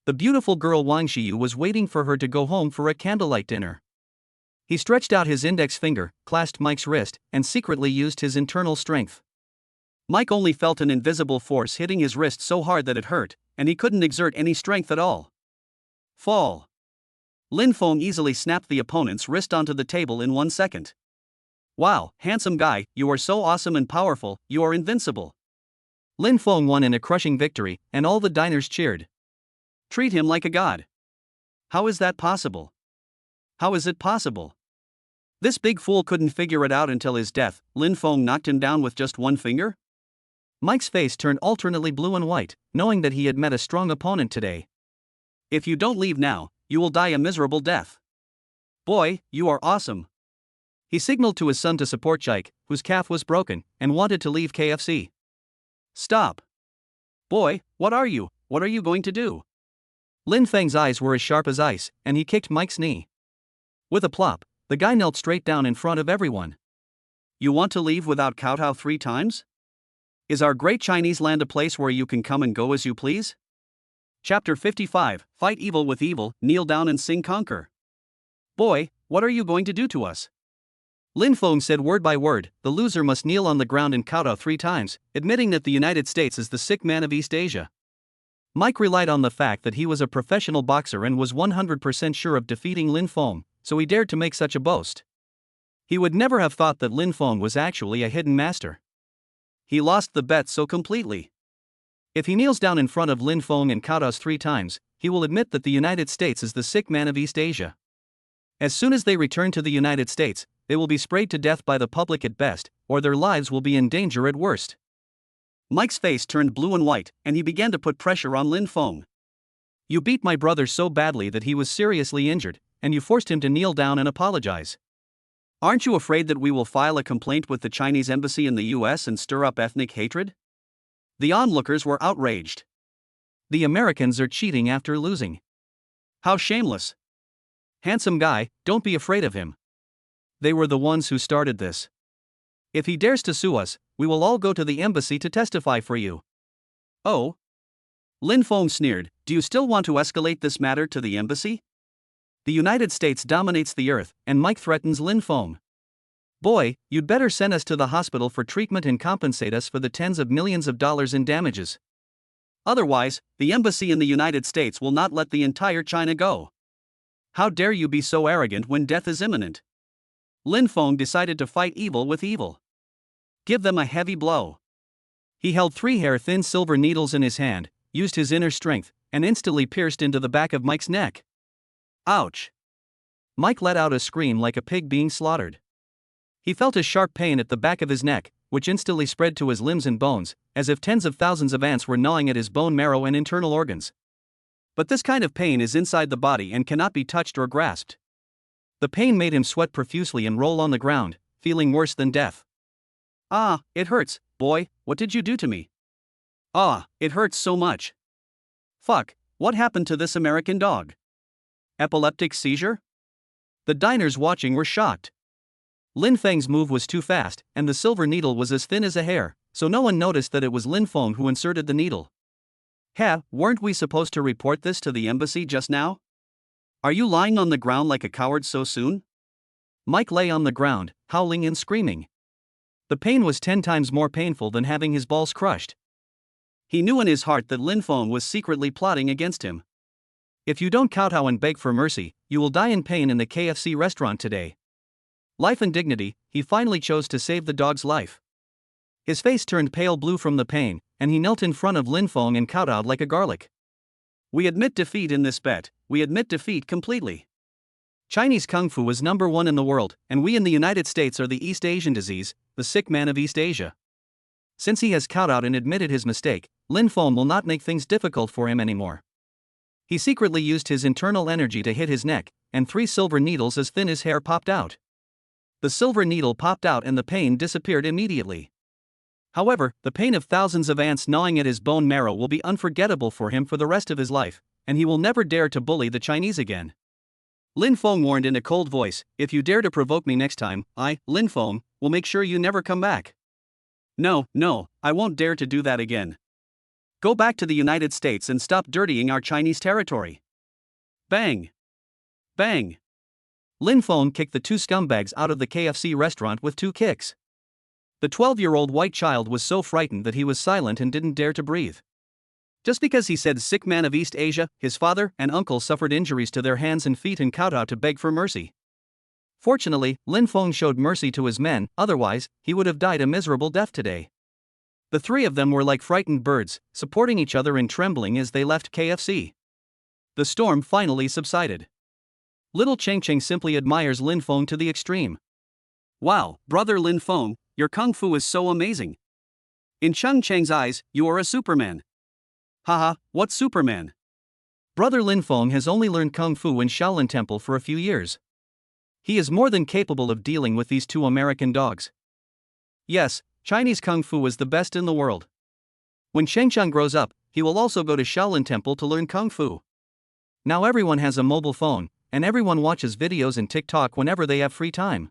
The beautiful girl Wang Xiyu was waiting for her to go home for a candlelight dinner. He stretched out his index finger, clasped Mike's wrist, and secretly used his internal strength. Mike only felt an invisible force hitting his wrist so hard that it hurt, and he couldn't exert any strength at all. Fall. Lin Feng easily snapped the opponent's wrist onto the table in 1 second. Wow, handsome guy, you are so awesome and powerful, you are invincible. Lin Feng won in a crushing victory, and all the diners cheered. Treat him like a god. How is that possible? How is it possible? This big fool couldn't figure it out until his death. Lin Feng knocked him down with just 1 finger? Mike's face turned alternately blue and white, knowing that he had met a strong opponent today. If you don't leave now, you will die a miserable death. Boy, you are awesome. He signaled to his son to support Jike, whose calf was broken, and wanted to leave KFC. Stop. Boy, what are you going to do? Lin Feng's eyes were as sharp as ice, and he kicked Mike's knee. With a plop, the guy knelt straight down in front of everyone. You want to leave without kowtow 3 times? Is our great Chinese land a place where you can come and go as you please? Chapter 55, Fight Evil with Evil, Kneel Down and Sing Conquer. Boy, what are you going to do to us? Lin Feng said word by word, the loser must kneel on the ground and kowtow 3 times, admitting that the United States is the sick man of East Asia. Mike relied on the fact that he was a professional boxer and was 100% sure of defeating Lin Feng, so he dared to make such a boast. He would never have thought that Lin Feng was actually a hidden master. He lost the bet so completely. If he kneels down in front of Lin Feng and kowtows 3 times, he will admit that the United States is the sick man of East Asia. As soon as they return to the United States, they will be sprayed to death by the public at best, or their lives will be in danger at worst. Mike's face turned blue and white, and he began to put pressure on Lin Feng. You beat my brother so badly that he was seriously injured, and you forced him to kneel down and apologize. Aren't you afraid that we will file a complaint with the Chinese embassy in the US and stir up ethnic hatred? The onlookers were outraged. The Americans are cheating after losing. How shameless. Handsome guy, don't be afraid of him. They were the ones who started this. If he dares to sue us, we will all go to the embassy to testify for you. Oh? Lin Feng sneered, do you still want to escalate this matter to the embassy? The United States dominates the earth, and Mike threatens Lin Feng. Boy, you'd better send us to the hospital for treatment and compensate us for the tens of millions of dollars in damages. Otherwise, the embassy in the United States will not let the entire China go. How dare you be so arrogant when death is imminent? Lin Feng decided to fight evil with evil. Give them a heavy blow. He held 3 hair-thin silver needles in his hand, used his inner strength, and instantly pierced into the back of Mike's neck. Ouch! Mike let out a scream like a pig being slaughtered. He felt a sharp pain at the back of his neck, which instantly spread to his limbs and bones, as if tens of thousands of ants were gnawing at his bone marrow and internal organs. But this kind of pain is inside the body and cannot be touched or grasped. The pain made him sweat profusely and roll on the ground, feeling worse than death. Ah, it hurts, boy, what did you do to me? Ah, it hurts so much. Fuck, what happened to this American dog? Epileptic seizure? The diners watching were shocked. Lin Feng's move was too fast, and the silver needle was as thin as a hair, so no one noticed that it was Lin Feng who inserted the needle. Weren't we supposed to report this to the embassy just now? Are you lying on the ground like a coward so soon? Mike lay on the ground, howling and screaming. The pain was 10 times more painful than having his balls crushed. He knew in his heart that Lin Feng was secretly plotting against him. If you don't kowtow and beg for mercy, you will die in pain in the KFC restaurant today. Life and dignity, he finally chose to save the dog's life. His face turned pale blue from the pain, and he knelt in front of Lin Feng and kowtowed like a garlic. We admit defeat in this bet, we admit defeat completely. Chinese Kung Fu is #1 in the world, and we in the United States are the East Asian disease, the sick man of East Asia. Since he has kowtowed and admitted his mistake, Lin Feng will not make things difficult for him anymore. He secretly used his internal energy to hit his neck, and 3 silver needles as thin as hair popped out. The silver needle popped out and the pain disappeared immediately. However, the pain of thousands of ants gnawing at his bone marrow will be unforgettable for him for the rest of his life, and he will never dare to bully the Chinese again. Lin Feng warned in a cold voice, if you dare to provoke me next time, I, Lin Feng, will make sure you never come back. No, I won't dare to do that again. Go back to the United States and stop dirtying our Chinese territory. Bang! Bang! Lin Feng kicked the 2 scumbags out of the KFC restaurant with 2 kicks. The 12-year-old white child was so frightened that he was silent and didn't dare to breathe. Just because he said sick man of East Asia, his father and uncle suffered injuries to their hands and feet and kowtowed to beg for mercy. Fortunately, Lin Feng showed mercy to his men, otherwise, he would have died a miserable death today. The 3 of them were like frightened birds, supporting each other and trembling as they left KFC. The storm finally subsided. Little Cheng Cheng simply admires Lin Feng to the extreme. Wow, brother Lin Feng, your kung fu is so amazing. In Cheng Cheng's eyes, you are a Superman. Haha, what Superman? Brother Lin Feng has only learned kung fu in Shaolin Temple for a few years. He is more than capable of dealing with these 2 American dogs. Yes, Chinese kung fu is the best in the world. When Cheng Cheng grows up, he will also go to Shaolin Temple to learn kung fu. Now everyone has a mobile phone, and everyone watches videos and TikTok whenever they have free time.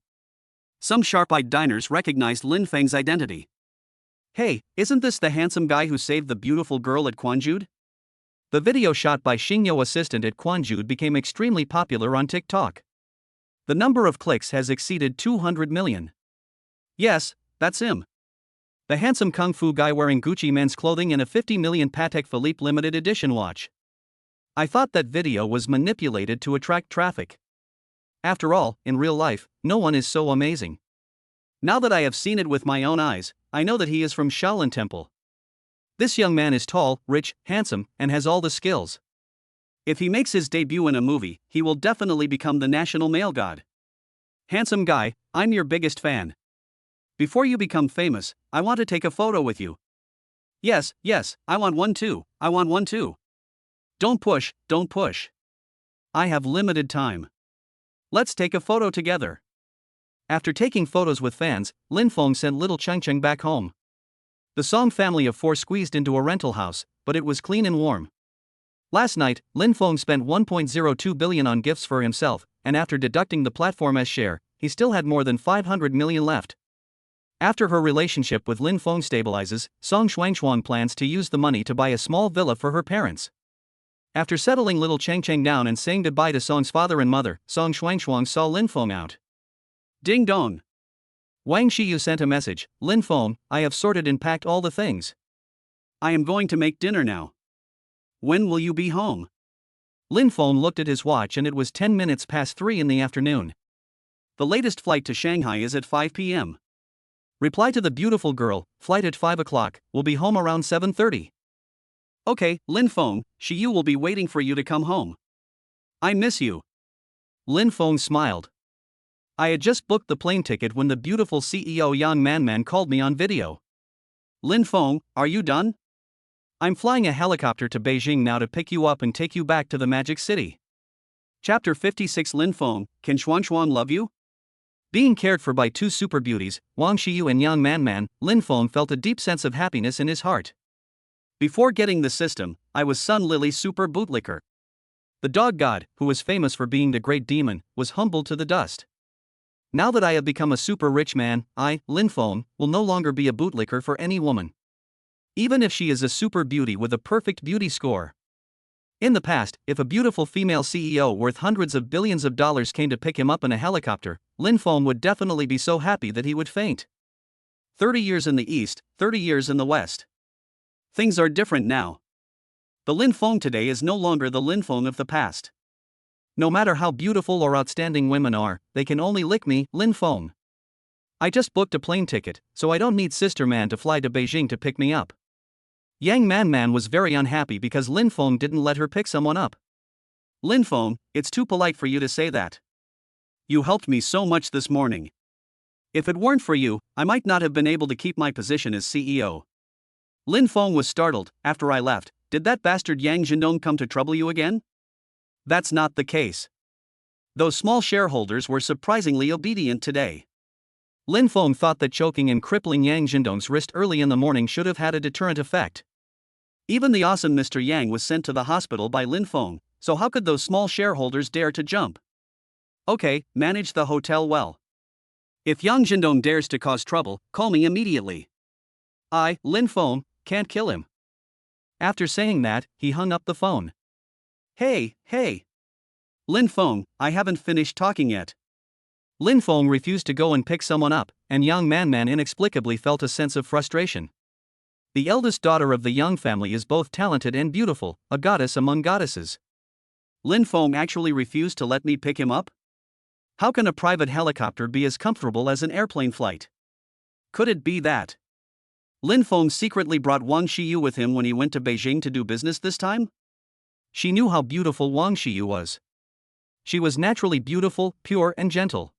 Some sharp-eyed diners recognized Lin Feng's identity. Hey, isn't this the handsome guy who saved the beautiful girl at Quanjude? The video shot by Xingyo assistant at Quanjude became extremely popular on TikTok. The number of clicks has exceeded 200 million. Yes, that's him. The handsome kung fu guy wearing Gucci men's clothing and a 50 million Patek Philippe limited edition watch. I thought that video was manipulated to attract traffic. After all, in real life, no one is so amazing. Now that I have seen it with my own eyes, I know that he is from Shaolin Temple. This young man is tall, rich, handsome, and has all the skills. If he makes his debut in a movie, he will definitely become the national male god. Handsome guy, I'm your biggest fan. Before you become famous, I want to take a photo with you. Yes, I want one too, I want one too. Don't push, don't push. I have limited time. Let's take a photo together. After taking photos with fans, Lin Feng sent little Cheng Cheng back home. The Song family of four squeezed into a rental house, but it was clean and warm. Last night, Lin Feng spent 1.02 billion on gifts for himself, and after deducting the platform's share, he still had more than 500 million left. After her relationship with Lin Feng stabilizes, Song Xuanxuang plans to use the money to buy a small villa for her parents. After settling little Cheng Cheng down and saying goodbye to Song's father and mother, Song Xuanxuang saw Lin Feng out. Ding dong. Wang Shiyu sent a message, Lin Feng, I have sorted and packed all the things. I am going to make dinner now. When will you be home? Lin Feng looked at his watch and it was 10 minutes past 3 in the afternoon. The latest flight to Shanghai is at 5 p.m. Reply to the beautiful girl, flight at 5 o'clock, will be home around 7:30. Okay, Lin Feng, Shiyu will be waiting for you to come home. I miss you. Lin Feng smiled. I had just booked the plane ticket when the beautiful CEO Yang Manman called me on video. Lin Feng, are you done? I'm flying a helicopter to Beijing now to pick you up and take you back to the Magic City. Chapter 56 Lin Feng, can Xuanxuang love you? Being cared for by two super beauties, Wang Shiyu and Yang Manman, Lin Feng felt a deep sense of happiness in his heart. Before getting the system, I was Sun Lily's super bootlicker. The dog god, who was famous for being the great demon, was humbled to the dust. Now that I have become a super rich man, I, Lin Feng, will no longer be a bootlicker for any woman. Even if she is a super beauty with a perfect beauty score. In the past, if a beautiful female CEO worth hundreds of billions of dollars came to pick him up in a helicopter, Lin Feng would definitely be so happy that he would faint. 30 years in the East, 30 years in the West. Things are different now. The Lin Feng today is no longer the Lin Feng of the past. No matter how beautiful or outstanding women are, they can only lick me, Lin Feng. I just booked a plane ticket, so I don't need Sister Man to fly to Beijing to pick me up. Yang Manman was very unhappy because Lin Feng didn't let her pick someone up. Lin Feng, it's too polite for you to say that. You helped me so much this morning. If it weren't for you, I might not have been able to keep my position as CEO. Lin Feng was startled. After I left, did that bastard Yang Zhendong come to trouble you again? That's not the case. Those small shareholders were surprisingly obedient today. Lin Feng thought that choking and crippling Yang Zhendong's wrist early in the morning should have had a deterrent effect. Even the awesome Mr. Yang was sent to the hospital by Lin Feng, so how could those small shareholders dare to jump? Okay, manage the hotel well. If Yang Zhendong dares to cause trouble, call me immediately. I, Lin Feng, can't kill him. After saying that, he hung up the phone. Hey. Lin Feng, I haven't finished talking yet. Lin Feng refused to go and pick someone up, and Yang Manman inexplicably felt a sense of frustration. The eldest daughter of the Yang family is both talented and beautiful, a goddess among goddesses. Lin Feng actually refused to let me pick him up? How can a private helicopter be as comfortable as an airplane flight? Could it be that Lin Feng secretly brought Wang Shiyu with him when he went to Beijing to do business this time? She knew how beautiful Wang Shiyu was. She was naturally beautiful, pure and gentle.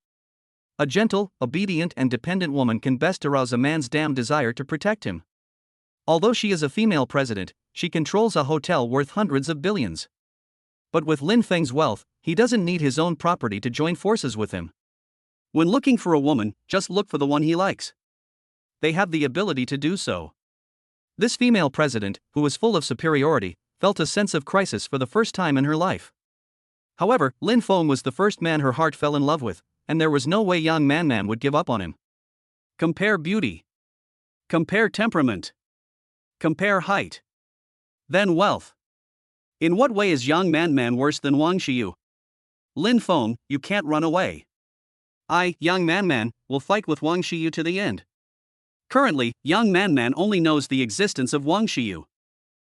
A gentle, obedient and dependent woman can best arouse a man's damn desire to protect him. Although she is a female president, she controls a hotel worth hundreds of billions. But with Lin Feng's wealth, he doesn't need his own property to join forces with him. When looking for a woman, just look for the one he likes. They have the ability to do so. This female president, who was full of superiority, felt a sense of crisis for the first time in her life. However, Lin Feng was the first man her heart fell in love with, and there was no way Yang Manman would give up on him. Compare beauty. Compare temperament. Compare height. Then wealth. In what way is Yang Manman worse than Wang Shiyu? Lin Feng, you can't run away. I, Yang Manman, will fight with Wang Shiyu to the end. Currently, Yang Manman only knows the existence of Wang Shiyu.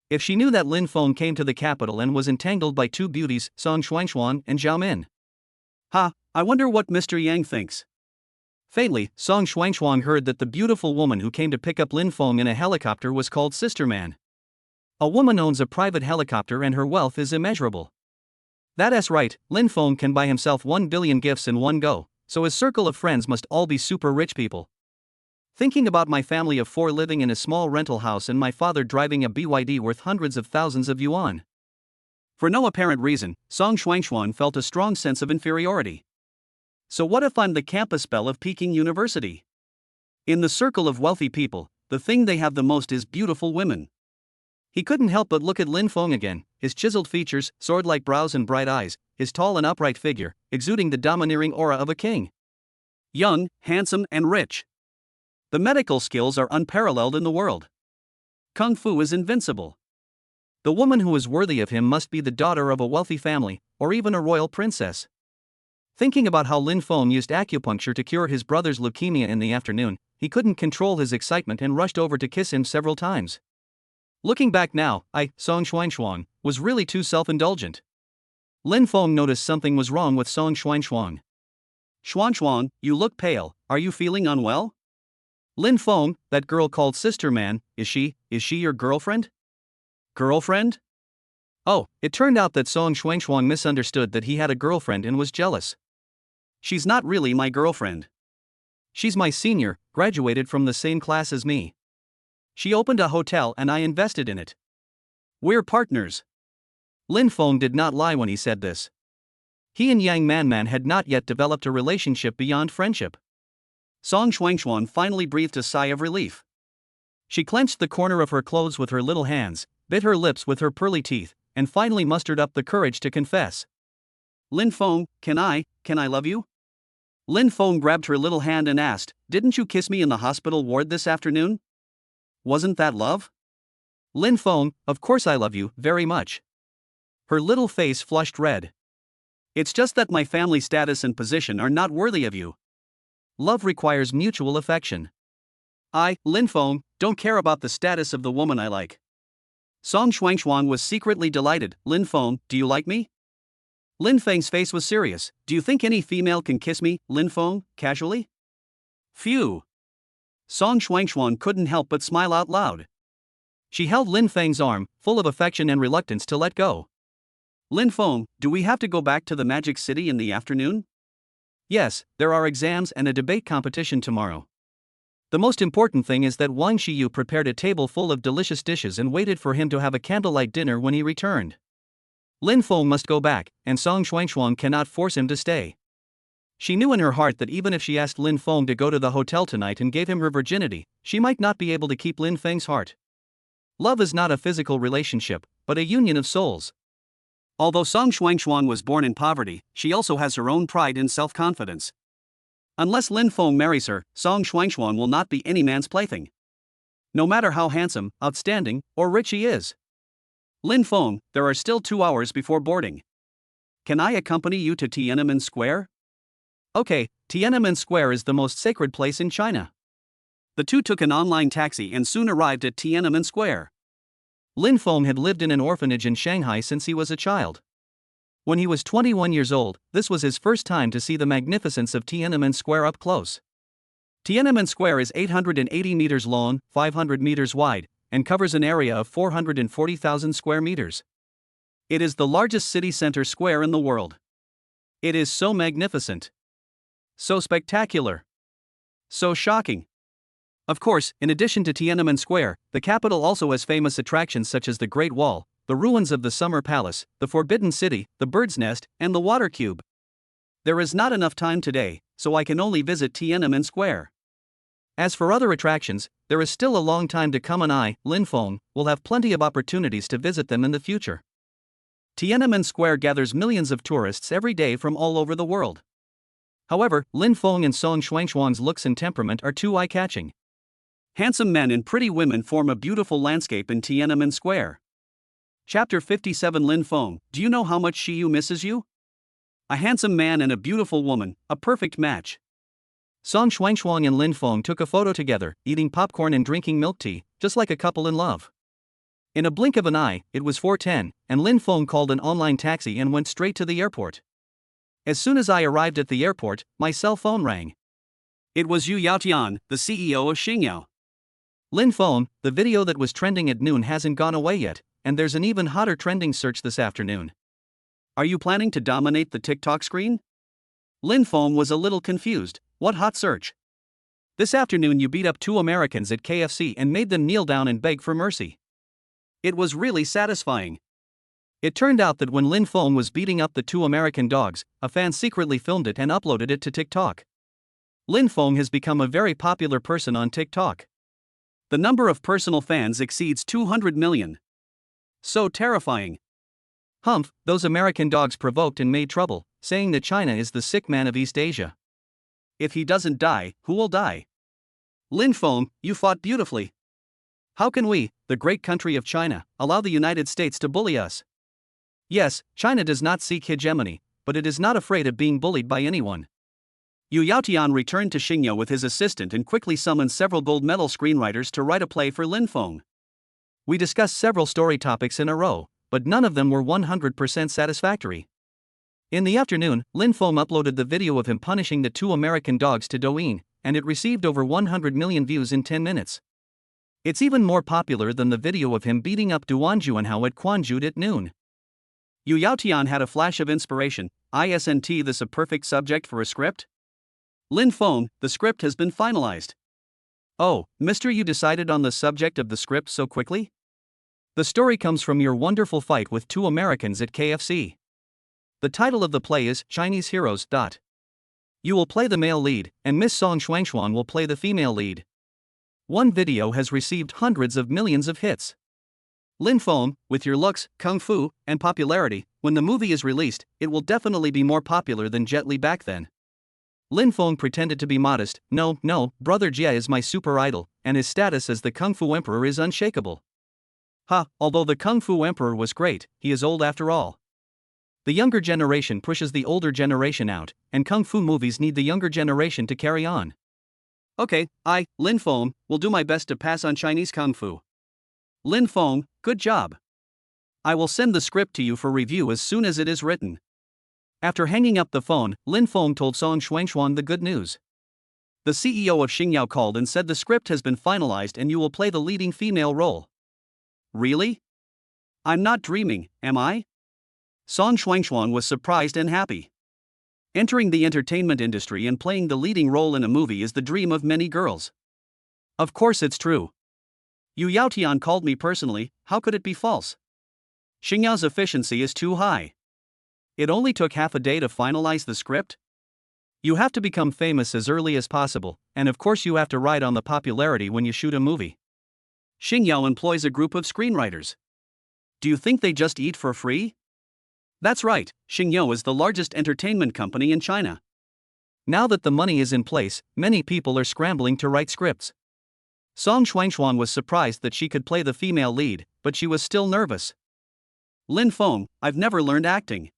If she knew that Lin Feng came to the capital and was entangled by two beauties, Song Xuanxuan and Zhao Min. I wonder what Mr. Yang thinks. Faintly, Song Xuanxuan heard that the beautiful woman who came to pick up Lin Feng in a helicopter was called Sister Man. A woman owns a private helicopter and her wealth is immeasurable. That's right, Lin Feng can buy himself 1 billion gifts in one go, so his circle of friends must all be super rich people. Thinking about my family of 4 living in a small rental house and my father driving a BYD worth hundreds of thousands of yuan. For no apparent reason, Song Shuangchuan felt a strong sense of inferiority. So what if I'm the campus belle of Peking University? In the circle of wealthy people, the thing they have the most is beautiful women. He couldn't help but look at Lin Feng again, his chiseled features, sword-like brows and bright eyes, his tall and upright figure, exuding the domineering aura of a king. Young, handsome, and rich. The medical skills are unparalleled in the world. Kung Fu is invincible. The woman who is worthy of him must be the daughter of a wealthy family, or even a royal princess. Thinking about how Lin Feng used acupuncture to cure his brother's leukemia in the afternoon, he couldn't control his excitement and rushed over to kiss him several times. Looking back now, Song Shuangchuan, was really too self-indulgent. Lin Feng noticed something was wrong with Song Shuangchuan. Shuangchuan, you look pale, are you feeling unwell? Lin Feng, that girl called Sister Man, is she your girlfriend? Girlfriend? Oh, it turned out that Song Shuangchuan misunderstood that he had a girlfriend and was jealous. She's not really my girlfriend. She's my senior, graduated from the same class as me. She opened a hotel and I invested in it. We're partners. Lin Feng did not lie when he said this. He and Yang Manman had not yet developed a relationship beyond friendship. Song Shuangchuan finally breathed a sigh of relief. She clenched the corner of her clothes with her little hands, bit her lips with her pearly teeth, and finally mustered up the courage to confess. Lin Feng, can I love you? Lin Feng grabbed her little hand and asked, didn't you kiss me in the hospital ward this afternoon? Wasn't that love? Lin Feng, of course I love you, very much. Her little face flushed red. It's just that my family status and position are not worthy of you. Love requires mutual affection. I, Lin Feng, don't care about the status of the woman I like. Song Shuangchuan was secretly delighted. Lin Feng, do you like me? Lin Feng's face was serious. Do you think any female can kiss me, Lin Feng, casually? Phew. Song Shuangchuan couldn't help but smile out loud. She held Lin Feng's arm, full of affection and reluctance to let go. Lin Feng, do we have to go back to the Magic City in the afternoon? Yes, there are exams and a debate competition tomorrow. The most important thing is that Wang Xiyu prepared a table full of delicious dishes and waited for him to have a candlelight dinner when he returned. Lin Feng must go back, and Song Shuangchuan cannot force him to stay. She knew in her heart that even if she asked Lin Feng to go to the hotel tonight and gave him her virginity, she might not be able to keep Lin Feng's heart. Love is not a physical relationship, but a union of souls. Although Song Shuangchuan was born in poverty, she also has her own pride and self-confidence. Unless Lin Feng marries her, Song Shuangchuan will not be any man's plaything. No matter how handsome, outstanding, or rich he is. Lin Feng, there are still 2 hours before boarding. Can I accompany you to Tiananmen Square? Okay, Tiananmen Square is the most sacred place in China. The two took an online taxi and soon arrived at Tiananmen Square. Lin Feng had lived in an orphanage in Shanghai since he was a child. When he was 21 years old, this was his first time to see the magnificence of Tiananmen Square up close. Tiananmen Square is 880 meters long, 500 meters wide, and covers an area of 440,000 square meters. It is the largest city center square in the world. It is so magnificent. So spectacular. So shocking. Of course, in addition to Tiananmen Square, the capital also has famous attractions such as the Great Wall, the ruins of the Summer Palace, the Forbidden City, the Bird's Nest, and the Water Cube. There is not enough time today, so I can only visit Tiananmen Square. As for other attractions, there is still a long time to come and I, Lin Feng, will have plenty of opportunities to visit them in the future. Tiananmen Square gathers millions of tourists every day from all over the world. However, Lin Feng and Song Shuangchuan's looks and temperament are too eye-catching. Handsome men and pretty women form a beautiful landscape in Tiananmen Square. Chapter 57 Lin Feng, do you know how much Xiyu misses you? A handsome man and a beautiful woman, a perfect match. Song Shuangchuan and Lin Feng took a photo together, eating popcorn and drinking milk tea, just like a couple in love. In a blink of an eye, it was 4:10, and Lin Feng called an online taxi and went straight to the airport. As soon as I arrived at the airport, my cell phone rang. It was Yu Yaotian, the CEO of Xingyao. Lin Feng, the video that was trending at noon hasn't gone away yet, and there's an even hotter trending search this afternoon. Are you planning to dominate the TikTok screen? Lin Feng was a little confused. What hot search? This afternoon you beat up 2 Americans at KFC and made them kneel down and beg for mercy. It was really satisfying. It turned out that when Lin Feng was beating up the 2 American dogs, a fan secretly filmed it and uploaded it to TikTok. Lin Feng has become a very popular person on TikTok. The number of personal fans exceeds 200 million. So terrifying. Humph, those American dogs provoked and made trouble, saying that China is the sick man of East Asia. If he doesn't die, who will die? Lin Feng, you fought beautifully. How can we, the great country of China, allow the United States to bully us? Yes, China does not seek hegemony, but it is not afraid of being bullied by anyone. Yu Yaotian returned to Xingyao with his assistant and quickly summoned several gold medal screenwriters to write a play for Lin Feng. We discussed several story topics in a row, but none of them were 100% satisfactory. In the afternoon, Lin Feng uploaded the video of him punishing the 2 American dogs to Douyin, and it received over 100 million views in 10 minutes. It's even more popular than the video of him beating up Duan Juanhao at Quanzhou at noon. Yu Yaotian had a flash of inspiration. Isn't this a perfect subject for a script? Lin Feng, the script has been finalized. Oh, Mr. You decided on the subject of the script so quickly? The story comes from your wonderful fight with 2 Americans at KFC. The title of the play is Chinese Heroes. You will play the male lead, and Miss Song Shuangshuan will play the female lead. One video has received hundreds of millions of hits. Lin Feng, with your looks, kung fu, and popularity, when the movie is released, it will definitely be more popular than Jet Li back then. Lin Feng pretended to be modest. No, brother Jia is my super idol, and his status as the Kung Fu Emperor is unshakable. Although the Kung Fu Emperor was great, he is old after all. The younger generation pushes the older generation out, and Kung Fu movies need the younger generation to carry on. Okay, Lin Feng, will do my best to pass on Chinese Kung Fu. Lin Feng, good job. I will send the script to you for review as soon as it is written. After hanging up the phone, Lin Feng told Song Shuangshuan the good news. The CEO of Xingyao called and said the script has been finalized and you will play the leading female role. Really? I'm not dreaming, am I? Song Shuangshuan was surprised and happy. Entering the entertainment industry and playing the leading role in a movie is the dream of many girls. Of course it's true. Yu Yaotian called me personally. How could it be false? Xingyao's efficiency is too high. It only took half a day to finalize the script? You have to become famous as early as possible, and of course you have to ride on the popularity when you shoot a movie. Xingyao employs a group of screenwriters. Do you think they just eat for free? That's right, Xingyao is the largest entertainment company in China. Now that the money is in place, many people are scrambling to write scripts. Song Shuangshuan was surprised that she could play the female lead, but she was still nervous. Lin Feng, I've never learned acting.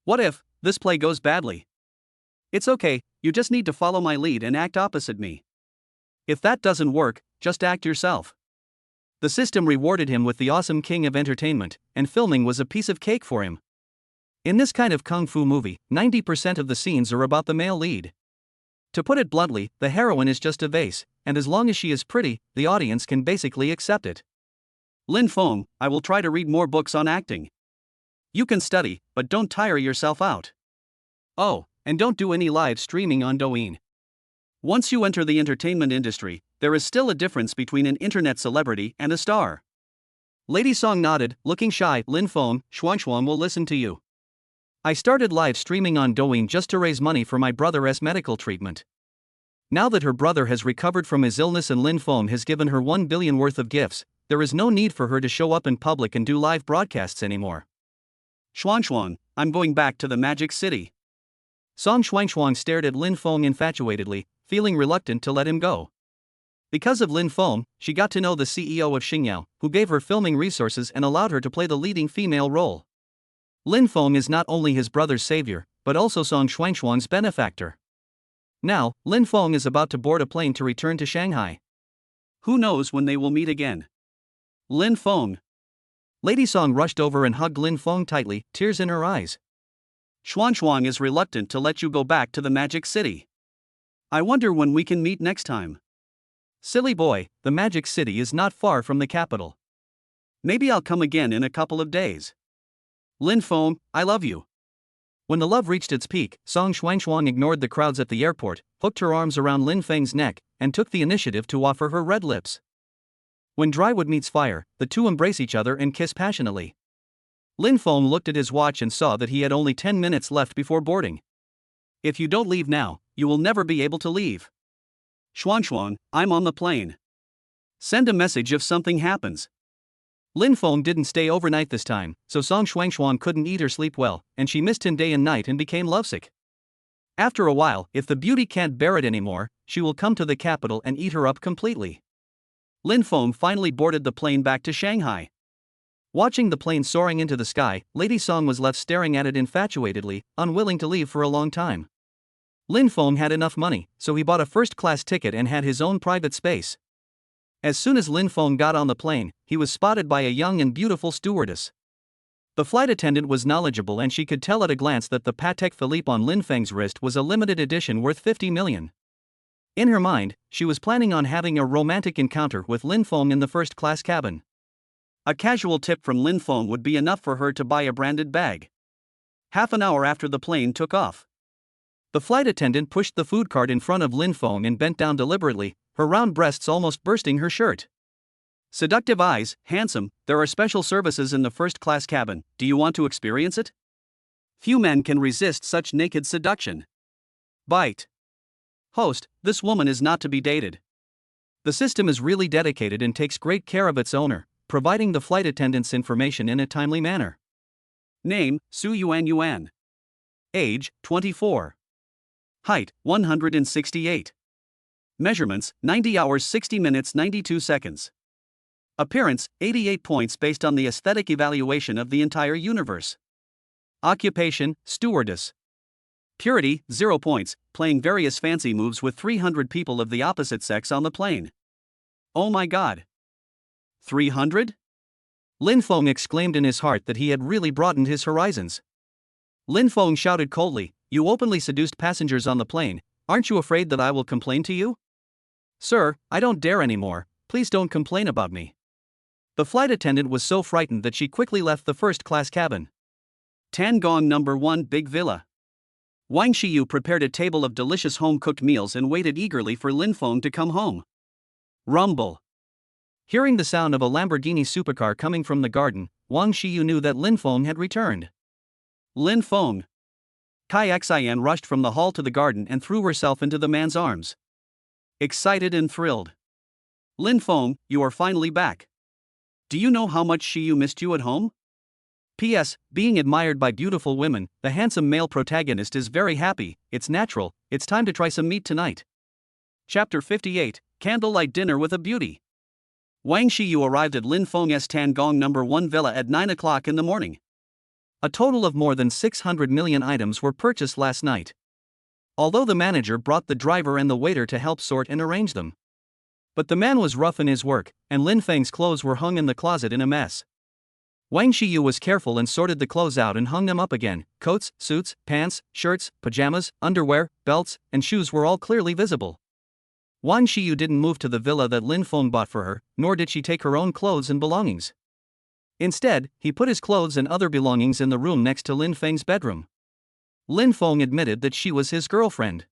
What if this play goes badly? It's okay, you just need to follow my lead and act opposite me. If that doesn't work, just act yourself. The system rewarded him with the awesome king of entertainment, and filming was a piece of cake for him. In this kind of kung fu movie, 90% of the scenes are about the male lead. To put it bluntly, the heroine is just a vase, and as long as she is pretty, the audience can basically accept it. Lin Feng, I will try to read more books on acting. You can study, but don't tire yourself out. Oh, and don't do any live streaming on Douyin. Once you enter the entertainment industry, there is still a difference between an internet celebrity and a star. Lady Song nodded, looking shy. Lin Feng, Shuangshuan will listen to you. I started live streaming on Douyin just to raise money for my brother's medical treatment. Now that her brother has recovered from his illness and Lin Feng has given her 1 billion worth of gifts, there is no need for her to show up in public and do live broadcasts anymore. Shuangshuan, I'm going back to the Magic City. Song Shuangshuan stared at Lin Feng infatuatedly, feeling reluctant to let him go. Because of Lin Feng, she got to know the CEO of Xingyao, who gave her filming resources and allowed her to play the leading female role. Lin Feng is not only his brother's savior, but also Song Shuangshuan's benefactor. Now, Lin Feng is about to board a plane to return to Shanghai. Who knows when they will meet again? Lin Feng. Lady Song rushed over and hugged Lin Feng tightly, tears in her eyes. Shuangshuan is reluctant to let you go back to the Magic City. I wonder when we can meet next time. Silly boy, the Magic City is not far from the capital. Maybe I'll come again in a couple of days. Lin Feng, I love you. When the love reached its peak, Song Xuanxuang ignored the crowds at the airport, hooked her arms around Lin Feng's neck, and took the initiative to offer her red lips. When dry wood meets fire, the two embrace each other and kiss passionately. Lin Feng looked at his watch and saw that he had only 10 minutes left before boarding. If you don't leave now, you will never be able to leave. Xuanxuang, I'm on the plane. Send a message if something happens. Lin Feng didn't stay overnight this time, so Song Xuanxuang couldn't eat or sleep well, and she missed him day and night and became lovesick. After a while, if the beauty can't bear it anymore, she will come to the capital and eat her up completely. Lin Feng finally boarded the plane back to Shanghai. Watching the plane soaring into the sky, Lady Song was left staring at it infatuatedly, unwilling to leave for a long time. Lin Feng had enough money, so he bought a first-class ticket and had his own private space. As soon as Lin Feng got on the plane, he was spotted by a young and beautiful stewardess. The flight attendant was knowledgeable and she could tell at a glance that the Patek Philippe on Lin Feng's wrist was a limited edition worth 50 million. In her mind, she was planning on having a romantic encounter with Lin Feng in the first-class cabin. A casual tip from Lin Feng would be enough for her to buy a branded bag. Half an hour after the plane took off, the flight attendant pushed the food cart in front of Lin Feng and bent down deliberately, her round breasts almost bursting her shirt. Seductive eyes, handsome, there are special services in the first-class cabin, do you want to experience it? Few men can resist such naked seduction. Bite. Host, this woman is not to be dated. The system is really dedicated and takes great care of its owner, providing the flight attendants information in a timely manner. Name, Su Yuan. Age, 24. Height, 168. Measurements, 90 hours 60 minutes 92 seconds. Appearance, 88 points based on the aesthetic evaluation of the entire universe. Occupation, stewardess. Purity, 0 points, playing various fancy moves with 300 people of the opposite sex on the plane. Oh my god. 300? Lin Feng exclaimed in his heart that he had really broadened his horizons. Lin Feng shouted coldly, "You openly seduced passengers on the plane, aren't you afraid that I will complain to you?" "Sir, I don't dare anymore, please don't complain about me." The flight attendant was so frightened that she quickly left the first-class cabin. Tangong No. 1 Big Villa. Wang Shiyu prepared a table of delicious home-cooked meals and waited eagerly for Lin Feng to come home. Rumble. Hearing the sound of a Lamborghini supercar coming from the garden, Wang Shiyu knew that Lin Feng had returned. Lin Feng. Kai Xian rushed from the hall to the garden and threw herself into the man's arms. Excited and thrilled. Lin Feng, you are finally back. Do you know how much Shiyu missed you at home? P.S. Being admired by beautiful women, the handsome male protagonist is very happy, it's natural, it's time to try some meat tonight. Chapter 58, Candlelight Dinner with a Beauty. Wang Shiyu arrived at Lin Feng's Tangong No. 1 villa at 9 o'clock in the morning. A total of more than 600 million items were purchased last night. Although the manager brought the driver and the waiter to help sort and arrange them. But the man was rough in his work, and Lin Feng's clothes were hung in the closet in a mess. Wang Shiyu was careful and sorted the clothes out and hung them up again. Coats, suits, pants, shirts, pajamas, underwear, belts, and shoes were all clearly visible. Wang Shiyu didn't move to the villa that Lin Feng bought for her, nor did she take her own clothes and belongings. Instead, he put his clothes and other belongings in the room next to Lin Feng's bedroom. Lin Feng admitted that she was his girlfriend.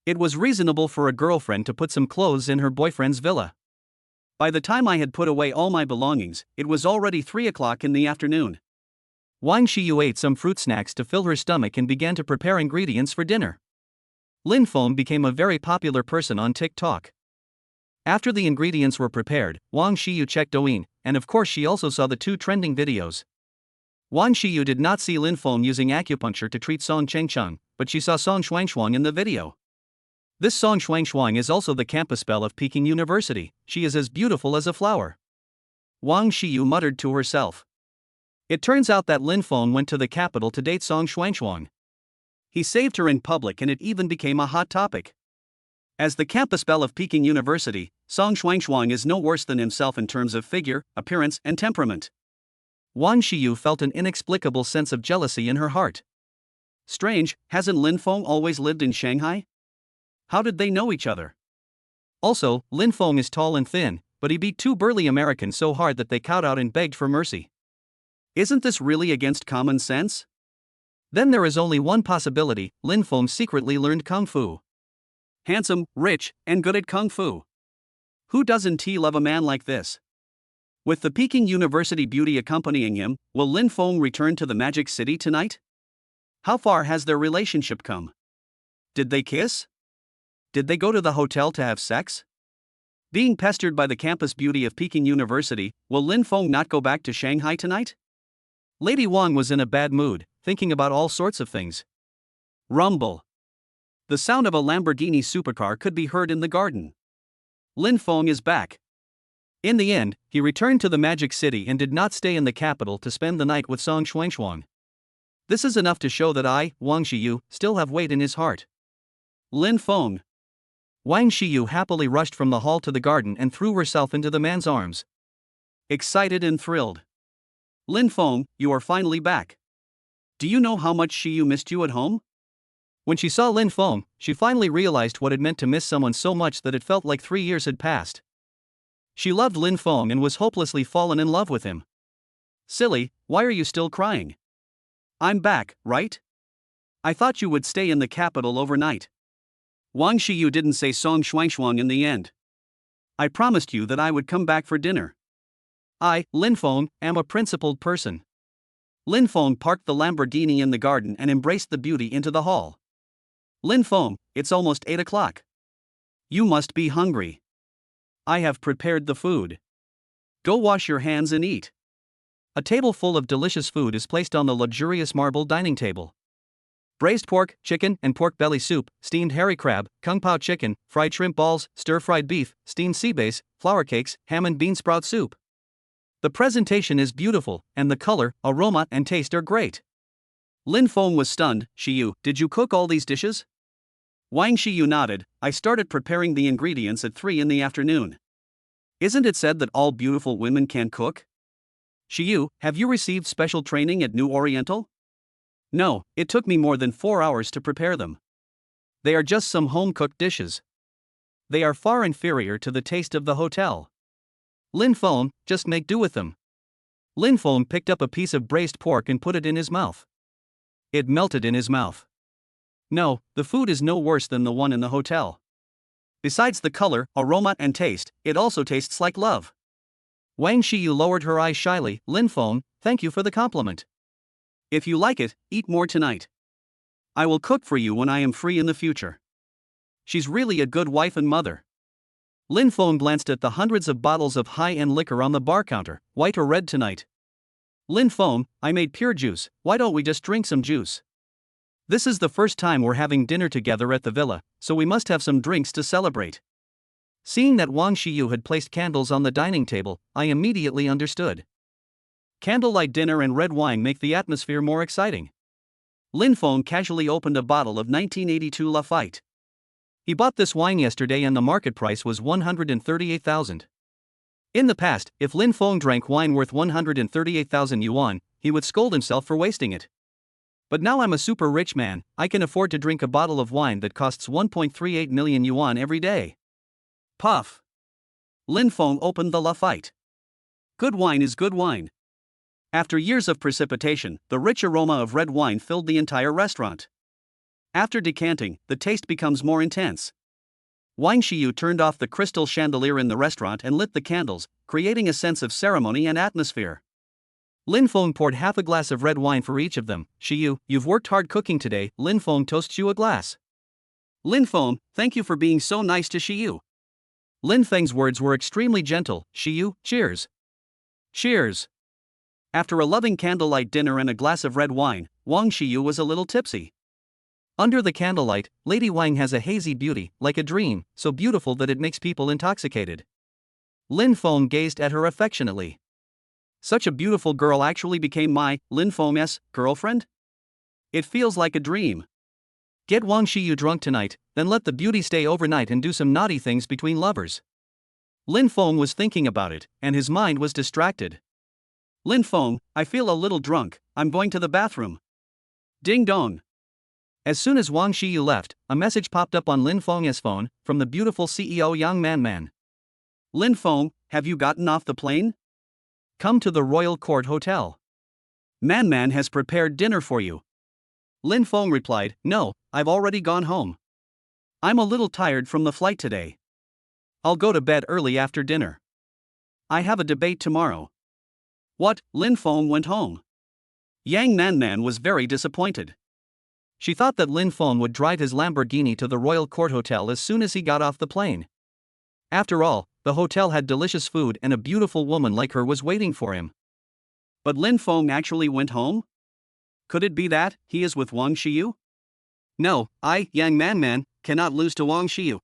It was reasonable for a girlfriend to put some clothes in her boyfriend's villa. By the time I had put away all my belongings, it was already 3 o'clock in the afternoon. Wang Shiyu ate some fruit snacks to fill her stomach and began to prepare ingredients for dinner. Lin Feng became a very popular person on TikTok. After the ingredients were prepared, Wang Shiyu checked Douyin, and of course she also saw the 2 trending videos. Wang Shiyu did not see Lin Feng using acupuncture to treat Song Chengcheng, but she saw Song Xuanxuang in the video. This Song Xuanxuang is also the campus belle of Peking University, she is as beautiful as a flower. Wang Shiyu muttered to herself. It turns out that Lin Feng went to the capital to date Song Xuanxuang. He saved her in public and it even became a hot topic. As the campus belle of Peking University, Song Xuanxuang is no worse than himself in terms of figure, appearance, and temperament. Wang Shiyu felt an inexplicable sense of jealousy in her heart. Strange, hasn't Lin Feng always lived in Shanghai? How did they know each other? Also, Lin Feng is tall and thin, but he beat 2 burly Americans so hard that they cowed out and begged for mercy. Isn't this really against common sense? Then there is only one possibility: Lin Feng secretly learned Kung Fu. Handsome, rich, and good at Kung Fu. Who doesn't love a man like this? With the Peking University beauty accompanying him, will Lin Feng return to the Magic City tonight? How far has their relationship come? Did they kiss? Did they go to the hotel to have sex? Being pestered by the campus beauty of Peking University, will Lin Feng not go back to Shanghai tonight? Lady Wang was in a bad mood, thinking about all sorts of things. Rumble. The sound of a Lamborghini supercar could be heard in the garden. Lin Feng is back. In the end, he returned to the Magic City and did not stay in the capital to spend the night with Song Xuanxuang. This is enough to show that Wang Xiyu, still have weight in his heart. Lin Feng. Wang Xiyu happily rushed from the hall to the garden and threw herself into the man's arms. Excited and thrilled. Lin Feng, you are finally back. Do you know how much Xiyu missed you at home? When she saw Lin Feng, she finally realized what it meant to miss someone so much that it felt like 3 years had passed. She loved Lin Feng and was hopelessly fallen in love with him. Silly, why are you still crying? I'm back, right? I thought you would stay in the capital overnight. Wang Xiyu didn't say Song Xuanxuang in the end. I promised you that I would come back for dinner. I, Lin Feng, am a principled person. Lin Feng parked the Lamborghini in the garden and embraced the beauty into the hall. Lin Feng, it's almost 8 o'clock. You must be hungry. I have prepared the food. Go wash your hands and eat. A table full of delicious food is placed on the luxurious marble dining table. Braised pork, chicken, and pork belly soup, steamed hairy crab, kung pao chicken, fried shrimp balls, stir-fried beef, steamed sea bass, flour cakes, ham and bean sprout soup. The presentation is beautiful, and the color, aroma, and taste are great. Lin Feng was stunned. Xiyu, did you cook all these dishes? Wang Xiyu nodded. I started preparing the ingredients at 3 in the afternoon. Isn't it said that all beautiful women can cook? Xiyu, have you received special training at New Oriental? No, it took me more than 4 hours to prepare them. They are just some home-cooked dishes. They are far inferior to the taste of the hotel. Lin Feng, just make do with them. Lin Feng picked up a piece of braised pork and put it in his mouth. It melted in his mouth. No, the food is no worse than the one in the hotel. Besides the color, aroma, and taste, it also tastes like love. Wang Xiyu lowered her eyes shyly. Lin Feng, thank you for the compliment. If you like it, eat more tonight. I will cook for you when I am free in the future. She's really a good wife and mother. Lin Feng glanced at the hundreds of bottles of high-end liquor on the bar counter. White or red tonight? Lin Feng, I made pure juice. Why don't we just drink some juice? This is the first time we're having dinner together at the villa, so we must have some drinks to celebrate. Seeing that Wang Xiyu had placed candles on the dining table, I immediately understood. Candlelight dinner and red wine make the atmosphere more exciting. Lin Feng casually opened a bottle of 1982 Lafite. He bought this wine yesterday and the market price was 138,000. In the past, if Lin Feng drank wine worth 138,000 yuan, he would scold himself for wasting it. But now I'm a super rich man, I can afford to drink a bottle of wine that costs 1.38 million yuan every day. Puff. Lin Feng opened the Lafite. Good wine is good wine. After years of precipitation, the rich aroma of red wine filled the entire restaurant. After decanting, the taste becomes more intense. Wang Xiyu turned off the crystal chandelier in the restaurant and lit the candles, creating a sense of ceremony and atmosphere. Lin Feng poured half a glass of red wine for each of them. Xiyu, you've worked hard cooking today. Lin Feng toasts you a glass. Lin Feng, thank you for being so nice to Xiyu. Lin Feng's words were extremely gentle. Xiyu, cheers. Cheers. After a loving candlelight dinner and a glass of red wine, Wang Xiyu was a little tipsy. Under the candlelight, Lady Wang has a hazy beauty, like a dream, so beautiful that it makes people intoxicated. Lin Feng gazed at her affectionately. Such a beautiful girl actually became my, Lin Feng's, girlfriend? It feels like a dream. Get Wang Xiyu drunk tonight, then let the beauty stay overnight and do some naughty things between lovers. Lin Feng was thinking about it, and his mind was distracted. Lin Feng, I feel a little drunk, I'm going to the bathroom. Ding dong. As soon as Wang Xiyu left, a message popped up on Lin Feng's phone, from the beautiful CEO Yang Man. Lin Feng, have you gotten off the plane? Come to the Royal Court Hotel. Man has prepared dinner for you. Lin Feng replied, no, I've already gone home. I'm a little tired from the flight today. I'll go to bed early after dinner. I have a debate tomorrow. What? Lin Feng went home. Yang Man was very disappointed. She thought that Lin Feng would drive his Lamborghini to the Royal Court Hotel as soon as he got off the plane. After all, the hotel had delicious food and a beautiful woman like her was waiting for him. But Lin Feng actually went home? Could it be that he is with Wang Xiyu? No, I, Yang Man, cannot lose to Wang Xiyu.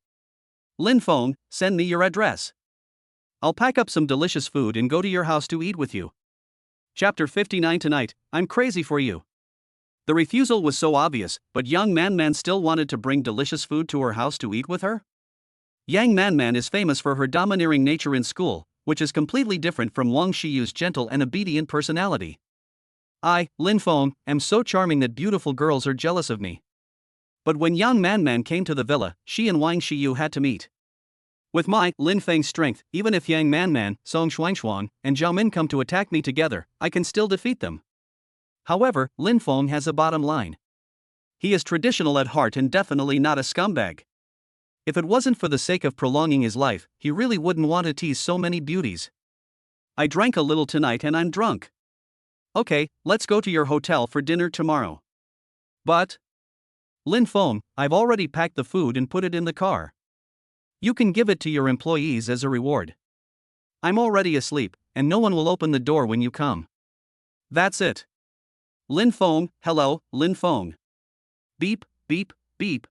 Lin Feng, send me your address. I'll pack up some delicious food and go to your house to eat with you. Chapter 59 Tonight, I'm crazy for you. The refusal was so obvious, but Yang Man still wanted to bring delicious food to her house to eat with her? Yang Man is famous for her domineering nature in school, which is completely different from Wang Xiyu's gentle and obedient personality. I, Lin Feng, am so charming that beautiful girls are jealous of me. But when Yang Man came to the villa, she and Wang Xiyu had to meet. With my, Lin Feng's strength, even if Yang Man, Song Shuangshuan, and Zhao Min come to attack me together, I can still defeat them. However, Lin Feng has a bottom line. He is traditional at heart and definitely not a scumbag. If it wasn't for the sake of prolonging his life, he really wouldn't want to tease so many beauties. I drank a little tonight and I'm drunk. Okay, let's go to your hotel for dinner tomorrow. But, Lin Feng, I've already packed the food and put it in the car. You can give it to your employees as a reward. I'm already asleep, and no one will open the door when you come. That's it. Lin Feng, hello, Lin Feng. Beep, beep, beep.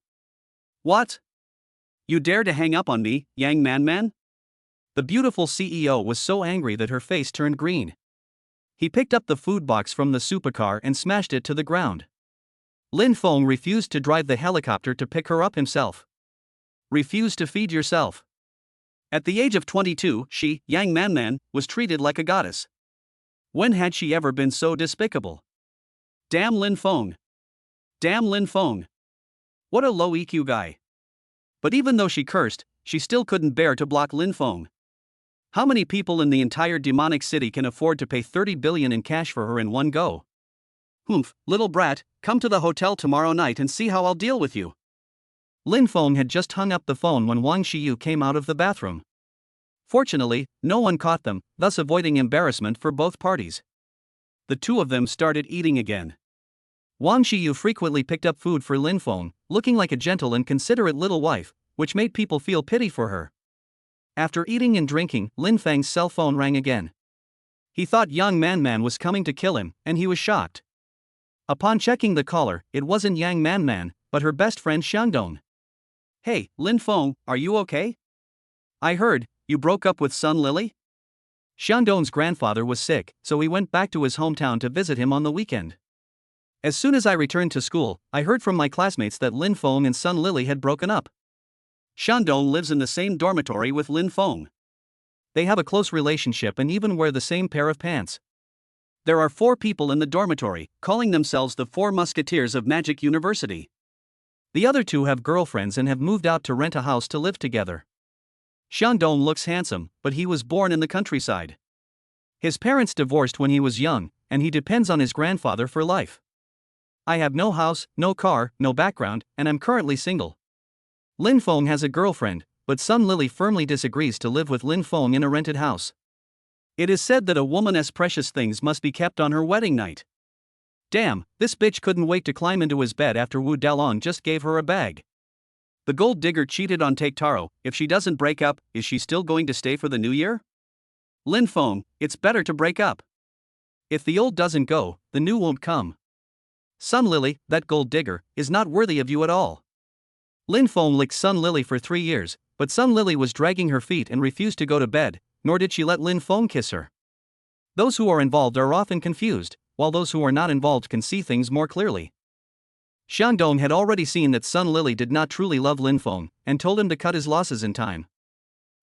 What? You dare to hang up on me, Yang Man? The beautiful CEO was so angry that her face turned green. He picked up the food box from the supercar and smashed it to the ground. Lin Feng refused to drive the helicopter to pick her up himself. Refuse to feed yourself. At the age of 22, she, Yang Man, was treated like a goddess. When had she ever been so despicable? Damn Lin Feng. Damn Lin Feng. What a low EQ guy. But even though she cursed, she still couldn't bear to block Lin Feng. How many people in the entire demonic city can afford to pay 30 billion in cash for her in one go? Humph, little brat, come to the hotel tomorrow night and see how I'll deal with you. Lin Feng had just hung up the phone when Wang Xiyu came out of the bathroom. Fortunately, no one caught them, thus avoiding embarrassment for both parties. The two of them started eating again. Wang Xiyu frequently picked up food for Lin Feng, looking like a gentle and considerate little wife, which made people feel pity for her. After eating and drinking, Lin Feng's cell phone rang again. He thought Yang Man was coming to kill him, and he was shocked. Upon checking the caller, it wasn't Yang Man, but her best friend Xiangdong. Hey, Lin Feng, are you okay? I heard, you broke up with Sun Lily? Xiangdong's grandfather was sick, so he went back to his hometown to visit him on the weekend. As soon as I returned to school, I heard from my classmates that Lin Feng and Sun Lily had broken up. Xiangdong lives in the same dormitory with Lin Feng. They have a close relationship and even wear the same pair of pants. There are 4 people in the dormitory, calling themselves the 4 Musketeers of Magic University. The other 2 have girlfriends and have moved out to rent a house to live together. Xiangdong looks handsome, but he was born in the countryside. His parents divorced when he was young, and he depends on his grandfather for life. I have no house, no car, no background, and I'm currently single. Lin Feng has a girlfriend, but Sun Lily firmly disagrees to live with Lin Feng in a rented house. It is said that a woman's precious things must be kept on her wedding night. Damn, this bitch couldn't wait to climb into his bed after Wu Dalong just gave her a bag. The gold digger cheated on Take Taro. If she doesn't break up, is she still going to stay for the new year? Lin Feng, it's better to break up. If the old doesn't go, the new won't come. Sun Lily, that gold digger, is not worthy of you at all. Lin Feng licked Sun Lily for 3 years, but Sun Lily was dragging her feet and refused to go to bed, nor did she let Lin Feng kiss her. Those who are involved are often confused, while those who are not involved can see things more clearly. Xiangdong had already seen that Sun Lily did not truly love Lin Feng, and told him to cut his losses in time.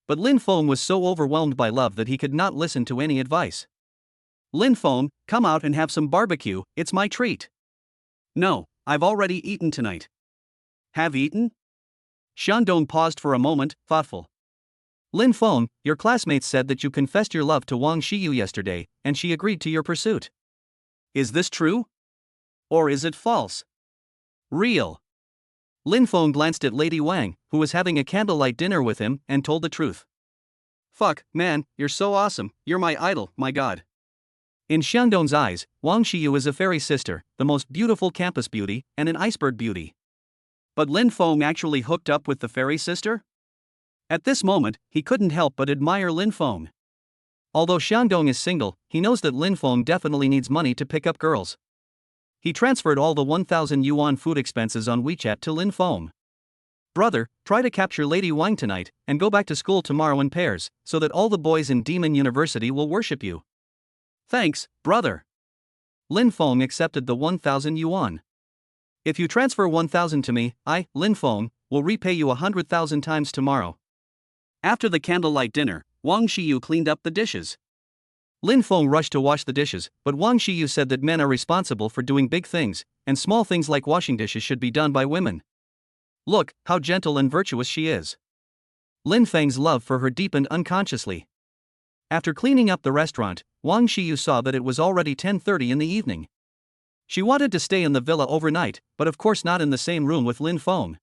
But Lin Feng was so overwhelmed by love that he could not listen to any advice. Lin Feng, come out and have some barbecue, it's my treat. No, I've already eaten tonight. Have eaten? Xiangdong paused for a moment, thoughtful. Lin Feng, your classmates said that you confessed your love to Wang Xiyu yesterday, and she agreed to your pursuit. Is this true? Or is it false? Real. Lin Feng glanced at Lady Wang, who was having a candlelight dinner with him, and told the truth. Fuck, man, you're so awesome, you're my idol, my god. In Xiangdong's eyes, Wang Xiyu is a fairy sister, the most beautiful campus beauty, and an iceberg beauty. But Lin Feng actually hooked up with the fairy sister? At this moment, he couldn't help but admire Lin Feng. Although Xiangdong is single, he knows that Lin Feng definitely needs money to pick up girls. He transferred all the 1,000 yuan food expenses on WeChat to Lin Feng. Brother, try to capture Lady Wang tonight, and go back to school tomorrow in pairs, so that all the boys in Demon University will worship you. Thanks, brother. Lin Feng accepted the 1,000 yuan. If you transfer 1,000 to me, I, Lin Feng, will repay you 100,000 times tomorrow. After the candlelight dinner, Wang Xiyu cleaned up the dishes. Lin Feng rushed to wash the dishes, but Wang Xiyu said that men are responsible for doing big things, and small things like washing dishes should be done by women. Look, how gentle and virtuous she is. Lin Feng's love for her deepened unconsciously. After cleaning up the restaurant, Wang Xiyu saw that it was already 10:30 in the evening. She wanted to stay in the villa overnight, but of course not in the same room with Lin Feng.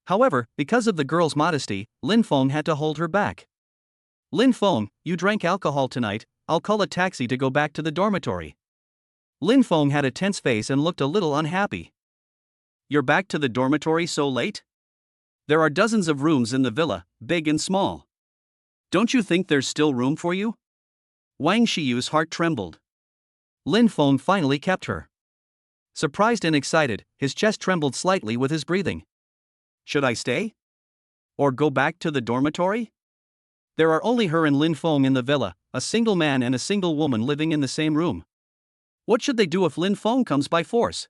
However, because of the girl's modesty, Lin Feng had to hold her back. Lin Feng, you drank alcohol tonight, I'll call a taxi to go back to the dormitory. Lin Feng had a tense face and looked a little unhappy. You're back to the dormitory so late? There are dozens of rooms in the villa, big and small. Don't you think there's still room for you? Wang Xiyu's heart trembled. Lin Feng finally kept her. Surprised and excited, his chest trembled slightly with his breathing. Should I stay? Or go back to the dormitory? There are only her and Lin Feng in the villa, a single man and a single woman living in the same room. What should they do if Lin Feng comes by force?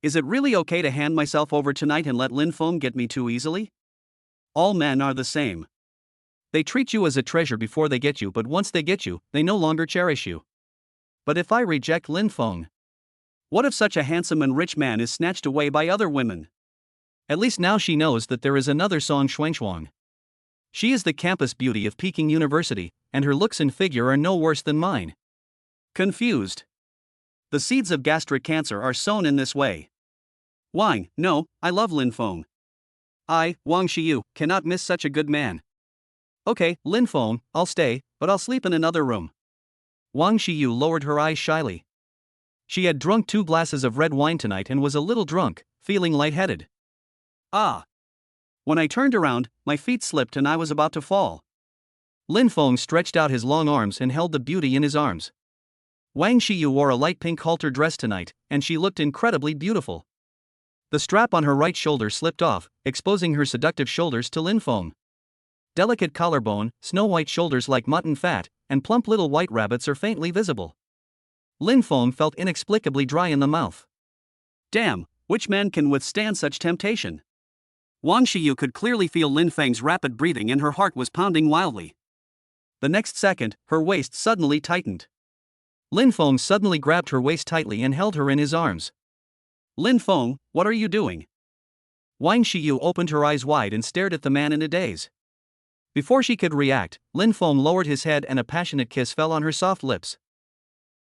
Is it really okay to hand myself over tonight and let Lin Feng get me too easily? All men are the same. They treat you as a treasure before they get you, but once they get you, they no longer cherish you. But if I reject Lin Feng? What if such a handsome and rich man is snatched away by other women? At least now she knows that there is another Song Xuanshuang. She is the campus beauty of Peking University, and her looks and figure are no worse than mine. Confused. The seeds of gastric cancer are sown in this way. Wang, no, I love Lin Feng. I, Wang Xiyu, cannot miss such a good man. Okay, Lin Feng, I'll stay, but I'll sleep in another room. Wang Xiyu lowered her eyes shyly. She had drunk 2 glasses of red wine tonight and was a little drunk, feeling lightheaded. Ah! When I turned around, my feet slipped and I was about to fall. Lin Feng stretched out his long arms and held the beauty in his arms. Wang Xiyu wore a light pink halter dress tonight, and she looked incredibly beautiful. The strap on her right shoulder slipped off, exposing her seductive shoulders to Lin Feng. Delicate collarbone, snow-white shoulders like mutton fat, and plump little white rabbits are faintly visible. Lin Feng felt inexplicably dry in the mouth. Damn, which man can withstand such temptation? Wang Xiyu could clearly feel Lin Feng's rapid breathing and her heart was pounding wildly. The next second, her waist suddenly tightened. Lin Feng suddenly grabbed her waist tightly and held her in his arms. Lin Feng, what are you doing? Wang Xiyu opened her eyes wide and stared at the man in a daze. Before she could react, Lin Feng lowered his head and a passionate kiss fell on her soft lips.